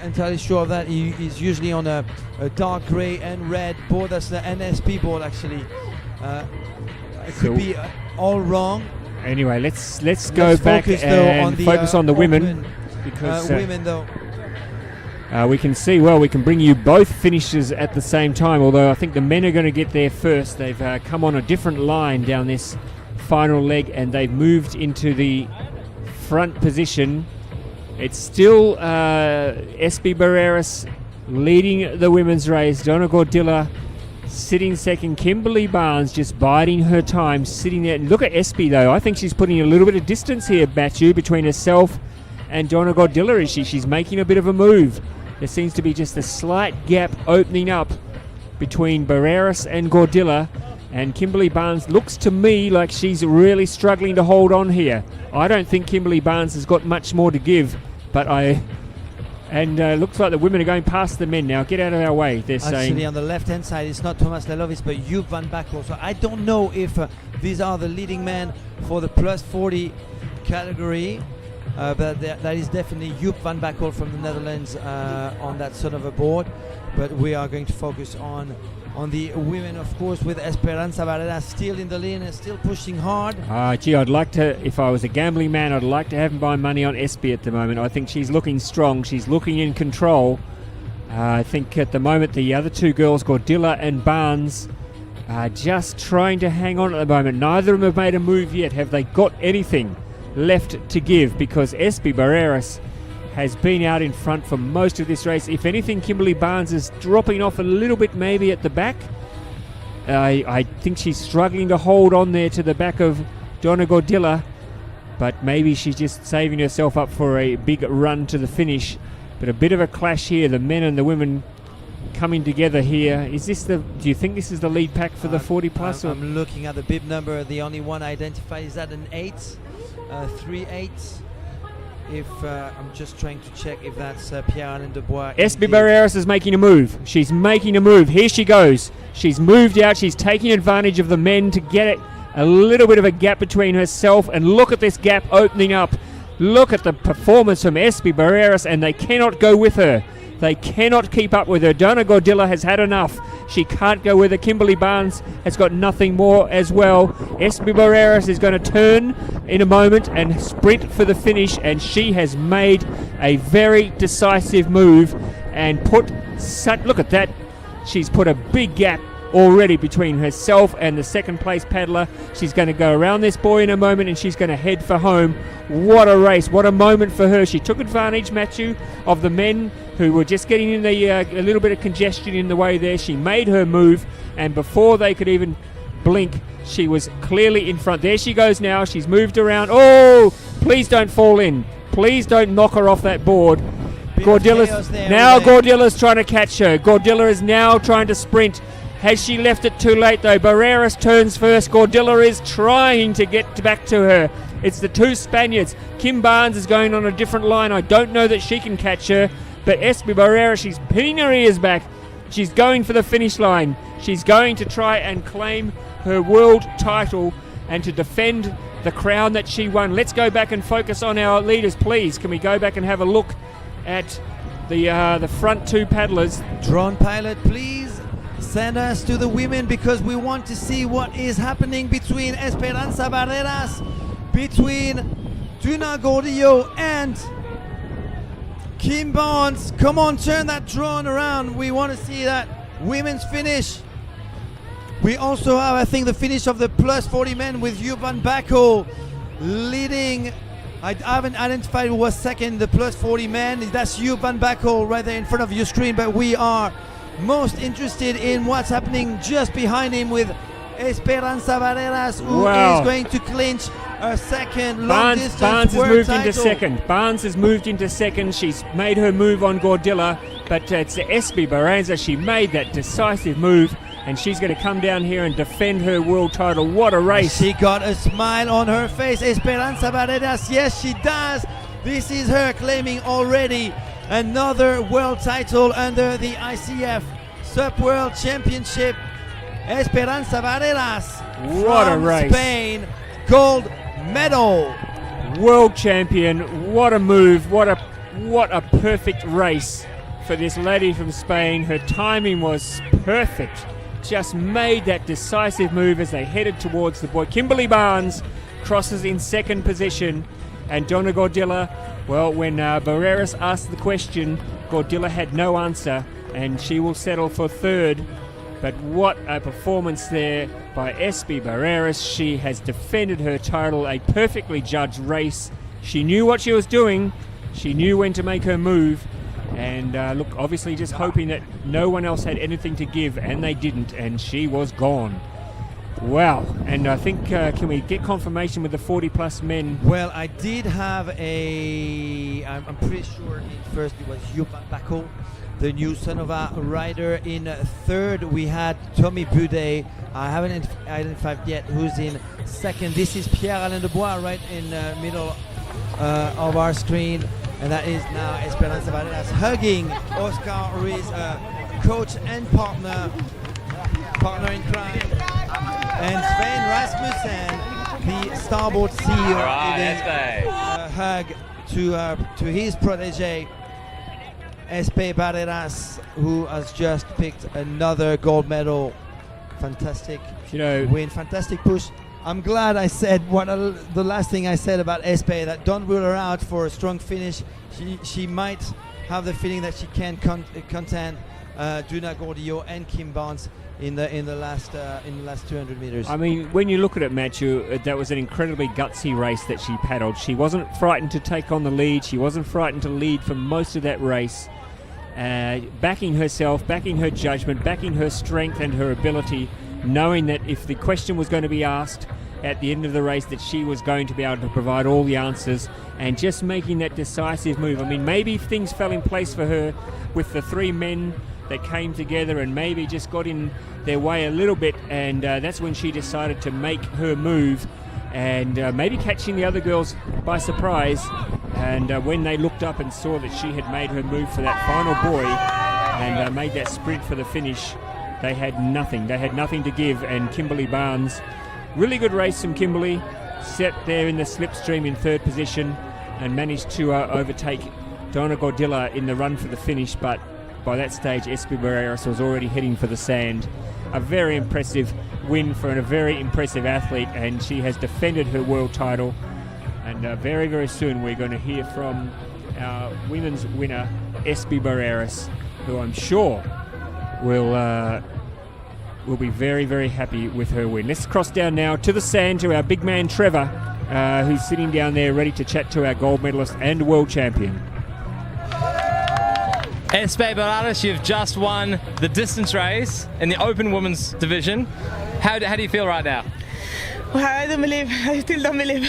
entirely sure of that. He's usually on a dark grey and red board. That's the NSP board, actually. It could be all wrong. Anyway, let's go back and focus on the women, because women though. We can see, we can bring you both finishes at the same time, although I think the men are going to get there first. They've come on a different line down this final leg, and they've moved into the front position. It's still SB Barreras leading the women's race. Donna Gordilla sitting second. Kimberly Barnes just biding her time, sitting there. Look at SB though. I think she's putting a little bit of distance here, Matthew, between herself and Donna Gordilla. She's making a bit of a move. There seems to be just a slight gap opening up between Barreras and Gordilla, and Kimberly Barnes looks to me like she's really struggling to hold on here. I don't think Kimberly Barnes has got much more to give, but looks like the women are going past the men now. Get out of our way, they're saying. Actually, on the left-hand side, it's not Tomas Lelovic, but Joop van Bakkel. So I don't know if these are the leading men for the plus 40 category, but that is definitely Joop van Bakkel from the Netherlands on that sort of a board. But we are going to focus on the women, of course, with Esperanza Barreras still in the lead and still pushing hard. I'd like to, if I was a gambling man, I'd like to have my money on Espy at the moment. I think she's looking strong. She's looking in control. I think at the moment the other two girls, Gordilla and Barnes, are just trying to hang on at the moment. Neither of them have made a move yet. Have they got anything left to give? Because Espy Barreras has been out in front for most of this race. If anything, Kimberly Barnes is dropping off a little bit maybe at the back. I think she's struggling to hold on there to the back of Donna Gordilla, but maybe she's just saving herself up for a big run to the finish. But a bit of a clash here, the men and the women coming together here. Do you think this is the lead pack for the 40 plus? I'm looking at the bib number. The only one identified is that an 8, 3-8. I'm just trying to check if that's Pierre-Alain Dubois. Espy Barreras is making a move. She's making a move. Here she goes. She's moved out. She's taking advantage of the men to get it a little bit of a gap between herself. And look at this gap opening up. Look at the performance from Espy Barreras, and they cannot go with her. They cannot keep up with her. Donna Gordilla has had enough. She can't go with her. Kimberly Barnes has got nothing more as well. Espy Barreras is going to turn in a moment and sprint for the finish, and she has made a very decisive move and look at that. She's put a big gap already between herself and the second place paddler. She's going to go around this boy in a moment, and she's going to head for home. What a race, what a moment for her. She took advantage, Matthew, of the men who were just getting in a little bit of congestion in the way there. She made her move, and before they could even blink, she was clearly in front. There she goes now. She's moved around. Oh, please don't fall in. Please don't knock her off that board. Gordilla's trying to catch her. Gordilla is now trying to sprint. Has she left it too late though? Barreras turns first. Gordilla is trying to get back to her. It's the two Spaniards. Kim Barnes is going on a different line. I don't know that she can catch her. But Espy Barreras, she's pinning her ears back. She's going for the finish line. She's going to try and claim her world title and to defend the crown that she won. Let's go back and focus on our leaders, please. Can we go back and have a look at the front two paddlers? Drone pilot, please send us to the women, because we want to see what is happening between Esperanza Barreras, between Duna Gordillo and Kim Barnes. Come on, turn that drone around. We want to see that women's finish. We also have, I think, the finish of the plus 40 men with Hugh Van Backel leading. I haven't identified who was second, the plus 40 men. That's Hugh Van Backel right there in front of your screen, but we are most interested in what's happening just behind him with Esperanza Barreras, who is going to clinch a second long distance Barnes has moved title. into second. Barnes has moved into second. She's made her move on Gordilla, but it's Espy Barreras. She made that decisive move, and she's going to come down here and defend her world title. What a race. She got a smile on her face. Esperanza Barreras, yes, she does. This is her claiming already another world title under the ICF SUP World Championship. Esperanza Barreras what from a race. Spain, gold medal. World champion. What a move. What a perfect race for this lady from Spain. Her timing was perfect. Just made that decisive move as they headed towards the boy. Kimberly Barnes crosses in second position, and Donna Gordilla, well, when Barreras asked the question, Gordilla had no answer, and she will settle for third. But what a performance there by Espy Barreras. She has defended her title, a perfectly judged race. She knew what she was doing. She knew when to make her move. And look, obviously just hoping that no one else had anything to give, and they didn't, and she was gone. Wow. And I think, can we get confirmation with the 40-plus men? Well, I did have I'm pretty sure in first it was Hugh Van Backel, the new Sonova rider. In third, we had Tommy Boudet. I haven't identified yet who's in second. This is Pierre-Alain Dubois right in the middle of our screen. And that is now Esperanza Barreras hugging Oscar Ruiz, coach and partner in crime. And Sven Rasmussen, the starboard CEO, giving a hug to his protege, Espy Barreras, who has just picked another gold medal. Fantastic win, fantastic push. I'm glad I said the last thing I said about Espy, that don't rule her out for a strong finish. She might have the feeling that she can contend Duna Gordillo and Kim Barnes in the last 200 meters. I mean, when you look at it, Matthew, that was an incredibly gutsy race that she paddled. She wasn't frightened to take on the lead. She wasn't frightened to lead for most of that race. Backing herself, backing her judgment, backing her strength and her ability, knowing that if the question was going to be asked at the end of the race, that she was going to be able to provide all the answers, and just making that decisive move. I mean, maybe things fell in place for her with the three men that came together and maybe just got in their way a little bit, and that's when she decided to make her move, and maybe catching the other girls by surprise. And when they looked up and saw that she had made her move for that final buoy and made that sprint for the finish, they had nothing. They had nothing to give. And Kimberly Barnes, really good race from Kimberly, set there in the slipstream in third position and managed to overtake Donna Gordilla in the run for the finish. But by that stage, Espi Barreras was already heading for the sand. A very impressive win for a very impressive athlete, and she has defended her world title. And very, very soon we're going to hear from our women's winner, Espi Barreras, who I'm sure will be very, very happy with her win. Let's cross down now to the sand to our big man Trevor, who's sitting down there ready to chat to our gold medalist and world champion. Espi Barreras, you've just won the distance race in the open women's division. How do you feel right now? Well, I still don't believe.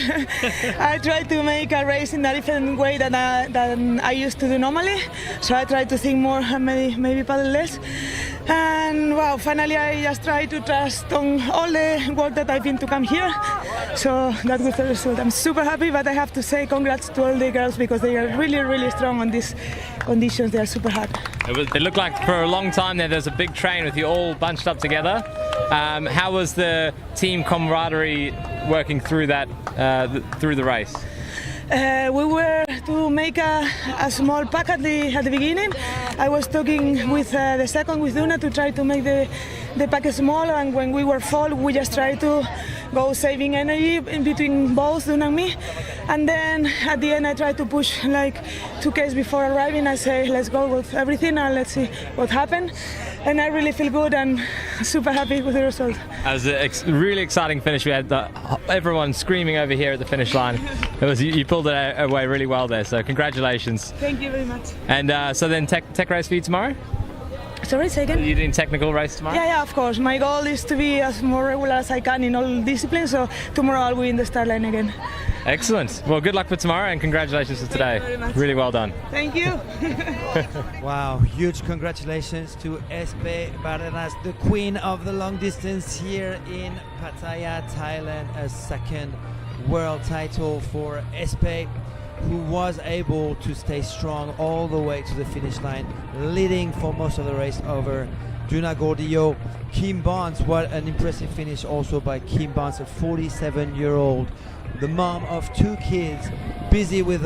I try to make a race in a different way than I used to do normally. So I try to think more and maybe paddle less. And wow, finally I just try to trust on all the work that I've been to come here. So that was the result. I'm super happy, but I have to say congrats to all the girls because they are really, really strong on these conditions. They are super hard. It looked like for a long time there's a big train with you all bunched up together. How was the team camaraderie working through that through the race? We were to make a small pack at the beginning. I was talking with the second with Duna to try to make the pack smaller, and when we were full, we just tried to go saving energy in between both Duna and me. And then at the end, I tried to push like 2Ks before arriving. I say, let's go with everything and let's see what happened. And I really feel good and super happy with the result. It was a really exciting finish. We had everyone screaming over here at the finish line. You pulled it away really well there, so congratulations. Thank you very much. And so then tech race for you tomorrow? Sorry, say again? Are you doing technical race tomorrow? Yeah, of course. My goal is to be as more regular as I can in all disciplines, so tomorrow I'll be in the start line again. Excellent. Well, good luck for tomorrow and congratulations for today. Thank you very much. Really well done. Thank you. Wow, huge congratulations to Espi Barreras, the queen of the long distance here in Pattaya, Thailand. A second world title for Espi, who was able to stay strong all the way to the finish line, leading for most of the race over Duna Gordillo. Kim Barnes, what an impressive finish also by Kim Barnes, a 47-year-old, the mom of two kids, busy with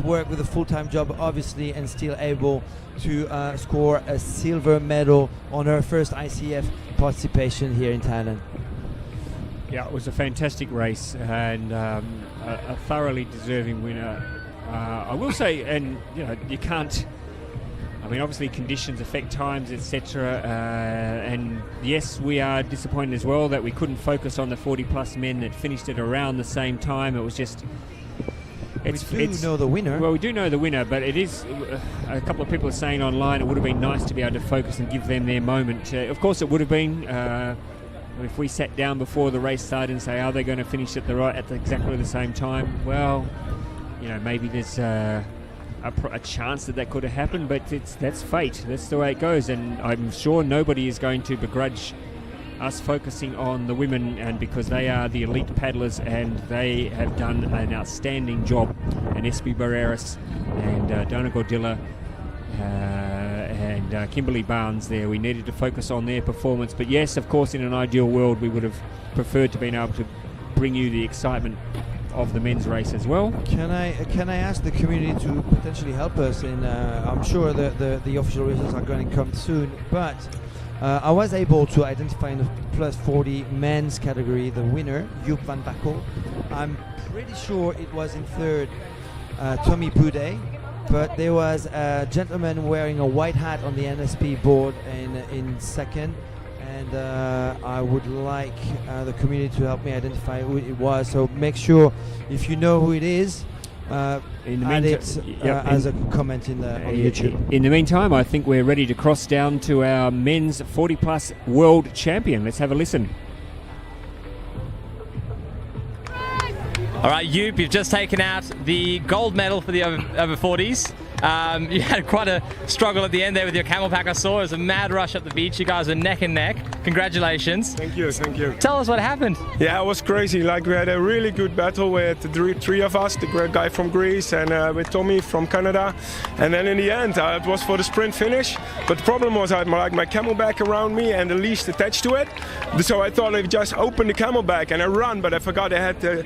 work, with a full-time job obviously, and still able to score a silver medal on her first ICF participation here in Thailand. Yeah, it was a fantastic race and a thoroughly deserving winner. I will say, and you can't. I mean, obviously conditions affect times, etc. And yes, we are disappointed as well that we couldn't focus on the 40-plus men that finished at around the same time. It was just. We do know the winner. Well, we do know the winner, but it is. A couple of people are saying online it would have been nice to be able to focus and give them their moment. Of course, it would have been. If we sat down before the race started and say, are they going to finish at exactly the same time? Well, maybe there's a chance that could have happened, but that's fate. That's the way it goes, and I'm sure nobody is going to begrudge us focusing on the women, and because they are the elite paddlers and they have done an outstanding job. And Espi Barreras and Donna Gordilla and Kimberly Barnes there, we needed to focus on their performance. But yes, of course, in an ideal world we would have preferred to been able to bring you the excitement of the men's race as well. Can I ask the community to potentially help us in I'm sure the official results are going to come soon, but I was able to identify in the plus 40 men's category the winner, Joep van Bakkel. I'm pretty sure it was in third, Tommy Boudet, but there was a gentleman wearing a white hat on the NSP board in second, and I would like the community to help me identify who it was. So make sure, if you know who it is, In the add meantime- it as a comment on YouTube. In the meantime, I think we're ready to cross down to our men's 40-plus world champion. Let's have a listen. All right, Joop, you've just taken out the gold medal for the over 40s. You had quite a struggle at the end there with your camel pack. I saw it was a mad rush up the beach. You guys were neck and neck. Congratulations. Thank you, thank you. Tell us what happened. Yeah, it was crazy. Like, we had a really good battle with the three of us, the great guy from Greece and with Tommy from Canada. And then in the end, it was for the sprint finish. But the problem was I had my camelback around me and the leash attached to it. So I thought I'd just open the camelback and I run, but I forgot I had the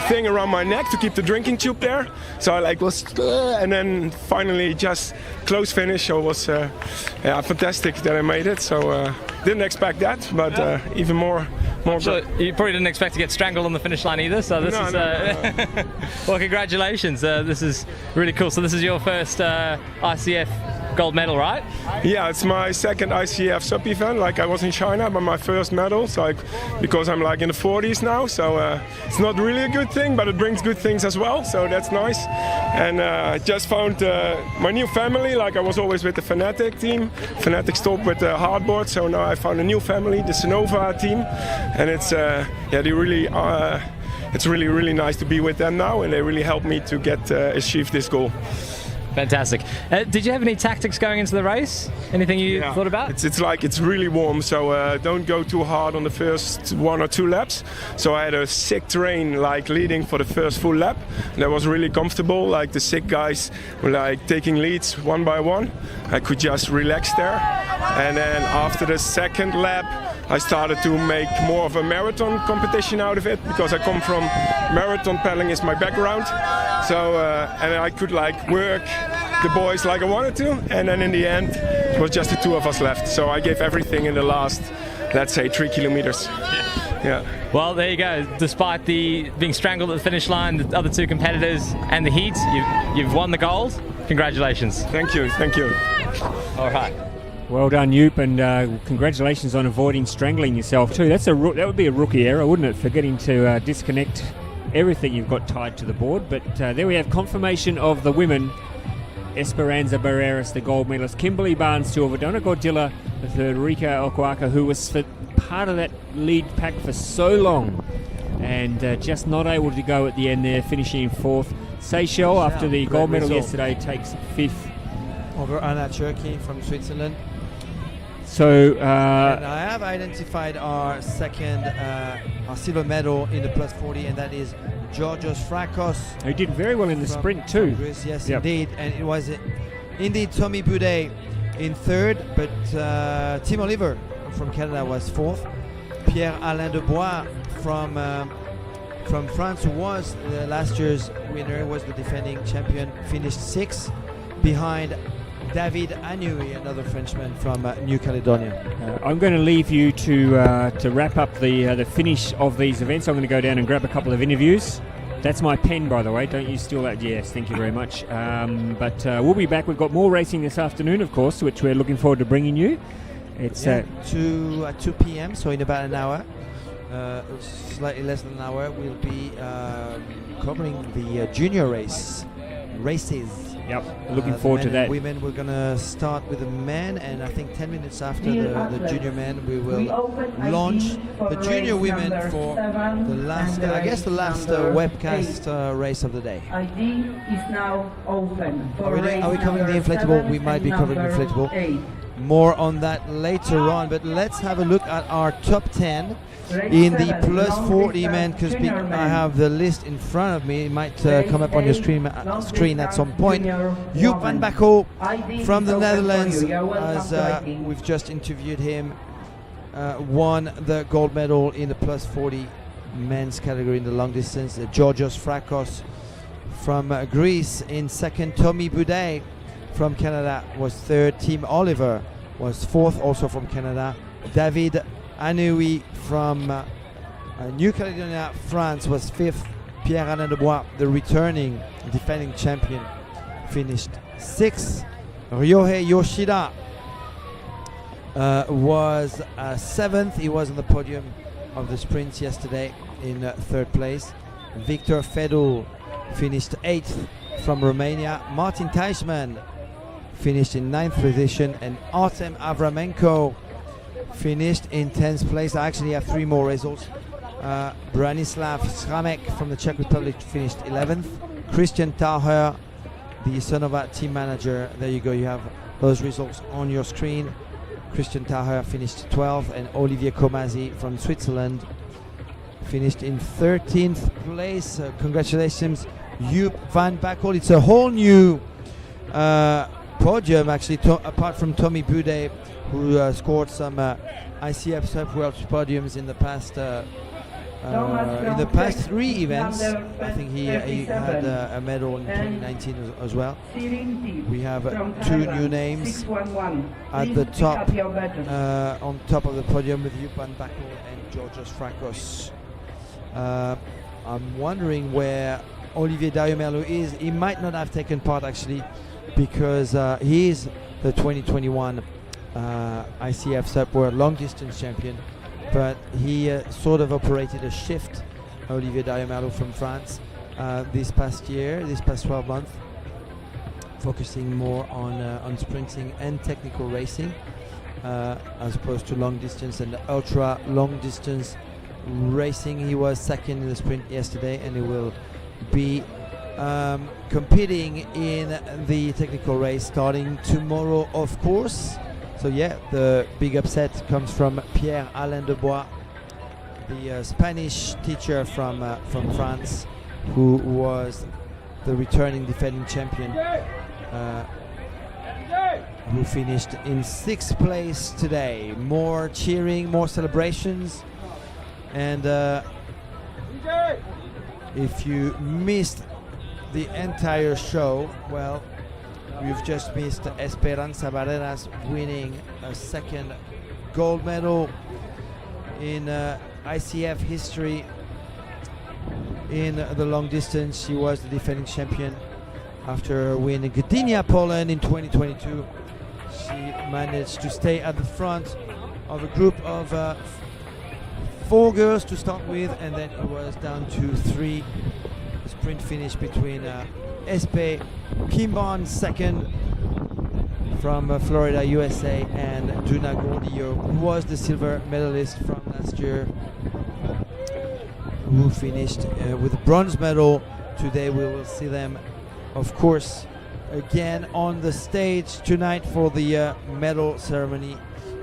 thing around my neck to keep the drinking tube there. So I was, and then finally just close finish. So it was fantastic that I made it. So didn't expect that, but even more. So you probably didn't expect to get strangled on the finish line either. So this is no. well, congratulations. This is really cool. So this is your first ICF gold medal, right? Yeah, it's my second ICF SUP event. Like, I was in China, but my first medal. So because I'm like in the 40s now, so it's not really a good thing, but it brings good things as well. So that's nice. And I just found my new family. Like, I was always with the Fnatic team. Fnatic stopped with the hardboard, so now I found a new family, the Sonova team, and it's they really are. It's really, really nice to be with them now, and they really helped me to get achieve this goal. Fantastic. Did you have any tactics going into the race? Anything you thought about? It's really warm, so don't go too hard on the first 1 or 2 laps. So I had a sick terrain like leading for the first full lap. And that was really comfortable. Like, the sick guys were like taking leads one by one. I could just relax there. And then after the second lap, I started to make more of a marathon competition out of it, because I come from marathon paddling is my background. So and I could like work the boys like I wanted to, and then in the end it was just the 2 of us left. So I gave everything in the last, let's say, 3 kilometers. Yeah. Well, there you go. Despite being strangled at the finish line, the other 2 competitors and the heat, you've won the gold. Congratulations. Thank you. Thank you. All right. Well done, Joop, and congratulations on avoiding strangling yourself too. That would be a rookie error, wouldn't it? Forgetting to disconnect everything you've got tied to the board. But there we have confirmation of the women. Esperanza Barreras, the gold medalist. Kimberly Barnes, silver. Donna Gordilla, the third. Rika Okwaka, who was part of that lead pack for so long, and just not able to go at the end there, finishing in 4th. Seychelles, after the gold medal yesterday, takes 5th. Over Anna Cherky from Switzerland. So and I have identified our second, our silver medal in the plus 40, and that is Georgios Frakos. Who did very well in the sprint too. Greece, yes, indeed. And it was indeed Tommy Boudet in 3rd, but Tim Oliver from Canada was 4th. Pierre-Alain Dubois from France, who was last year's winner, was the defending champion, finished 6th behind David Anui, another Frenchman from New Caledonia. I'm going to leave you to wrap up the finish of these events. I'm going to go down and grab a couple of interviews. That's my pen, by the way. Don't you steal that? Yes, thank you very much. But we'll be back. We've got more racing this afternoon, of course, which we're looking forward to bringing you. It's at 2 p.m., so in about an hour, slightly less than an hour, we'll be covering the junior races. Yep, looking forward to that. Women, we're going to start with the men, and I think 10 minutes after the junior men, we will launch the junior women for the last, webcast race of the day. ID is now open. Are we covering the inflatable? We might be covering the inflatable. 8. More on that later on, but let's have a look at our top 10 in the plus 40 men, because I have the list in front of me. It might come up on your screen at some point. Joop van Baco from the Netherlands, as we've just interviewed him, won the gold medal in the plus 40 men's category in the long distance. Georgios Frakos from Greece in 2nd. Tommy Boudet from Canada was 3rd. Tim Oliver was 4th, also from Canada. David Anui from New Caledonia, France, was 5th. Pierre-Alain Dubois, the returning defending champion, finished 6th. Ryohei Yoshida was 7th. He was on the podium of the sprints yesterday in 3rd place. Victor Fedul finished 8th from Romania. Martin Teichmann finished in 9th position, and Artem Avramenko finished in 10th place. I actually have 3 more results. Branislav Schramek from the Czech Republic finished 11th. Christian Taher, the Sonova team manager, there you go, you have those results on your screen. Christian Taher finished 12th, and Olivier Comazi from Switzerland finished in 13th place. Congratulations, Joop van Bakkel. It's a whole new podium actually, apart from Tommy Bude, who scored some ICF SUP World podiums in the past 3 events. I think he had a medal in 2019 as well. We have 2 new names at the top, on top of the podium, with Joop van Bakkel and Georgios Frakos. I'm wondering where Olivier Dayomerlu is. He might not have taken part actually, because he is the 2021 ICF SUP World Long Distance Champion, but he sort of operated a shift, Olivier Dayomerlu from France, this past 12 months, focusing more on sprinting and technical racing, as opposed to long distance and ultra long distance racing. He was second in the sprint yesterday, and he will be competing in the technical race starting tomorrow, of course. So yeah, the big upset comes from Pierre-Alain Debois, the Spanish teacher from France, who was the returning defending champion, who finished in 6th place today. More cheering, more celebrations, and if you missed the entire show, well, you've just missed Esperanza Barreras winning a 2nd gold medal in ICF history in the long distance. She was the defending champion after winning Gdynia, Poland in 2022. She managed to stay at the front of a group of 4 girls to start with, and then it was down to 3. The sprint finish between Espe Kimbon, 2nd from Florida, USA, and Juna Gordillo, who was the silver medalist from last year, who finished with a bronze medal. Today we will see them, of course, again on the stage tonight for the medal ceremony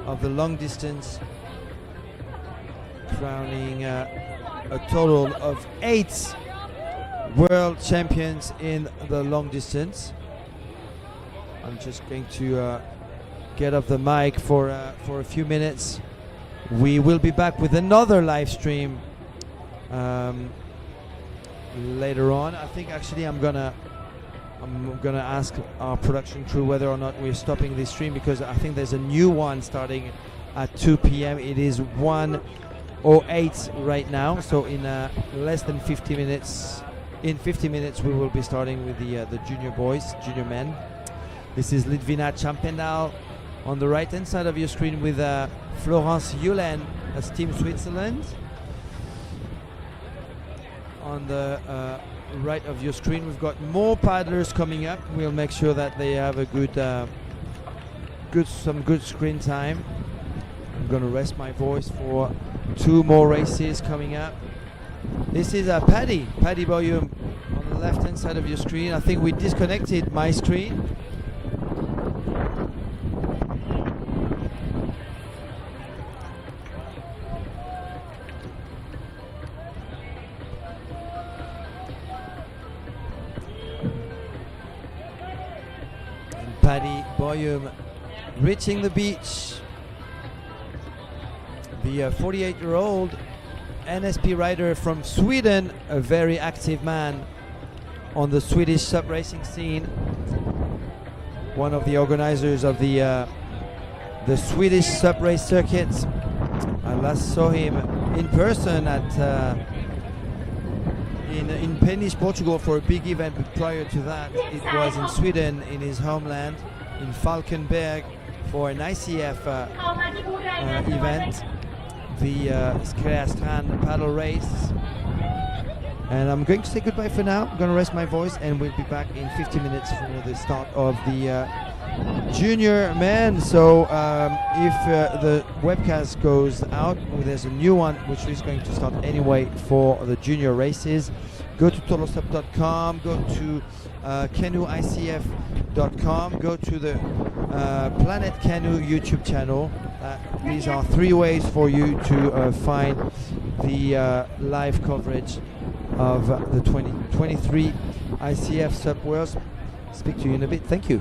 of the long distance, crowning a total of 8 world champions in the long distance. I'm just going to get off the mic for a few minutes. We will be back with another live stream later on. I think actually I'm gonna ask our production crew whether or not we're stopping this stream, because I think there's a new one starting at 2 p.m. It is 1:08 right now, so in less than 50 minutes. In 50 minutes we will be starting with the junior boys, junior men. This is Litvina Champendal on the right hand side of your screen, with Florence Julen as Team Switzerland. On the right of your screen we've got more paddlers coming up. We'll make sure that they have a some good screen time. I'm gonna rest my voice for 2 more races coming up. This is Paddy Boyum on the left hand side of your screen. I think we disconnected my screen. And Paddy Boyum reaching the beach. The 48-year-old NSP rider from Sweden, a very active man on the Swedish SUP racing scene, one of the organizers of the Swedish SUP race circuit. I last saw him in person at in Peniche, Portugal, for a big event, but prior to that it was in Sweden, in his homeland, in Falkenberg, for an ICF event, the Skreastrand paddle race. And I'm going to say goodbye for now. I'm going to rest my voice, and we'll be back in 50 minutes for the start of the junior men. So if the webcast goes out, there's a new one which is going to start anyway for the junior races. Go to totalsup.com, go to canoeicf.com, go to the Planet Canoe YouTube channel. These are 3 ways for you to find the live coverage of the 2023 ICF SUP World. Speak to you in a bit. Thank you.